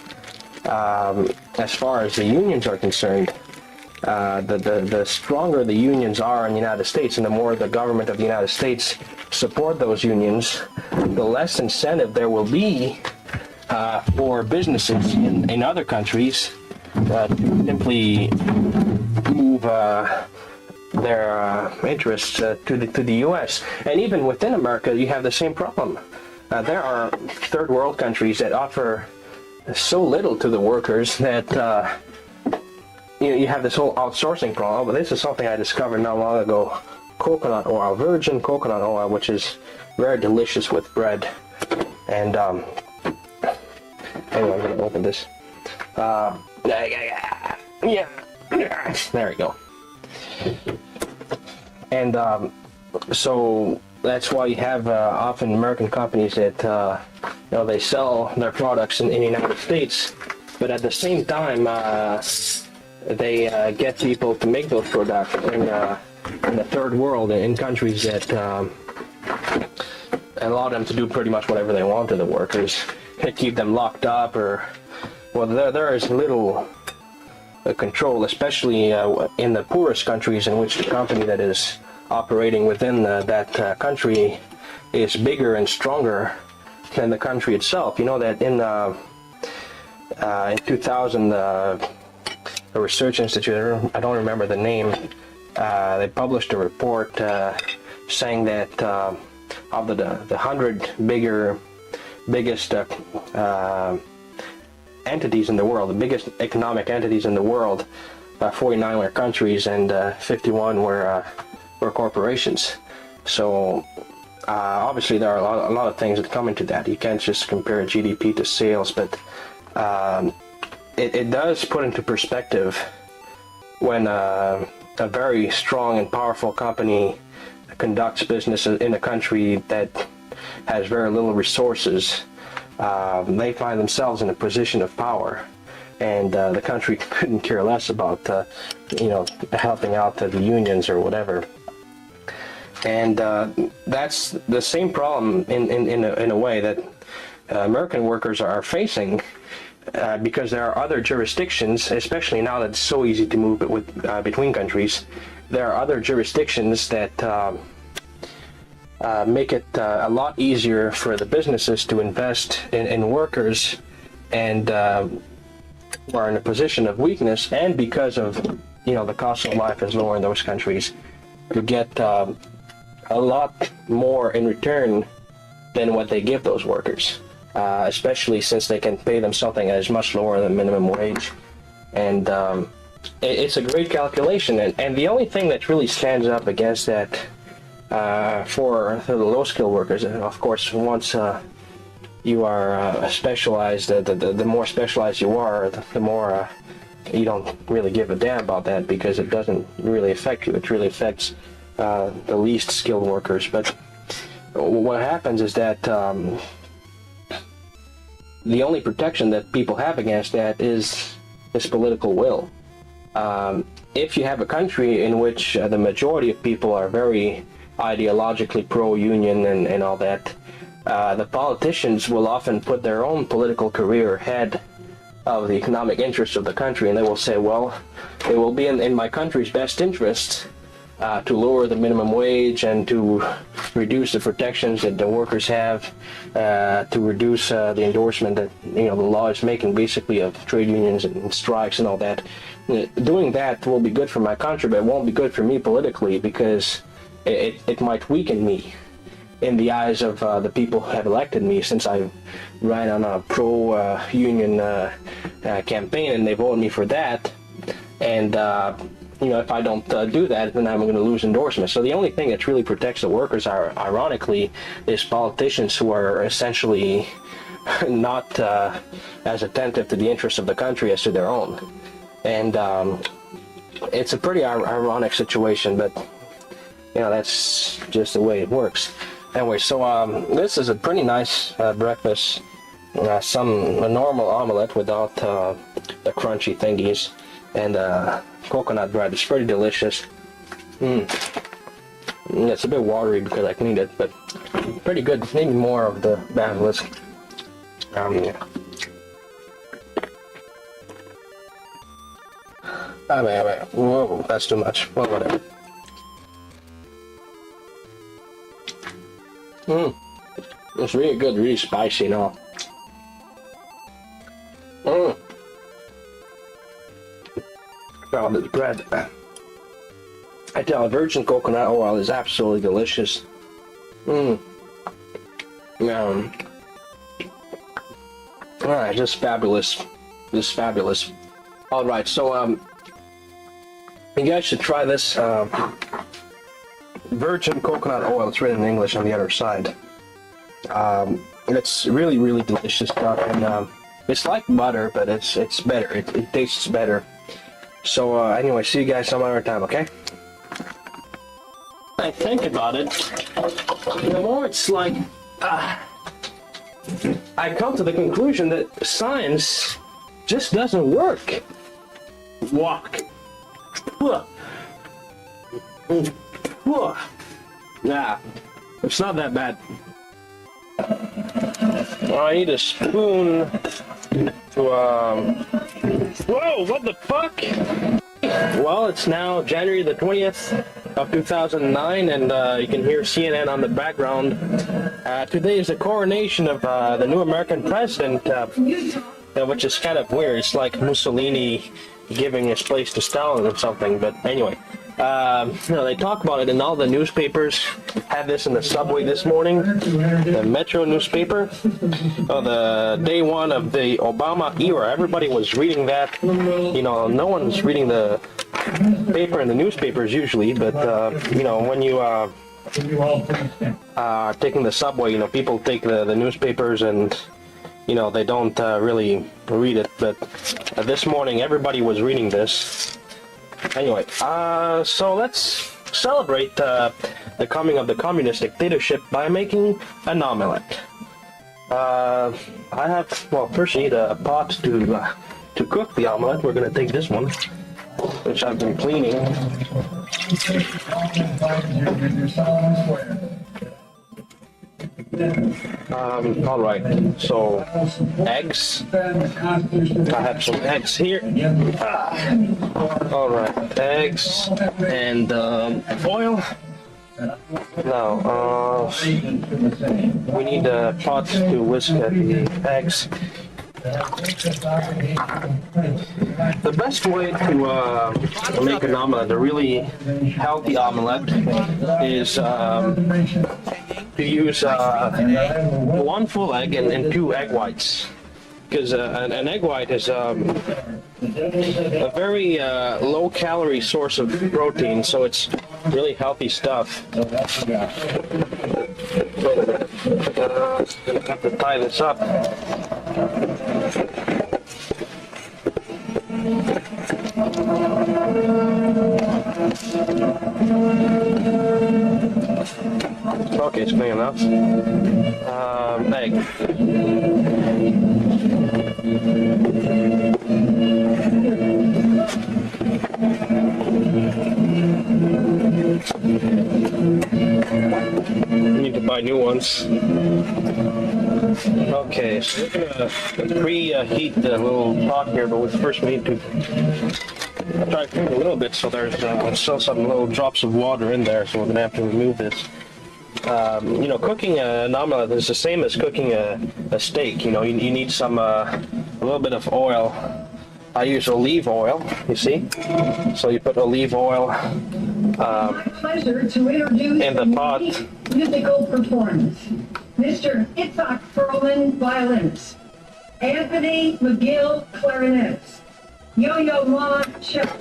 as far as the unions are concerned, the stronger the unions are in the United States, and the more the government of the United States support those unions, the less incentive there will be for businesses in other countries to simply move their interests to the U.S. And even within America, you have the same problem. There are third world countries that offer so little to the workers that you have this whole outsourcing problem. But this is something I discovered not long ago. Coconut oil, virgin coconut oil, which is very delicious with bread. And anyway, I'm going to open this. Yeah, there we go. And so that's why you have often American companies that they sell their products in the United States, but at the same time they get people to make those products in the third world, in countries that allow them to do pretty much whatever they want to the workers, keep them locked up, or well, there is little control, especially in the poorest countries, in which the company that is operating within that country is bigger and stronger than the country itself. You know that in 2000, a research institute, I don't remember the name, they published a report saying that of the 100 biggest entities in the world, the biggest economic entities in the world, 49 were countries and 51 were corporations. So obviously there are a lot of things that come into that. You can't just compare GDP to sales, but it does put into perspective when a very strong and powerful company conducts business in a country that has very little resources. They find themselves in a position of power, and the country couldn't care less about helping out the unions or whatever. And that's the same problem in a way that American workers are facing, because there are other jurisdictions, especially now that it's so easy to move between countries. There are other jurisdictions that make it a lot easier for the businesses to invest in workers, and are in a position of weakness, and because of the cost of life is lower in those countries, to get a lot more in return than what they give those workers, especially since they can pay them something that is much lower than minimum wage. And it's a great calculation, and the only thing that really stands up against that for the low-skilled workers, and of course once you are specialized, the more specialized you are, the more you don't really give a damn about that, because it doesn't really affect you. It really affects the least skilled workers. But what happens is that the only protection that people have against that is political will. If you have a country in which the majority of people are very ideologically pro-union and all that, the politicians will often put their own political career ahead of the economic interests of the country, and they will say, well, it will be in my country's best interest to lower the minimum wage and to reduce the protections that the workers have, to reduce the endorsement that the law is making, basically, of trade unions and strikes and all that. Doing that will be good for my country, but it won't be good for me politically, because it might weaken me in the eyes of the people who have elected me, since I ran on a pro-union campaign and they voted me for that. And if I don't do that, then I'm going to lose endorsements. So the only thing that really protects the workers, ironically, is politicians who are essentially not as attentive to the interests of the country as to their own. And it's a pretty ironic situation, but that's just the way it works. Anyway, so this is a pretty nice breakfast. A normal omelet without the crunchy thingies, and coconut bread. It's pretty delicious. It's a bit watery because I cleaned it, but pretty good. Maybe more of the basilisk. Yeah. Whoa, that's too much. Well, whatever. It's really good, really spicy now. Oh, this bread. I tell you, virgin coconut oil is absolutely delicious. Just fabulous. Just fabulous. Alright, so, you guys should try this, virgin coconut oil. It's written in English on the other side. It's really, really delicious stuff, and, it's like butter, but it's better. It tastes better. So, anyway, see you guys some other time, okay? I think about it, the more it's like, I come to the conclusion that science just doesn't work. Nah, it's not that bad. I need a spoon to, whoa, what the fuck? Well, it's now January the 20th of 2009, and you can hear CNN on the background. Today is the coronation of the new American president, which is kind of weird. It's like Mussolini giving his place to Stalin or something, but anyway. They talk about it in all the newspapers. Had this in the subway this morning, the Metro newspaper. The day one of the Obama era, everybody was reading that. You know, no one's reading the paper in the newspapers usually, but you know, when you taking the subway, you know, people take the newspapers and, you know, they don't really read it. But this morning, everybody was reading this. Anyway, so let's celebrate the coming of the communist dictatorship by making an omelette. I have, well, first you need a pot to cook the omelette. We're gonna take this one, which I've been cleaning. All right, so eggs. I have some eggs here. All right, eggs and oil. Now, we need a pot to whisk the eggs. The best way to make an omelette, a really healthy omelette, is to use 1 full egg and 2 egg whites. Because an egg white is a very low-calorie source of protein, so it's really healthy stuff. Have to tie this up. Okay, it's clean enough. Egg. Need to buy new ones. Okay, so we're gonna preheat the little pot here, but first we need to try to cook a little bit, so there's still some little drops of water in there, so we're gonna have to remove this. You know, cooking an omelette is the same as cooking a steak. You know, you need some a little bit of oil. I use olive oil, you see. So you put olive oil in the pot. Musical performance. Mr. Itzhak Perlman, violins. Anthony McGill, clarinets. Yo-Yo Ma, cello.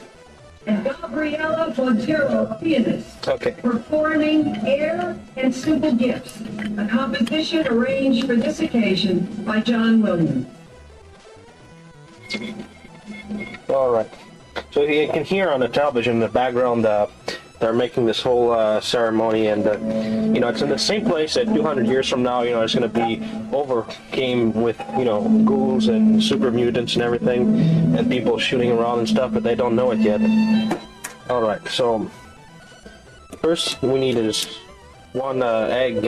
And Gabriella Botero, pianist. Okay. Performing Air and Simple Gifts, a composition arranged for this occasion by John Williams. All right. So you can hear on the television in the background they're making this whole ceremony, and you know, it's in the same place that 200 years from now, you know, it's going to be overcame with, you know, ghouls and super mutants and everything, and people shooting around and stuff, but they don't know it yet. All right. So first we need is 1 egg,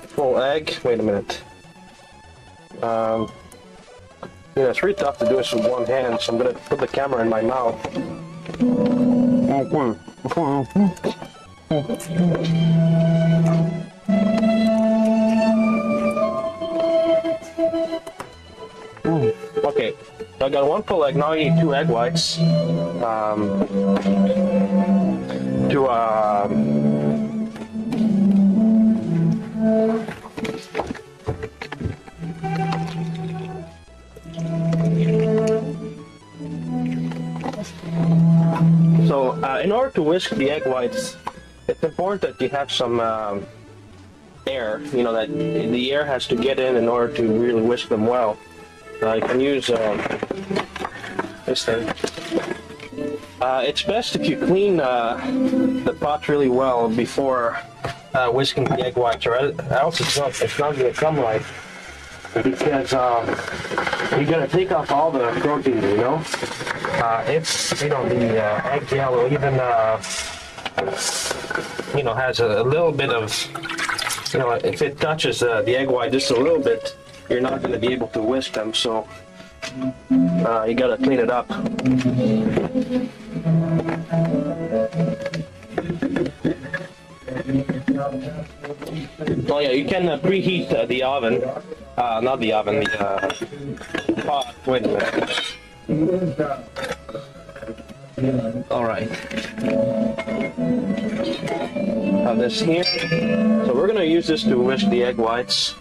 full egg. Wait a minute. Yeah, it's really tough to do this with one hand, so I'm gonna put the camera in my mouth. Okay, so I got one full egg. Now I need 2 egg whites. In order to whisk the egg whites, it's important that you have some air. You know, that the air has to get in order to really whisk them well. You can use this thing. It's best if you clean the pot really well before whisking the egg whites, or else it's not going to come right. Because you're going to take off all the protein, you know? If, you know, the egg yellow even, you know, has a little bit of, you know, if it touches the egg white just a little bit, you're not going to be able to whisk them, so you got to clean it up. Oh yeah, you can preheat the oven, not the oven, the pot. Wait a minute. Alright. Have this here. So we're going to use this to whisk the egg whites.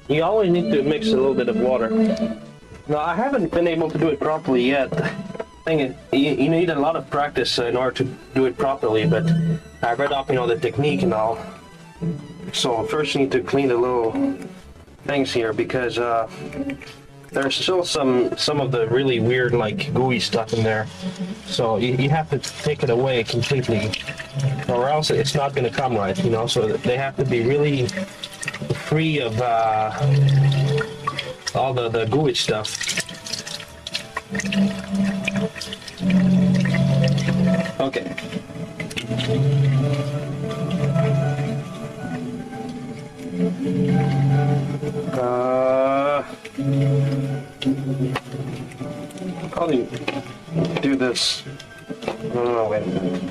You always need to mix a little bit of water. Now, I haven't been able to do it properly yet. Thing is, you need a lot of practice in order to do it properly, but I read up, you know, the technique and all. So first you need to clean the little things here, because there's still some of the really weird, like, gooey stuff in there. So you have to take it away completely, or else it's not going to come right, you know. So they have to be really free of all the gooey stuff. Okay. Probably do this. Oh, wait a minute.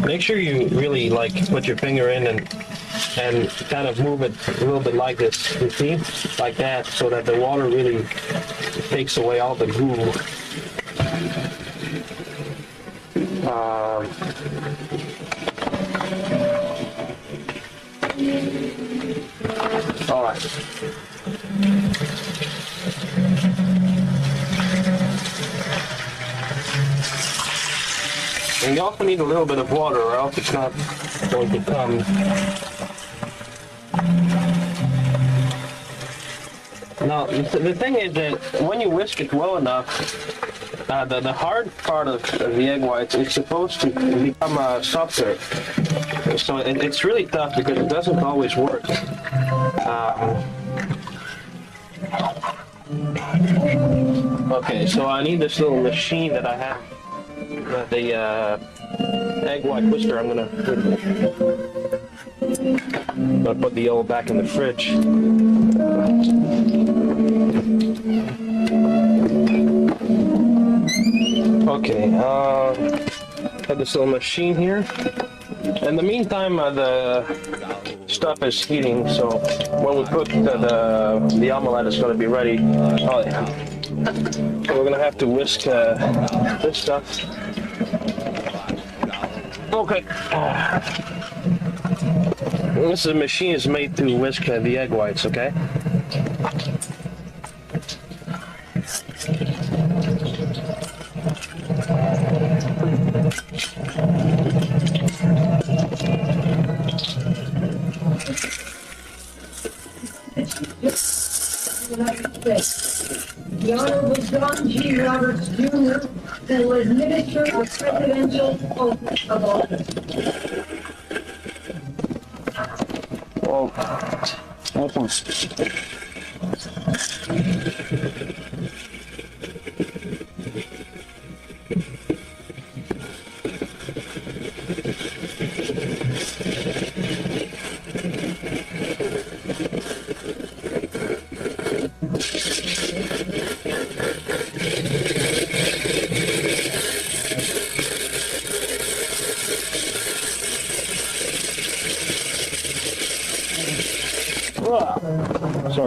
Make sure you really, like, put your finger in and kind of move it a little bit like this, you see? Like that, so that the water really takes away all the goo. All right. And you also need a little bit of water, or else it's not going to come. Now, the thing is that when you whisk it well enough, the hard part of the egg whites is supposed to become softer. So it's really tough because it doesn't always work. Okay, so I need this little machine that I have. The egg white whisker. I'm gonna put the yellow back in the fridge. Okay, have this little machine here. In the meantime, the stuff is heating, so when we cook, the omelette is going to be ready. Oh, yeah. So we're going to have to whisk this stuff. Okay. This machine is made to whisk the egg whites, okay? The Honorable John G. Roberts, Jr., who will administer the presidential oath of office.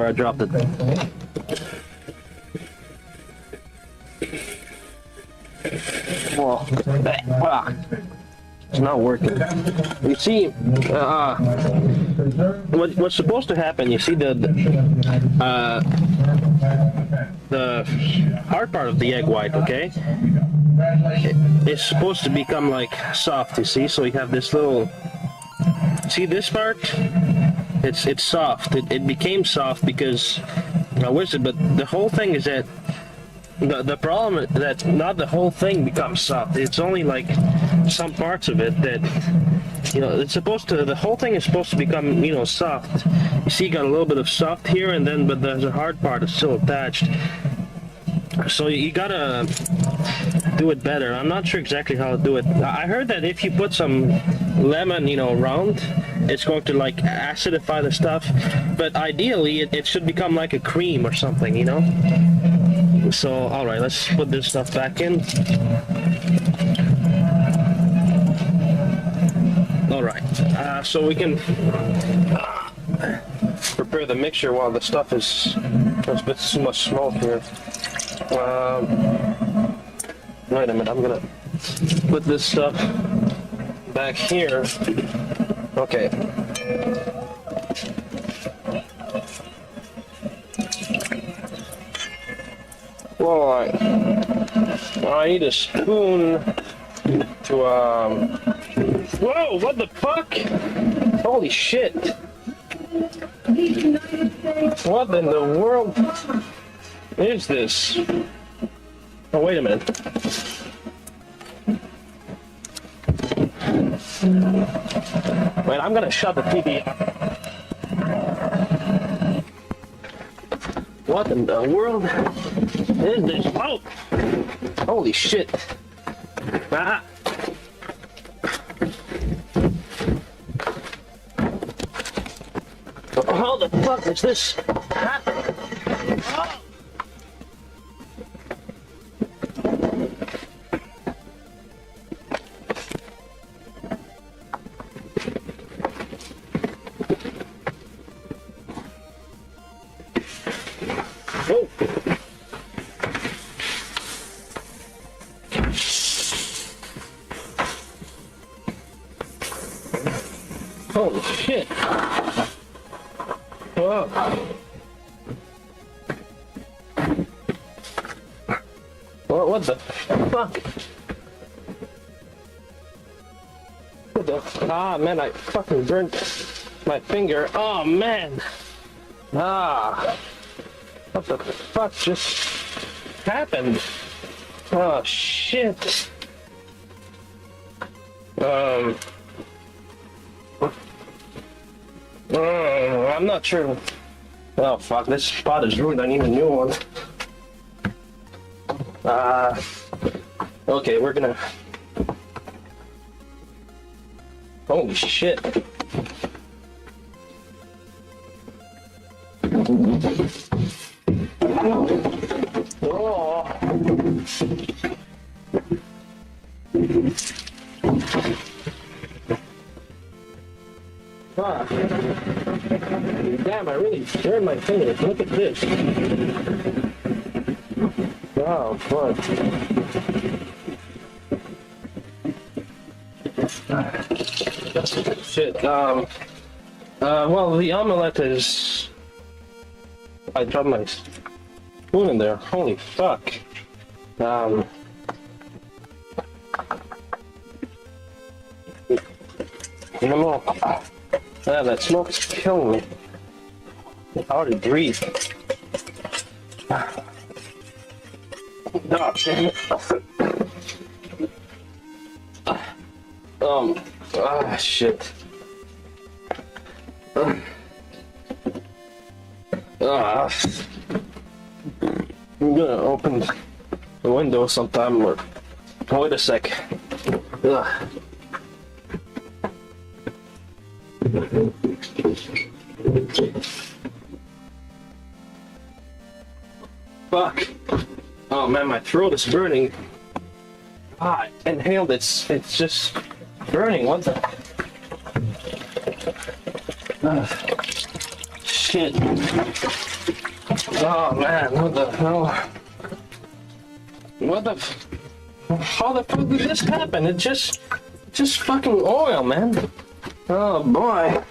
where I dropped it. Well, it's not working. You see, what's supposed to happen? You see the hard part of the egg white, okay? It's supposed to become like soft. You see, so you have this little. See this part? It's soft. It became soft because where's it? But the whole thing is that. The problem is that not the whole thing becomes soft. It's only like some parts of it that, you know, it's supposed to, the whole thing is supposed to become, you know, soft. You see, you got a little bit of soft here, and then, but there's a hard part that's still attached. So you gotta do it better. I'm not sure exactly how to do it. I heard that if you put some lemon, you know, around, it's going to like acidify the stuff. But ideally, it should become like a cream or something, you know? So, alright, let's put this stuff back in. Alright, so we can prepare the mixture while the stuff is, there's a bit too much smoke here. Wait a minute, I'm gonna put this stuff back here. Okay. Well, I need a spoon to, whoa, what the fuck? Holy shit. What in the world is this? Oh, wait a minute. Wait, I'm gonna shut the TV off. What in the world is this? Oh! Holy shit. Ah! How the fuck is this happening? Oh. Holy shit. Whoa. What the fuck? What the? Ah, man, I fucking burned my finger. Oh, man. Ah. What the fuck just happened? Oh, shit. I'm not sure. Oh fuck, this spot is ruined. I need a new one. Okay, we're gonna. Holy shit. Oh. Fuck. Damn, I really burned my fingers. Look at this. Oh, fuck. Shit, well, the omelette is... I dropped my spoon in there. Holy fuck. Yeah, that smoke's killing me. It's hard to breathe. Oh, damn it. Shit. I'm gonna open the window sometime or... Wait a sec. Fuck. Oh man, my throat is burning. Ah, I inhaled it. It's just burning. What the? Shit. shit. Oh man, what the hell? How the fuck did this happen? It just fucking oil, man. Oh boy.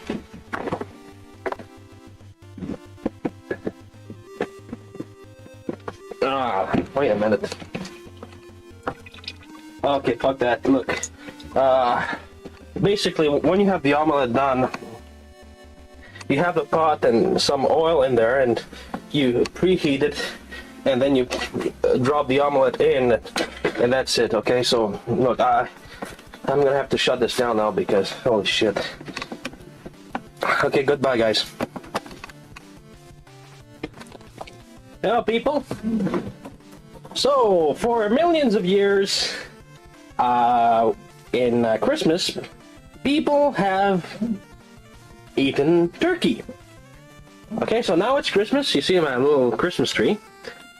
Wait a minute. Okay, fuck that. Look. Basically, when you have the omelet done, you have the pot and some oil in there, and you preheat it, and then you drop the omelet in, and that's it, okay? So, look, I'm gonna have to shut this down now because, holy shit. Okay, goodbye, guys. Hello, people. So, for millions of years, in Christmas, people have eaten turkey. Okay, so now it's Christmas. You see my little Christmas tree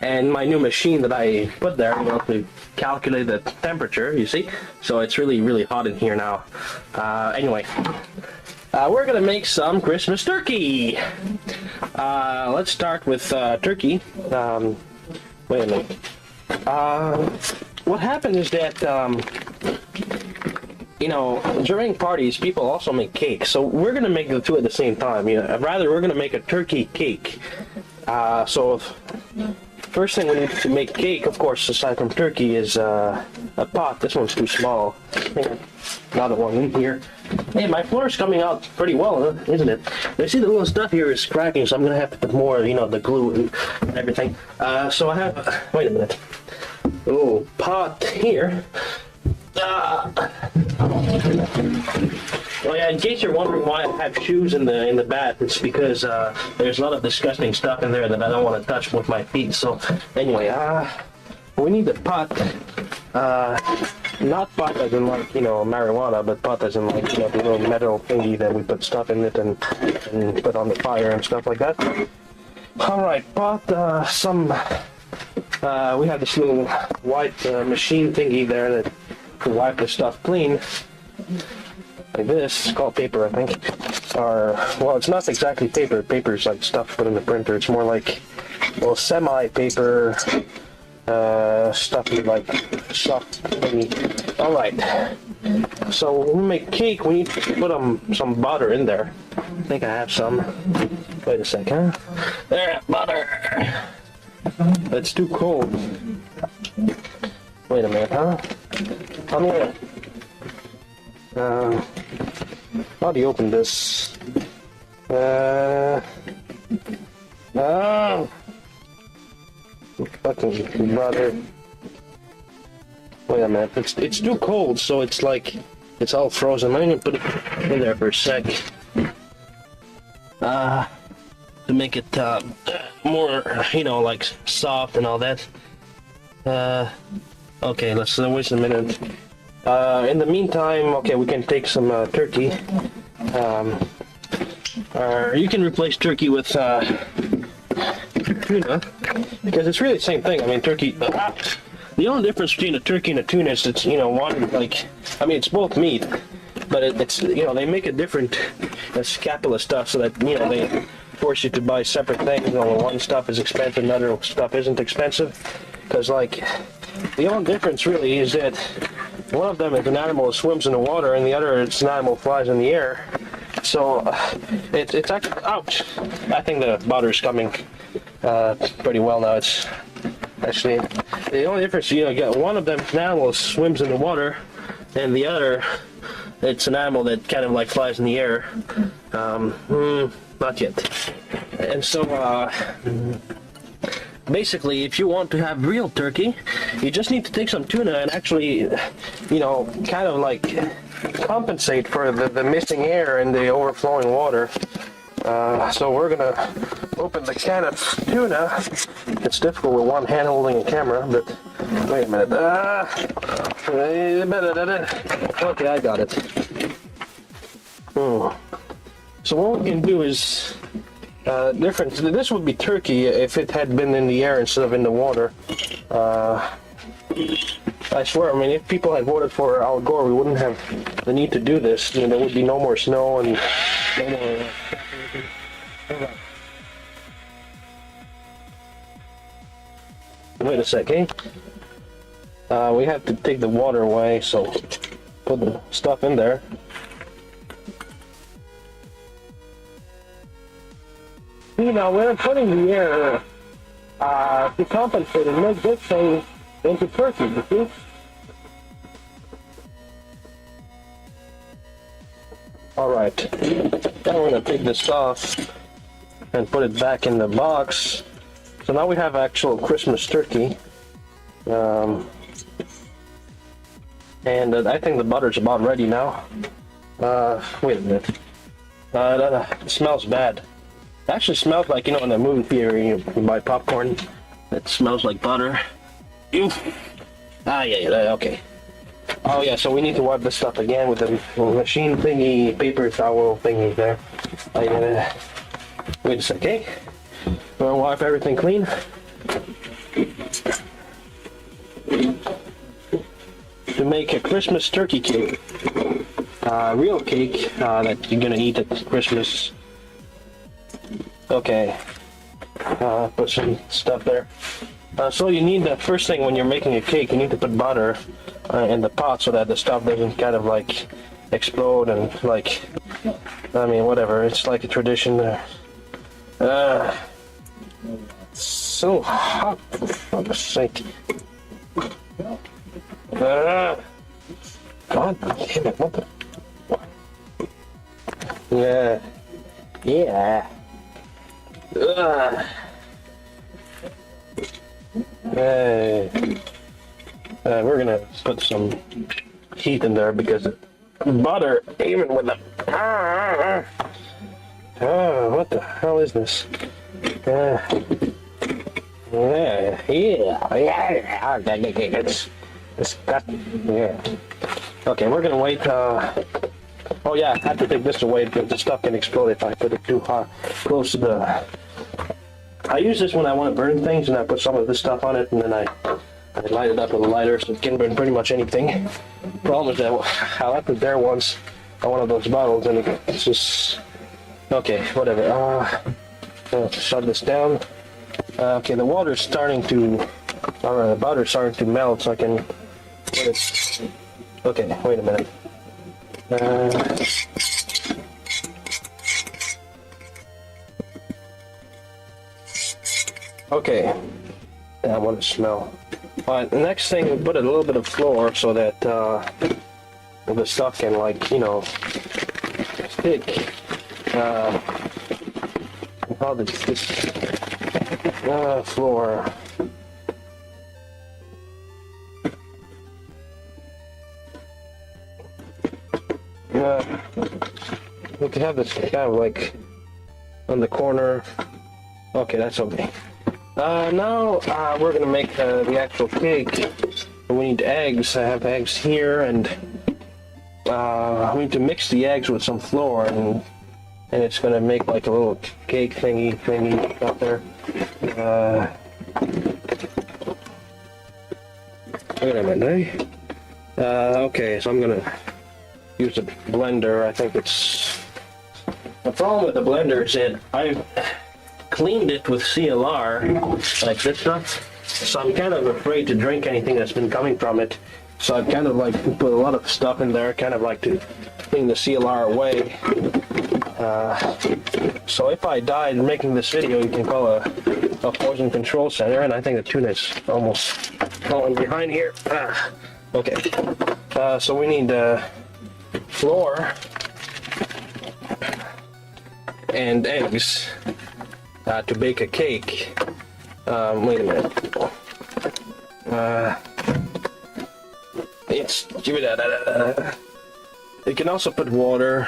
and my new machine that I put there, you know, to calculate the temperature, you see? So it's really, really hot in here now. Anyway, we're gonna make some Christmas turkey. Let's start with turkey. Wait a minute. What happened is that, you know, during parties, people also make cake. So we're gonna make the two at the same time. You know, rather, we're gonna make a turkey cake. So first thing we need to make cake, of course, aside from turkey, is a pot. This one's too small. Another one in here. Hey, my floor's coming out pretty well, isn't it? You see the little stuff here is cracking, so I'm gonna have to put more, you know, the glue and everything. So I have. Wait a minute. Oh, pot here. Oh yeah, in case you're wondering why I have shoes in the bath, it's because there's a lot of disgusting stuff in there that I don't want to touch with my feet. So anyway, we need the pot. Not pot as in like, you know, marijuana, but pot as in like, you know, the little metal thingy that we put stuff in it and put on the fire and stuff like that. Alright, pot, we have this little white machine thingy there that to wipe the stuff clean, like this. It's called paper, I think. Or, well, it's not exactly paper. Paper's like stuff put in the printer. It's more like, well, semi-paper stuff like soft thingy. Alright, so when we make cake, we need to put some butter in there. I think I have some. Wait a sec, huh? There, butter! It's too cold. Wait a minute, huh? I'm gonna... how do you open this? Fucking butter. Wait a minute, it's too cold, so it's like, it's all frozen. I'm gonna put it in there for a sec. To make it more, you know, like soft and all that. Okay, let's wait a minute. In the meantime, okay, we can take some turkey. You can replace turkey with tuna, because it's really the same thing. I mean, turkey. The only difference between a turkey and a tuna is it's, you know, one, like, I mean, it's both meat, but it's, you know, they make a different scapula stuff so that, you know, they force you to buy separate things. You know, one stuff is expensive, another stuff isn't expensive. Because, like, the only difference really is that one of them is an animal that swims in the water, and the other is an animal that flies in the air. So, it's actually, ouch! I think the butter's coming pretty well now. It's actually, the only difference, you know, one of them is an animal that swims in the water, and the other, it's an animal that kind of like flies in the air. Not yet. And so, basically, if you want to have real turkey, you just need to take some tuna and actually, you know, kind of like compensate for the missing air and the overflowing water. So we're gonna open the can of tuna. It's difficult with one hand holding a camera, but wait a minute. Okay, I got it. So what we can do is different. This would be turkey if it had been in the air instead of in the water. I swear, I mean, if people had voted for Al Gore, we wouldn't have the need to do this. You know, there would be no more snow and no more. Wait a sec, eh? We have to take the water away, so put the stuff in there. You know, we're putting the air to compensate and make this thing into turkey, you see? Alright, now we're going to take this off and put it back in the box. So now we have actual Christmas turkey. And I think the butter's about ready now. Wait a minute. It smells bad. It actually smells like, you know, in the movie theater, you buy popcorn. It smells like butter. Ew. Yeah, okay. Oh yeah, so we need to wipe this stuff again with the machine thingy, paper towel thingy there. Wait a sec, okay? We're gonna wipe everything clean. To make a Christmas turkey cake, real cake that you're gonna eat at Christmas. Okay, put some stuff there. So you need the first thing when you're making a cake, you need to put butter in the pot so that the stuff doesn't kind of like explode and like, I mean, whatever. It's like a tradition there. So hot, for fuck's sake. God damn it, what the? Yeah. Hey. We're gonna put some heat in there because butter, even with the... what the hell is this? It's disgusting. Yeah. Okay, we're gonna wait. Oh yeah, I have to take this away because the stuff can explode if I put it too hot, close to the... I use this when I want to burn things, and I put some of this stuff on it, and then I light it up with a lighter so it can burn pretty much anything. Problem is that I left it there once on one of those bottles, and it's just... Okay, whatever. I'll shut this down. Okay, the water's starting to... Or the butter's starting to melt, so I can put it... Okay, wait a minute. Okay, I want to smell. Alright, the next thing, we put a little bit of flour so that the stuff can, like, you know, stick. How did this flour? We can have this kind of like on the corner. Okay, that's okay. Now we're gonna make the actual cake. We need eggs. I have eggs here, and we need to mix the eggs with some flour, and it's gonna make like a little cake thingy up there. Wait a minute. Okay, so I'm gonna use a blender. I think it's... The problem with the blender is that I've cleaned it with CLR, like this stuff, so I'm kind of afraid to drink anything that's been coming from it. So I've kind of like put a lot of stuff in there, kind of like to clean the CLR away. So if I died making this video, you can call a poison control center, and I think the tuna is almost falling behind here. Okay, so we need flour and eggs to bake a cake. Wait a minute. You can also put water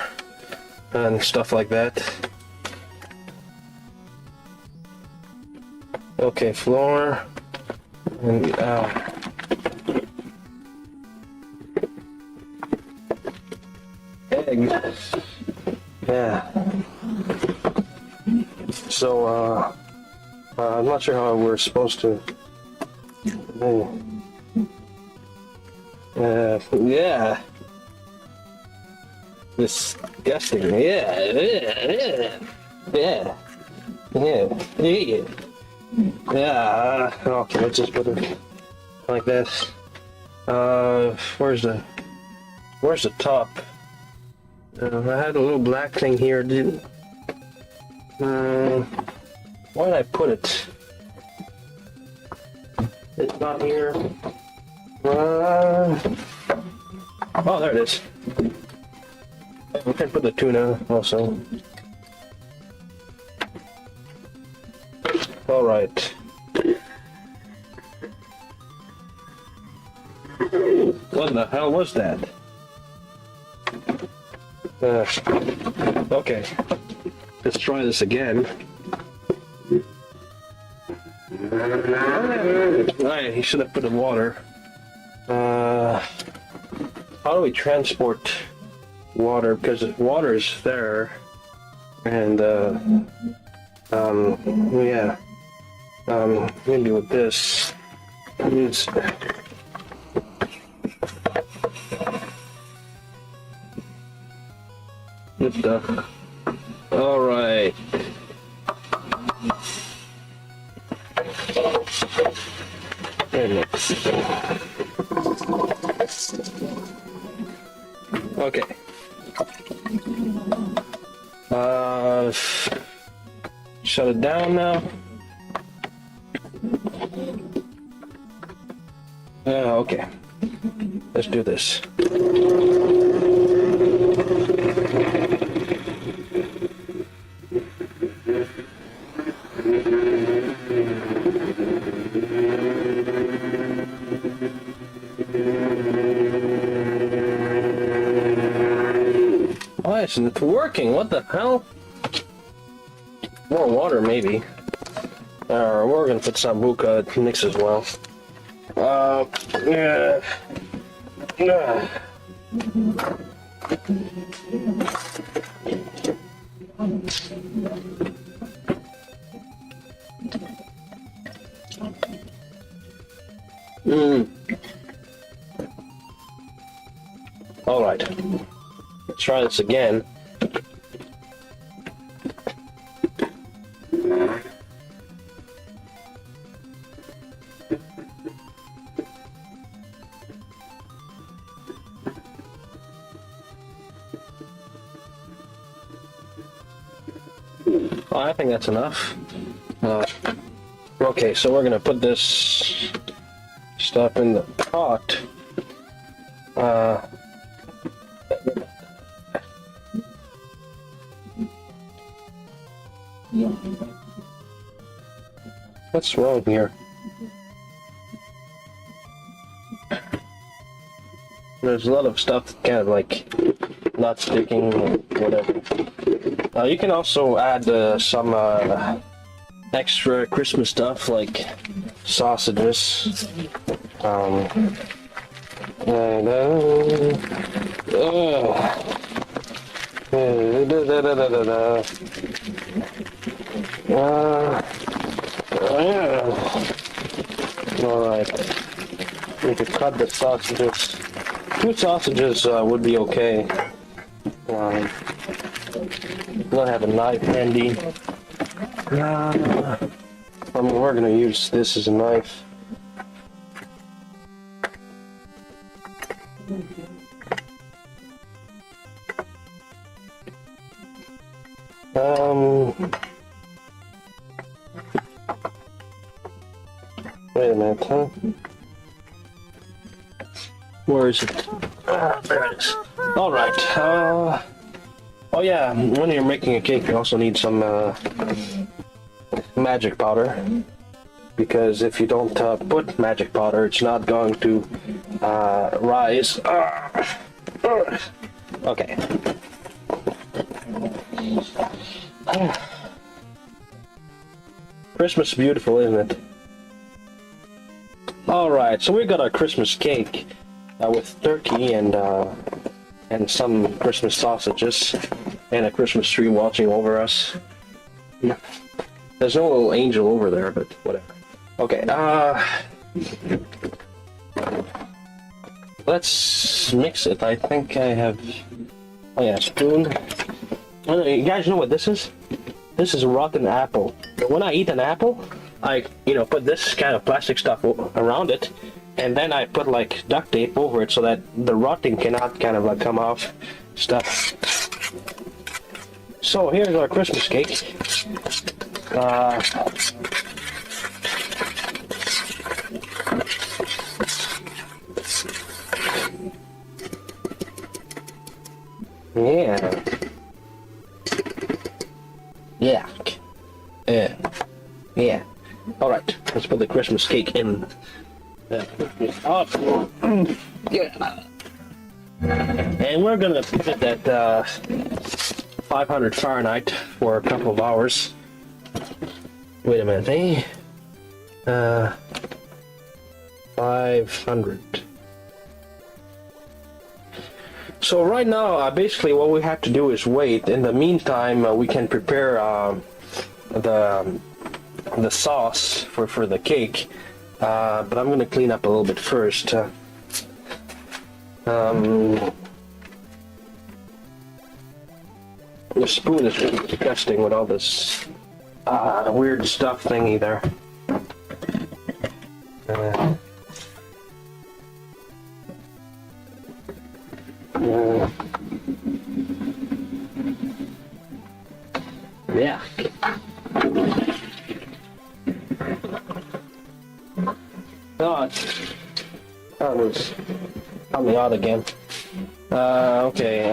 and stuff like that. Okay, flour and egg. Yeah. So I'm not sure how we're supposed to. Yeah. Disgusting. Yeah. Yeah, okay, let's just put it like this. Where's the top? I had a little black thing here, didn't? Why did I put it? It's not here. Oh, there it is. We can put the tuna also. All right. What the hell was that? Okay. Let's try this again. Right, he should have put in water. How do we transport water? Because water is there, and yeah. Maybe with this. It's, good stuff. All right. Okay. Shut it down now. Okay. Let's do this. Why isn't it working? What the hell? More water, maybe. We're gonna put sambuca mix as well. Yeah. All right. Let's try this again. I think that's enough. Okay, so we're gonna put this stuff in the pot. What's wrong here? There's a lot of stuff that kind of like not sticking or whatever. You can also add some extra Christmas stuff like sausages. Alright. We could cut the sausages. 2 sausages would be okay. I'm gonna have a knife handy. I mean, we're gonna use this as a knife. Wait a minute, huh? Where is it? There it is. Alright, oh yeah, when you're making a cake, you also need some magic powder. Because if you don't put magic powder, it's not going to rise. Okay. Christmas is beautiful, isn't it? Alright, so we got our Christmas cake with turkey and some Christmas sausages and a Christmas tree watching over us. There's no little angel over there, but whatever. Okay, let's mix it. I think I have, oh yeah, spoon. You guys know what this is? This is a rotten apple. When I eat an apple, I, put this kind of plastic stuff around it, and then I put like duct tape over it so that the rotting cannot kind of like come off stuff. So here's our Christmas cake. Yeah. Yeah. All right, let's put the Christmas cake in. Yeah. And we're gonna put it at 500 Fahrenheit for a couple of hours. Wait a minute, 500. So right now, basically what we have to do is wait. In the meantime, we can prepare the sauce for the cake. But I'm gonna clean up a little bit first. The spoon is really disgusting with all this weird stuff thingy there. Yeah. Oh, that was coming out again. Okay,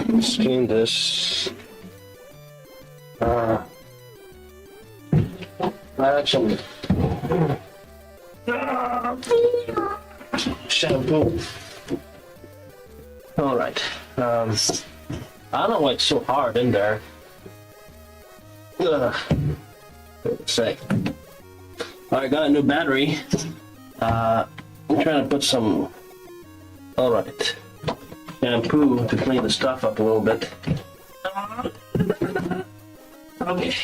let's clean this. Actually, shampoo. All right. I don't know why it's so hard in there. Let's see. All right, got a new battery. I'm trying to put some. All right. Shampoo to clean the stuff up a little bit. Okay.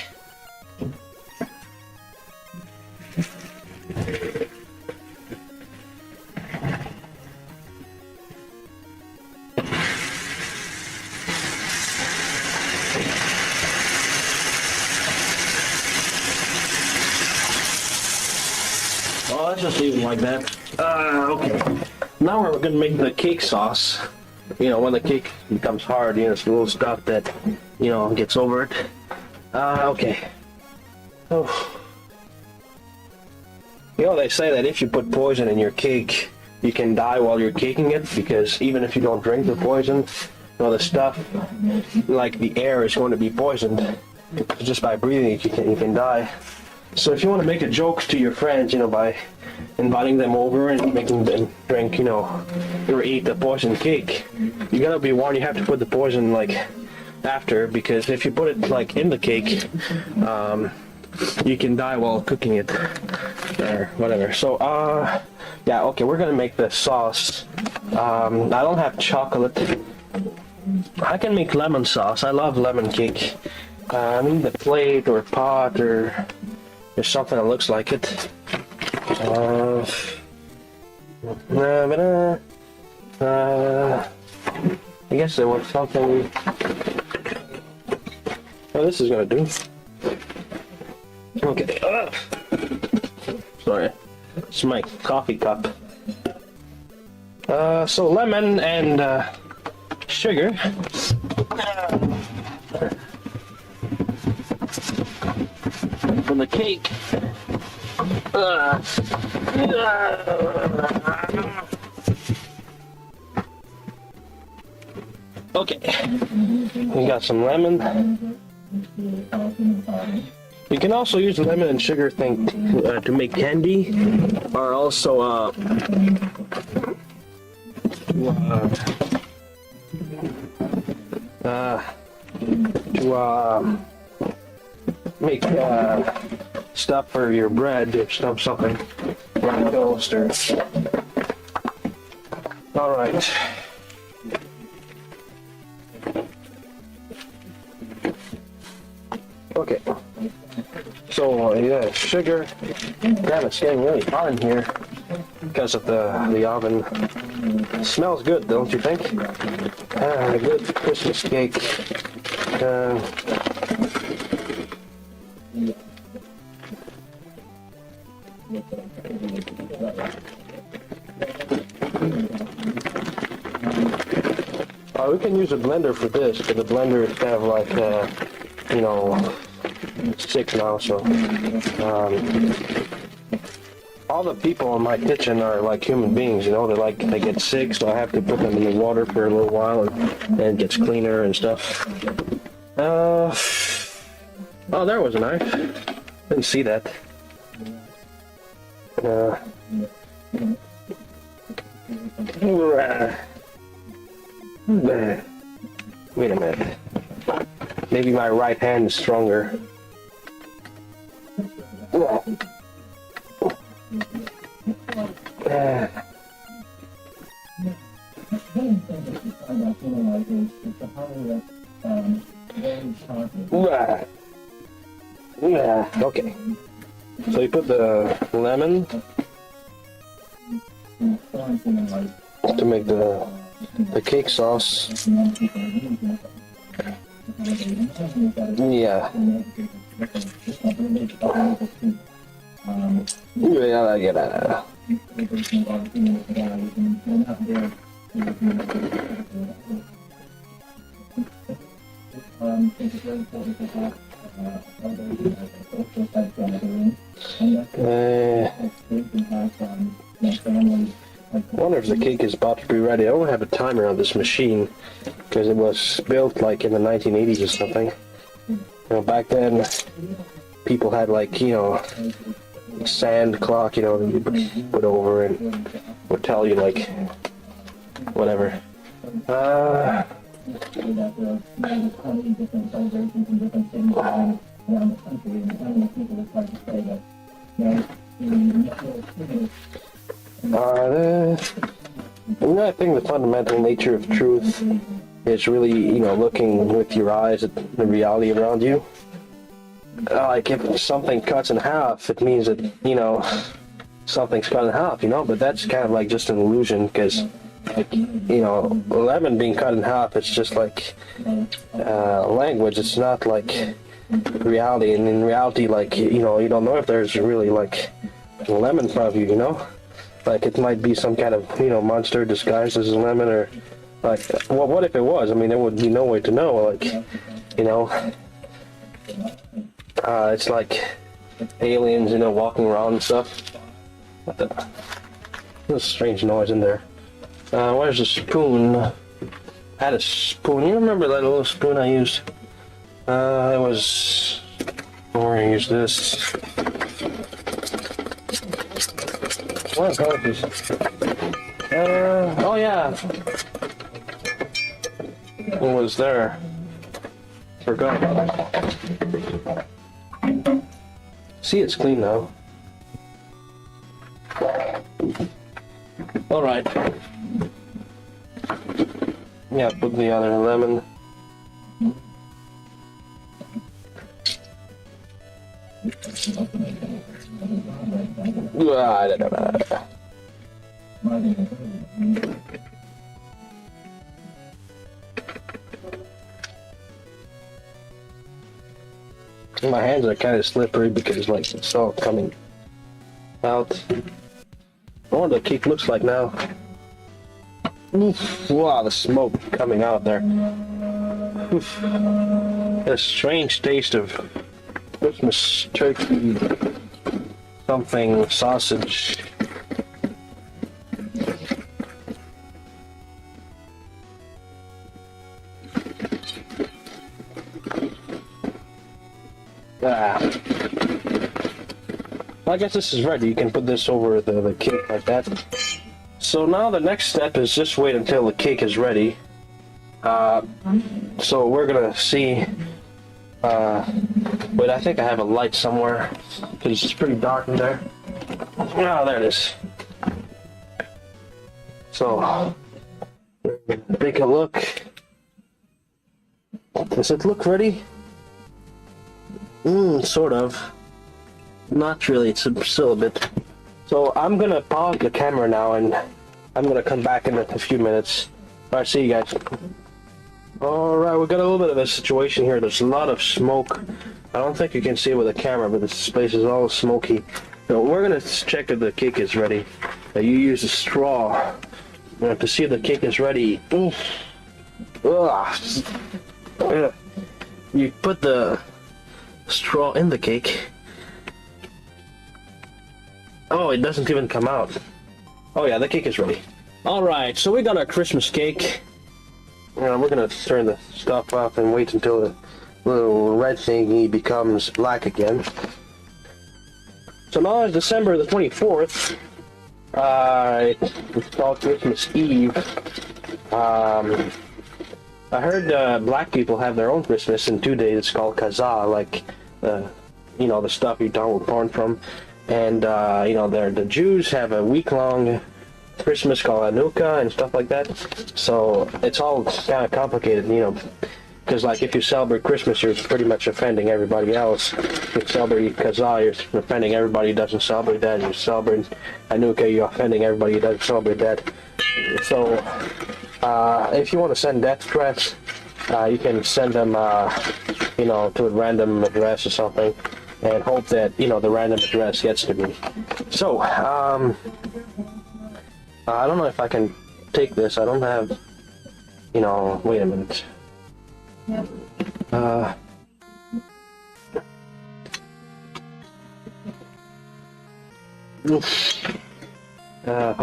Oh, let's just leave it like that. Okay. Now we're gonna make the cake sauce. When the cake becomes hard, it's a little stuff that, gets over it. Okay. Oh. They say that if you put poison in your cake, you can die while you're caking it, because even if you don't drink the poison, the stuff, like the air, is going to be poisoned. Just by breathing it, you can die. So if you want to make a joke to your friends, by inviting them over and making them drink, or eat the poison cake, you gotta be warned, you have to put the poison, after, because if you put it, in the cake, you can die while cooking it, or whatever. So, yeah, okay, we're gonna make the sauce. I don't have chocolate. I can make lemon sauce. I love lemon cake. I need the plate or pot or something that looks like it. I guess there was something. Oh, this is gonna do. Okay. Sorry, it's my coffee cup. So lemon and sugar. For the cake. Okay, we got some lemon. You can also use the lemon and sugar thing to make candy, or also to make stuff for your bread or something like toaster. All right. Okay. So yeah, sugar. Damn, it's getting really hot in here because of the oven. It smells good, don't you think? A good Christmas cake. We can use a blender for this, but the blender is kind of like, you know, sick now, so. All the people in my kitchen are like human beings, you know, they get sick, so I have to put them in the water for a little while, and it gets cleaner and stuff. Oh, there was a knife. Didn't see that. Wait a minute. Maybe my right hand is stronger. Okay. So you put the lemon to make the cake sauce. Yeah. Yeah. I wonder if the cake is about to be ready. I don't have a timer on this machine because it was built like in the 1980s or something. You know, back then people had like, you know, sand clock, you know, you put over and would tell you like whatever. I think the fundamental nature of truth is really, you know, looking with your eyes at the reality around you. Like if something cuts in half, it means that, you know, something's cut in half, you know, but that's kind of like just an illusion because, like, you know, lemon being cut in half, it's just like language. It's not like reality, and in reality, like, you know, you don't know if there's really like a lemon in front of you, you know? Like it might be some kind of, you know, monster disguised as a lemon, or like, well, what if it was? I mean, there would be no way to know, like, you know, it's like aliens, you know, walking around and stuff. There's a strange noise in there. Where's the spoon? I had a spoon. You remember that little spoon I used? It was... Or I used this. What are these? Oh yeah. It was there. Forgot about it. See, it's clean now. Alright. Yeah, put the other lemon. My hands are kind of slippery because, like, it's all coming out. I wonder what the cake looks like now. Oof, wow, the smoke coming out there. Oof. A strange taste of Christmas turkey, something, sausage. I guess this is ready. You can put this over the cake like that. So now the next step is just wait until the cake is ready. So we're gonna see. Wait, I think I have a light somewhere because it's pretty dark in there. Oh, there it is. So take a look. Does it look ready? Sort of. Not really, it's still a bit. So I'm gonna pause the camera now and I'm gonna come back in a few minutes. Alright, see you guys. Alright, we got a little bit of a situation here. There's a lot of smoke. I don't think you can see it with the camera, but this place is all smoky. So we're gonna check if the cake is ready. You use a straw to see if the cake is ready. Oof. Ugh. You put the straw in the cake. Oh, it doesn't even come out. Oh yeah, the cake is ready. Alright, so we got our Christmas cake. We're gonna turn the stuff off and wait until the little red thingy becomes black again. So now it's December the 24th. It's called Christmas Eve. I heard black people have their own Christmas in 2 days. It's called Kazaa, like you know, the stuff you download porn from. And you know, the Jews have a week-long Christmas called Hanukkah and stuff like that. So it's all kind of complicated, you know, because like if you celebrate Christmas, you're pretty much offending everybody else. If you celebrate Kazaa, you're offending everybody who doesn't celebrate that. You celebrate Hanukkah, you're offending everybody who doesn't celebrate that. So if you want to send death threats, you can send them, you know, to a random address or something, and hope that, you know, the random address gets to me. So I don't know if I can take this. I don't have, you know, wait a minute. How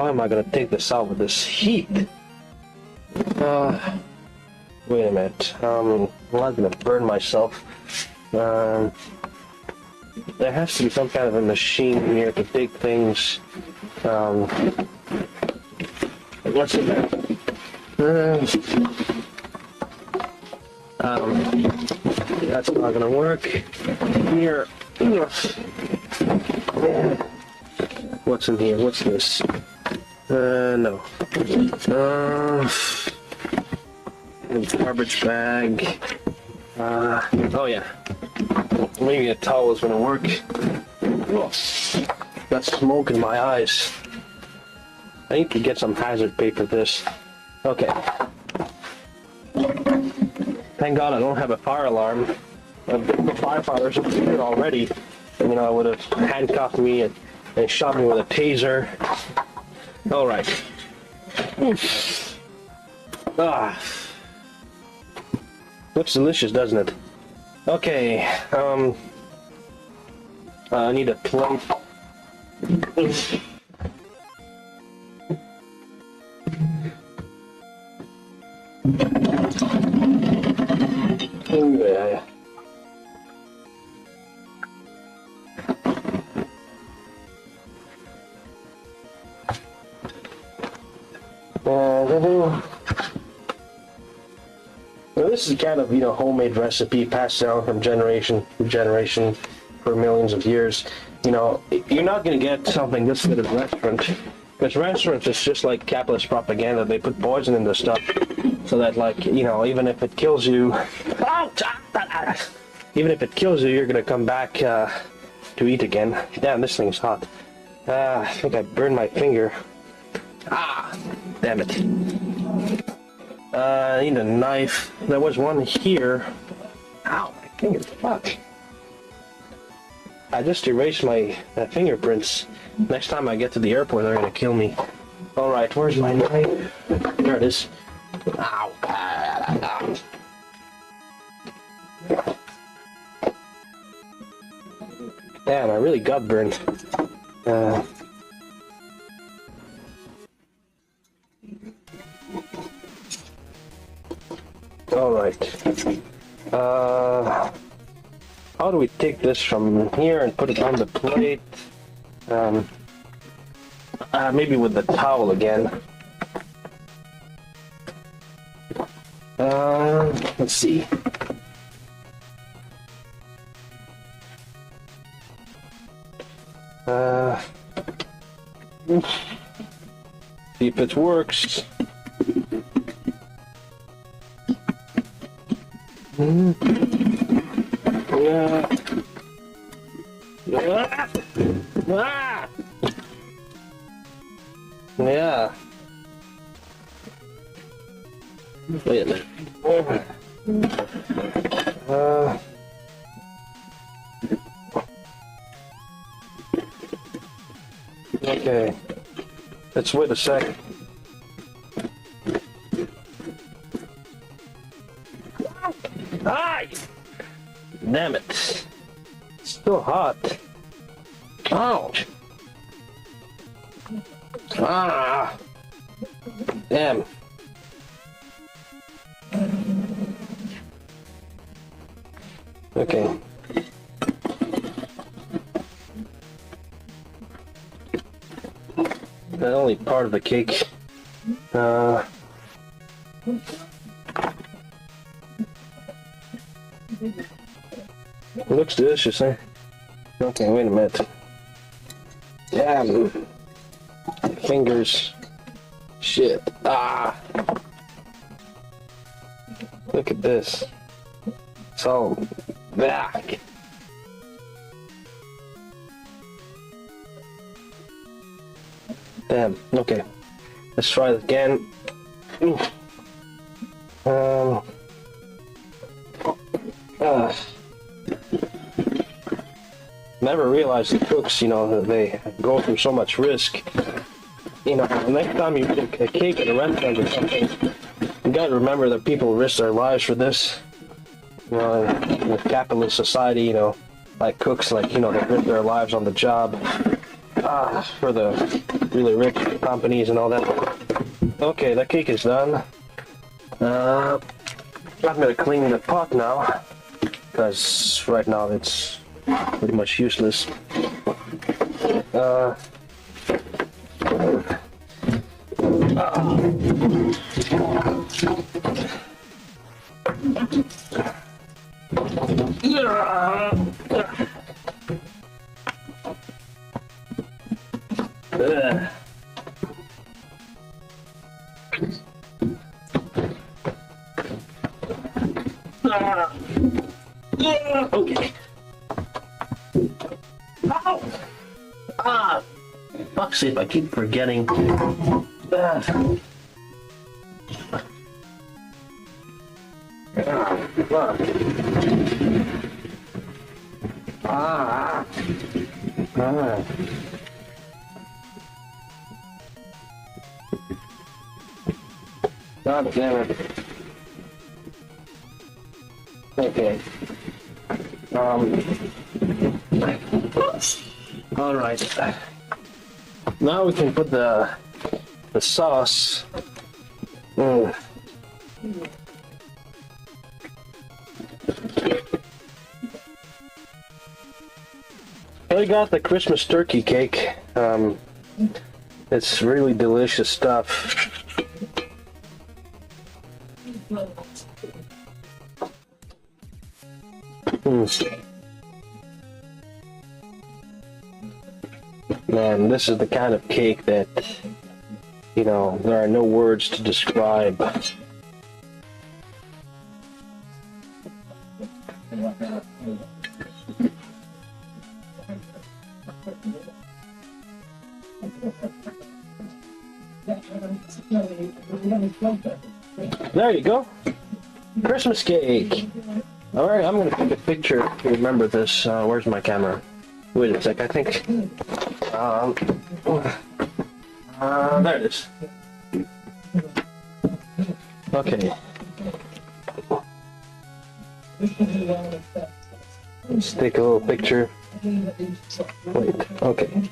am I gonna take this out with this heat? Wait a minute. I'm not gonna burn myself. There has to be some kind of a machine here to take things. What's in there? That's not gonna work. Here. What's in here? What's this? No. Garbage bag. Oh yeah. Maybe a towel is gonna work. Oh, got smoke in my eyes. I need to get some hazard pay for this. Okay. Thank God I don't have a fire alarm. If the firefighters are here already, you know, I would have handcuffed me and shot me with a taser. All right. Looks delicious, doesn't it? Okay. I need a plate. Oh, yeah. Well, this is kind of, you know, homemade recipe passed down from generation to generation for millions of years. You know, you're not going to get something this good at a restaurant, because restaurants is just like capitalist propaganda. They put poison in the stuff so that, like, you know, even if it kills you, even if it kills you, you're going to come back to eat again. Damn, this thing's hot. I think I burned my finger. Damn it. I need a knife. There was one here. Ow, my finger, fuck. I just erased my fingerprints. Next time I get to the airport, they're gonna kill me. Alright, where's my knife? There it is. Ow. Damn, I really got burned. Alright. How do we take this from here and put it on the plate? Maybe with the towel again. Let's see. See if it works. Yeah. Yeah. Wait a minute. Okay. Let's wait a sec. Ay! Damn it. It's still hot. Ouch. Ah! Damn. Okay. That's only part of the cake. Looks delicious, eh? Okay, wait a minute. Damn. Fingers. Shit. Ah. Look at this. It's all back. Damn. Okay. Let's try it again. Never realized the cooks, you know, that they go through so much risk. You know, the next time you make a cake at a restaurant or something, you gotta remember that people risk their lives for this. You know, in a capitalist society, you know, like cooks, like, you know, they risk their lives on the job for the really rich companies and all that. Okay, that cake is done. I'm gonna clean the pot now, because right now it's pretty much useless. Okay. Ow! Ah! Fuck's sake, I keep forgetting. Fuck. Ah. Ah. God damn it. Okay. All right. Now we can put the sauce. I got the Christmas turkey cake. It's really delicious stuff. Man, this is the kind of cake that, you know, there are no words to describe. There you go. Christmas cake. Alright, I'm gonna take a picture to remember this. Where's my camera? Wait a sec, I think. There it is. Okay. Let's take a little picture. Wait, okay.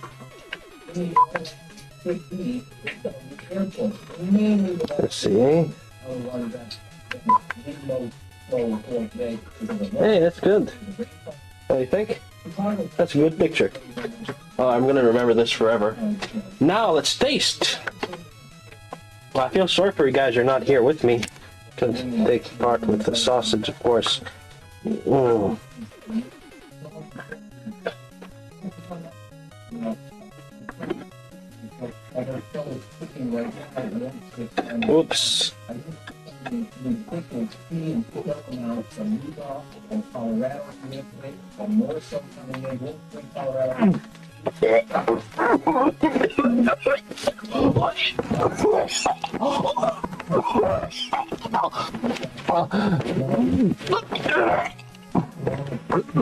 Let's see. Hey, that's good. What do you think? That's a good picture. Oh, I'm gonna remember this forever. Now let's taste. Well, I feel sorry for you guys who are not here with me to take part with the sausage, of course. Oops.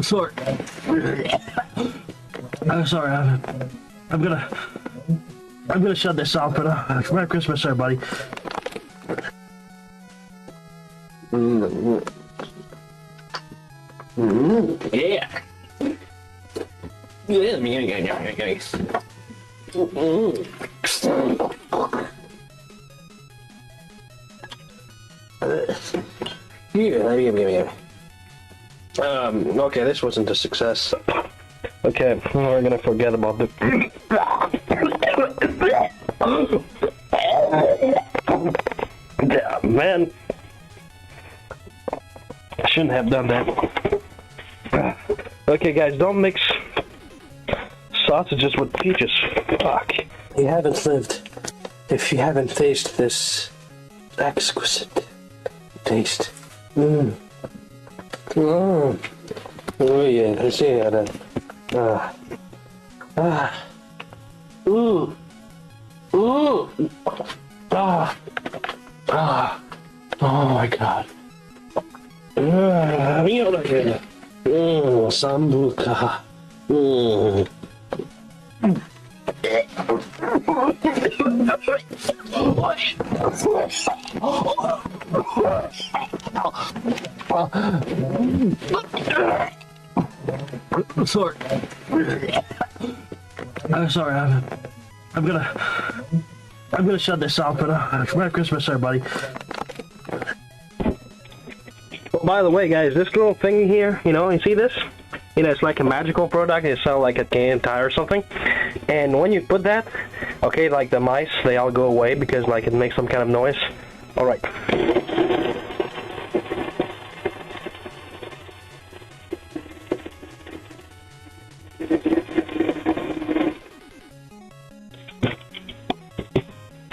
Sorry. I'm sorry. I'm gonna I'm gonna shut this off, but Merry Christmas, everybody. Yeah. Okay, this wasn't a success. Okay, we're gonna forget about the. Yeah, man. I shouldn't have done that. Okay, guys, don't mix sausages with peaches. Fuck. You haven't lived if you haven't tasted this exquisite taste. Oh yeah, let's see how that. Ooh. Oh my god. Sambuca. Sorry. I'm sorry. I'm gonna shut this off. But Merry Christmas, everybody. By the way, guys, this little thing here, you know, you see this? You know, it's like a magical product. It sounds like a Canadian Tire or something. And when you put that, okay, like the mice, they all go away because like it makes some kind of noise. All right.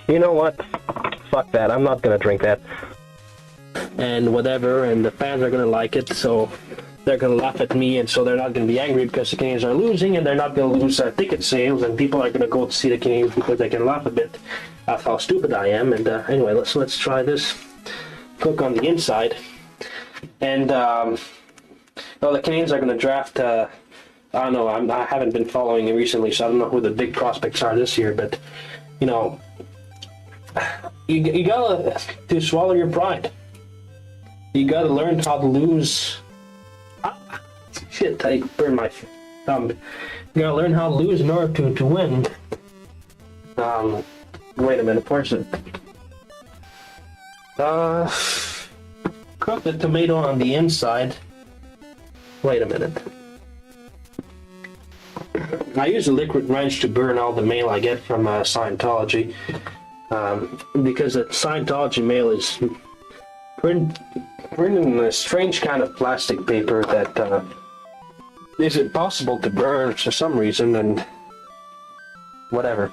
You know what? Fuck that. I'm not gonna drink that. And whatever, and the fans are gonna like it, so they're gonna laugh at me, and so they're not gonna be angry because the Canadians are losing, and they're not gonna lose ticket sales, and people are gonna go to see the Canadians because they can laugh a bit at how stupid I am. And anyway, let's try this. Cook on the inside, and well, the Canadians are gonna draft. I don't know. I haven't been following it recently, so I don't know who the big prospects are this year. But you know, you gotta to swallow your pride. You gotta learn how to lose. Shit, I burned my thumb. You gotta learn how to lose in order to win. Wait a minute, where's it? Cook the tomato on the inside. Wait a minute. I use a liquid wrench to burn all the mail I get from Scientology. Because the Scientology mail is printed in a strange kind of plastic paper that is impossible to burn for some reason, and whatever.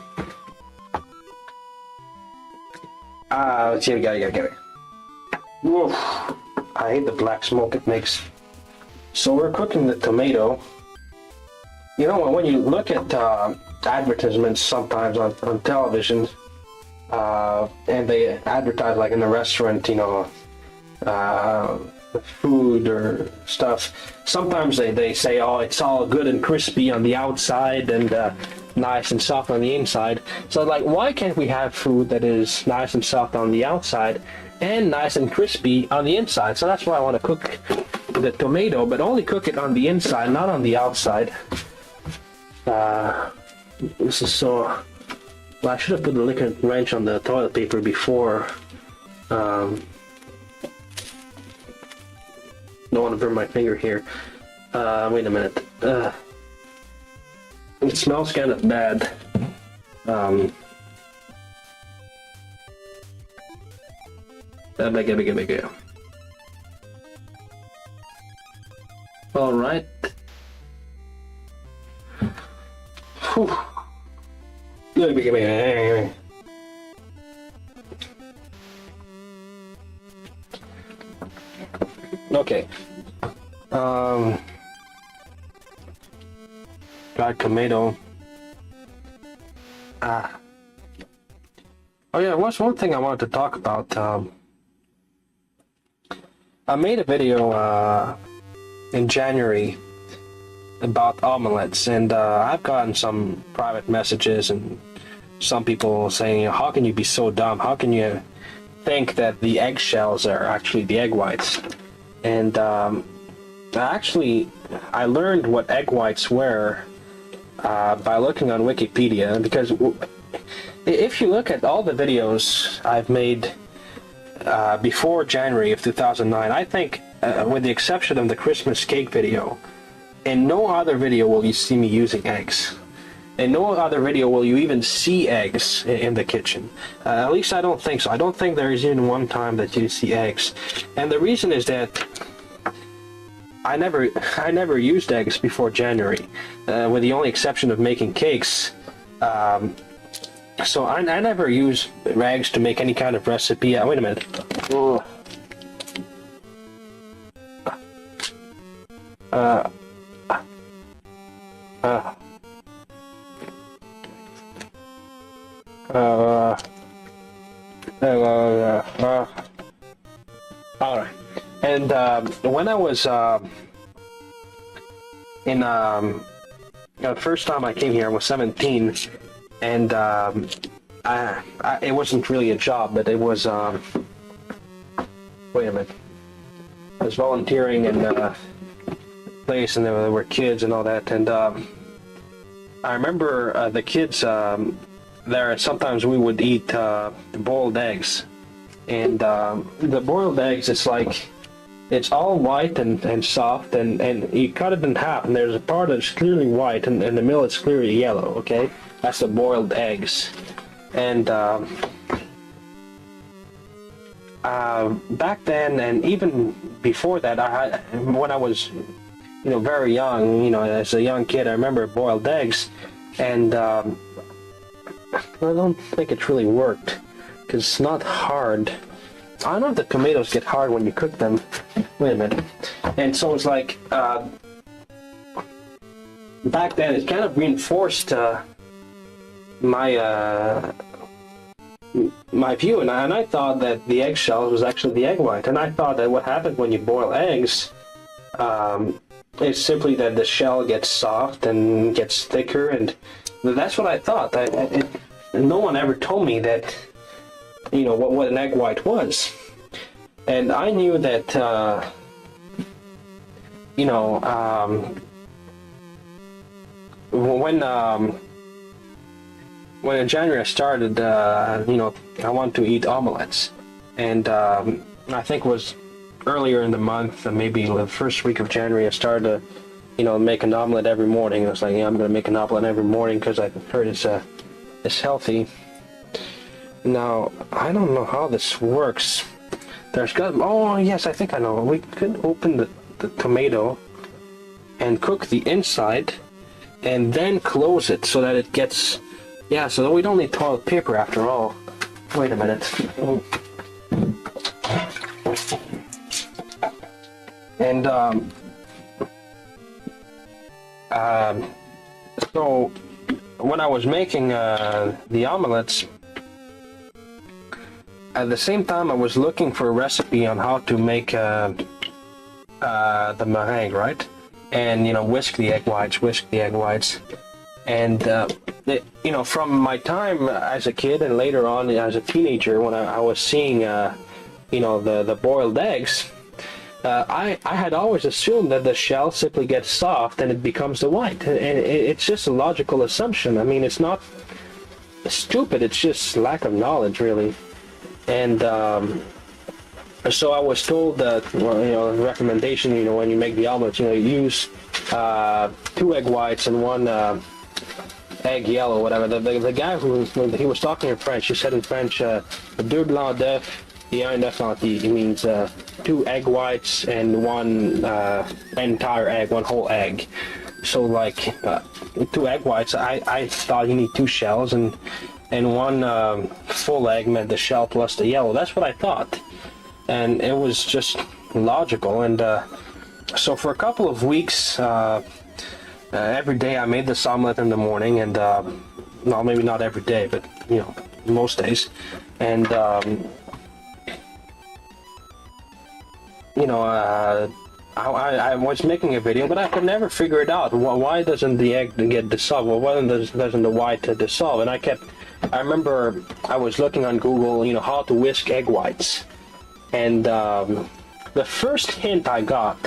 Let's see, get it. Oof. I hate the black smoke it makes. So we're cooking the tomato. You know, when you look at advertisements sometimes on television, and they advertise like in a restaurant, you know, food or stuff. Sometimes they say, oh, it's all good and crispy on the outside and nice and soft on the inside. So like, why can't we have food that is nice and soft on the outside and nice and crispy on the inside? So that's why I want to cook the tomato, but only cook it on the inside, not on the outside. This is so... Well, I should have put the liquid wrench on the toilet paper before. Don't want to burn my finger here. Wait a minute. It smells kind of bad. All right. Whew. Okay. Dried tomato. Oh yeah, what's one thing I wanted to talk about? I made a video in January about omelets, and I've gotten some private messages and some people saying, how can you be so dumb? How can you think that the eggshells are actually the egg whites? And actually, I learned what egg whites were by looking on Wikipedia, because if you look at all the videos I've made before January of 2009, I think, with the exception of the Christmas cake video, in no other video will you see me using eggs. In no other video will you even see eggs in the kitchen. At least I don't think so. I don't think there is even one time that you see eggs. And the reason is that I never used eggs before January, with the only exception of making cakes. So I never use eggs to make any kind of recipe. Wait a minute. Alright. And when I was the first time I came here, I was 17, and it wasn't really a job, but it was wait a minute. I was volunteering in a place, and there were kids and all that, and I remember the kids there. Sometimes we would eat boiled eggs, and the boiled eggs, it's all white and soft, and you cut it in half, and there's a part that's clearly white, and in the middle it's clearly yellow. Okay, that's the boiled eggs. And back then, and even before that, when I was, very young, as a young kid, I remember boiled eggs, and I don't think it really worked, because it's not hard. I don't know if the tomatoes get hard when you cook them. Wait a minute. And so it's like, back then it kind of reinforced my view, and I thought that the eggshell was actually the egg white, and I thought that what happened when you boil eggs is simply that the shell gets soft and gets thicker, and that's what I thought. No one ever told me that, what an egg white was. And I knew that, when in January I started, I wanted to eat omelets. And I think it was earlier in the month, maybe the first week of January, I started to, make an omelet every morning. I was like, I'm going to make an omelet every morning because I heard it's healthy. Now, I don't know how this works. Oh yes, I think I know. We could open the tomato and cook the inside and then close it so that it gets, so we don't need toilet paper after all. Wait a minute. And so when I was making the omelets, at the same time I was looking for a recipe on how to make the meringue, right? And whisk the egg whites, and from my time as a kid and later on as a teenager, when I was seeing the boiled eggs, I had always assumed that the shell simply gets soft and it becomes the white, and it's just a logical assumption. I mean, it's not stupid, it's just lack of knowledge, really. And so I was told that, the recommendation, when you make the omelets, use 2 egg whites and 1 egg yellow, whatever. The guy he was talking in French, he said in French, deux blancs d'œufs et un œuf entier. It means 2 egg whites and 1 entire egg, 1 whole egg. So 2 egg whites, I thought you need 2 shells, and 1 full egg meant the shell plus the yellow. That's what I thought, and it was just logical. And so for a couple of weeks, every day I made this omelet in the morning, and well, maybe not every day, but most days. And I was making a video, but I could never figure it out. Why doesn't the egg get dissolved? Well, why doesn't the white dissolve? And I kept I remember I was looking on Google, you know, how to whisk egg whites. And the first hint I got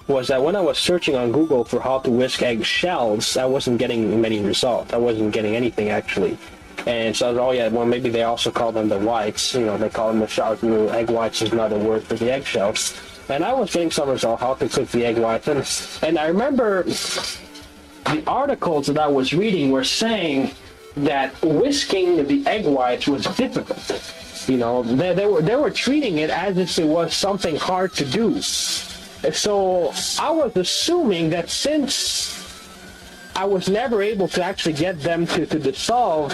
was that when I was searching on Google for how to whisk egg shells, I wasn't getting many results. I wasn't getting anything, actually. And so I was, oh yeah, well, maybe they also call them the whites. You know, they call them the shells. Egg whites is not a word for the eggshells. And I was getting some results how to cook the egg whites. And I remember the articles that I was reading were saying that whisking the egg whites was difficult. You know, they were treating it as if it was something hard to do. So I was assuming that since I was never able to actually get them to dissolve,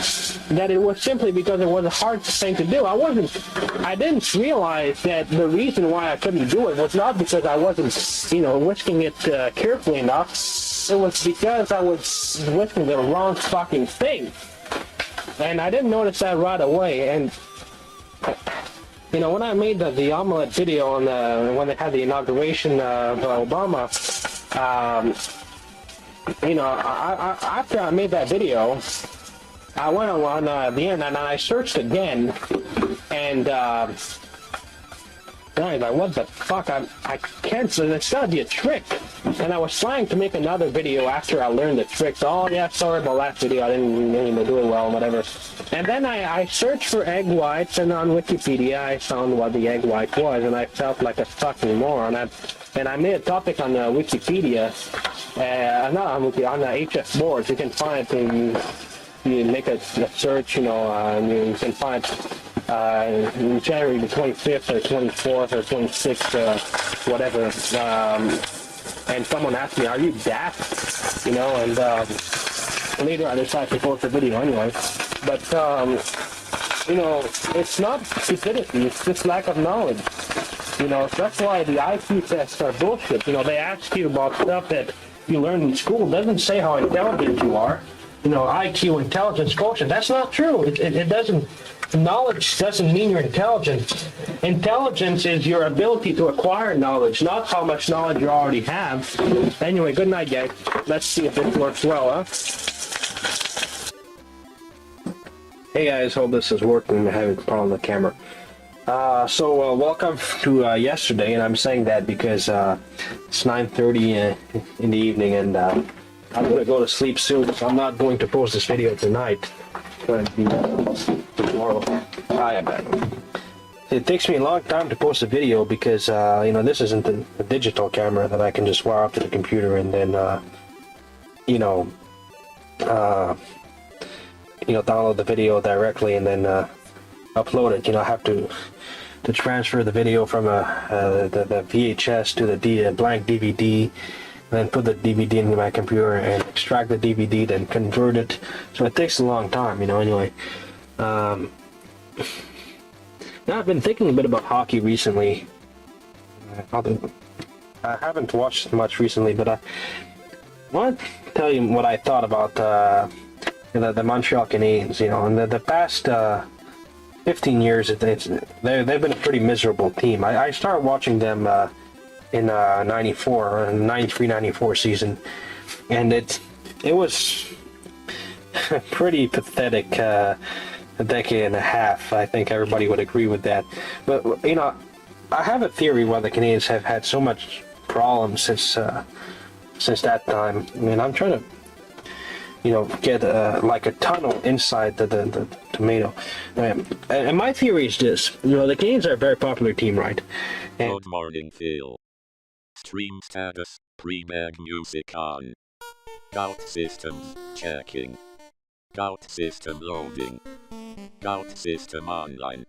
that it was simply because it was a hard thing to do. I didn't realize that the reason why I couldn't do it was not because I wasn't, you know, whisking it carefully enough. It was because I was whisking the wrong fucking thing. And I didn't notice that right away. And you know, when I made the omelet video on when they had the inauguration of Obama, you know, after I made that video, I went on the internet and I searched again, and I was like, what the fuck? I can't. So it's gotta be a trick. And I was trying to make another video after I learned the trick. So, oh yeah, sorry about that video. I didn't do it well, whatever. And then I searched for egg whites, and on Wikipedia I found what the egg white was, and I felt like a fucking moron. And I made a topic on Wikipedia, not on Wikipedia, on the HF boards. You can find it in, you make a search, you know, and you can find January the 25th or 24th or 26th, whatever. And someone asked me, "Are you daft?" You know, and later I decided to post the video anyway. But you know, it's not stupidity; it's just lack of knowledge. You know, that's why the IQ tests are bullshit. You know, they ask you about stuff that you learn in school. It doesn't say how intelligent you are. You know, IQ, intelligence quotient. That's not true. It doesn't. Knowledge doesn't mean you're intelligent. Intelligence is your ability to acquire knowledge, not how much knowledge you already have. Anyway, good night, guys. Let's see if this works well, huh? Hey guys, hope this is working. I'm having a problem with the camera. So welcome to yesterday, and I'm saying that because it's 9:30 in the evening, and I'm gonna go to sleep soon. So I'm not going to post this video tonight. It's going to be tomorrow. I bet. It takes me a long time to post a video because you know, this isn't a digital camera that I can just wire up to the computer and then you know, download the video directly and then upload it. You know, I have to transfer the video from the VHS to the blank DVD, and then put the DVD into my computer and extract the DVD, then convert it. So it takes a long time, you know. Anyway, now I've been thinking a bit about hockey recently. I haven't watched much recently, but I want to tell you what I thought about the Montreal Canadiens. You know, in the past 15 years, they've been a pretty miserable team. I started watching them in 94, 93-94 season, and it was a pretty pathetic a decade and a half. I think everybody would agree with that. But you know, I have a theory why the Canadiens have had so much problems since that time. I mean, I'm trying to, you know, get like a tunnel inside the tomato. And my theory is this: you know, the Canadiens are a very popular team, right? Good morning, Phil. Stream status, pre-bag music on. Gout systems, checking. Gout system loading. Gout system online.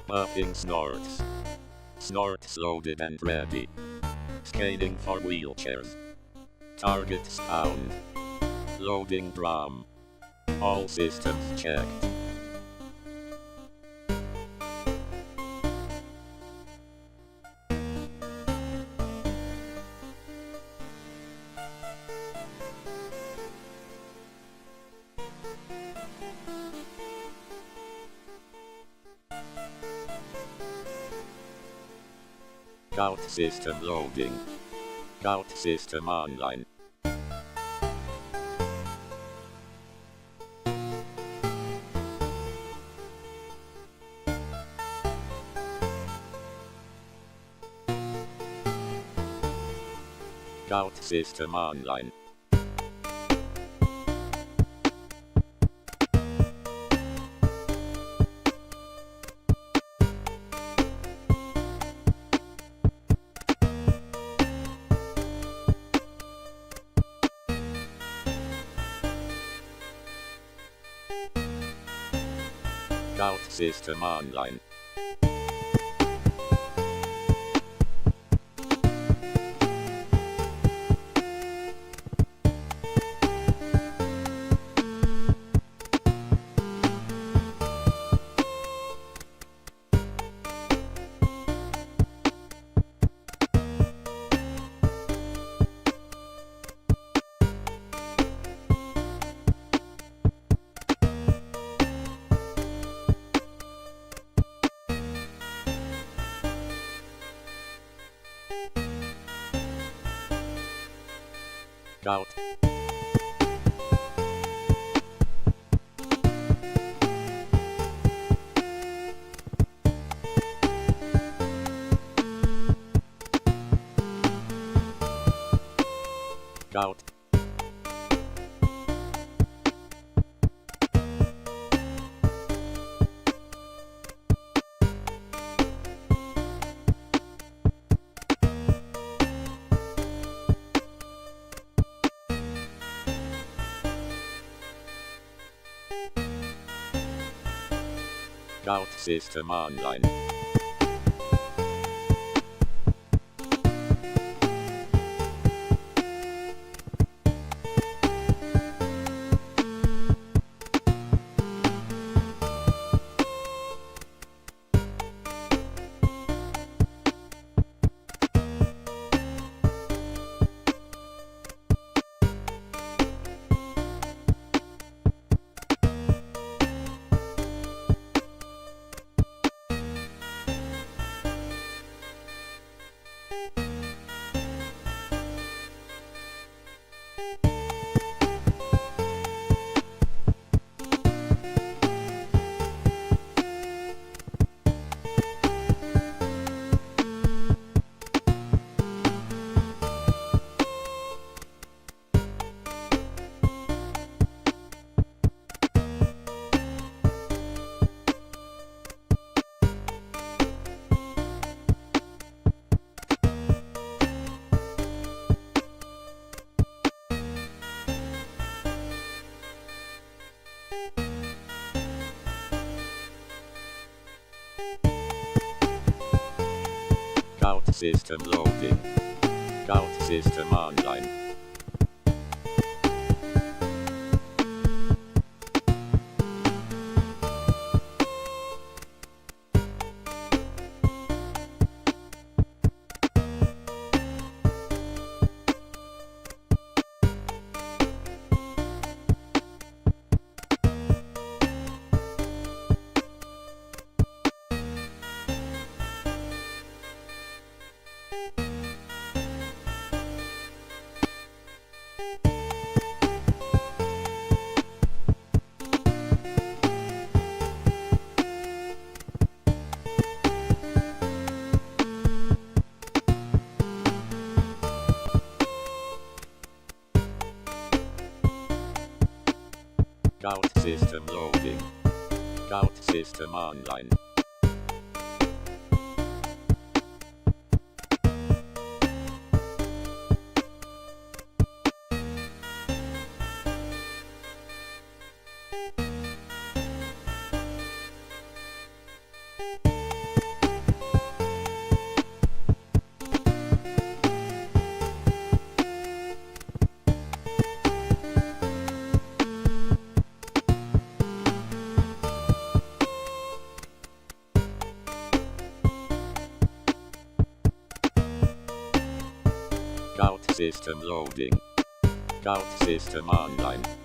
Buffing snorts. Snorts loaded and ready. Scaling for wheelchairs. Targets found. Loading drum. All systems checked. Gout system loading. Gout system online. Scout system online. Scout system online. Scout. Scout. Scout system online. Scout system loading. Scout system online. Scout system loading. Scout system online. Scout system loading. Scout system online.